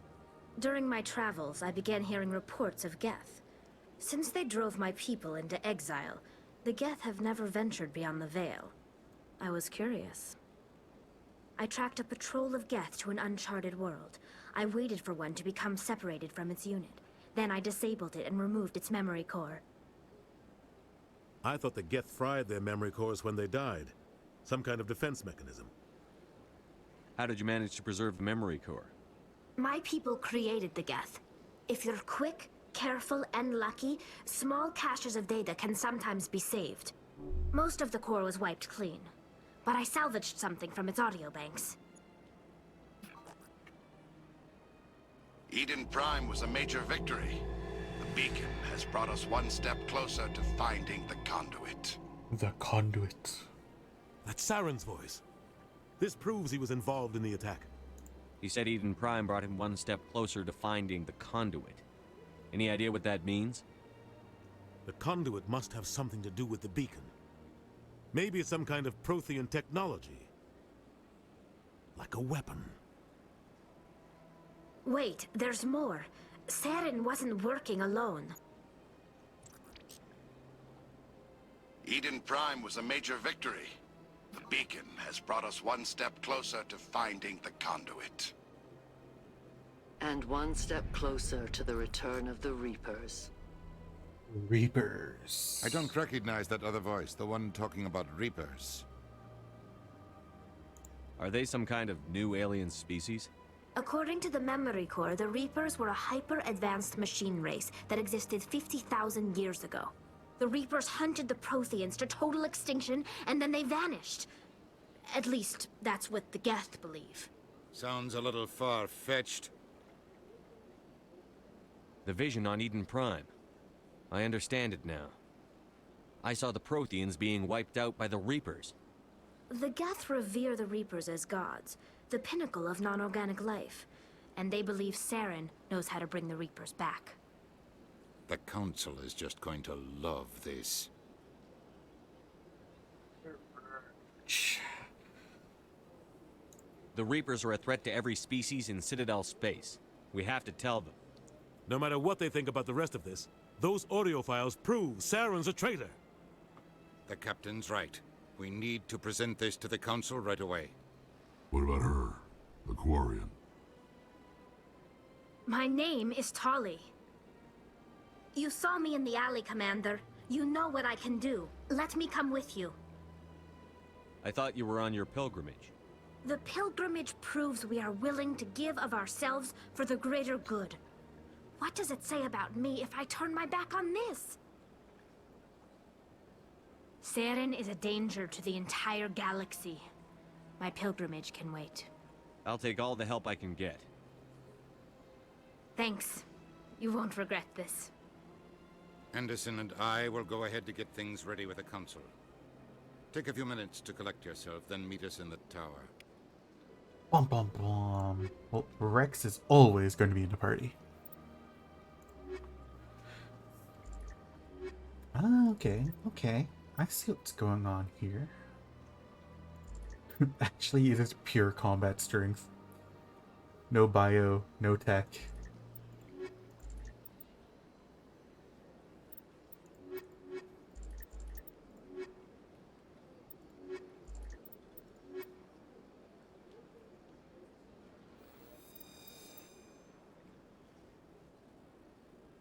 During my travels, I began hearing reports of Geth. Since they drove my people into exile, the Geth have never ventured beyond the Veil. I was curious. I tracked a patrol of Geth to an uncharted world. I waited for one to become separated from its unit. Then I disabled it and removed its memory core. I thought the Geth fried their memory cores when they died. Some kind of defense mechanism. How did you manage to preserve the memory core? My people created the Geth. If you're quick, careful, and lucky, small caches of data can sometimes be saved. Most of the core was wiped clean, but I salvaged something from its audio banks. Eden Prime was a major victory. The beacon has brought us one step closer to finding the conduit. The conduit. That's Saren's voice. This proves he was involved in the attack. He said Eden Prime brought him one step closer to finding the conduit. Any idea what that means? The conduit must have something to do with the beacon. Maybe it's some kind of Prothean technology. Like a weapon. Wait, there's more. Saren wasn't working alone. Eden Prime was a major victory. The beacon has brought us one step closer to finding the conduit. And one step closer to the return of the Reapers. Reapers. I don't recognize that other voice, the one talking about Reapers. Are they some kind of new alien species? According to the memory core, the Reapers were a hyper-advanced machine race that existed 50,000 years ago. The Reapers hunted the Protheans to total extinction, and then they vanished. At least, that's what the Geth believe. Sounds a little far-fetched. The vision on Eden Prime. I understand it now. I saw the Protheans being wiped out by the Reapers. The Geth revere the Reapers as gods, the pinnacle of non-organic life, and they believe Saren knows how to bring the Reapers back. The Council is just going to love this. The Reapers are a threat to every species in Citadel space. We have to tell them. No matter what they think about the rest of this, those audio files prove Saren's a traitor. The Captain's right. We need to present this to the Council right away. What about her, the Quarian? My name is Tali. You saw me in the alley, Commander. You know what I can do. Let me come with you. I thought you were on your pilgrimage. The pilgrimage proves we are willing to give of ourselves for the greater good. What does it say about me if I turn my back on this? Saren is a danger to the entire galaxy. My pilgrimage can wait. I'll take all the help I can get. Thanks. You won't regret this. Anderson and I will go ahead to get things ready with the Council. Take a few minutes to collect yourself, then meet us in the tower. Bum bum bum. Well, Rex is always going to be in the party. Ah, okay. I see what's going on here. Actually, it is pure combat strength. No bio, no tech.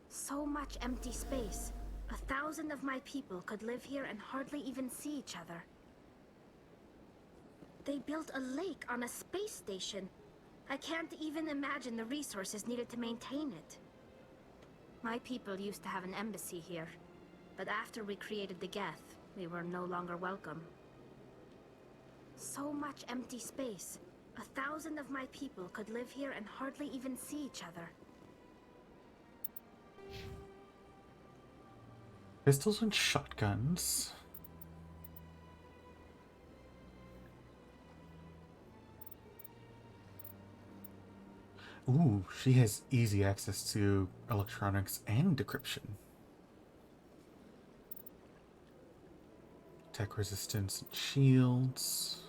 So much empty space. 1,000 of my people could live here and hardly even see each other. They built a lake on a space station. I can't even imagine the resources needed to maintain it. My people used to have an embassy here, but after we created the Geth, we were no longer welcome. So much empty space. 1,000 of my people could live here and hardly even see each other. Pistols and shotguns. Ooh, she has easy access to electronics and decryption. Tech resistance and shields.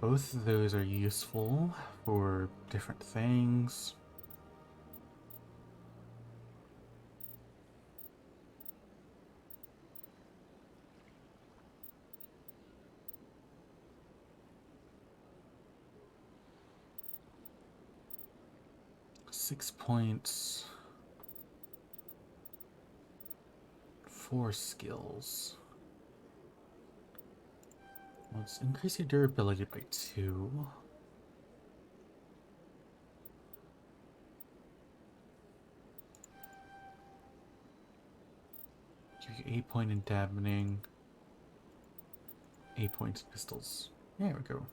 Both of those are useful for different things. Six points. 4 skills. Let's increase your durability by 2. Give you 8 point in dampening. 8 points in pistols. There we go.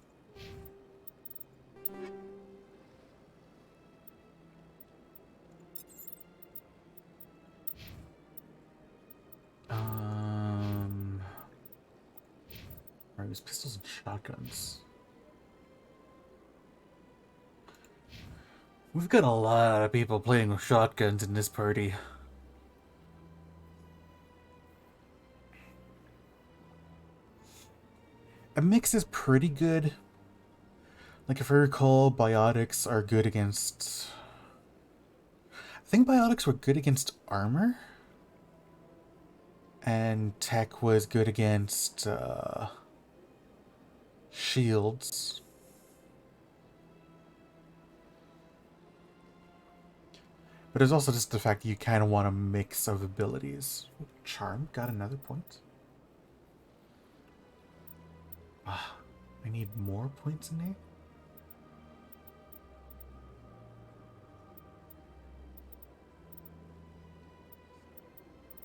There's pistols and shotguns. We've got a lot of people playing with shotguns in this party. A mix is pretty good. Like, if I recall, biotics are good against... I think biotics were good against armor. And tech was good against, shields. But there's also just the fact that you kind of want a mix of abilities. Charm got another point. Ah, I need more points in there.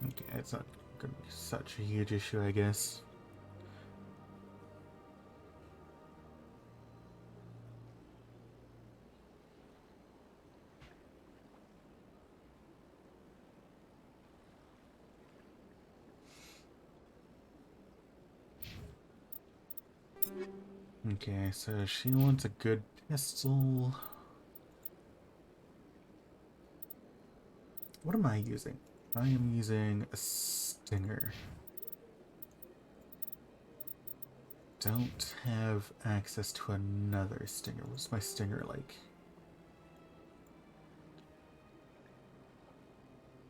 Okay, it's not going to be such a huge issue, I guess. Okay, so she wants a good pistol. What am I using? I am using a Stinger. Don't have access to another Stinger. What's my Stinger like?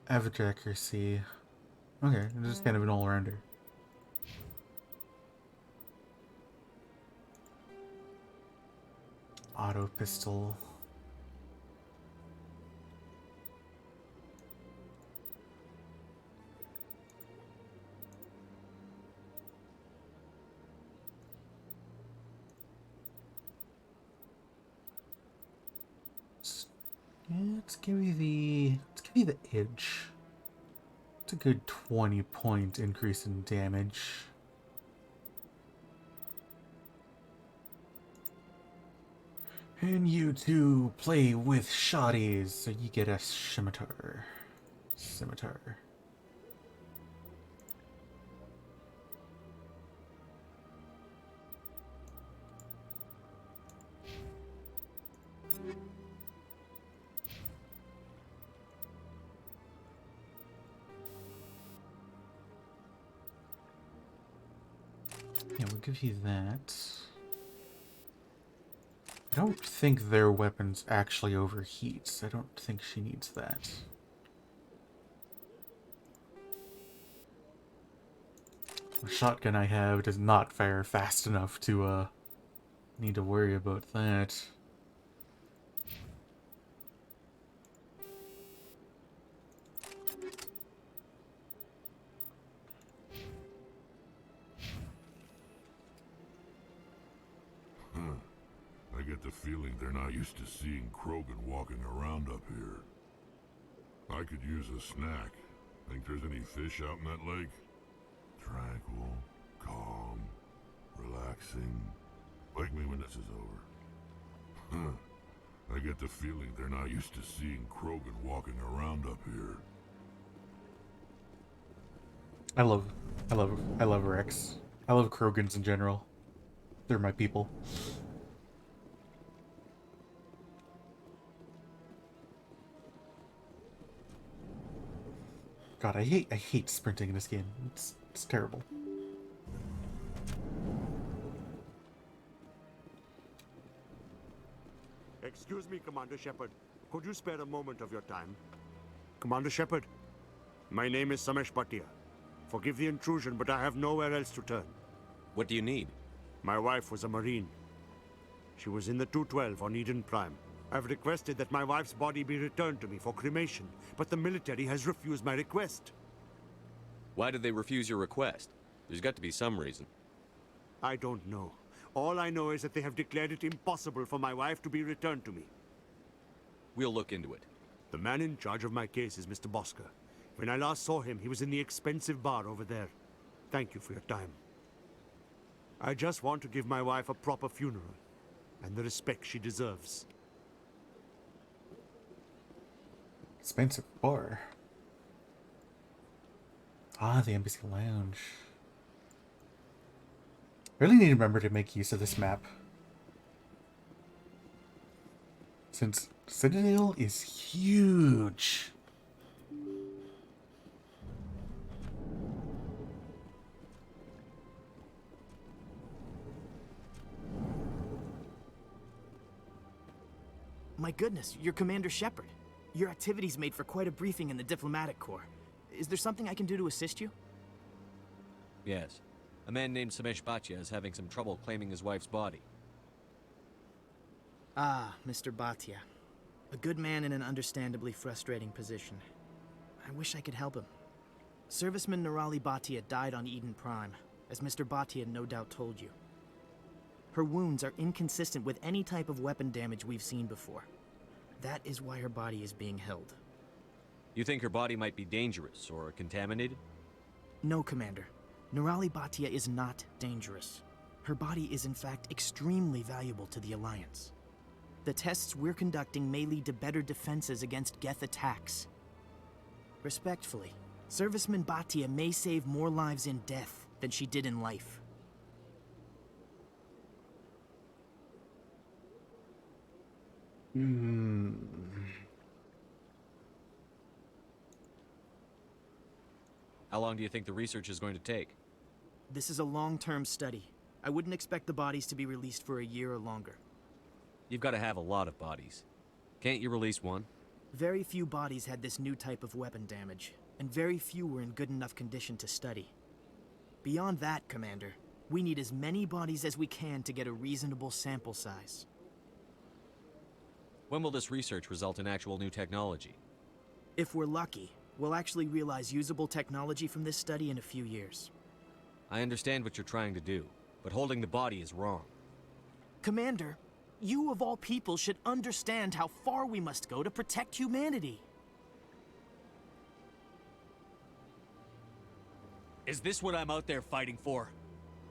Average accuracy. Okay, just kind of an all-rounder. Auto pistol. Let's give you the edge. It's a good 20-point increase in damage. And you two play with shotties, so you get a scimitar. Yeah, we'll give you that. I don't think their weapons actually overheat. I don't think she needs that. The shotgun I have does not fire fast enough to need to worry about that. I get the feeling they're not used to seeing Krogan walking around up here. I could use a snack. Think there's any fish out in that lake? Tranquil, calm, relaxing. Wake me when this is over. I get the feeling they're not used to seeing Krogan walking around up here. I love Rex. I love Krogans in general. They're my people. God, I hate sprinting in this game. It's terrible. Excuse me, Commander Shepard. Could you spare a moment of your time? Commander Shepard, my name is Samesh Bhatia. Forgive the intrusion, but I have nowhere else to turn. What do you need? My wife was a Marine. She was in the 212 on Eden Prime. I've requested that my wife's body be returned to me for cremation, but the military has refused my request. Why did they refuse your request? There's got to be some reason. I don't know. All I know is that they have declared it impossible for my wife to be returned to me. We'll look into it. The man in charge of my case is Mr. Bosker. When I last saw him, he was in the expensive bar over there. Thank you for your time. I just want to give my wife a proper funeral, and the respect she deserves. Expensive bar. Ah, the Embassy Lounge. Really need to remember to make use of this map, since Citadel is huge. My goodness, you're Commander Shepard. Your activities made for quite a briefing in the Diplomatic Corps. Is there something I can do to assist you? Yes. A man named Samesh Bhatia is having some trouble claiming his wife's body. Ah, Mr. Bhatia. A good man in an understandably frustrating position. I wish I could help him. Serviceman Nirali Bhatia died on Eden Prime, as Mr. Bhatia no doubt told you. Her wounds are inconsistent with any type of weapon damage we've seen before. That is why her body is being held. You think her body might be dangerous or contaminated? No, Commander. Nirali Bhatia is not dangerous. Her body is in fact extremely valuable to the Alliance. The tests we're conducting may lead to better defenses against Geth attacks. Respectfully, Serviceman Bhatia may save more lives in death than she did in life. How long do you think the research is going to take? This is a long-term study. I wouldn't expect the bodies to be released for a year or longer. You've got to have a lot of bodies. Can't you release one? Very few bodies had this new type of weapon damage, and very few were in good enough condition to study. Beyond that, Commander, we need as many bodies as we can to get a reasonable sample size. When will this research result in actual new technology? If we're lucky, we'll actually realize usable technology from this study in a few years. I understand what you're trying to do, but holding the body is wrong. Commander, you of all people should understand how far we must go to protect humanity. Is this what I'm out there fighting for?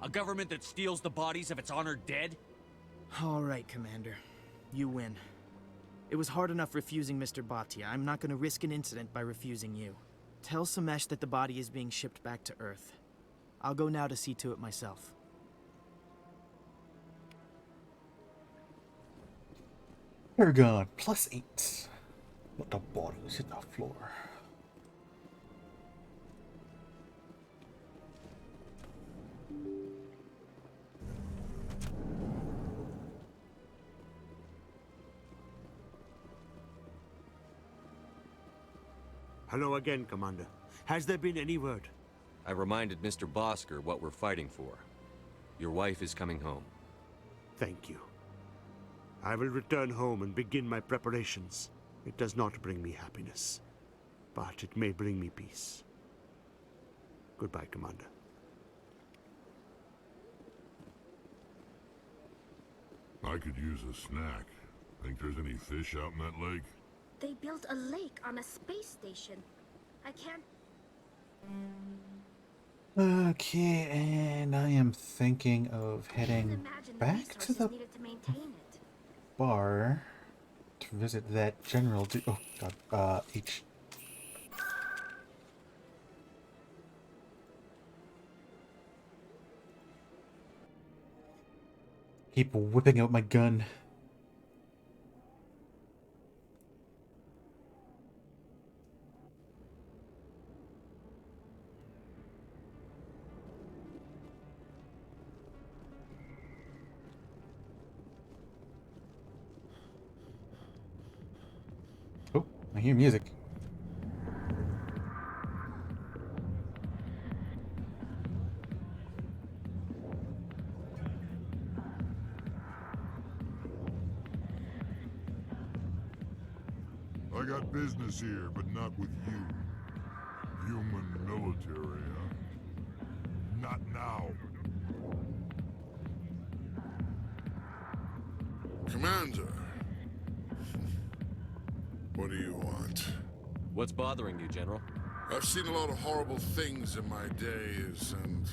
A government that steals the bodies of its honored dead? All right, Commander. You win. It was hard enough refusing Mr. Bhatia. I'm not going to risk an incident by refusing you. Tell Samesh that the body is being shipped back to Earth. I'll go now to see to it myself. Paragon, +8. Let the bodies hit the floor. Hello again, Commander. Has there been any word? I reminded Mr. Bosker what we're fighting for. Your wife is coming home. Thank you. I will return home and begin my preparations. It does not bring me happiness, but it may bring me peace. Goodbye, Commander. I could use a snack. Think there's any fish out in that lake? They built a lake on a space station. I can't... Okay, and I am thinking of heading back to the bar to visit that general. Oh god, H. Keep whipping out my gun. I hear music. I got business here, but not with you. Human military, huh? Not now. Commander. What do you want? What's bothering you, General? I've seen a lot of horrible things in my days, and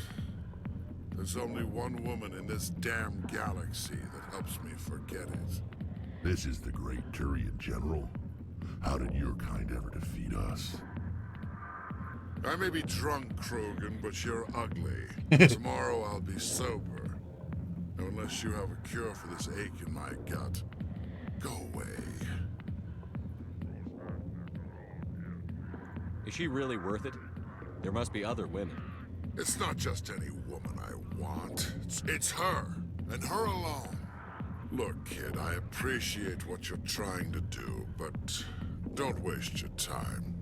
there's only one woman in this damn galaxy that helps me forget it. This is the Great Turian, General. How did your kind ever defeat us? I may be drunk, Krogan, but you're ugly. Tomorrow I'll be sober. Unless you have a cure for this ache in my gut. Go away. Is she really worth it? There must be other women. It's not just any woman I want. It's her, and her alone. Look, kid, I appreciate what you're trying to do, but don't waste your time.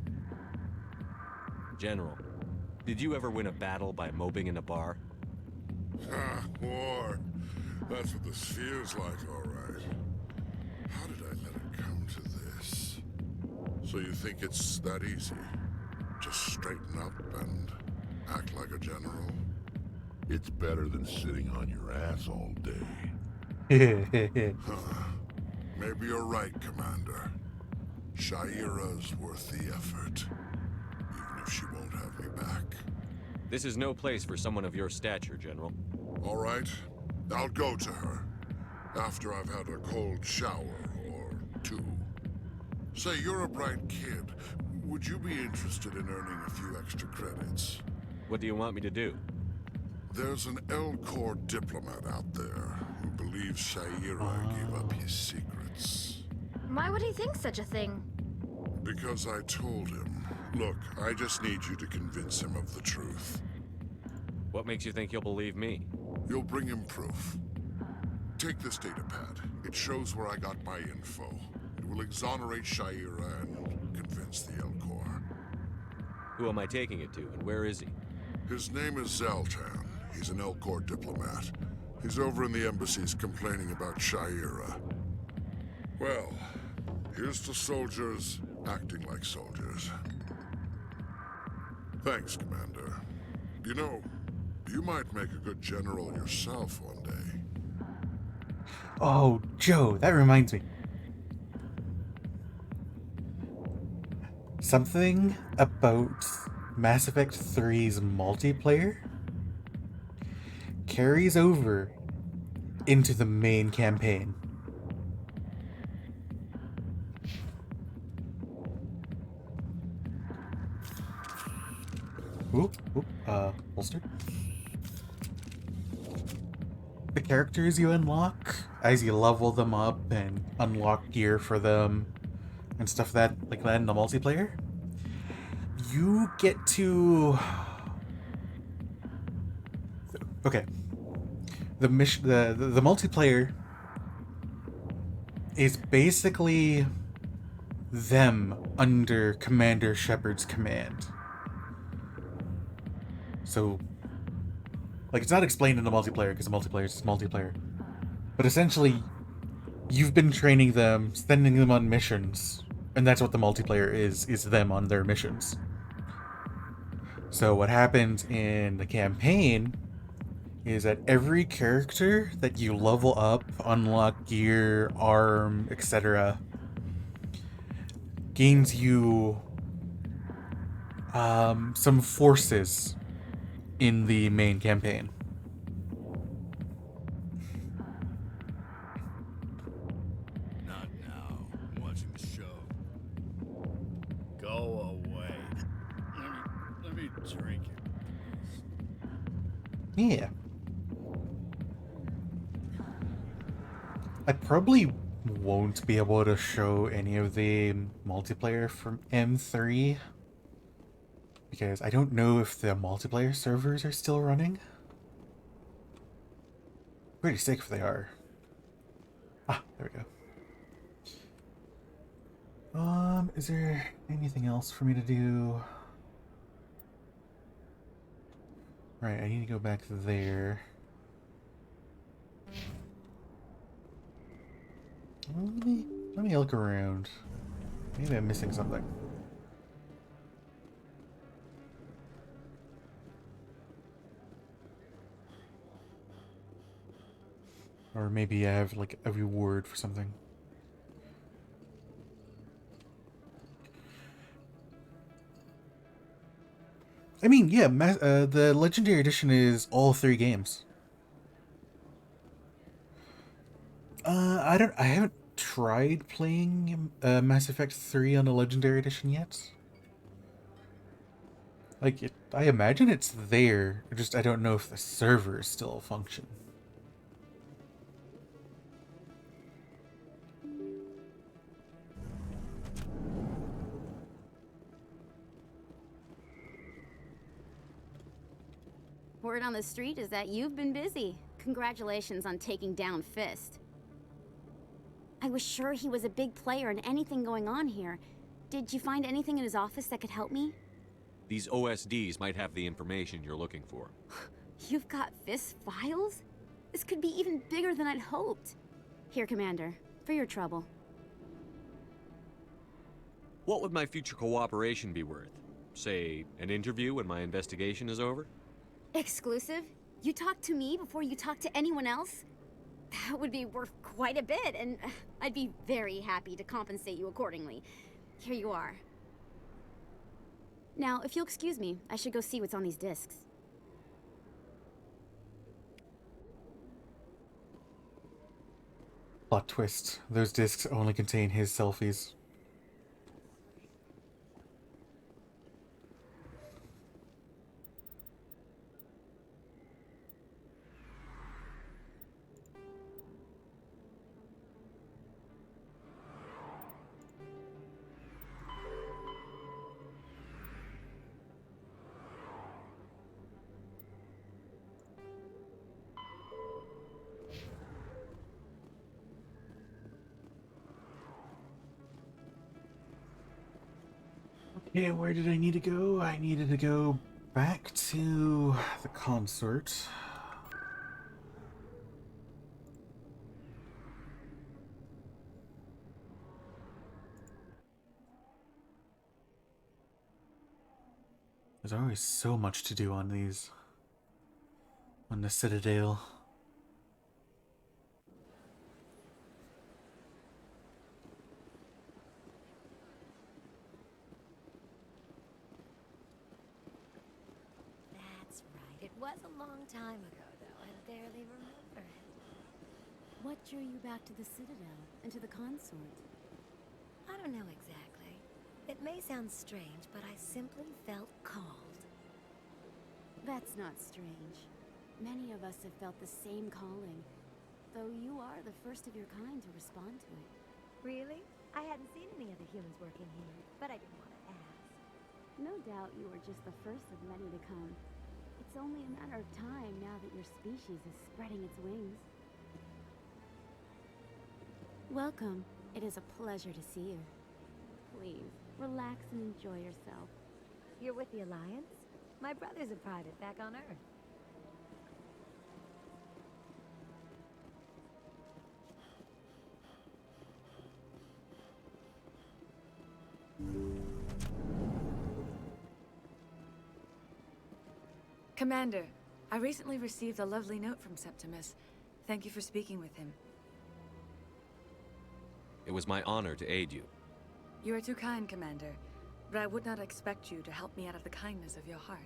General, did you ever win a battle by moping in a bar? Ha, war. That's what this feels like, all right. How did I let it come to this? So you think it's that easy? Just straighten up and act like a general? It's better than sitting on your ass all day. Huh. Maybe you're right, Commander. Sha'ira's worth the effort. Even if she won't have me back. This is no place for someone of your stature, General. All right. I'll go to her. After I've had a cold shower or two. Say, you're a bright kid. Would you be interested in earning a few extra credits? What do you want me to do? There's an Elcor diplomat out there who believes Sha'ira gave up his secrets. Why would he think such a thing? Because I told him. Look, I just need you to convince him of the truth. What makes you think he'll believe me? You'll bring him proof. Take this data pad. It shows where I got my info. It will exonerate Sha'ira and convince the Elcor. Who am I taking it to, and where is he? His name is Zaltan. He's an Elcor diplomat. He's over in the embassies complaining about Sha'ira. Well, here's to soldiers acting like soldiers. Thanks, Commander. You know, you might make a good general yourself one day. Oh, Joe, that reminds me. Something about Mass Effect 3's multiplayer carries over into the main campaign. Holster. The characters you unlock as you level them up and unlock gear for them and stuff like that in the multiplayer, you get to... Okay. The multiplayer is basically them under Commander Shepard's command. So, like, it's not explained in the multiplayer because the multiplayer is just multiplayer. But essentially, you've been training them, sending them on missions, and that's what the multiplayer is them on their missions. So what happens in the campaign is that every character that you level up, unlock gear, arm, etc., gains you some forces in the main campaign. Not now. I'm watching the show. Go away. Let me drink it. Yeah. I probably won't be able to show any of the multiplayer from M3 because I don't know if the multiplayer servers are still running. Pretty sick if they are. Ah, there we go. Is there anything else for me to do? Right, I need to go back there. Let me look around. Maybe I'm missing something. Or maybe I have like a reward for something. I mean, yeah, the Legendary Edition is all 3 games. I haven't tried playing Mass Effect 3 on the Legendary Edition yet. Like, I imagine it's there, just I don't know if the servers still function. Word on the street is that you've been busy. Congratulations on taking down Fist. I was sure he was a big player in anything going on here. Did you find anything in his office that could help me? These OSDs might have the information you're looking for. You've got Fist files? This could be even bigger than I'd hoped. Here, Commander, for your trouble. What would my future cooperation be worth? Say, an interview when my investigation is over? Exclusive? You talk to me before you talk to anyone else? That would be worth quite a bit, and I'd be very happy to compensate you accordingly. Here you are. Now, if you'll excuse me, I should go see what's on these discs. Plot twist. Those discs only contain his selfies. Okay, where did I need to go? I needed to go back to the consort. There's always so much to do on these. On the Citadel. It was a long time ago, though. I barely remember it. What drew you back to the Citadel and to the consort? I don't know exactly. It may sound strange, but I simply felt called. That's not strange. Many of us have felt the same calling, though you are the first of your kind to respond to it. Really? I hadn't seen any other humans working here, but I didn't want to ask. No doubt you are just the first of many to come. It's only a matter of time now that your species is spreading its wings. Welcome. It is a pleasure to see you. Please, relax and enjoy yourself. You're with the Alliance? My brother's a private back on Earth. Commander, I recently received a lovely note from Septimus. Thank you for speaking with him. It was my honor to aid you. You are too kind, Commander, but I would not expect you to help me out of the kindness of your heart.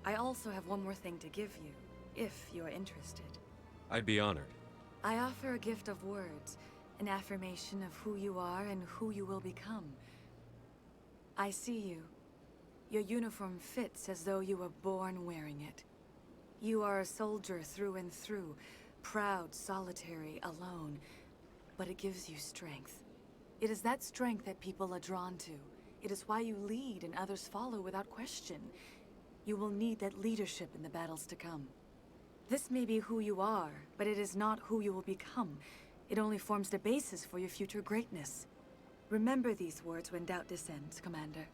I also have one more thing to give you, if you are interested. I'd be honored. I offer a gift of words, an affirmation of who you are and who you will become. I see you. Your uniform fits as though you were born wearing it. You are a soldier through and through, proud, solitary, alone, but it gives you strength. It is that strength that people are drawn to. It is why you lead and others follow without question. You will need that leadership in the battles to come. This may be who you are, but it is not who you will become. It only forms the basis for your future greatness. Remember these words when doubt descends, Commander.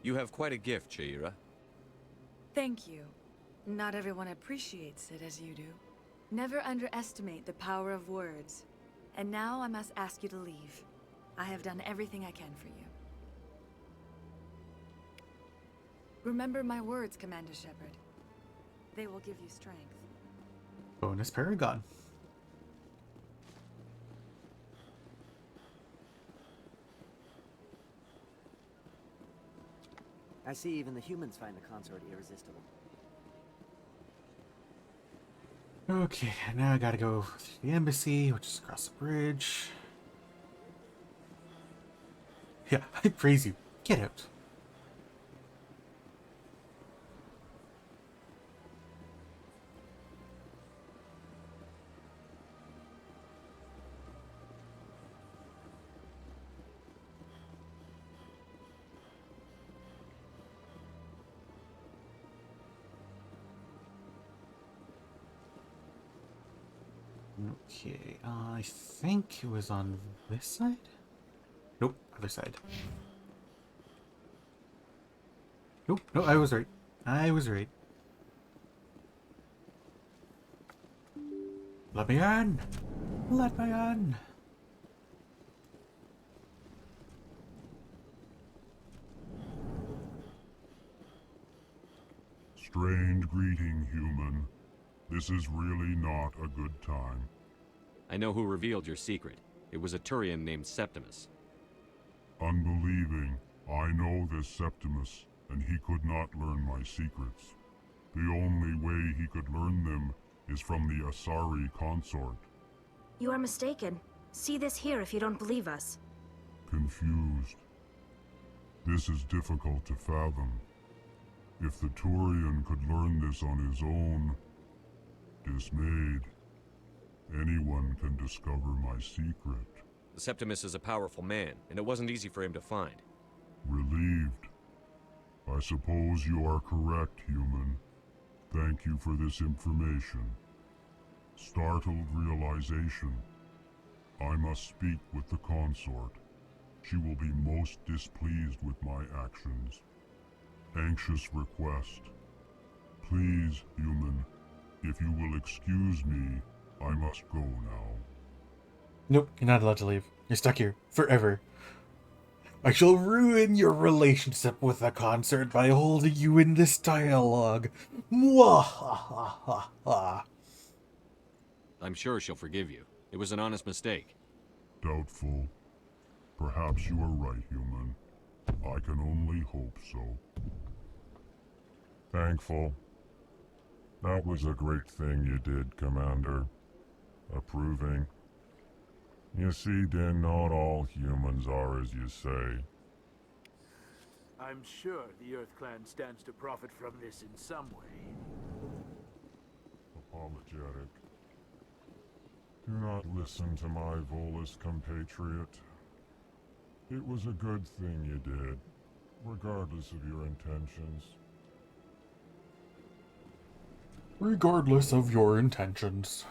You have quite a gift, Jaira. Thank you. Not everyone appreciates it as you do. Never underestimate the power of words. And now I must ask you to leave. I have done everything I can for you. Remember my words, Commander Shepard. They will give you strength. Bonus Paragon. I see even the humans find the consort irresistible. Okay, now I gotta go to the embassy, which is across the bridge. Yeah, I praise you. Get out. Okay, I think it was on this side? Nope, other side. Nope, no, I was right. I was right. Let me in! Let me in! Strange greeting, human. This is really not a good time. I know who revealed your secret. It was a Turian named Septimus. Unbelieving, I know this Septimus, and he could not learn my secrets. The only way he could learn them is from the Asari consort. You are mistaken. See this here if you don't believe us. Confused. This is difficult to fathom. If the Turian could learn this on his own, dismayed, anyone can discover my secret. Septimus is a powerful man, and it wasn't easy for him to find. Relieved. I suppose you are correct, human. Thank you for this information. Startled realization. I must speak with the consort. She will be most displeased with my actions. Anxious request. Please, human, if you will excuse me, I must go now. Nope, you're not allowed to leave. You're stuck here forever. I shall ruin your relationship with the consort by holding you in this dialogue. Mwahahaha. I'm sure she'll forgive you. It was an honest mistake. Doubtful. Perhaps you are right, human. I can only hope so. Thankful. That was a great thing you did, Commander. Approving. You see, Din, not all humans are as you say. I'm sure the Earth Clan stands to profit from this in some way. Apologetic. Do not listen to my Volus compatriot. It was a good thing you did, regardless of your intentions. Regardless of your intentions.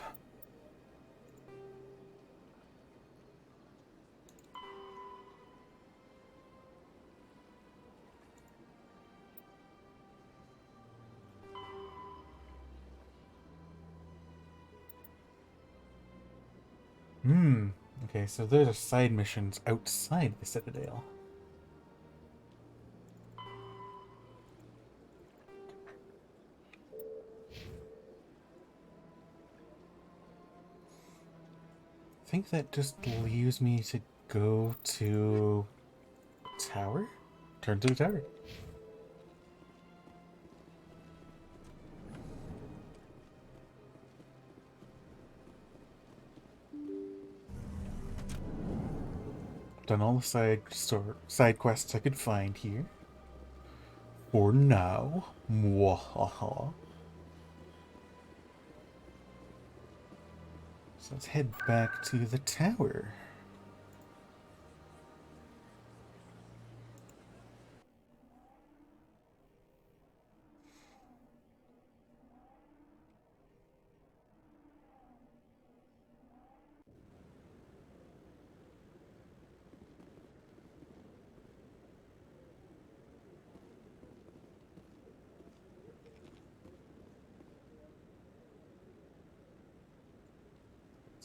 Okay, so there's side missions outside the Citadel. I think that just leaves me to go to tower? Turn to the tower. Done all the side quests I could find here. For now. Mwahaha. So let's head back to the tower.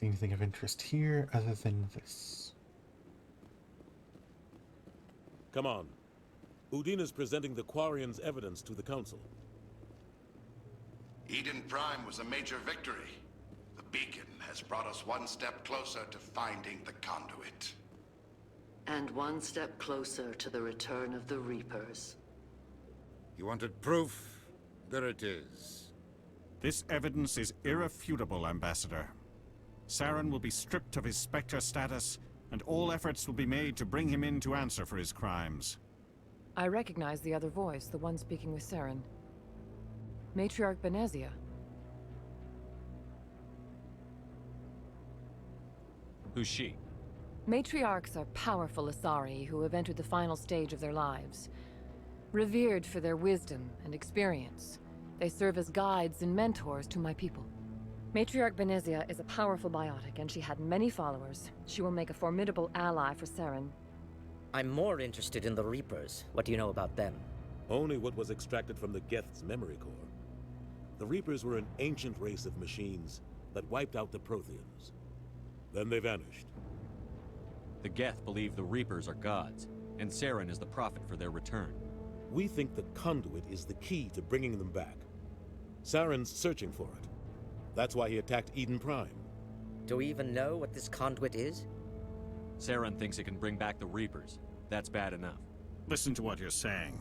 See anything of interest here other than this? Come on. Udina's presenting the Quarians' evidence to the Council. Eden Prime was a major victory. The beacon has brought us one step closer to finding the conduit. And one step closer to the return of the Reapers. You wanted proof? There it is. This evidence is irrefutable, Ambassador. Saren will be stripped of his Spectre status, and all efforts will be made to bring him in to answer for his crimes. I recognize the other voice, the one speaking with Saren. Matriarch Benezia. Who's she? Matriarchs are powerful Asari who have entered the final stage of their lives. Revered for their wisdom and experience, they serve as guides and mentors to my people. Matriarch Benezia is a powerful biotic, and she had many followers. She will make a formidable ally for Saren. I'm more interested in the Reapers. What do you know about them? Only what was extracted from the Geth's memory core. The Reapers were an ancient race of machines that wiped out the Protheans. Then they vanished. The Geth believe the Reapers are gods, and Saren is the prophet for their return. We think the conduit is the key to bringing them back. Saren's searching for it. That's why he attacked Eden Prime. Do we even know what this conduit is? Saren thinks it can bring back the Reapers. That's bad enough. Listen to what you're saying.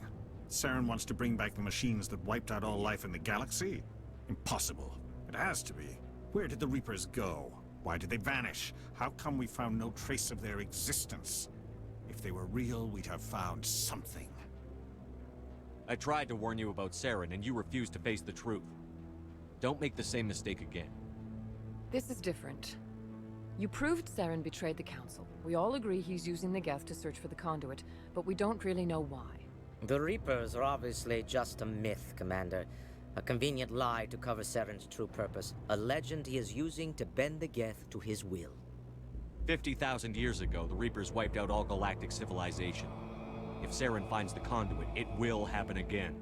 Saren wants to bring back the machines that wiped out all life in the galaxy? Impossible. It has to be. Where did the Reapers go? Why did they vanish? How come we found no trace of their existence? If they were real, we'd have found something. I tried to warn you about Saren, and you refused to face the truth. Don't make the same mistake again. This is different. You proved Saren betrayed the Council. We all agree he's using the Geth to search for the conduit, but we don't really know why. The Reapers are obviously just a myth, Commander. A convenient lie to cover Saren's true purpose. A legend he is using to bend the Geth to his will. 50,000 years ago, the Reapers wiped out all galactic civilization. If Saren finds the conduit, it will happen again.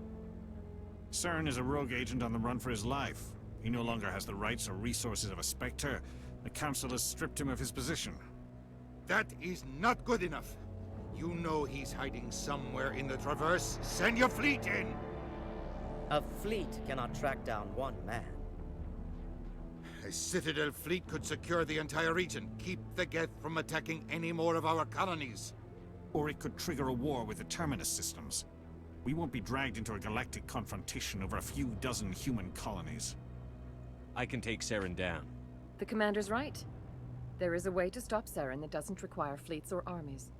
Saren is a rogue agent on the run for his life. He no longer has the rights or resources of a Spectre. The Council has stripped him of his position. That is not good enough. You know he's hiding somewhere in the Traverse. Send your fleet in! A fleet cannot track down one man. A Citadel fleet could secure the entire region, keep the Geth from attacking any more of our colonies. Or it could trigger a war with the Terminus systems. We won't be dragged into a galactic confrontation over a few dozen human colonies. I can take Saren down. The Commander's right. There is a way to stop Saren that doesn't require fleets or armies.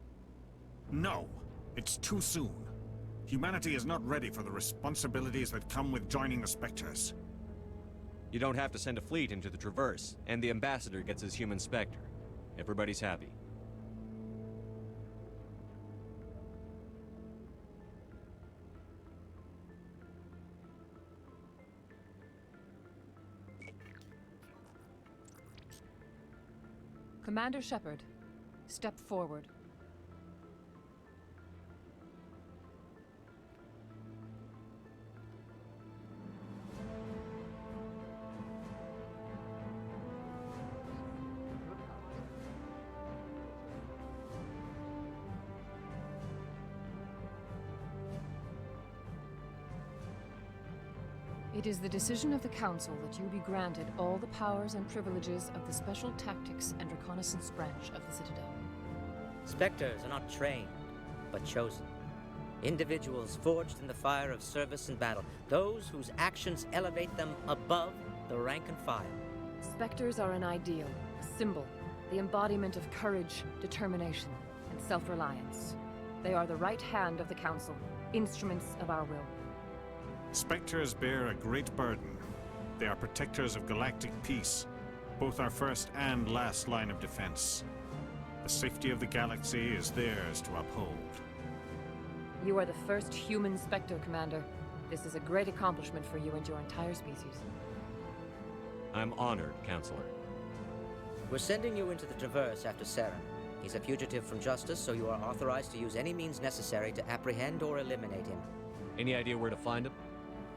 No, it's too soon. Humanity is not ready for the responsibilities that come with joining the Spectres. You don't have to send a fleet into the Traverse, and the Ambassador gets his human Spectre. Everybody's happy. Commander Shepard, step forward. It is the decision of the Council that you be granted all the powers and privileges of the Special Tactics and Reconnaissance branch of the Citadel. Spectres are not trained, but chosen. Individuals forged in the fire of service and battle. Those whose actions elevate them above the rank and file. Spectres are an ideal, a symbol, the embodiment of courage, determination, and self-reliance. They are the right hand of the Council, instruments of our will. Spectres bear a great burden. They are protectors of galactic peace, both our first and last line of defense. The safety of the galaxy is theirs to uphold. You are the first human Spectre, Commander. This is a great accomplishment for you and your entire species. I'm honored, Counselor. We're sending you into the Traverse after Saren. He's a fugitive from justice, so you are authorized to use any means necessary to apprehend or eliminate him. Any idea where to find him?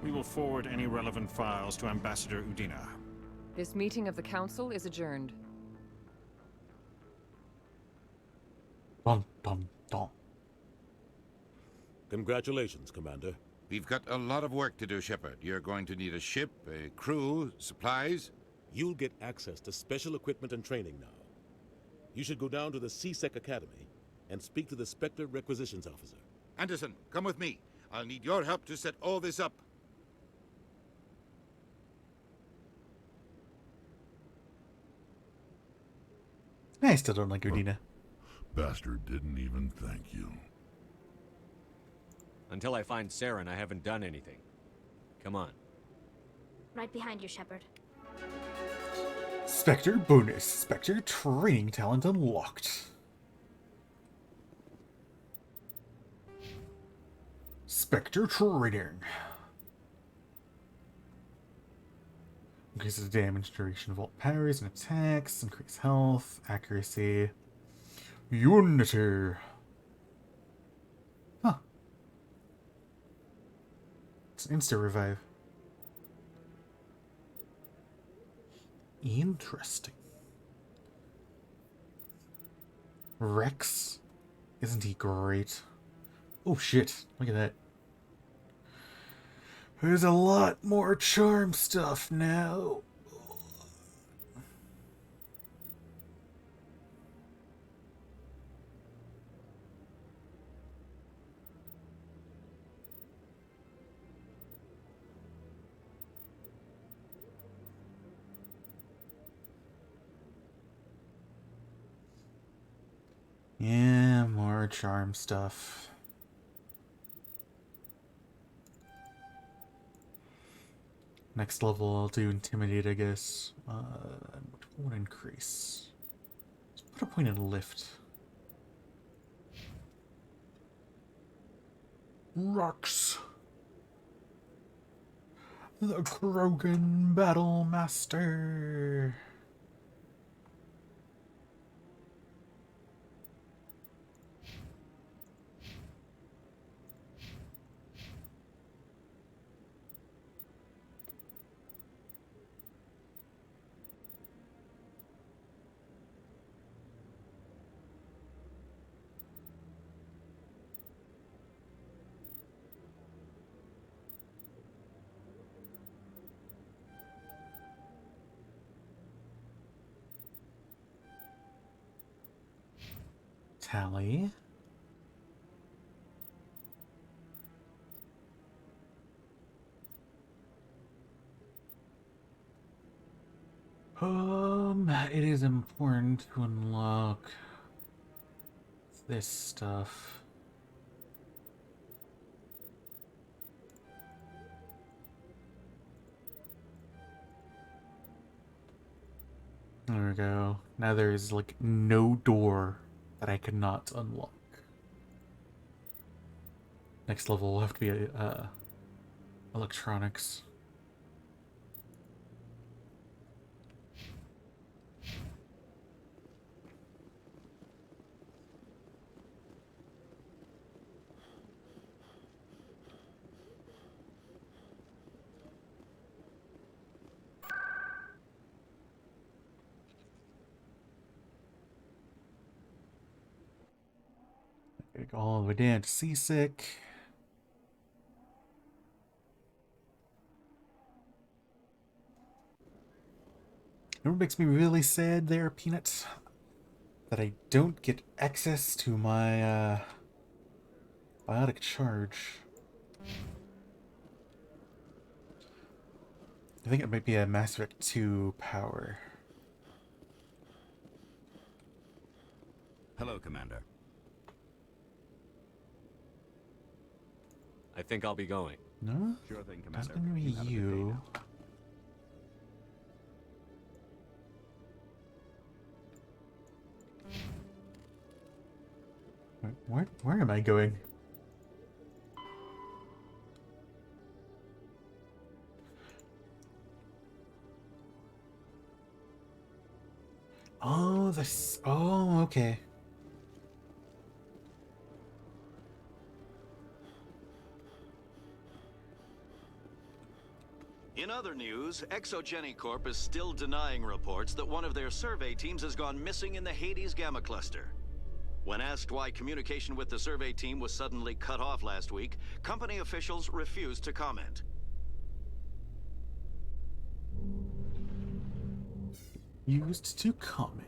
We will forward any relevant files to Ambassador Udina. This meeting of the Council is adjourned. Dun dun. Congratulations, Commander. We've got a lot of work to do, Shepard. You're going to need a ship, a crew, supplies. You'll get access to special equipment and training now. You should go down to the C-Sec Academy and speak to the Spectre Requisitions Officer. Anderson, come with me. I'll need your help to set all this up. I still don't like Udina. Bastard didn't even thank you. Until I find Saren, I haven't done anything. Come on. Right behind you, Shepard. Spectre bonus. Spectre training talent unlocked. Spectre training. Increases damage, duration of all powers and attacks, increase health, accuracy, unity. Huh. It's an insta revive. Interesting. Rex? Isn't he great? Oh shit, look at that. There's a lot more charm stuff now. Yeah, more charm stuff. Next level, I'll do Intimidate, I guess. Which won't increase. Let's put a point in Lift. Rocks. The Krogan Battle Master. Tally. It is important to unlock this stuff. There we go. Now there's like no door that I cannot unlock. Next level will have to be electronics. Go all the way down to C-Sec. You know what makes me really sad there, Peanut? That I don't get access to my biotic charge. I think it might be a Mass Effect 2 power. Hello, Commander. I think I'll be going. No? Sure thing, That's Commander. gonna be Have a good day you. now. Where am I going? Oh, this. Oh, okay. In other news, Exogeny Corp is still denying reports that one of their survey teams has gone missing in the Hades Gamma Cluster. When asked why communication with the survey team was suddenly cut off last week, company officials refused to comment. Used to comment.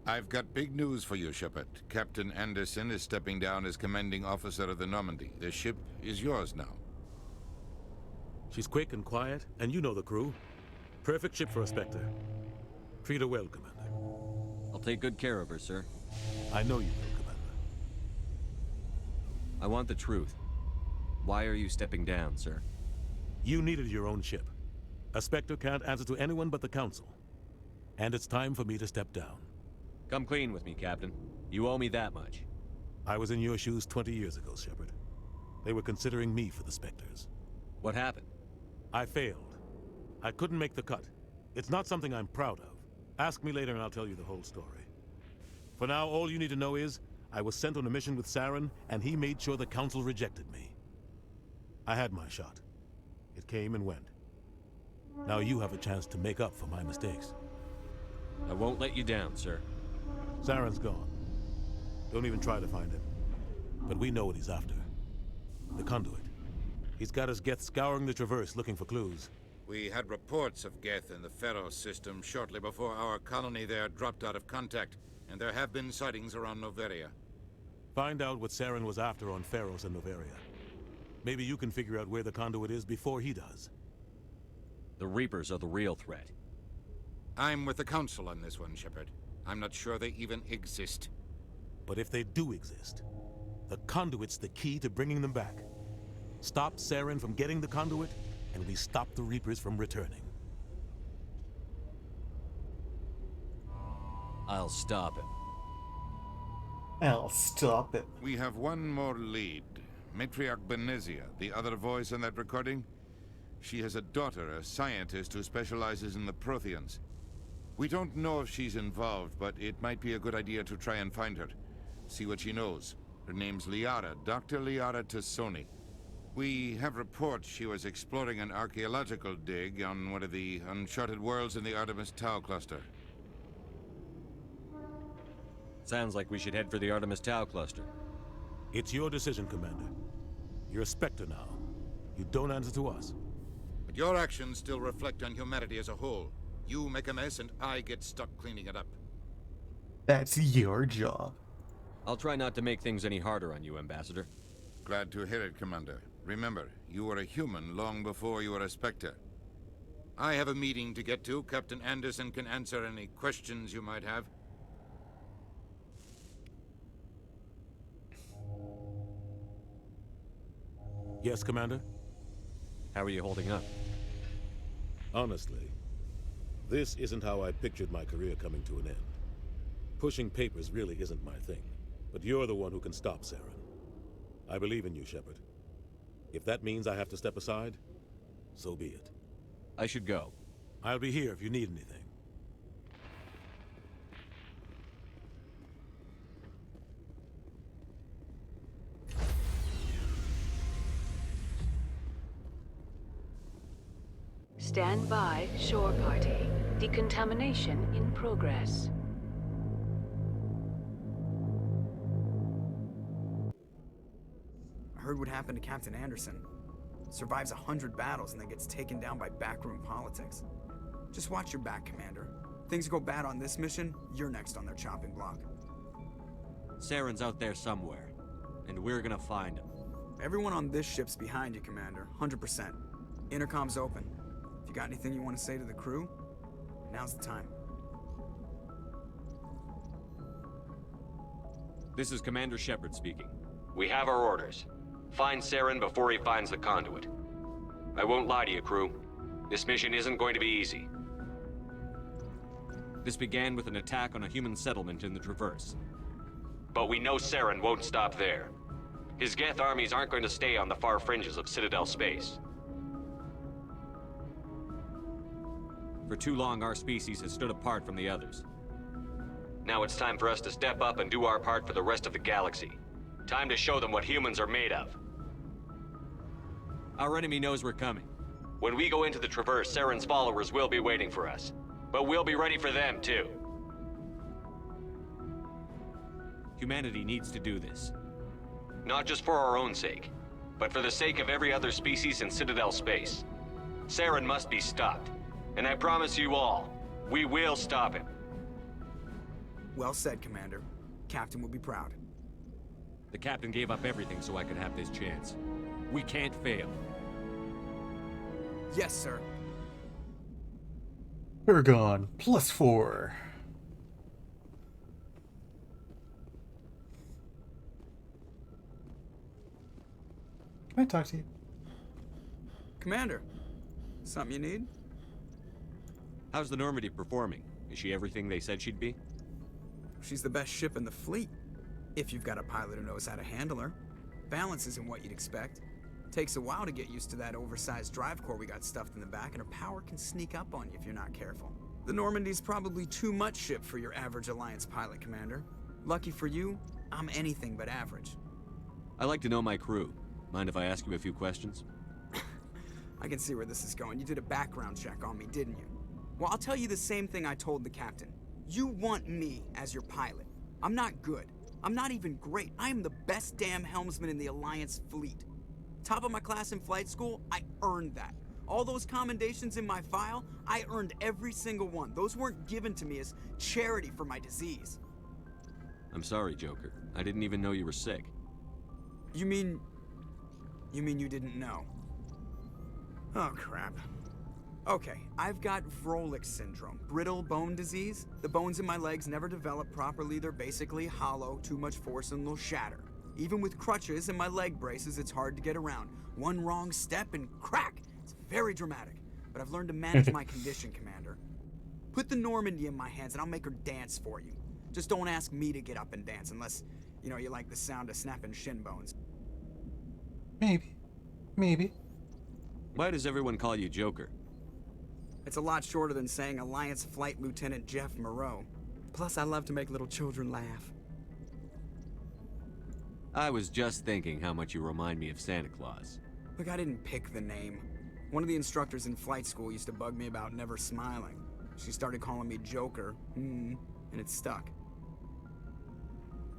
I've got big news for you, Shepard. Captain Anderson is stepping down as commanding officer of the Normandy. The ship is yours now. She's quick and quiet, and you know the crew. Perfect ship for a Spectre. Treat her well, Commander. I'll take good care of her, sir. I know you will, Commander. I want the truth. Why are you stepping down, sir? You needed your own ship. A Spectre can't answer to anyone but the Council. And it's time for me to step down. Come clean with me, Captain. You owe me that much. I was in your shoes 20 years ago, Shepard. They were considering me for the Spectres. What happened? I failed. I couldn't make the cut. It's not something I'm proud of. Ask me later and I'll tell you the whole story. For now, all you need to know is, I was sent on a mission with Saren, and he made sure the Council rejected me. I had my shot. It came and went. Now you have a chance to make up for my mistakes. I won't let you down, sir. Saren's gone. Don't even try to find him. But we know what he's after. The Conduit. He's got his Geth scouring the Traverse looking for clues. We had reports of Geth in the Pharos system shortly before our colony there dropped out of contact, and there have been sightings around Noveria. Find out what Saren was after on Pharos and Noveria. Maybe you can figure out where the Conduit is before he does. The Reapers are the real threat. I'm with the Council on this one, Shepard. I'm not sure they even exist. But if they do exist, the Conduit's the key to bringing them back. Stop Saren from getting the Conduit, and we stop the Reapers from returning. I'll stop him. I'll stop it. We have one more lead. Matriarch Benezia, the other voice in that recording. She has a daughter, a scientist who specializes in the Protheans. We don't know if she's involved, but it might be a good idea to try and find her. See what she knows. Her name's Liara, Dr. Liara Tassoni. We have reports she was exploring an archaeological dig on one of the uncharted worlds in the Artemis Tau cluster. Sounds like we should head for the Artemis Tau cluster. It's your decision, Commander. You're a Spectre now. You don't answer to us. But your actions still reflect on humanity as a whole. You make a mess and I get stuck cleaning it up. That's your job. I'll try not to make things any harder on you, Ambassador. Glad to hear it, Commander. Remember, you were a human long before you were a Spectre. I have a meeting to get to. Captain Anderson can answer any questions you might have. Yes, Commander? How are you holding up? Honestly, this isn't how I pictured my career coming to an end. Pushing papers really isn't my thing, but you're the one who can stop Saren. I believe in you, Shepard. If that means I have to step aside, so be it. I should go. I'll be here if you need anything. Stand by, shore party. Decontamination in progress. I heard what happened to Captain Anderson. Survives 100 battles and then gets taken down by backroom politics. Just watch your back, Commander. Things go bad on this mission, you're next on their chopping block. Saren's out there somewhere, and we're gonna find him. Everyone on this ship's behind you, Commander. 100%. Intercom's open. If you got anything you want to say to the crew, now's the time. This is Commander Shepard speaking. We have our orders. Find Saren before he finds the Conduit. I won't lie to you, crew. This mission isn't going to be easy. This began with an attack on a human settlement in the Traverse. But we know Saren won't stop there. His Geth armies aren't going to stay on the far fringes of Citadel space. For too long, our species has stood apart from the others. Now it's time for us to step up and do our part for the rest of the galaxy. Time to show them what humans are made of. Our enemy knows we're coming. When we go into the Traverse, Saren's followers will be waiting for us. But we'll be ready for them, too. Humanity needs to do this. Not just for our own sake, but for the sake of every other species in Citadel space. Saren must be stopped. And I promise you all, we will stop him. Well said, Commander. Captain will be proud. The captain gave up everything so I could have this chance. We can't fail. Yes, sir. Paragon, +4. Can I talk to you? Commander, something you need? How's the Normandy performing? Is she everything they said she'd be? She's the best ship in the fleet. If you've got a pilot who knows how to handle her. Balance isn't what you'd expect. Takes a while to get used to that oversized drive core we got stuffed in the back, and her power can sneak up on you if you're not careful. The Normandy's probably too much ship for your average Alliance pilot, Commander. Lucky for you, I'm anything but average. I like to know my crew. Mind if I ask you a few questions? I can see where this is going. You did a background check on me, didn't you? Well, I'll tell you the same thing I told the captain. You want me as your pilot. I'm not good. I'm not even great. I am the best damn helmsman in the Alliance fleet. Top of my class in flight school, I earned that. All those commendations in my file, I earned every single one. Those weren't given to me as charity for my disease. I'm sorry, Joker. I didn't even know you were sick. You mean you didn't know? Oh, crap. Okay, I've got Vrolik syndrome, brittle bone disease. The bones in my legs never develop properly. They're basically hollow, too much force and they'll shatter. Even with crutches and my leg braces, it's hard to get around. One wrong step and crack! It's very dramatic, but I've learned to manage my condition, Commander. Put the Normandy in my hands and I'll make her dance for you. Just don't ask me to get up and dance unless, you like the sound of snapping shin bones. Maybe. Why does everyone call you Joker? It's a lot shorter than saying Alliance Flight Lieutenant Jeff Moreau. Plus, I love to make little children laugh. I was just thinking how much you remind me of Santa Claus. Look, I didn't pick the name. One of the instructors in flight school used to bug me about never smiling. She started calling me Joker, and it stuck.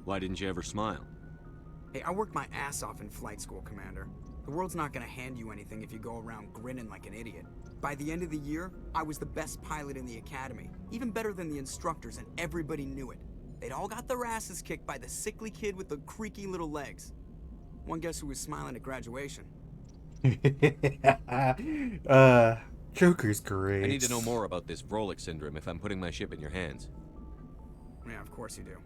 Why didn't you ever smile? Hey, I worked my ass off in flight school, Commander. The world's not gonna hand you anything if you go around grinning like an idiot. By the end of the year, I was the best pilot in the academy, even better than the instructors, and everybody knew it. They'd all got their asses kicked by the sickly kid with the creaky little legs. One guess who was smiling at graduation? Joker's great. I need to know more about this Vrolik syndrome if I'm putting my ship in your hands. Yeah, of course you do.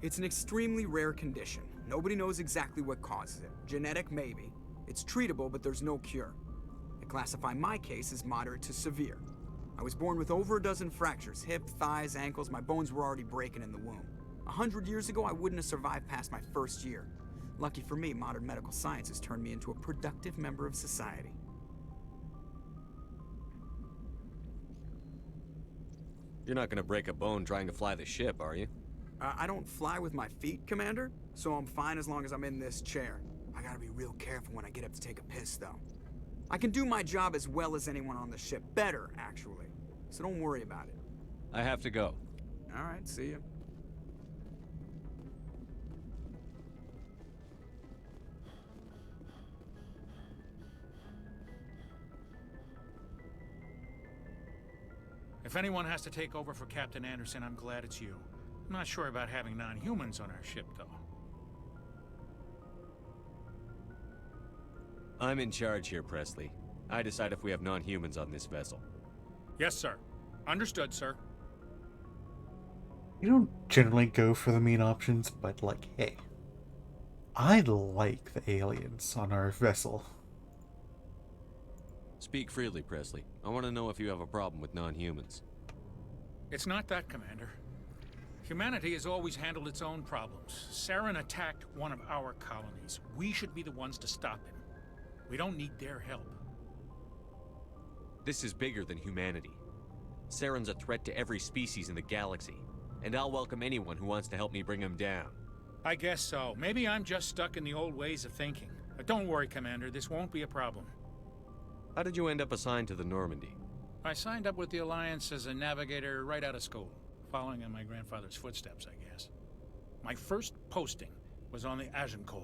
It's an extremely rare condition. Nobody knows exactly what causes it. Genetic, maybe. It's treatable, but there's no cure. I classify my case as moderate to severe. I was born with over a dozen fractures, hip, thighs, ankles. My bones were already breaking in the womb. 100 years ago, I wouldn't have survived past my first year. Lucky for me, modern medical science has turned me into a productive member of society. You're not gonna break a bone trying to fly the ship, are you? I don't fly with my feet, Commander, so I'm fine as long as I'm in this chair. I gotta be real careful when I get up to take a piss, though. I can do my job as well as anyone on the ship. Better, actually. So don't worry about it. I have to go. All right, see ya. If anyone has to take over for Captain Anderson, I'm glad it's you. I'm not sure about having non-humans on our ship, though. I'm in charge here, Presley. I decide if we have non-humans on this vessel. Yes, sir. Understood, sir. You don't generally go for the main options, but hey, I like the aliens on our vessel. Speak freely, Presley. I want to know if you have a problem with non-humans. It's not that, Commander. Humanity has always handled its own problems. Saren attacked one of our colonies. We should be the ones to stop him. We don't need their help. This is bigger than humanity. Saren's a threat to every species in the galaxy, and I'll welcome anyone who wants to help me bring him down. I guess so. Maybe I'm just stuck in the old ways of thinking. But don't worry, Commander. This won't be a problem. How did you end up assigned to the Normandy? I signed up with the Alliance as a navigator right out of school, following in my grandfather's footsteps, I guess. My first posting was on the Agincourt.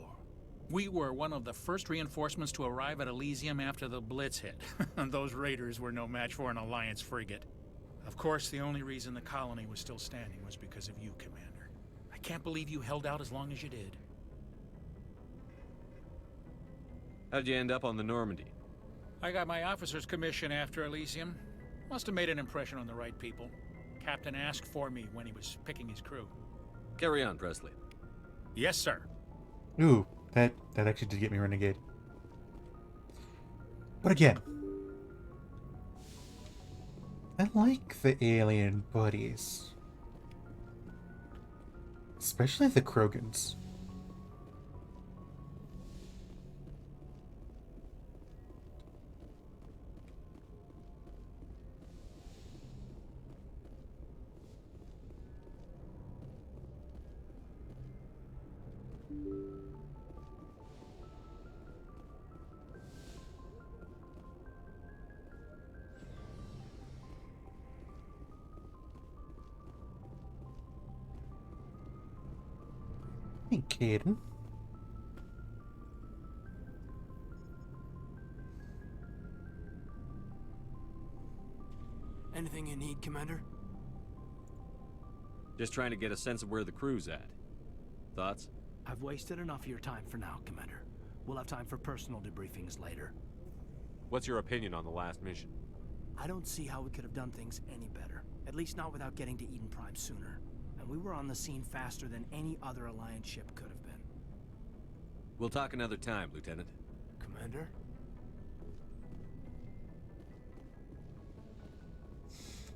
We were one of the first reinforcements to arrive at Elysium after the Blitz hit. And those raiders were no match for an Alliance frigate. Of course, the only reason the colony was still standing was because of you, Commander. I can't believe you held out as long as you did. How'd you end up on the Normandy? I got my officer's commission after Elysium. Must have made an impression on the right people. Captain asked for me when he was picking his crew. Carry on, Presley. Yes, sir. Ooh, that actually did get me renegade. But again, I like the alien buddies. Especially the Krogans. Hey, Kaidan. Anything you need, Commander? Just trying to get a sense of where the crew's at. Thoughts? I've wasted enough of your time for now, Commander. We'll have time for personal debriefings later. What's your opinion on the last mission? I don't see how we could have done things any better. At least not without getting to Eden Prime sooner. And we were on the scene faster than any other Alliance ship could have been. We'll talk another time, Lieutenant. Commander?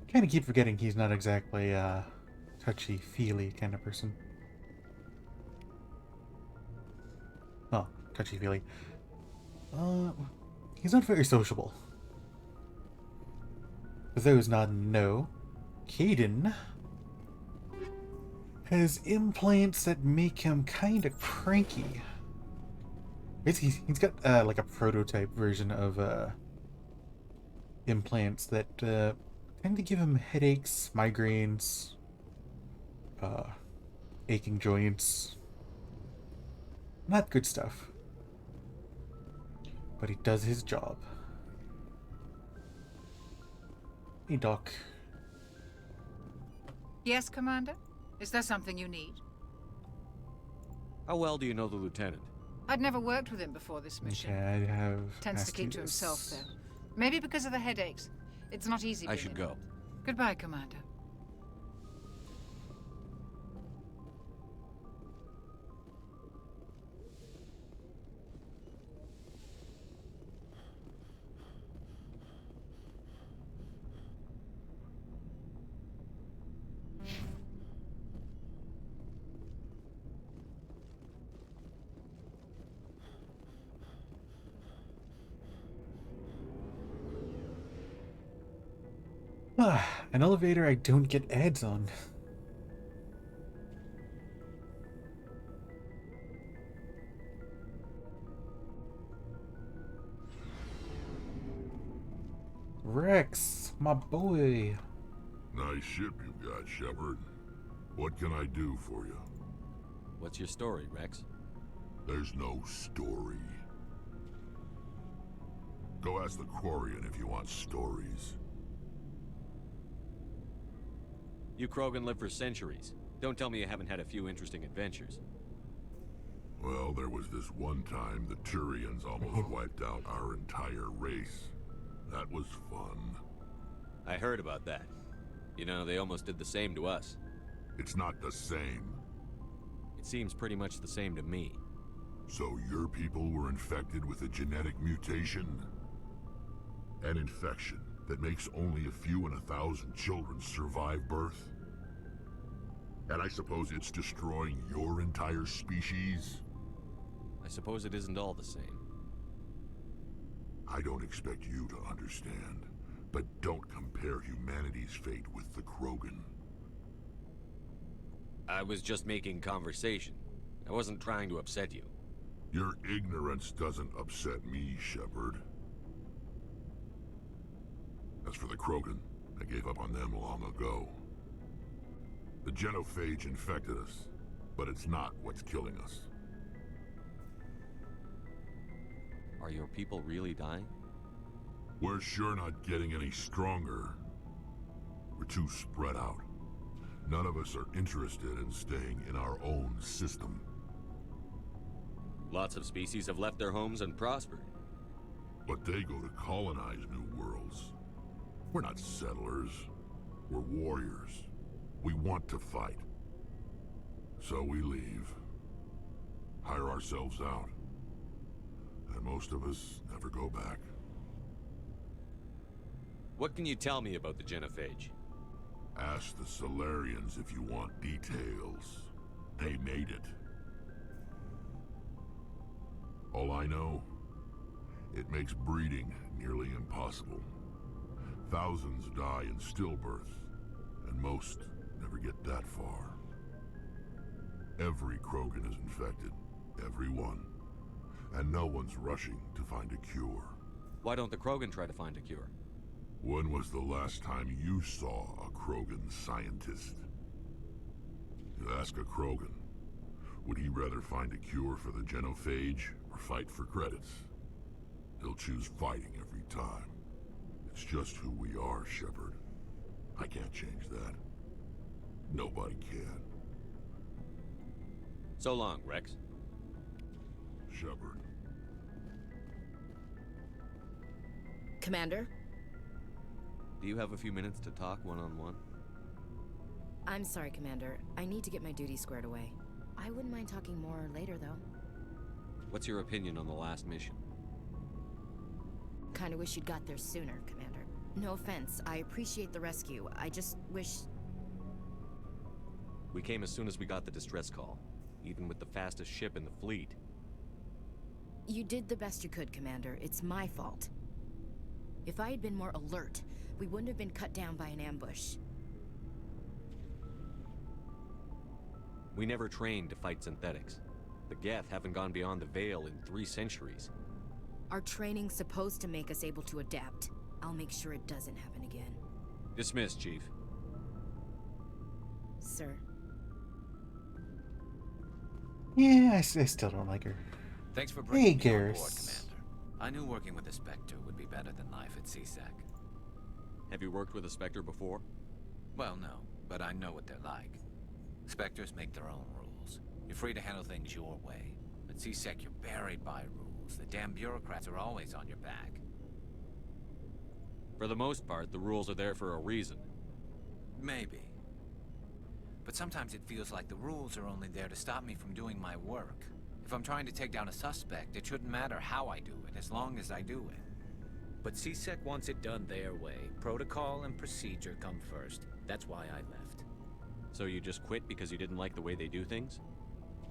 Kind of keep forgetting he's not exactly a touchy-feely kind of person. Oh, touchy-feely. He's not very sociable. For those not know, Kaidan has implants that make him kind of cranky. Basically, he's got like a prototype version of implants that tend to give him headaches, migraines, aching joints. Not good stuff. But he does his job. Hey, Doc. Yes, Commander? Is there something you need? How well do you know the Lieutenant? I'd never worked with him before this mission. Okay, I have... Tends to keep to himself, though. Maybe because of the headaches. It's not easy I being should alone. go. Goodbye, Commander. An elevator I don't get ads on. Rex, my boy. Nice ship you got, Shepard. What can I do for you? What's your story, Rex? There's no story. Go ask the Quarian if you want stories. You Krogan live for centuries. Don't tell me you haven't had a few interesting adventures. Well, there was this one time the Turians almost wiped out our entire race. That was fun. I heard about that. You know, they almost did the same to us. It's not the same. It seems pretty much the same to me. So your people were infected with a genetic mutation? An infection that makes only a few in 1,000 children survive birth? And I suppose it's destroying your entire species? I suppose it isn't all the same. I don't expect you to understand, but don't compare humanity's fate with the Krogan. I was just making conversation. I wasn't trying to upset you. Your ignorance doesn't upset me, Shepard. As for the Krogan, I gave up on them long ago. The genophage infected us, but it's not what's killing us. Are your people really dying? We're sure not getting any stronger. We're too spread out. None of us are interested in staying in our own system. Lots of species have left their homes and prospered. But they go to colonize new worlds. We're not settlers. We're warriors. We want to fight. So we leave. Hire ourselves out. And most of us never go back. What can you tell me about the genophage? Ask the Solarians if you want details. They made it. All I know, it makes breeding nearly impossible. Thousands die in stillbirth, and most never get that far. Every Krogan is infected. Every one. And no one's rushing to find a cure. Why don't the Krogan try to find a cure? When was the last time you saw a Krogan scientist? You ask a Krogan, would he rather find a cure for the genophage or fight for credits? He'll choose fighting every time. It's just who we are, Shepard. I can't change that. Nobody can. So long, Rex. Shepard. Commander? Do you have a few minutes to talk one-on-one? I'm sorry, Commander. I need to get my duties squared away. I wouldn't mind talking more later, though. What's your opinion on the last mission? Kinda wish you'd got there sooner, Commander. No offense, I appreciate the rescue. I just wish... We came as soon as we got the distress call, even with the fastest ship in the fleet. You did the best you could, Commander. It's my fault. If I had been more alert, we wouldn't have been cut down by an ambush. We never trained to fight synthetics. The Geth haven't gone beyond the Veil in 3 centuries. Our training's supposed to make us able to adapt. I'll make sure it doesn't happen again. Dismissed, Chief. Sir. Yeah, I still don't like her. Thanks for Hey, bringing me on board, Garrus. Commander. I knew working with a Spectre would be better than life at CSEC. Have you worked with a Spectre before? Well, no, but I know what they're like. Spectres make their own rules. You're free to handle things your way. At CSEC, you're buried by rules. The damn bureaucrats are always on your back. For the most part, the rules are there for a reason. Maybe. But sometimes it feels like the rules are only there to stop me from doing my work. If I'm trying to take down a suspect, it shouldn't matter how I do it, as long as I do it. But CSEC wants it done their way. Protocol and procedure come first. That's why I left. So you just quit because you didn't like the way they do things?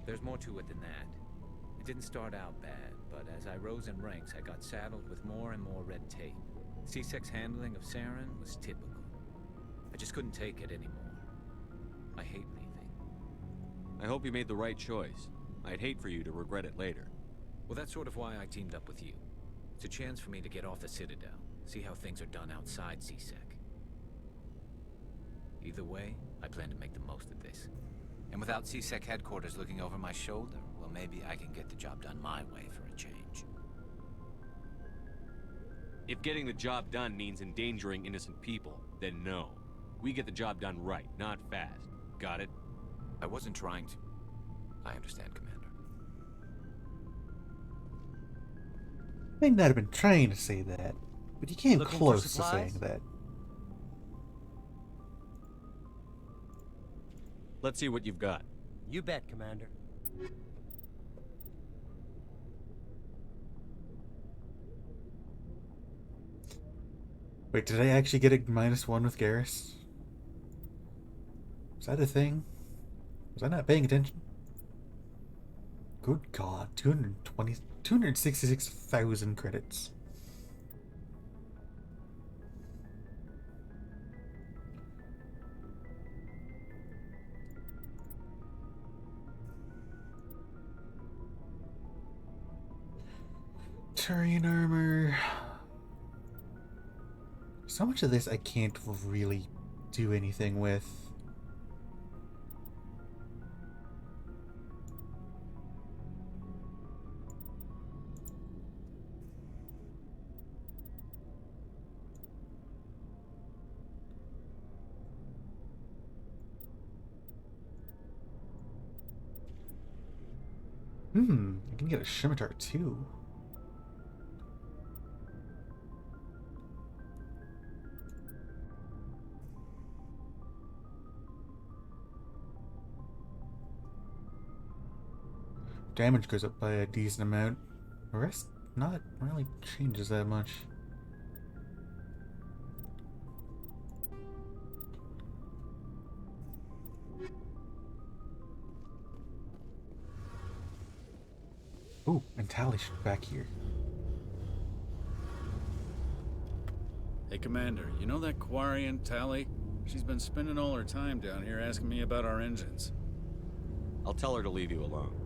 There's more to it than that. It didn't start out bad, but as I rose in ranks, I got saddled with more and more red tape. CSEC's handling of Saren was typical. I just couldn't take it anymore. I hate leaving. I hope you made the right choice. I'd hate for you to regret it later. Well, that's sort of why I teamed up with you. It's a chance for me to get off the Citadel, see how things are done outside CSEC. Either way, I plan to make the most of this. And without CSEC headquarters looking over my shoulder, well, maybe I can get the job done my way for a change. If getting the job done means endangering innocent people, then no. We get the job done right, not fast. Got it? I wasn't trying to... I understand, Commander. May not have been trying to say that, but you came Looking for close to supplies? saying that. Let's see what you've got. You bet, Commander. Wait, did I actually get a -1 with Garrus? Is that a thing? Was I not paying attention? Good God, 266,000 credits. Terrain armor. So much of this I can't really do anything with. I can get a scimitar too. Damage goes up by a decent amount. The rest not really changes that much. Ooh, and Tali's back here. Hey, Commander, you know that Quarian, Tali? She's been spending all her time down here asking me about our engines. I'll tell her to leave you alone.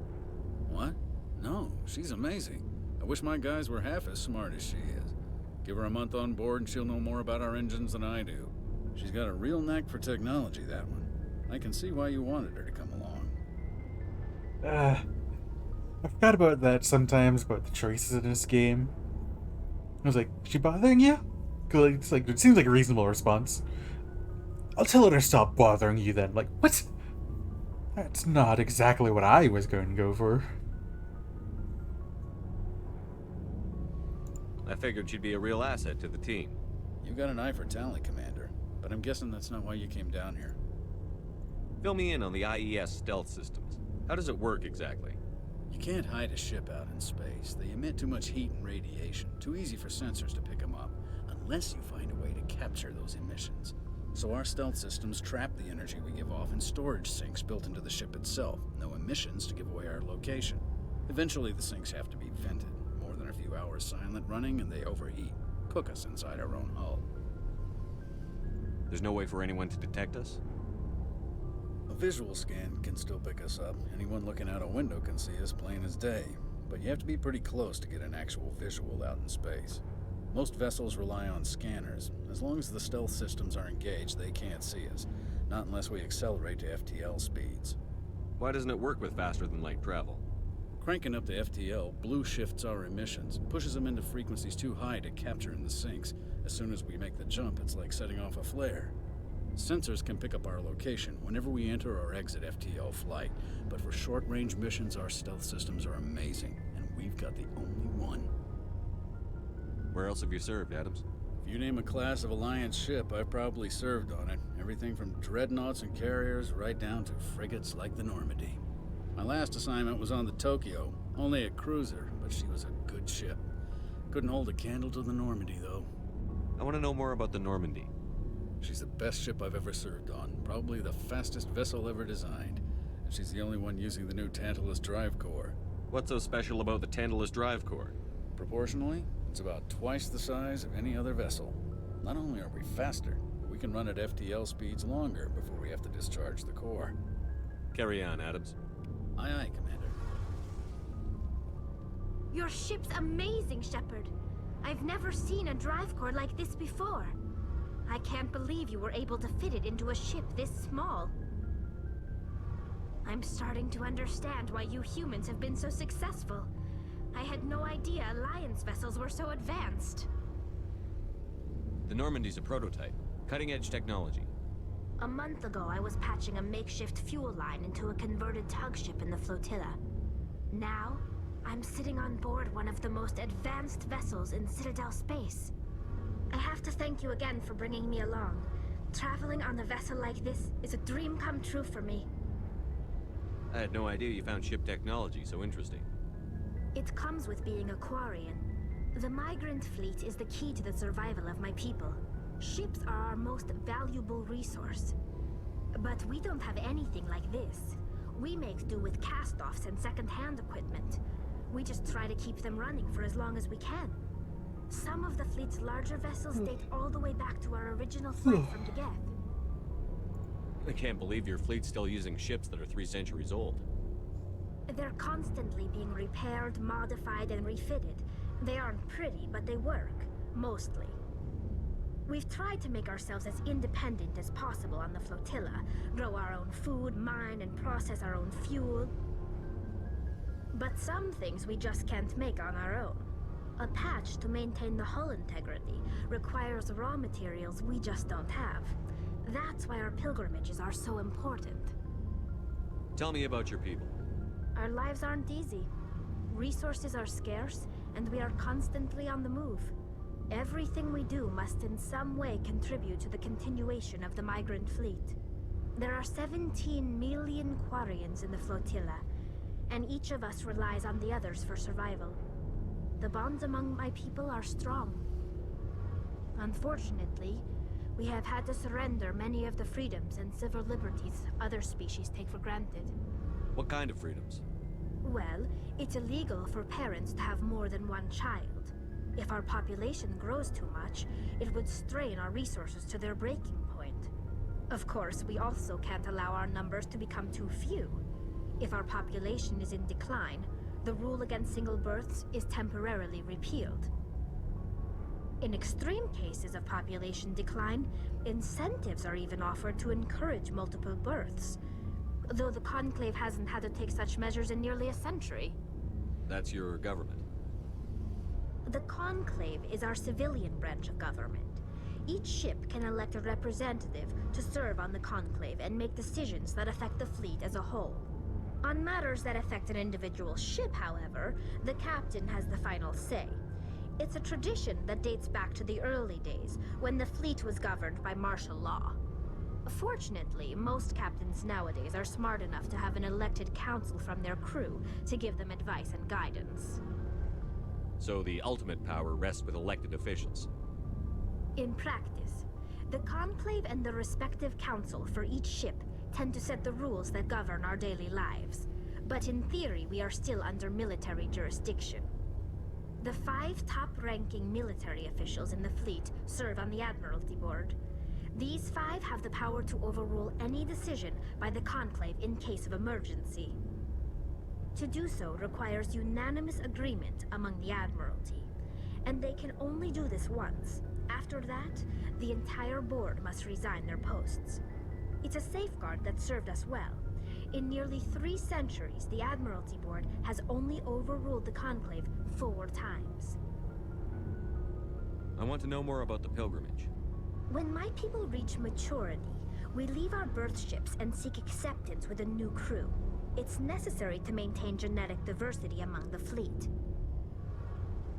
What? No, she's amazing. I wish my guys were half as smart as she is. Give her a month on board and she'll know more about our engines than I do. She's got a real knack for technology, that one. I can see why you wanted her to come along. I forgot about that sometimes, about the choices in this game. I was like, is she bothering you? 'Cause it's like, it seems like a reasonable response. I'll tell her to stop bothering you then. Like, what? That's not exactly what I was going to go for. I figured she'd be a real asset to the team. You got an eye for Tali, Commander, but I'm guessing that's not why you came down here. Fill me in on the IES stealth systems. How does it work exactly? You can't hide a ship out in space. They emit too much heat and radiation. Too easy for sensors to pick them up, unless you find a way to capture those emissions. So our stealth systems trap the energy we give off in storage sinks built into the ship itself. No emissions to give away our location. Eventually the sinks have to be vented. More than a few hours silent running and they overheat. Cook us inside our own hull. There's no way for anyone to detect us? A visual scan can still pick us up. Anyone looking out a window can see us plain as day. But you have to be pretty close to get an actual visual out in space. Most vessels rely on scanners. As long as the stealth systems are engaged, they can't see us. Not unless we accelerate to FTL speeds. Why doesn't it work with faster than light travel? Cranking up to FTL blue shifts our emissions, pushes them into frequencies too high to capture in the sinks. As soon as we make the jump, it's like setting off a flare. Sensors can pick up our location whenever we enter or exit FTL flight, but for short-range missions, our stealth systems are amazing, and we've got the only one. Where else have you served, Adams? If you name a class of Alliance ship, I've probably served on it. Everything from dreadnoughts and carriers right down to frigates like the Normandy. My last assignment was on the Tokyo, only a cruiser, but she was a good ship. Couldn't hold a candle to the Normandy, though. I want to know more about the Normandy. She's the best ship I've ever served on, probably the fastest vessel ever designed. And she's the only one using the new Tantalus drive core. What's so special about the Tantalus drive core? Proportionally, it's about twice the size of any other vessel. Not only are we faster, but we can run at FTL speeds longer before we have to discharge the core. Carry on, Adams. Aye, aye, Commander. Your ship's amazing, Shepard. I've never seen a drive core like this before. I can't believe you were able to fit it into a ship this small. I'm starting to understand why you humans have been so successful. I had no idea Alliance vessels were so advanced. The Normandy's a prototype. Cutting-edge technology. A month ago, I was patching a makeshift fuel line into a converted tug ship in the flotilla. Now, I'm sitting on board one of the most advanced vessels in Citadel space. I have to thank you again for bringing me along. Traveling on a vessel like this is a dream come true for me. I had no idea you found ship technology so interesting. It comes with being a Quarian. The migrant fleet is the key to the survival of my people. Ships are our most valuable resource. But we don't have anything like this. We make do with cast-offs and second-hand equipment. We just try to keep them running for as long as we can. Some of the fleet's larger vessels date all the way back to our original flight from Degeth. I can't believe your fleet's still using ships that are 3 centuries old. They're constantly being repaired, modified, and refitted. They aren't pretty, but they work. Mostly. We've tried to make ourselves as independent as possible on the flotilla, grow our own food, mine and process our own fuel. But some things we just can't make on our own. A patch to maintain the hull integrity requires raw materials we just don't have. That's why our pilgrimages are so important. Tell me about your people. Our lives aren't easy. Resources are scarce, and we are constantly on the move. Everything we do must in some way contribute to the continuation of the migrant fleet. There are 17 million Quarians in the flotilla, and each of us relies on the others for survival. The bonds among my people are strong. Unfortunately, we have had to surrender many of the freedoms and civil liberties other species take for granted. What kind of freedoms? Well, it's illegal for parents to have more than one child. If our population grows too much, it would strain our resources to their breaking point. Of course, we also can't allow our numbers to become too few. If our population is in decline, the rule against single births is temporarily repealed. In extreme cases of population decline, incentives are even offered to encourage multiple births, though the Conclave hasn't had to take such measures in nearly a century. That's your government. The Conclave is our civilian branch of government. Each ship can elect a representative to serve on the Conclave and make decisions that affect the fleet as a whole. On matters that affect an individual ship, however, the captain has the final say. It's a tradition that dates back to the early days, when the fleet was governed by martial law. Fortunately, most captains nowadays are smart enough to have an elected council from their crew to give them advice and guidance. So the ultimate power rests with elected officials. In practice, the Conclave and the respective council for each ship tend to set the rules that govern our daily lives. But in theory, we are still under military jurisdiction. The 5 top-ranking military officials in the fleet serve on the Admiralty Board. These 5 have the power to overrule any decision by the Conclave in case of emergency. To do so requires unanimous agreement among the Admiralty, and they can only do this once. After that, the entire board must resign their posts. It's a safeguard that served us well. In nearly 3 centuries, the Admiralty Board has only overruled the Conclave 4 times. I want to know more about the pilgrimage. When my people reach maturity, we leave our birth ships and seek acceptance with a new crew. It's necessary to maintain genetic diversity among the fleet.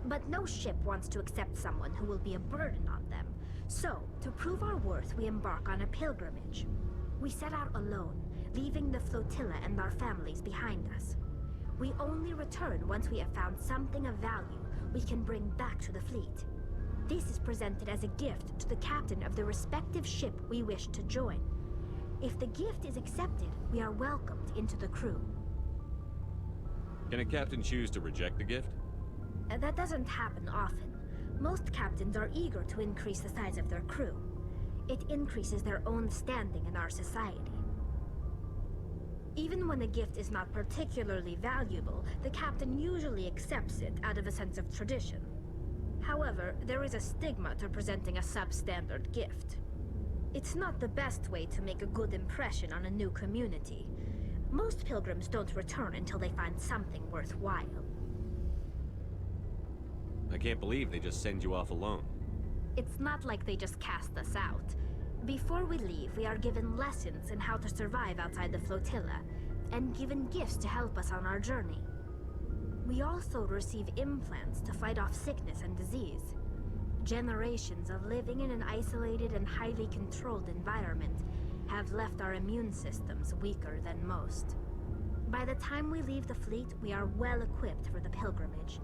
But no ship wants to accept someone who will be a burden on them. So, to prove our worth, we embark on a pilgrimage. We set out alone, leaving the flotilla and our families behind us. We only return once we have found something of value we can bring back to the fleet. This is presented as a gift to the captain of the respective ship we wish to join. If the gift is accepted, we are welcomed into the crew. Can a captain choose to reject the gift? That doesn't happen often. Most captains are eager to increase the size of their crew. It increases their own standing in our society. Even when a gift is not particularly valuable, the captain usually accepts it out of a sense of tradition. However, there is a stigma to presenting a substandard gift. It's not the best way to make a good impression on a new community. Most pilgrims don't return until they find something worthwhile. I can't believe they just send you off alone. It's not like they just cast us out. Before we leave, we are given lessons in how to survive outside the flotilla, and given gifts to help us on our journey. We also receive implants to fight off sickness and disease. Generations of living in an isolated and highly controlled environment have left our immune systems weaker than most. By the time we leave the fleet, we are well equipped for the pilgrimage.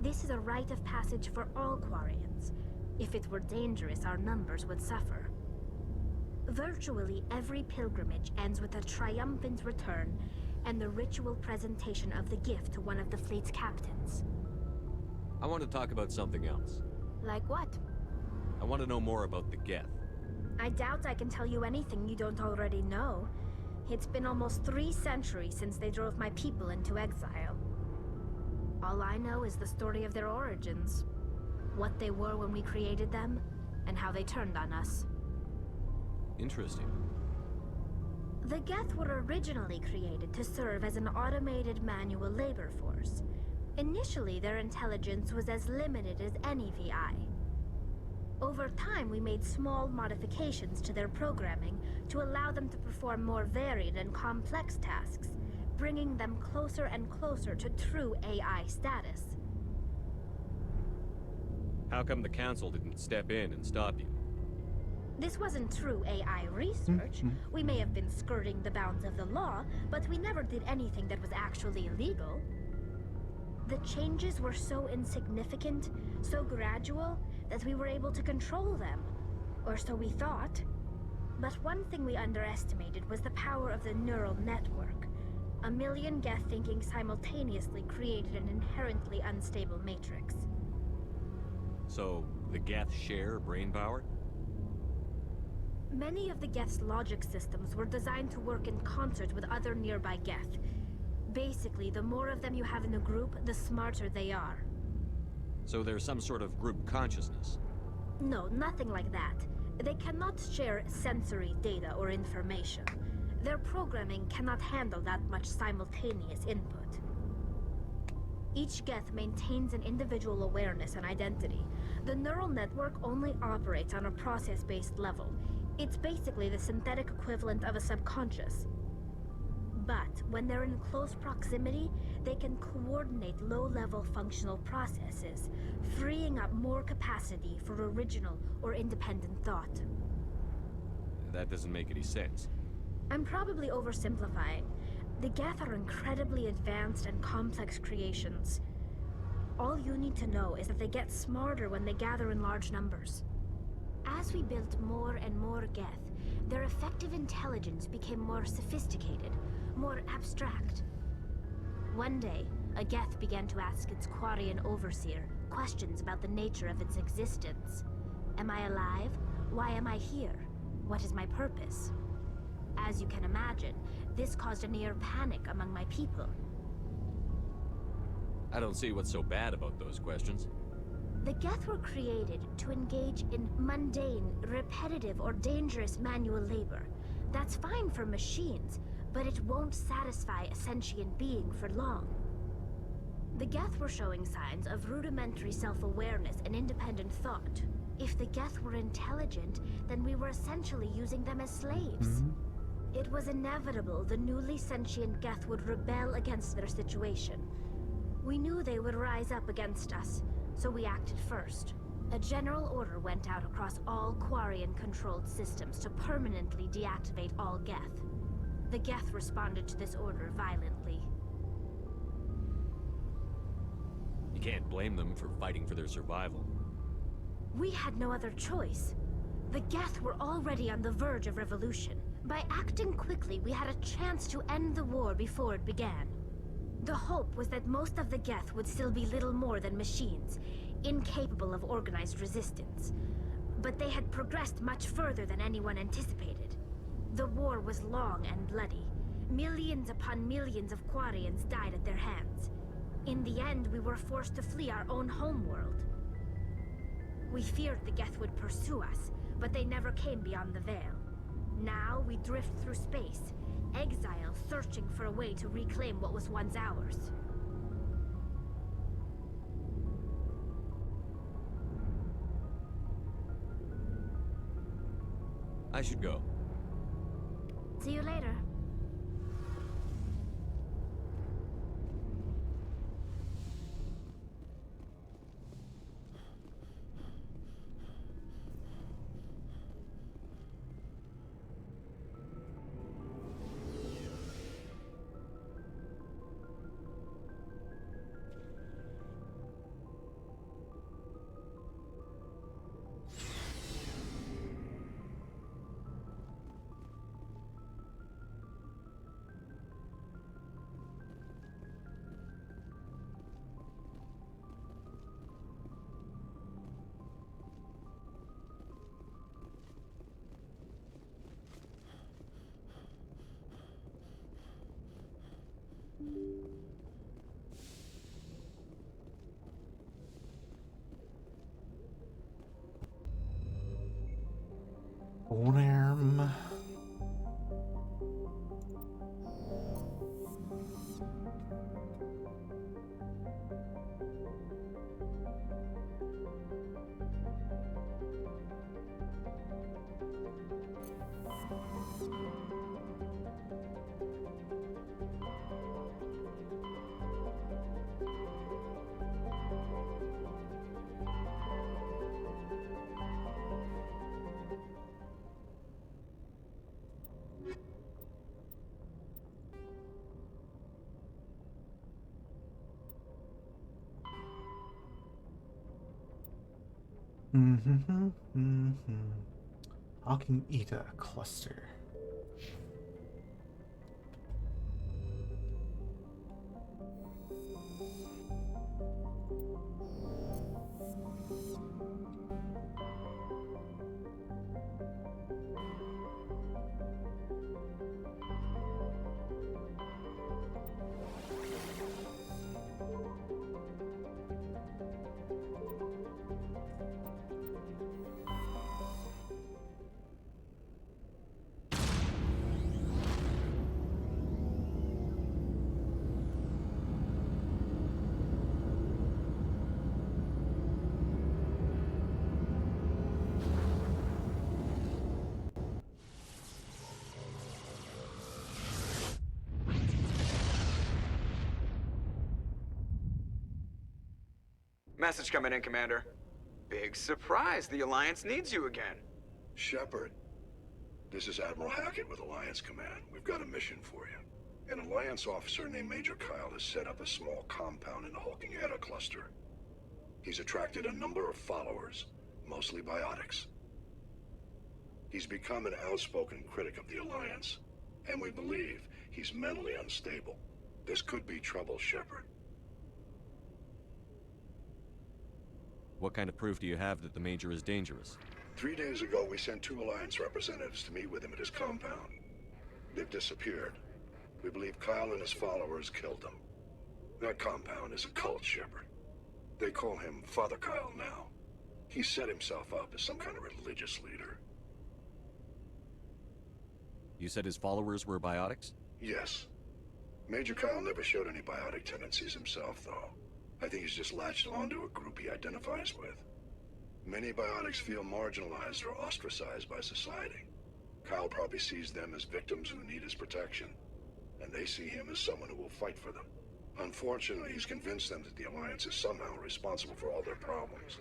This is a rite of passage for all Quarians. If it were dangerous, our numbers would suffer. Virtually every pilgrimage ends with a triumphant return and the ritual presentation of the gift to one of the fleet's captains. I want to talk about something else. Like what? I want to know more about the Geth. I doubt I can tell you anything you don't already know. It's been almost 3 centuries since they drove my people into exile. All I know is the story of their origins. What they were when we created them, and how they turned on us. Interesting. The Geth were originally created to serve as an automated manual labor force. Initially, their intelligence was as limited as any VI. Over time, we made small modifications to their programming to allow them to perform more varied and complex tasks, bringing them closer and closer to true AI status. How come the Council didn't step in and stop you? This wasn't true AI research. We may have been skirting the bounds of the law, but we never did anything that was actually illegal. The changes were so insignificant, so gradual, that we were able to control them. Or so we thought. But one thing we underestimated was the power of the neural network. A million Geth thinking simultaneously created an inherently unstable matrix. So, the Geth share brain power? Many of the Geth's logic systems were designed to work in concert with other nearby Geth. Basically, the more of them you have in the group, the smarter they are. So there's some sort of group consciousness? No, nothing like that. They cannot share sensory data or information. Their programming cannot handle that much simultaneous input. Each Geth maintains an individual awareness and identity. The neural network only operates on a process-based level. It's basically the synthetic equivalent of a subconscious. But when they're in close proximity, they can coordinate low-level functional processes, freeing up more capacity for original or independent thought. That doesn't make any sense. I'm probably oversimplifying. The Geth are incredibly advanced and complex creations. All you need to know is that they get smarter when they gather in large numbers. As we built more and more Geth, their effective intelligence became more sophisticated, more abstract. One day, a Geth began to ask its Quarian overseer questions about the nature of its existence. Am I alive? Why am I here? What is my purpose? As you can imagine, this caused a near panic among my people. I don't see what's so bad about those questions. The Geth were created to engage in mundane, repetitive, or dangerous manual labor. That's fine for machines, but it won't satisfy a sentient being for long. The Geth were showing signs of rudimentary self-awareness and independent thought. If the Geth were intelligent, then we were essentially using them as slaves. It was inevitable the newly sentient Geth would rebel against their situation. We knew they would rise up against us, so we acted first. A general order went out across all Quarian-controlled systems to permanently deactivate all Geth. The Geth responded to this order violently. You can't blame them for fighting for their survival. We had no other choice. The Geth were already on the verge of revolution. By acting quickly, we had a chance to end the war before it began. The hope was that most of the Geth would still be little more than machines, incapable of organized resistance. But they had progressed much further than anyone anticipated. The war was long and bloody. Millions upon millions of Quarians died at their hands. In the end, we were forced to flee our own homeworld. We feared the Geth would pursue us, but they never came beyond the Veil. Now we drift through space, exile searching for a way to reclaim what was once ours. I should go. See you later. Arm. Hawking Ida cluster. Message coming in, Commander. Big surprise, the Alliance needs you again. Shepard, this is Admiral Hackett with Alliance Command. We've got a mission for you. An Alliance officer named Major Kyle has set up a small compound in the Hawking Etta cluster. He's attracted a number of followers, mostly biotics. He's become an outspoken critic of the Alliance, and we believe he's mentally unstable. This could be trouble, Shepard. What kind of proof do you have that the Major is dangerous? 3 days ago, we sent 2 Alliance representatives to meet with him at his compound. They've disappeared. We believe Kyle and his followers killed them. That compound is a cult, Shepard. They call him Father Kyle now. He set himself up as some kind of religious leader. You said his followers were biotics? Yes. Major Kyle never showed any biotic tendencies himself, though. I think he's just latched onto a group he identifies with. Many biotics feel marginalized or ostracized by society. Kyle probably sees them as victims who need his protection, and they see him as someone who will fight for them. Unfortunately, he's convinced them that the Alliance is somehow responsible for all their problems.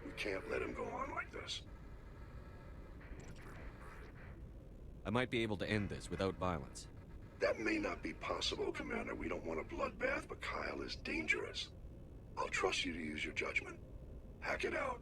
We can't let him go on like this. I might be able to end this without violence. That may not be possible, Commander. We don't want a bloodbath, but Kyle is dangerous. I'll trust you to use your judgment. Hack it out.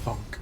Funk.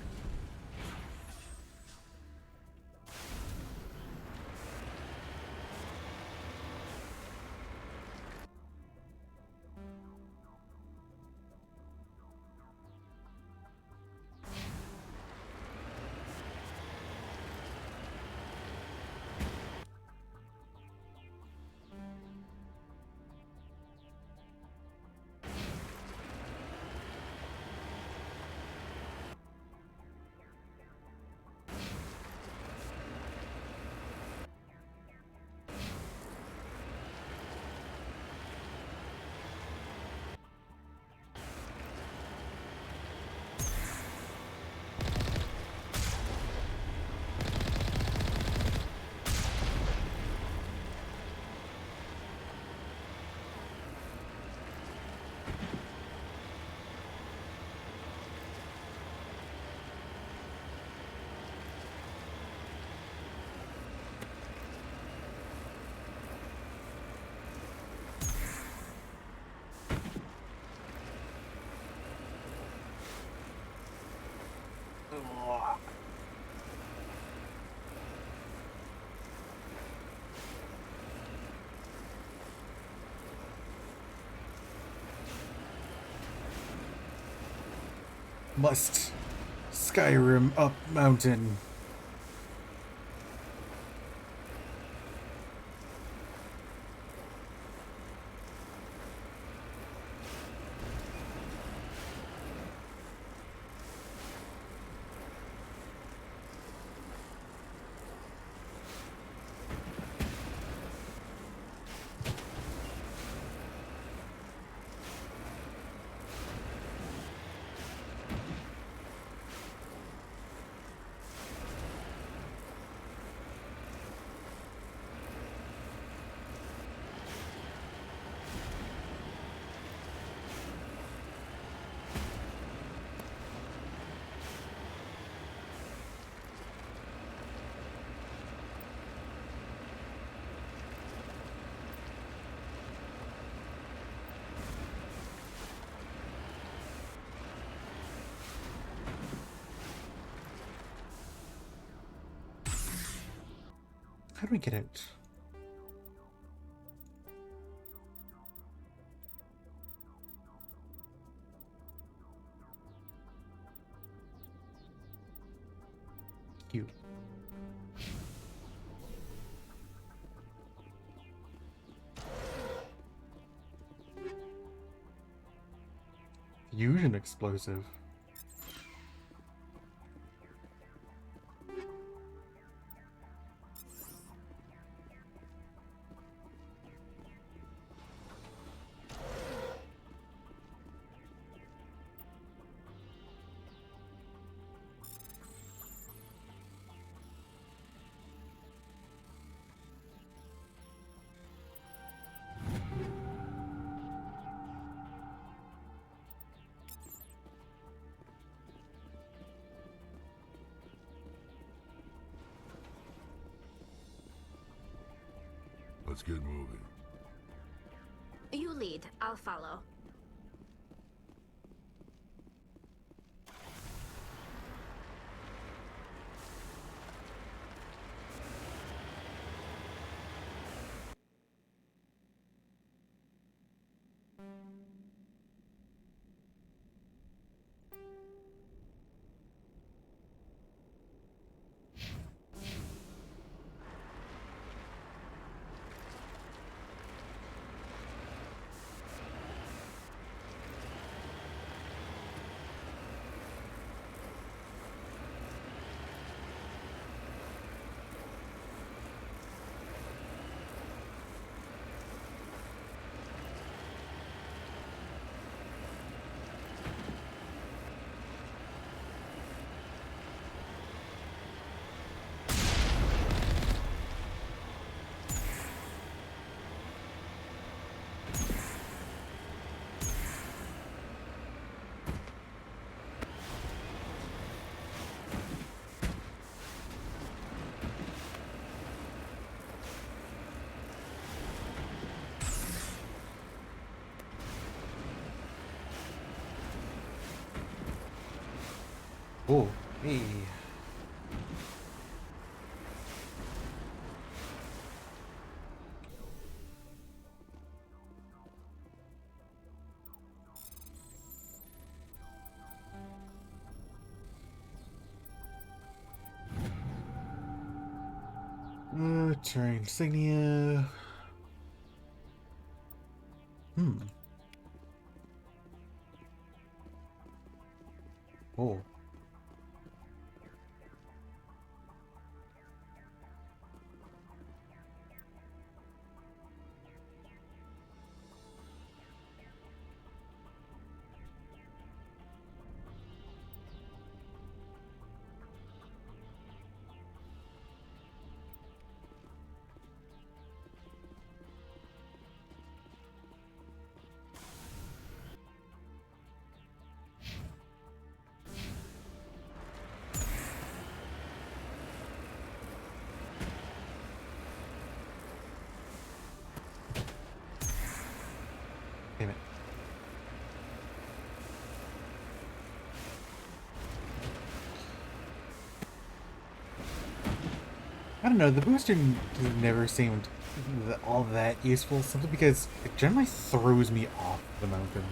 must Skyrim up mountain. How do we get out? Cute. Fusion explosive. Let's get moving. You lead, I'll follow. Oh, hey. Terrain insignia. Oh. Damn it. I don't know, the booster never seemed all that useful, simply because it generally throws me off the mountain.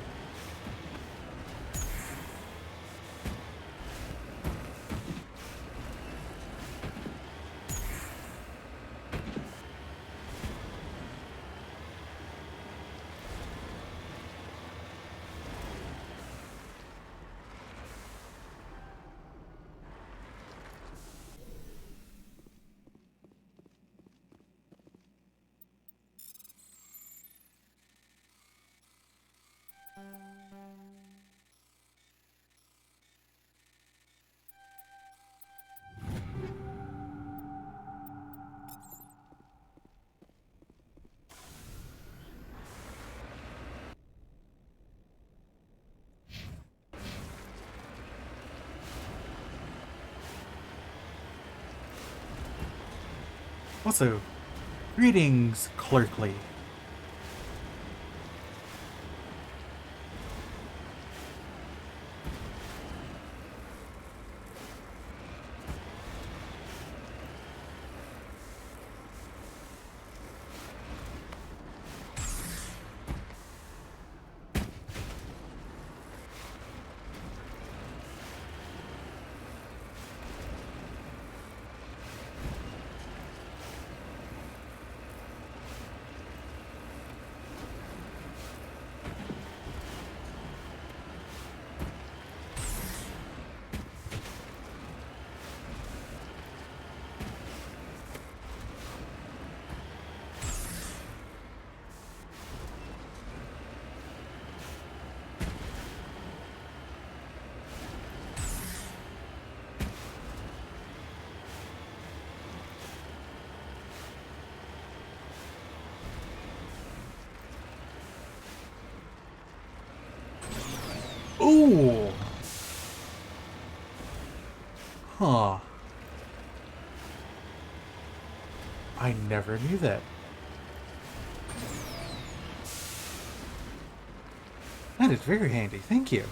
Also, greetings, Clerkly. Ooh. Huh. I never knew that. That is very handy, thank you.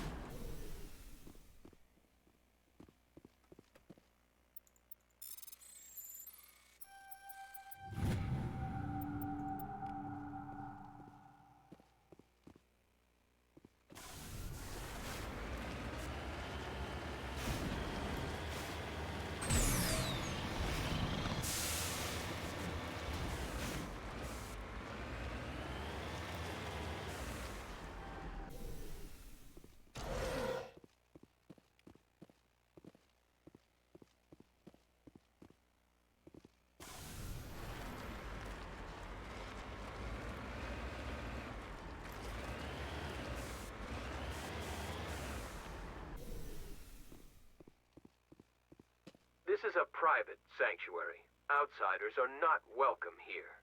This is a private sanctuary. Outsiders are not welcome here.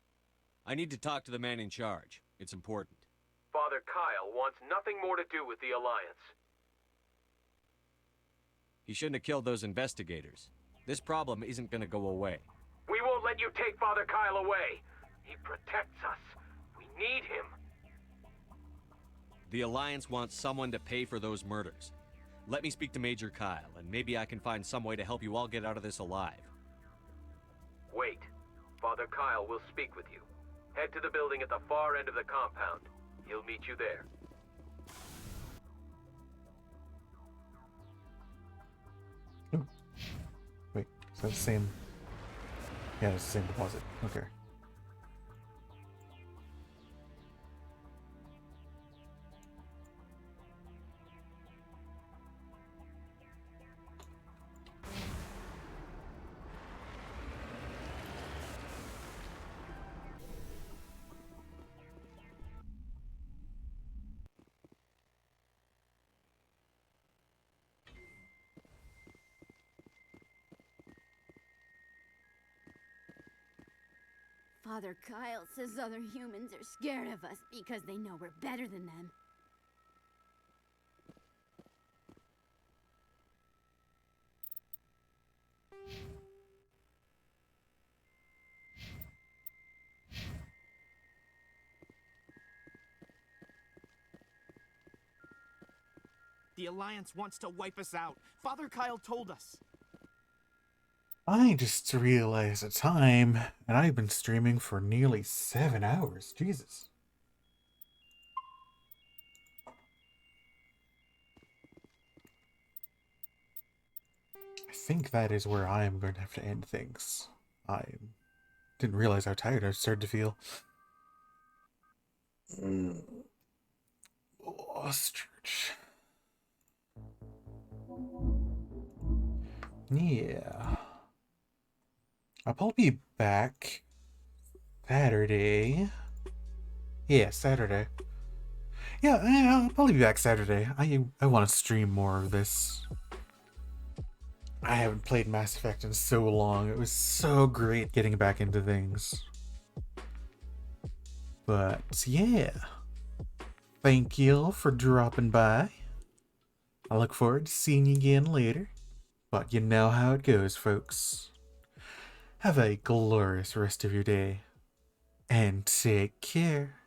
I need to talk to the man in charge. It's important. Father Kyle wants nothing more to do with the Alliance. He shouldn't have killed those investigators. This problem isn't gonna go away. We won't let you take Father Kyle away. He protects us. We need him. The Alliance wants someone to pay for those murders. Let me speak to Major Kyle, and maybe I can find some way to help you all get out of this alive. Wait. Father Kyle will speak with you. Head to the building at the far end of the compound. He'll meet you there. Ooh. Wait, is that the same? Yeah, it's the same deposit. Okay. Father Kyle says other humans are scared of us because they know we're better than them. The Alliance wants to wipe us out. Father Kyle told us. I just realized the time, and I've been streaming for nearly 7 hours. Jesus. I think that is where I am going to have to end things. I didn't realize how tired I started to feel. Ostrich. Yeah. I'll probably be back Saturday. Yeah, Saturday. Yeah, I'll probably be back Saturday. I want to stream more of this. I haven't played Mass Effect in so long. It was so great getting back into things. But yeah. Thank you all for dropping by. I look forward to seeing you again later. But you know how it goes, folks. Have a glorious rest of your day. And take care.